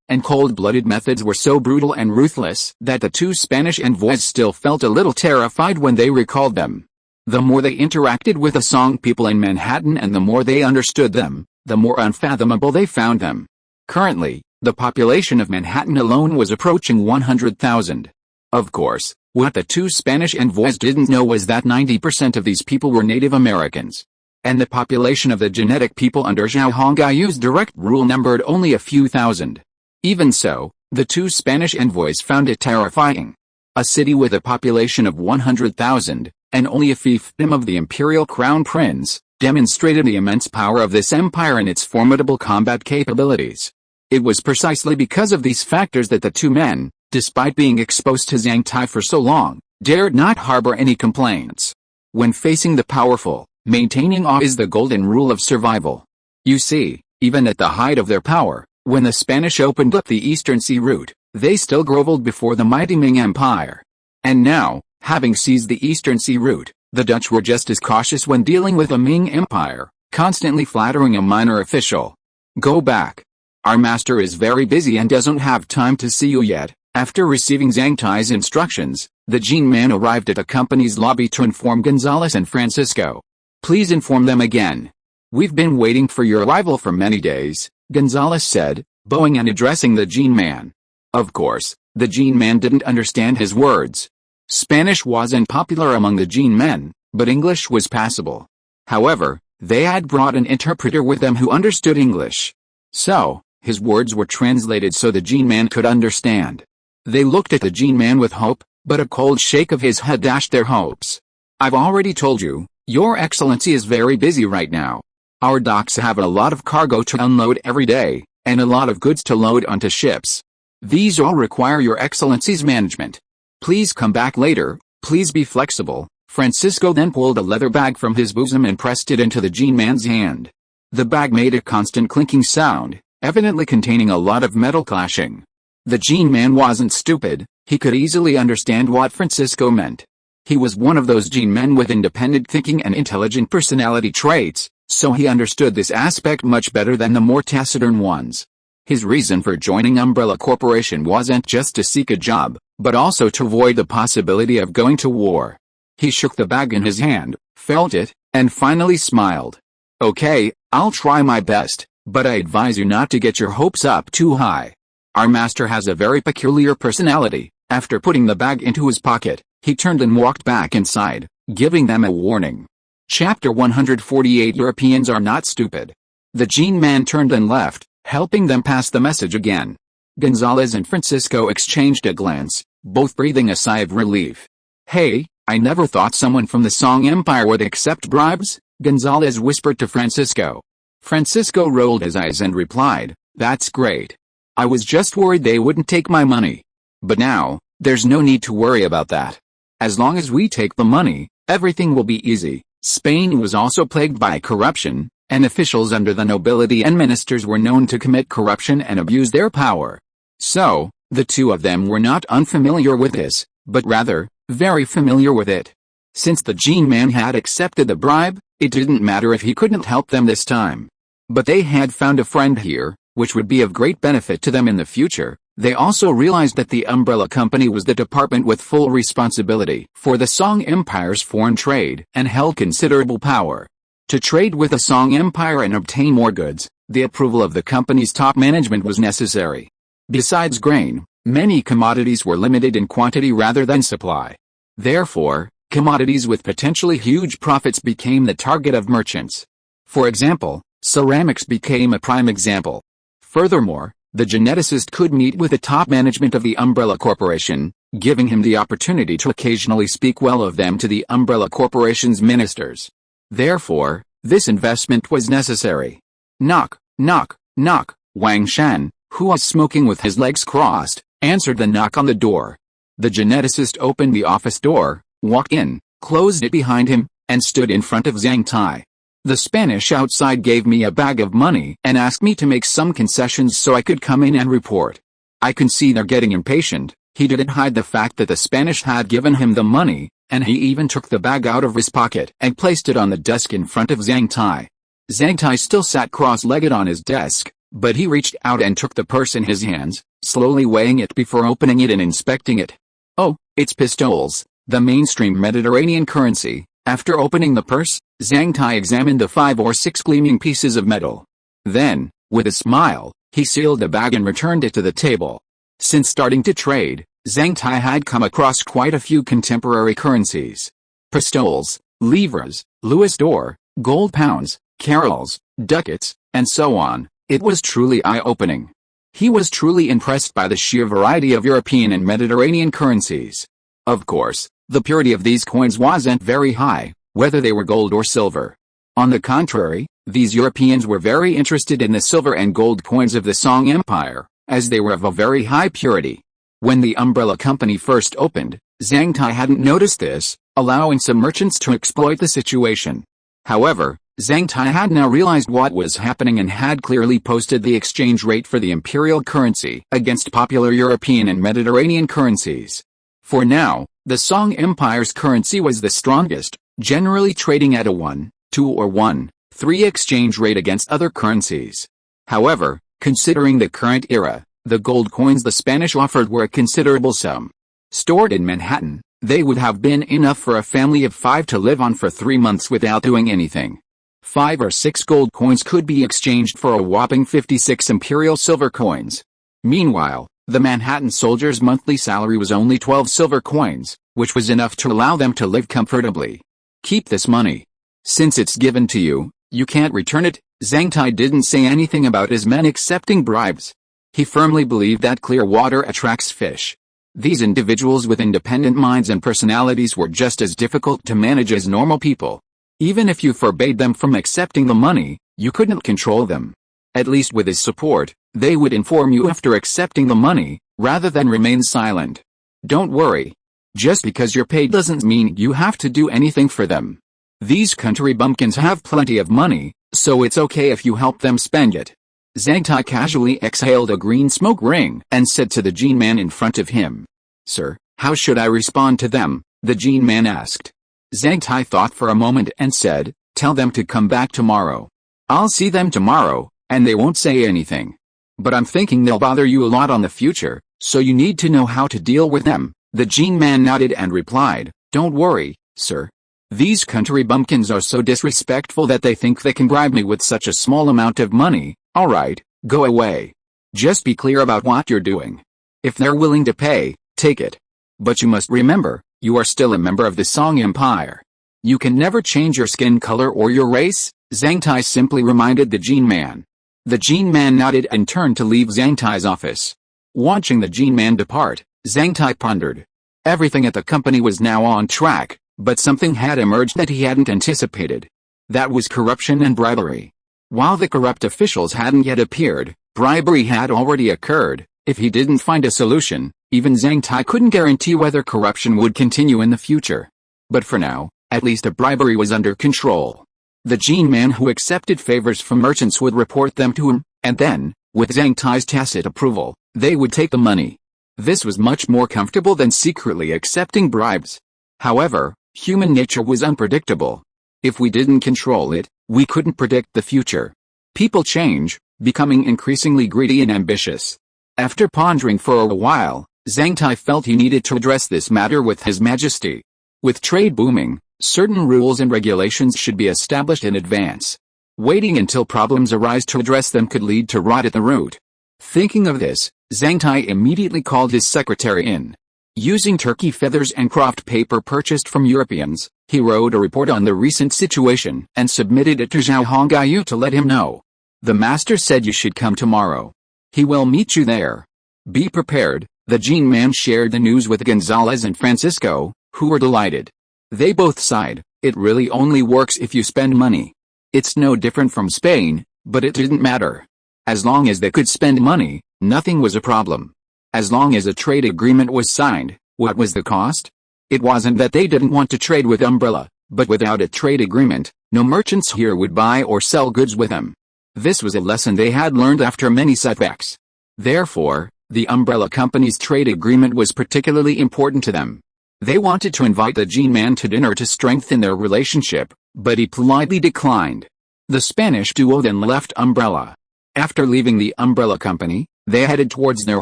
and cold-blooded methods were so brutal and ruthless that the two Spanish envoys still felt a little terrified when they recalled them. The more they interacted with the Song people in Manhattan and the more they understood them, the more unfathomable they found them. Currently, the population of Manhattan alone was approaching 100,000. Of course, what the two Spanish envoys didn't know was that 90% of these people were Native Americans. And the population of the genetic people under Zhao Hongayu's direct rule numbered only a few thousand. Even so, the two Spanish envoys found it terrifying. A city with a population of 100,000, and only a fiefdom of the imperial crown prince, demonstrated the immense power of this empire and its formidable combat capabilities. It was precisely because of these factors that the two men, despite being exposed to Zhang Tai for so long, dared not harbor any complaints. When facing the powerful, maintaining awe is the golden rule of survival. You see, even at the height of their power, when the Spanish opened up the Eastern Sea route, they still groveled before the mighty Ming Empire. And now, having seized the Eastern Sea route, the Dutch were just as cautious when dealing with the Ming Empire, constantly flattering a minor official. Go back. Our master is very busy and doesn't have time to see you yet. After receiving Zhang Tai's instructions, the Jin man arrived at the company's lobby to inform Gonzales and Francisco. Please inform them again. We've been waiting for your arrival for many days, Gonzales said, bowing and addressing the Jin man. Of course, the Jin man didn't understand his words. Spanish wasn't popular among the Jin men, but English was passable. However, they had brought an interpreter with them who understood English. So, his words were translated so the Jin man could understand. They looked at the Jin man with hope, but a cold shake of his head dashed their hopes. I've already told you, Your Excellency is very busy right now. Our docks have a lot of cargo to unload every day, and a lot of goods to load onto ships. These all require Your Excellency's management. Please come back later, please be flexible. Francisco then pulled a leather bag from his bosom and pressed it into the Jin man's hand. The bag made a constant clinking sound, evidently containing a lot of metal clashing. The Jin man wasn't stupid, he could easily understand what Francisco meant. He was one of those Jin men with independent thinking and intelligent personality traits, so he understood this aspect much better than the more taciturn ones. His reason for joining Umbrella Corporation wasn't just to seek a job, but also to avoid the possibility of going to war. He shook the bag in his hand, felt it, and finally smiled. Okay, I'll try my best, but I advise you not to get your hopes up too high. Our master has a very peculiar personality. After putting the bag into his pocket, he turned and walked back inside, giving them a warning. Chapter 148 Europeans are not stupid. The Jin man turned and left, helping them pass the message again. Gonzales and Francisco exchanged a glance, both breathing a sigh of relief. Hey, I never thought someone from the Song Empire would accept bribes, Gonzales whispered to Francisco. Francisco rolled his eyes and replied, that's great. I was just worried they wouldn't take my money. But now, there's no need to worry about that. As long as we take the money, everything will be easy. Spain was also plagued by corruption, and officials under the nobility and ministers were known to commit corruption and abuse their power. So, the two of them were not unfamiliar with this, but rather, very familiar with it. Since the Jin man had accepted the bribe, it didn't matter if he couldn't help them this time. But they had found a friend here, which would be of great benefit to them in the future. They also realized that the Umbrella Company was the department with full responsibility for the Song Empire's foreign trade and held considerable power. To trade with the Song Empire and obtain more goods, the approval of the company's top management was necessary. Besides grain, many commodities were limited in quantity rather than supply. Therefore, commodities with potentially huge profits became the target of merchants. For example, ceramics became a prime example. Furthermore, the geneticist could meet with the top management of the Umbrella Corporation, giving him the opportunity to occasionally speak well of them to the Umbrella Corporation's ministers. Therefore, this investment was necessary. Knock, knock, knock. Wang Shan, who was smoking with his legs crossed, answered the knock on the door. The geneticist opened the office door, walked in, closed it behind him, and stood in front of Zhang Tai. The Spanish outside gave me a bag of money and asked me to make some concessions so I could come in and report. I can see they're getting impatient. He didn't hide the fact that the Spanish had given him the money, and he even took the bag out of his pocket and placed it on the desk in front of Zhang Tai. Zhang Tai still sat cross-legged on his desk, but he reached out and took the purse in his hands, slowly weighing it before opening it and inspecting it. Oh, it's pistoles, the mainstream Mediterranean currency. After opening the purse, Zhang Tai examined the 5 or 6 gleaming pieces of metal. Then, with a smile, he sealed the bag and returned it to the table. Since starting to trade, Zhang Tai had come across quite a few contemporary currencies. Pistoles, livres, Louis d'or, gold pounds, carats, ducats, and so on. It was truly eye-opening. He was truly impressed by the sheer variety of European and Mediterranean currencies. Of course, the purity of these coins wasn't very high, whether they were gold or silver. On the contrary, these Europeans were very interested in the silver and gold coins of the Song Empire, as they were of a very high purity. When the umbrella company first opened, Zhang Tai hadn't noticed this, allowing some merchants to exploit the situation. However, Zhang Tai had now realized what was happening and had clearly posted the exchange rate for the imperial currency against popular European and Mediterranean currencies. For now, the Song Empire's currency was the strongest, generally trading at a 1, 2 or 1, 3 exchange rate against other currencies. However, considering the current era, the gold coins the Spanish offered were a considerable sum. Stored in Manhattan, they would have been enough for a family of 5 to live on for 3 months without doing anything. 5 or 6 gold coins could be exchanged for a whopping 56 imperial silver coins. Meanwhile, the Manhattan soldiers' monthly salary was only 12 silver coins, which was enough to allow them to live comfortably. Keep this money. Since it's given to you, you can't return it. Zhang Tai didn't say anything about his men accepting bribes. He firmly believed that clear water attracts fish. These individuals with independent minds and personalities were just as difficult to manage as normal people. Even if you forbade them from accepting the money, you couldn't control them. At least with his support, they would inform you after accepting the money, rather than remain silent. Don't worry. Just because you're paid doesn't mean you have to do anything for them. These country bumpkins have plenty of money, so it's okay if you help them spend it. Zhang Tai casually exhaled a green smoke ring and said to the Gene Man in front of him. Sir, how should I respond to them? The Gene Man asked. Zhang Tai thought for a moment and said, tell them to come back tomorrow. I'll see them tomorrow, and they won't say anything. But I'm thinking they'll bother you a lot on the future, so you need to know how to deal with them. The Gene Man nodded and replied, don't worry, sir. These country bumpkins are so disrespectful that they think they can bribe me with such a small amount of money. Alright, go away. Just be clear about what you're doing. If they're willing to pay, take it. But you must remember, you are still a member of the Song Empire. You can never change your skin color or your race, Zhang Tai simply reminded the Gene Man. The Gene Man nodded and turned to leave Zhang Tai's office. Watching the Gene Man depart, Zhang Tai pondered. Everything at the company was now on track, but something had emerged that he hadn't anticipated. That was corruption and bribery. While the corrupt officials hadn't yet appeared, bribery had already occurred. If he didn't find a solution, even Zhang Tai couldn't guarantee whether corruption would continue in the future. But for now, at least the bribery was under control. The Gene Man who accepted favors from merchants would report them to him, and then, with Zhang Tai's tacit approval, they would take the money. This was much more comfortable than secretly accepting bribes. However, human nature was unpredictable. If we didn't control it, we couldn't predict the future. People change, becoming increasingly greedy and ambitious. After pondering for a while, Zhang Tai felt he needed to address this matter with His Majesty. With trade booming, certain rules and regulations should be established in advance. Waiting until problems arise to address them could lead to rot at the root. Thinking of this, Zhang Tai immediately called his secretary in. Using turkey feathers and craft paper purchased from Europeans, he wrote a report on the recent situation and submitted it to Zhao Hongyu to let him know. The master said you should come tomorrow. He will meet you there. Be prepared. The Gene Man shared the news with Gonzalez and Francisco, who were delighted. They both sighed. It really only works if you spend money. It's no different from Spain, but it didn't matter. As long as they could spend money, nothing was a problem. As long as a trade agreement was signed, what was the cost? It wasn't that they didn't want to trade with Umbrella, but without a trade agreement, No merchants here would buy or sell goods with them. This was a lesson they had learned after many setbacks. Therefore, the umbrella company's trade agreement was particularly important to them. They wanted to invite the Gene Man to dinner to strengthen their relationship, but he politely declined. The Spanish duo then left Umbrella. After leaving the umbrella company, they headed towards their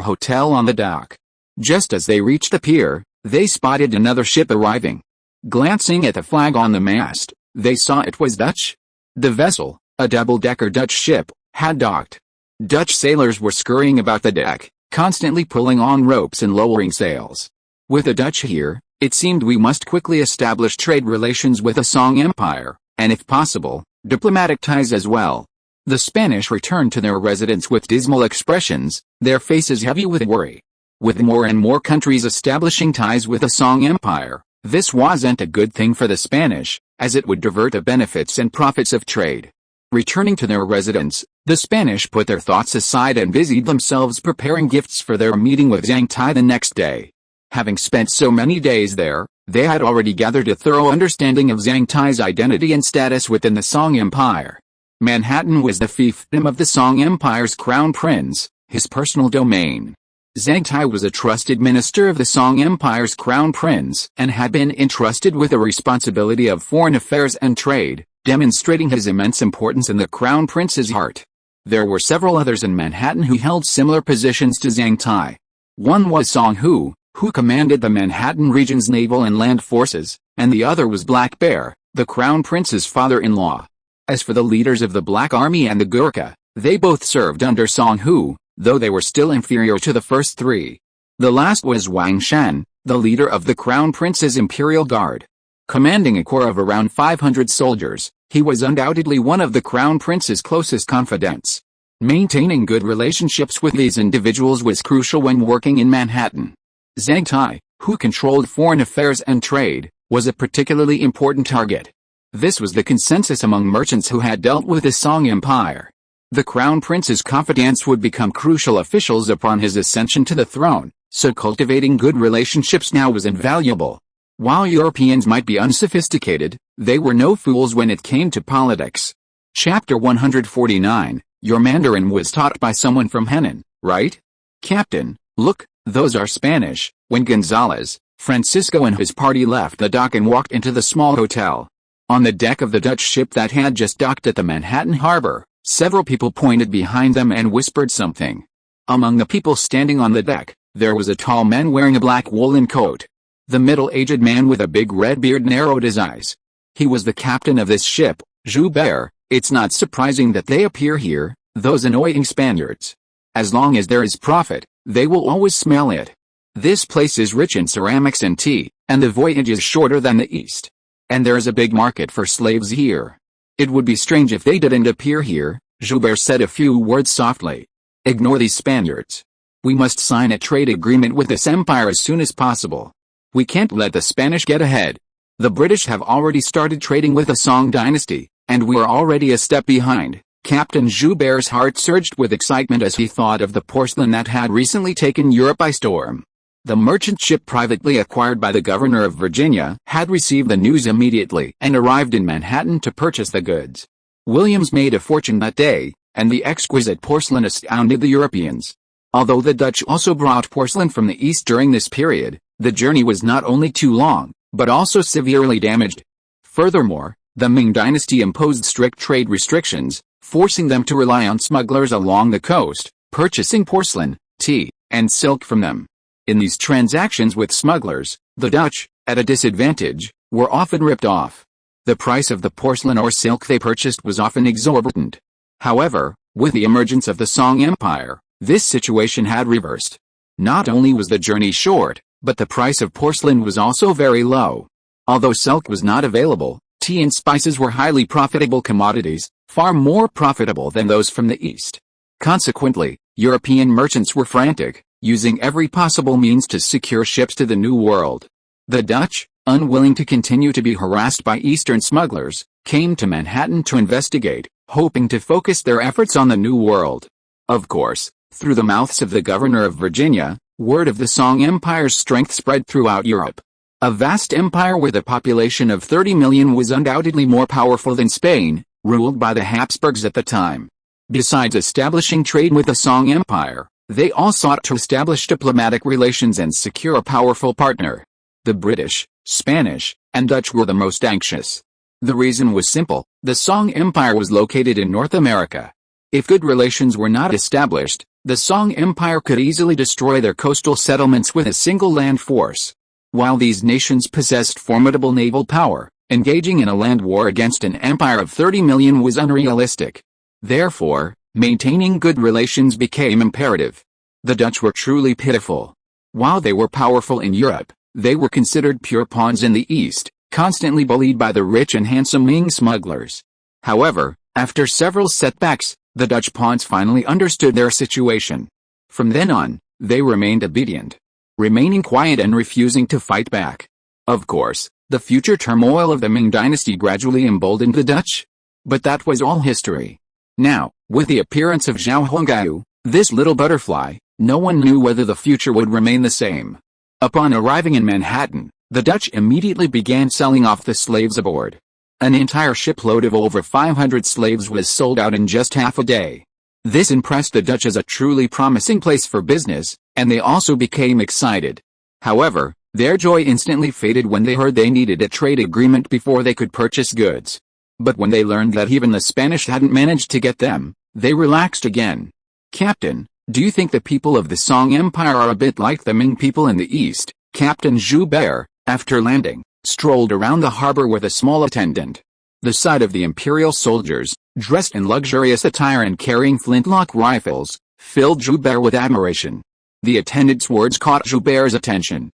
hotel on the dock. Just as they reached the pier, they spotted another ship arriving. Glancing at the flag on the mast, they saw it was Dutch. The vessel, a double-decker Dutch ship, had docked. Dutch sailors were scurrying about the deck, constantly pulling on ropes and lowering sails. With the Dutch here, it seemed we must quickly establish trade relations with the Song Empire, and if possible, diplomatic ties as well. The Spanish returned to their residence with dismal expressions, their faces heavy with worry. With more and more countries establishing ties with the Song Empire, this wasn't a good thing for the Spanish, as it would divert the benefits and profits of trade. Returning to their residence, the Spanish put their thoughts aside and busied themselves preparing gifts for their meeting with Zhang Tai the next day. Having spent so many days there, they had already gathered a thorough understanding of Zhang Tai's identity and status within the Song Empire. Manhattan was the fiefdom of the Song Empire's crown prince, his personal domain. Zhang Tai was a trusted minister of the Song Empire's crown prince and had been entrusted with the responsibility of foreign affairs and trade, demonstrating his immense importance in the crown prince's heart. There were several others in Manhattan who held similar positions to Zhang Tai. One was Song Hu, who commanded the Manhattan region's naval and land forces, and the other was Black Bear, the crown prince's father-in-law. As for the leaders of the Black Army and the Gurkha, they both served under Song Hu, though they were still inferior to the first three. The last was Wang Shan, the leader of the crown prince's imperial guard. Commanding a corps of around 500 soldiers, he was undoubtedly one of the crown prince's closest confidants. Maintaining good relationships with these individuals was crucial when working in Manhattan. Zhang Tai, who controlled foreign affairs and trade, was a particularly important target. This was the consensus among merchants who had dealt with the Song Empire. The crown prince's confidants would become crucial officials upon his ascension to the throne, so cultivating good relationships now was invaluable. While Europeans might be unsophisticated, they were no fools when it came to politics. Chapter 149, Your Mandarin was taught by someone from Henan, right? Captain, look, those are Spanish. When Gonzalez, Francisco and his party left the dock and walked into the small hotel. On the deck of the Dutch ship that had just docked at the Manhattan harbor, several people pointed behind them and whispered something. Among the people standing on the deck, there was a tall man wearing a black woolen coat. The middle-aged man with a big red beard narrowed his eyes. He was the captain of this ship, Joubert. It's not surprising that they appear here, those annoying Spaniards. As long as there is profit, they will always smell it. This place is rich in ceramics and tea, and the voyage is shorter than the East. And there is a big market for slaves here. It would be strange if they didn't appear here. Joubert said a few words softly. Ignore these Spaniards. We must sign a trade agreement with this empire as soon as possible. We can't let the Spanish get ahead. The British have already started trading with the Song dynasty, and we're already a step behind. Captain Joubert's heart surged with excitement as he thought of the porcelain that had recently taken Europe by storm. The merchant ship privately acquired by the governor of Virginia had received the news immediately and arrived in Manhattan to purchase the goods. Williams made a fortune that day, and the exquisite porcelain astounded the Europeans. Although the Dutch also brought porcelain from the East during this period, the journey was not only too long, but also severely damaged. Furthermore, the Ming dynasty imposed strict trade restrictions, forcing them to rely on smugglers along the coast, purchasing porcelain, tea, and silk from them. In these transactions with smugglers, the Dutch, at a disadvantage, were often ripped off. The price of the porcelain or silk they purchased was often exorbitant. However, with the emergence of the Song Empire, this situation had reversed. Not only was the journey short, but the price of porcelain was also very low. Although silk was not available, tea and spices were highly profitable commodities, far more profitable than those from the East. Consequently, European merchants were frantic, using every possible means to secure ships to the New World. The Dutch, unwilling to continue to be harassed by Eastern smugglers, came to Manhattan to investigate, hoping to focus their efforts on the New World. Of course, through the mouths of the governor of Virginia, word of the Song Empire's strength spread throughout Europe. A vast empire with a population of 30 million was undoubtedly more powerful than Spain, ruled by the Habsburgs at the time. Besides establishing trade with the Song Empire, they all sought to establish diplomatic relations and secure a powerful partner. The British, Spanish, and Dutch were the most anxious. The reason was simple: the Song Empire was located in North America. If good relations were not established, the Song Empire could easily destroy their coastal settlements with a single land force. While these nations possessed formidable naval power, engaging in a land war against an empire of 30 million was unrealistic. Therefore, maintaining good relations became imperative. The Dutch were truly pitiful. While they were powerful in Europe, they were considered pure pawns in the East, constantly bullied by the rich and handsome Ming smugglers. However, after several setbacks, the Dutch pawns finally understood their situation. From then on, they remained obedient, remaining quiet and refusing to fight back. Of course, the future turmoil of the Ming dynasty gradually emboldened the Dutch. But that was all history. Now, with the appearance of Zhao Hongyou, this little butterfly, no one knew whether the future would remain the same. Upon arriving in Manhattan, the Dutch immediately began selling off the slaves aboard. An entire shipload of over 500 slaves was sold out in just half a day. This impressed the Dutch as a truly promising place for business, and they also became excited. However, their joy instantly faded when they heard they needed a trade agreement before they could purchase goods. But when they learned that even the Spanish hadn't managed to get them, they relaxed again. "Captain, do you think the people of the Song Empire are a bit like the Ming people in the East?" Captain Joubert, after landing, strolled around the harbor with a small attendant. The sight of the imperial soldiers, dressed in luxurious attire and carrying flintlock rifles, filled Joubert with admiration. The attendant's words caught Joubert's attention.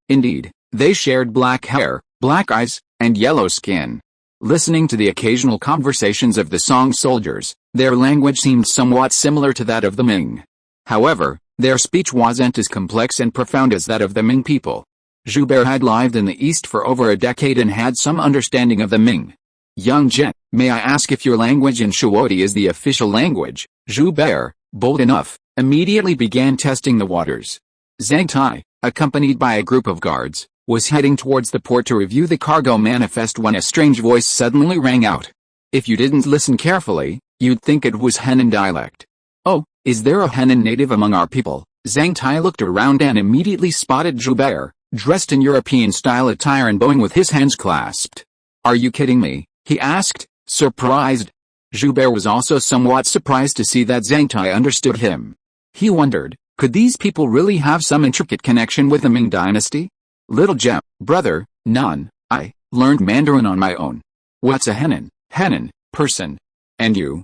Indeed, they shared black hair, black eyes, and yellow skin. Listening to the occasional conversations of the Song soldiers, their language seemed somewhat similar to that of the Ming. However, their speech wasn't as complex and profound as that of the Ming people. Joubert had lived in the East for over a decade and had some understanding of the Ming. "Young gent, may I ask if your language in Shuoti is the official language?" Joubert, bold enough, immediately began testing the waters. Zhang Tai, accompanied by a group of guards, was heading towards the port to review the cargo manifest when a strange voice suddenly rang out. If you didn't listen carefully, you'd think it was Henan dialect. "Oh, is there a Henan native among our people?" Zhang Tai looked around and immediately spotted Joubert, dressed in European-style attire and bowing with his hands clasped. "Are you kidding me?" he asked, surprised. Joubert was also somewhat surprised to see that Zhang Tai understood him. He wondered, could these people really have some intricate connection with the Ming dynasty? "Little gem, brother, none. I learned Mandarin on my own." "What's a Henan?" "Henan, person." "And you?"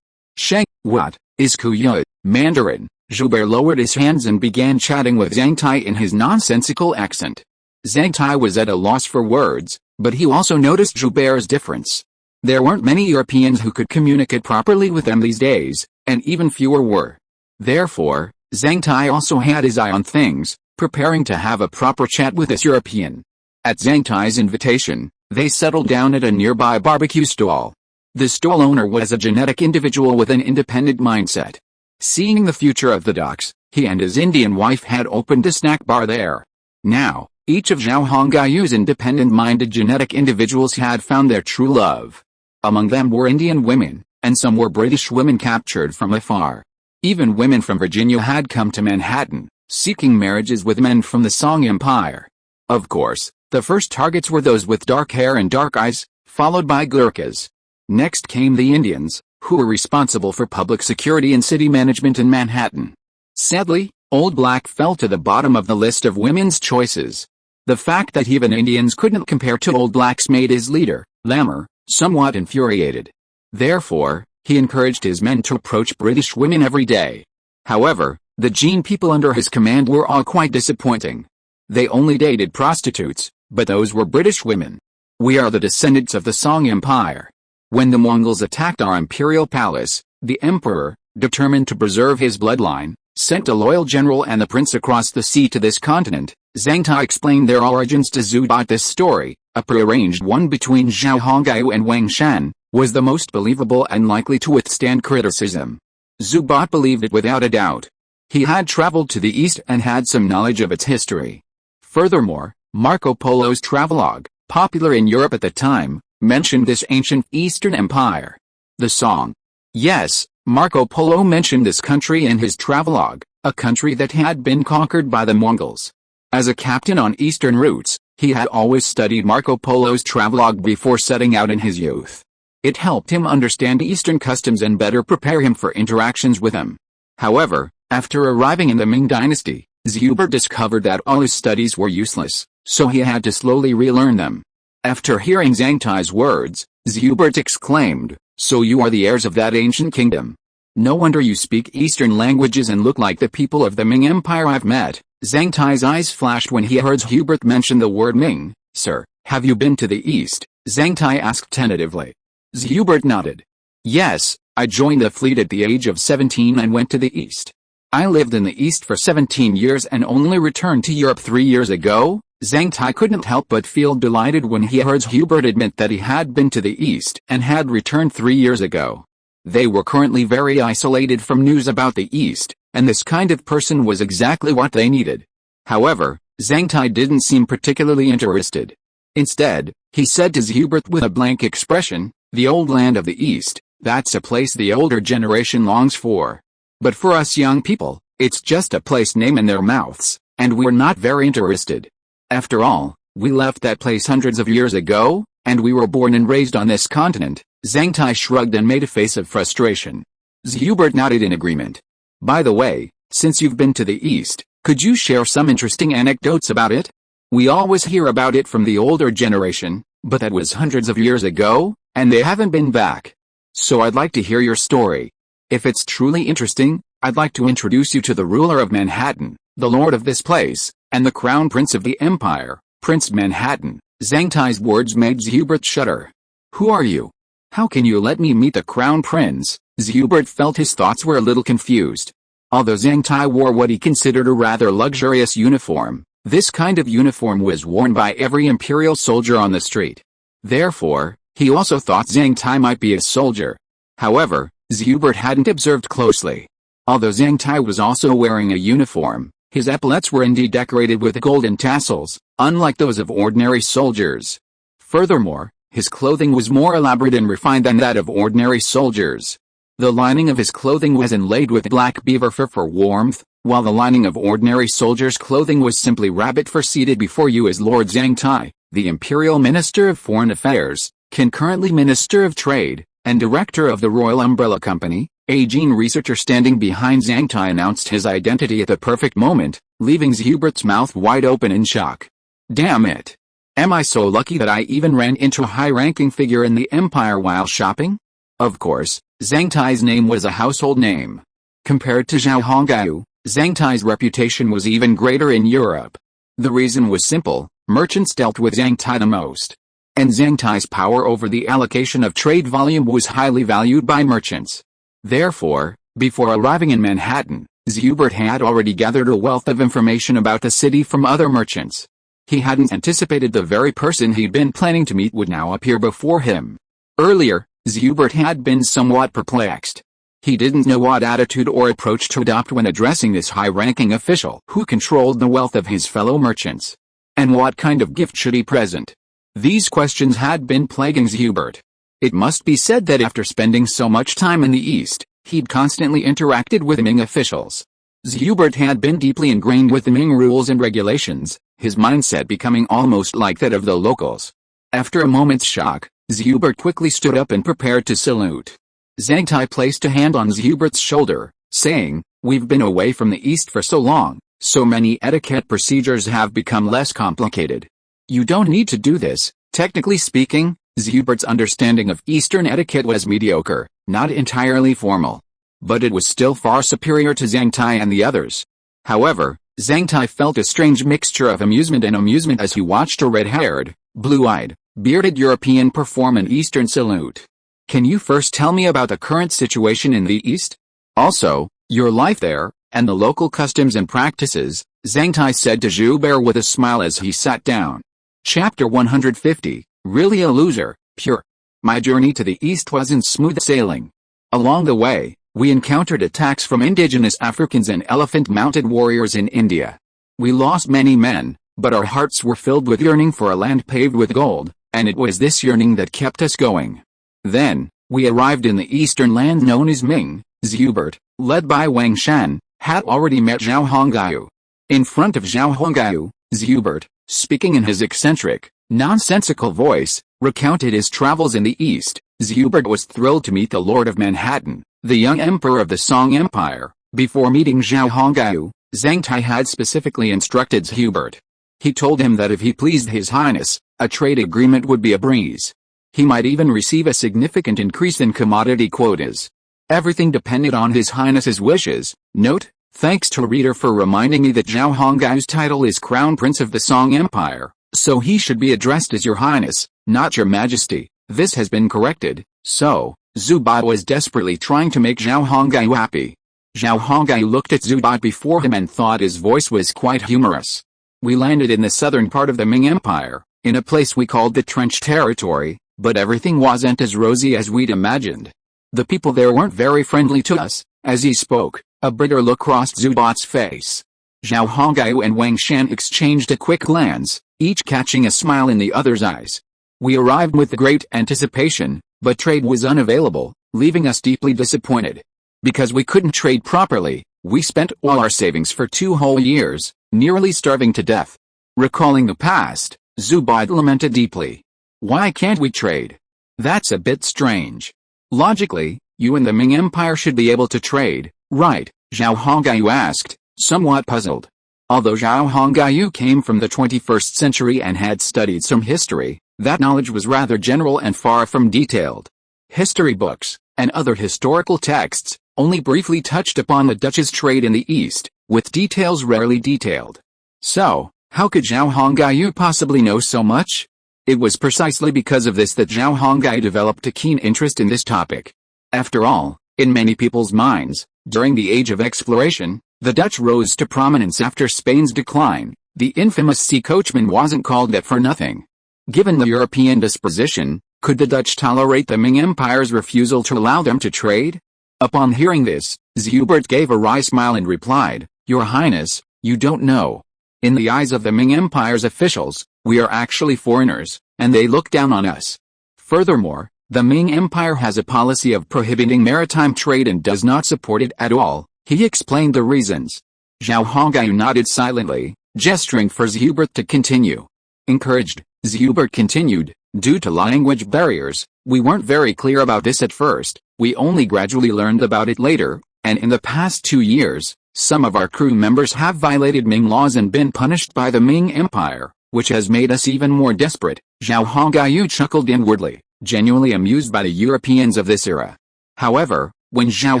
"Sheng, what is Kuya?" "Mandarin." Joubert lowered his hands and began chatting with Zhang Tai in his nonsensical accent. Zhang Tai was at a loss for words, but he also noticed Joubert's difference. There weren't many Europeans who could communicate properly with them these days, and even fewer were. Therefore, Zhang Tai also had his eye on things, preparing to have a proper chat with this European. At Zhang Tai's invitation, they settled down at a nearby barbecue stall. The stall owner was a genetic individual with an independent mindset. Seeing the future of the docks, he and his Indian wife had opened a snack bar there. Now, each of Zhao Hongyu's independent-minded genetic individuals had found their true love. Among them were Indian women, and some were British women captured from afar. Even women from Virginia had come to Manhattan, seeking marriages with men from the Song Empire. Of course, the first targets were those with dark hair and dark eyes, followed by Gurkhas. Next came the Indians, who were responsible for public security and city management in Manhattan. Sadly, Old Black fell to the bottom of the list of women's choices. The fact that even Indians couldn't compare to Old Black's made his leader, Lammer, somewhat infuriated. Therefore, he encouraged his men to approach British women every day. However, the Gene people under his command were all quite disappointing. They only dated prostitutes, but those were British women. "We are the descendants of the Song Empire. When the Mongols attacked our imperial palace, the emperor, determined to preserve his bloodline, sent a loyal general and the prince across the sea to this continent." Zhang Tai explained their origins to Zubat. This story, a prearranged one between Zhao Hongyu and Wang Shan, was the most believable and likely to withstand criticism. Zubat believed it without a doubt. He had traveled to the east and had some knowledge of its history. Furthermore, Marco Polo's travelogue, popular in Europe at the time, mentioned this ancient Eastern Empire. The song. Yes, Marco Polo mentioned this country in his travelogue, a country that had been conquered by the Mongols. As a captain on Eastern routes, he had always studied Marco Polo's travelogue before setting out in his youth. It helped him understand Eastern customs and better prepare him for interactions with them. However, after arriving in the Ming dynasty, Zhubert discovered that all his studies were useless, so he had to slowly relearn them. After hearing Zhang Tai's words, Zhubert exclaimed, "So you are the heirs of that ancient kingdom? No wonder you speak Eastern languages and look like the people of the Ming Empire I've met." Zhang Tai's eyes flashed when he heard Zhubert mention the word Ming. "Sir, have you been to the East?" Zhang Tai asked tentatively. Zhubert nodded. "Yes, I joined the fleet at the age of 17 and went to the East. I lived in the East for 17 years and only returned to Europe 3 years ago." Zhang Tai couldn't help but feel delighted when he heard Zhubert admit that he had been to the East and had returned 3 years ago. They were currently very isolated from news about the East, and this kind of person was exactly what they needed. However, Zhang Tai didn't seem particularly interested. Instead, he said to Zhubert with a blank expression, "The old land of the East, that's a place the older generation longs for. But for us young people, it's just a place name in their mouths, and we're not very interested. After all, we left that place hundreds of years ago, and we were born and raised on this continent." Zhang Tai shrugged and made a face of frustration. Zhubert nodded in agreement. "By the way, since you've been to the East, could you share some interesting anecdotes about it? We always hear about it from the older generation, but that was hundreds of years ago, and they haven't been back. So I'd like to hear your story. If it's truly interesting, I'd like to introduce you to the ruler of Manhattan, the lord of this place, and the crown prince of the empire, Prince Manhattan." Zhang Tai's words made Zhubert shudder. "Who are you? How can you let me meet the crown prince?" Zhubert felt his thoughts were a little confused. Although Zhang Tai wore what he considered a rather luxurious uniform, this kind of uniform was worn by every imperial soldier on the street. Therefore, he also thought Zhang Tai might be a soldier. However, Zhubert hadn't observed closely. Although Zhang Tai was also wearing a uniform, his epaulets were indeed decorated with golden tassels, unlike those of ordinary soldiers. Furthermore, his clothing was more elaborate and refined than that of ordinary soldiers. The lining of his clothing was inlaid with black beaver fur for warmth, while the lining of ordinary soldiers' clothing was simply rabbit fur. Seated before you is Lord Zhang Tai, the Imperial Minister of Foreign Affairs, concurrently Minister of Trade, and Director of the Royal Umbrella Company. A gene researcher standing behind Zhang Tai announced his identity at the perfect moment, leaving Zhubert's mouth wide open in shock. "Damn it! Am I so lucky that I even ran into a high-ranking figure in the empire while shopping?" Of course, Zhang Tai's name was a household name. Compared to Zhao Hongao, Zhang Tai's reputation was even greater in Europe. The reason was simple: merchants dealt with Zhang Tai the most. And Zhang Tai's power over the allocation of trade volume was highly valued by merchants. Therefore, before arriving in Manhattan, Zhubert had already gathered a wealth of information about the city from other merchants. He hadn't anticipated the very person he'd been planning to meet would now appear before him. Earlier, Zhubert had been somewhat perplexed. He didn't know what attitude or approach to adopt when addressing this high-ranking official who controlled the wealth of his fellow merchants. And what kind of gift should he present? These questions had been plaguing Zhubert. It must be said that after spending so much time in the East, he'd constantly interacted with Ming officials. Zhubert had been deeply ingrained with the Ming rules and regulations, his mindset becoming almost like that of the locals. After a moment's shock, Zhubert quickly stood up and prepared to salute. Zhang Tai placed a hand on Zhubert's shoulder, saying, "We've been away from the East for so long, so many etiquette procedures have become less complicated. You don't need to do this." Technically speaking, Zhubert's understanding of Eastern etiquette was mediocre, not entirely formal. But it was still far superior to Zhang Tai and the others. However, Zhang Tai felt a strange mixture of amusement and amusement as he watched a red-haired, blue-eyed, bearded European perform an Eastern salute. "Can you first tell me about the current situation in the East? Also, your life there, and the local customs and practices," Zhang Tai said to Zhubert with a smile as he sat down. Chapter 150, Really a Loser, Pure. My journey to the East wasn't smooth sailing. Along the way, we encountered attacks from indigenous Africans and elephant-mounted warriors in India. We lost many men, but our hearts were filled with yearning for a land paved with gold, and it was this yearning that kept us going. Then, we arrived in the eastern land known as Ming. Zhubert, led by Wang Shan, had already met Zhao Hongyu. In front of Zhao Hongyu, Zhubert, speaking in his eccentric, nonsensical voice, recounted his travels in the East. Zhubert was thrilled to meet the Lord of Manhattan, the young emperor of the Song Empire. Before meeting Zhao Hongyu, Zhang Tai had specifically instructed Zhubert. He told him that if he pleased His Highness, a trade agreement would be a breeze. He might even receive a significant increase in commodity quotas. Everything depended on His Highness's wishes. Note, thanks to reader for reminding me that Zhao Hongyu's title is Crown Prince of the Song Empire, so he should be addressed as Your Highness, not Your Majesty. This has been corrected, so, Zhubot was desperately trying to make Zhao Hongyu happy. Zhao Hongyu looked at Zhubot before him and thought his voice was quite humorous. We landed in the southern part of the Ming Empire, in a place we called the Trench Territory, but everything wasn't as rosy as we'd imagined. The people there weren't very friendly to us. As he spoke, a bitter look crossed Zhubot's face. Zhao Hongyu and Wang Shan exchanged a quick glance, each catching a smile in the other's eyes. We arrived with great anticipation, but trade was unavailable, leaving us deeply disappointed. Because we couldn't trade properly, we spent all our savings for 2 whole years, nearly starving to death. Recalling the past, Zhubot lamented deeply. Why can't we trade? That's a bit strange. Logically, you and the Ming Empire should be able to trade, right? Zhao Hongyu asked, somewhat puzzled. Although Zhao Hongyu came from the 21st century and had studied some history, that knowledge was rather general and far from detailed. History books, and other historical texts, only briefly touched upon the Dutch's trade in the East, with details rarely detailed. So, how could Zhao Hongyu possibly know so much? It was precisely because of this that Zhao Hongyu developed a keen interest in this topic. After all, in many people's minds, during the Age of Exploration, the Dutch rose to prominence after Spain's decline. The infamous sea coachman wasn't called that for nothing. Given the European disposition, could the Dutch tolerate the Ming Empire's refusal to allow them to trade? Upon hearing this, Zhubert gave a wry smile and replied, Your Highness, you don't know. In the eyes of the Ming Empire's officials, we are actually foreigners, and they look down on us. Furthermore, the Ming Empire has a policy of prohibiting maritime trade and does not support it at all. He explained the reasons. Zhao Hongyu nodded silently, gesturing for Zhubert to continue. Encouraged, Zhubert continued, due to language barriers, we weren't very clear about this at first, we only gradually learned about it later, and in the past 2 years, some of our crew members have violated Ming laws and been punished by the Ming Empire, which has made us even more desperate. Zhao Hongyu chuckled inwardly, genuinely amused by the Europeans of this era. However, when Zhao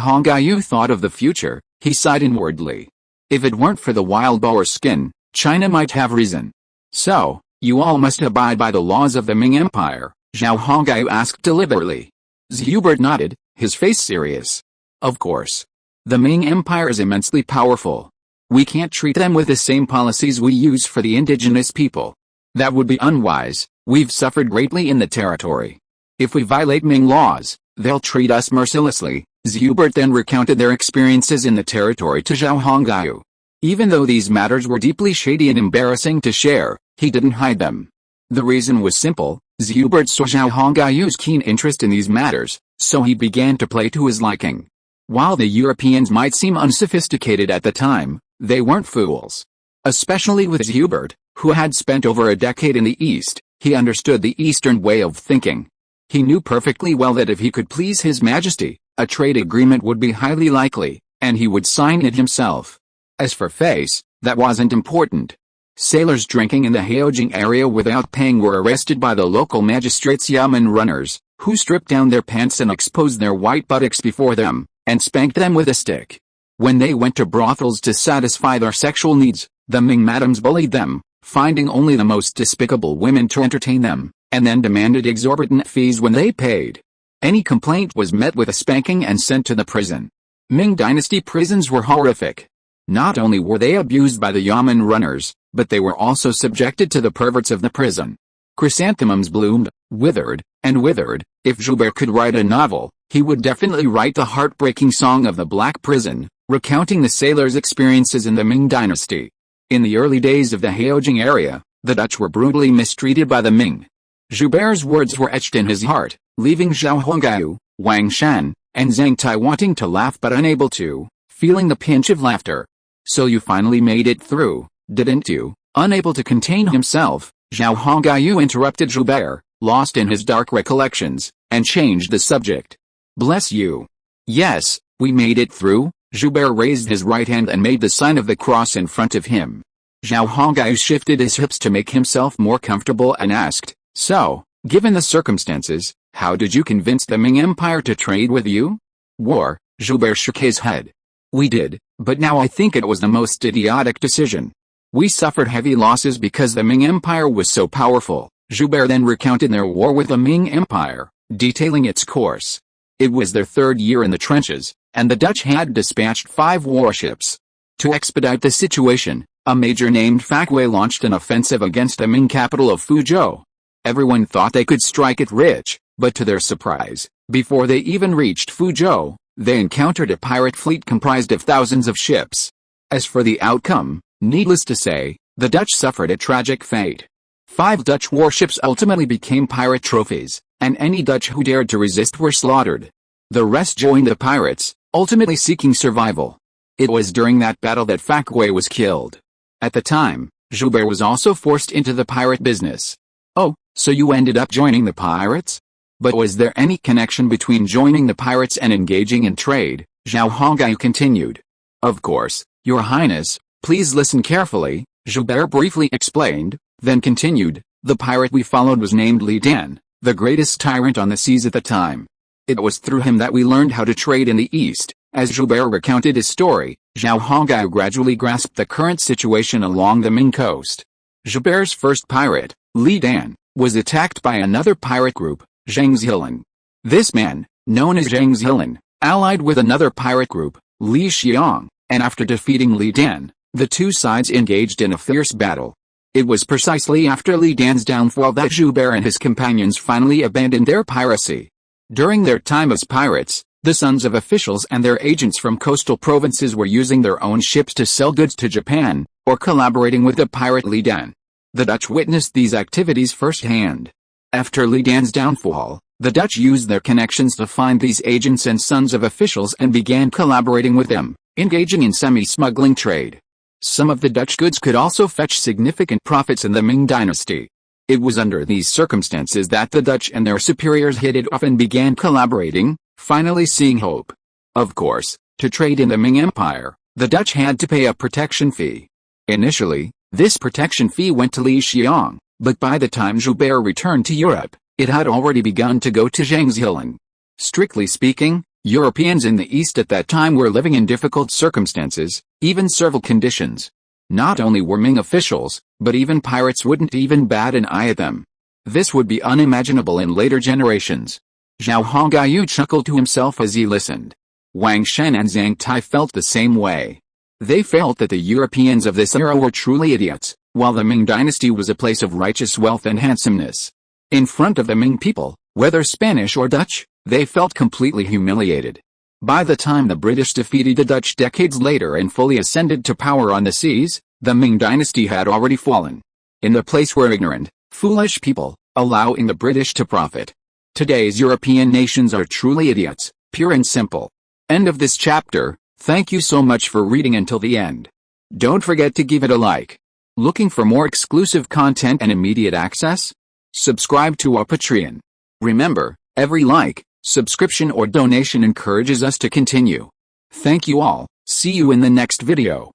Hongyu thought of the future, he sighed inwardly. If it weren't for the wild boar skin, China might have reason. So, you all must abide by the laws of the Ming Empire, Zhao Hongyu asked deliberately. Zhubert nodded, his face serious. Of course. The Ming Empire is immensely powerful. We can't treat them with the same policies we use for the indigenous people. That would be unwise. We've suffered greatly in the territory. If we violate Ming laws, they'll treat us mercilessly. Zhubert then recounted their experiences in the territory to Zhao Hongyu. Even though these matters were deeply shady and embarrassing to share, he didn't hide them. The reason was simple. Zhubert saw Zhao Hongyu's keen interest in these matters, so he began to play to his liking. While the Europeans might seem unsophisticated at the time, they weren't fools. Especially with Zhubert, who had spent over a decade in the East, he understood the Eastern way of thinking. He knew perfectly well that if he could please His Majesty, a trade agreement would be highly likely, and he would sign it himself. As for face, that wasn't important. Sailors drinking in the Haojing area without paying were arrested by the local magistrates' yamen runners, who stripped down their pants and exposed their white buttocks before them, and spanked them with a stick. When they went to brothels to satisfy their sexual needs, the Ming madams bullied them, finding only the most despicable women to entertain them, and then demanded exorbitant fees when they paid. Any complaint was met with a spanking and sent to the prison. Ming Dynasty prisons were horrific. Not only were they abused by the yamen runners, but they were also subjected to the perverts of the prison. Chrysanthemums bloomed, withered, and withered. If Joubert could write a novel, he would definitely write the heartbreaking Song of the Black Prison, recounting the sailors' experiences in the Ming Dynasty. In the early days of the Haojing area, the Dutch were brutally mistreated by the Ming. Joubert's words were etched in his heart, leaving Zhao Hongyu, Wang Shan, and Zhang Tai wanting to laugh but unable to, feeling the pinch of laughter. So you finally made it through, didn't you? Unable to contain himself, Zhao Hongyu interrupted Joubert, lost in his dark recollections, and changed the subject. Bless you. Yes, we made it through. Joubert raised his right hand and made the sign of the cross in front of him. Zhao Hongyu shifted his hips to make himself more comfortable and asked, so, given the circumstances, how did you convince the Ming Empire to trade with you? War, Joubert shook his head. We did, but now I think it was the most idiotic decision. We suffered heavy losses because the Ming Empire was so powerful. Joubert then recounted their war with the Ming Empire, detailing its course. It was their third year in the trenches, and the Dutch had dispatched 5 warships. To expedite the situation, a major named Fackway launched an offensive against the Ming capital of Fuzhou. Everyone thought they could strike it rich, but to their surprise, before they even reached Fuzhou, they encountered a pirate fleet comprised of thousands of ships. As for the outcome, needless to say, the Dutch suffered a tragic fate. 5 Dutch warships ultimately became pirate trophies, and any Dutch who dared to resist were slaughtered. The rest joined the pirates, ultimately seeking survival. It was during that battle that Fackway was killed. At the time, Joubert was also forced into the pirate business. Oh, so you ended up joining the pirates? But was there any connection between joining the pirates and engaging in trade? Zhao Hongyu continued. Of course, Your Highness, please listen carefully, Joubert briefly explained, then continued, the pirate we followed was named Li Dan, the greatest tyrant on the seas at the time. It was through him that we learned how to trade in the East. As Joubert recounted his story, Zhao Hongyu gradually grasped the current situation along the Ming coast. Joubert's first pirate, Li Dan, was attacked by another pirate group, Zhang Zhilan. This man, known as Zhang Zhilan, allied with another pirate group, Li Xiang, and after defeating Li Dan, the two sides engaged in a fierce battle. It was precisely after Li Dan's downfall that Joubert and his companions finally abandoned their piracy. During their time as pirates, the sons of officials and their agents from coastal provinces were using their own ships to sell goods to Japan, or collaborating with the pirate Li Dan. The Dutch witnessed these activities firsthand. After Li Dan's downfall, the Dutch used their connections to find these agents and sons of officials and began collaborating with them, engaging in semi-smuggling trade. Some of the Dutch goods could also fetch significant profits in the Ming dynasty. It was under these circumstances that the Dutch and their superiors hit it off and began collaborating, finally seeing hope. Of course, to trade in the Ming Empire, the Dutch had to pay a protection fee. Initially, this protection fee went to Li Xiang, but by the time Joubert returned to Europe, it had already begun to go to Zhang Zhilan. Strictly speaking, Europeans in the East at that time were living in difficult circumstances, even servile conditions. Not only were Ming officials, but even pirates wouldn't even bat an eye at them. This would be unimaginable in later generations. Zhao Hongyu chuckled to himself as he listened. Wang Shen and Zhang Tai felt the same way. They felt that the Europeans of this era were truly idiots, while the Ming dynasty was a place of righteous wealth and handsomeness. In front of the Ming people, whether Spanish or Dutch, they felt completely humiliated. By the time the British defeated the Dutch decades later and fully ascended to power on the seas, the Ming dynasty had already fallen. In the place where ignorant, foolish people, allowing the British to profit. Today's European nations are truly idiots, pure and simple. End of this chapter. Thank you so much for reading until the end. Don't forget to give it a like. Looking for more exclusive content and immediate access? Subscribe to our Patreon. Remember, every like, subscription or donation encourages us to continue. Thank you all. See you in the next video.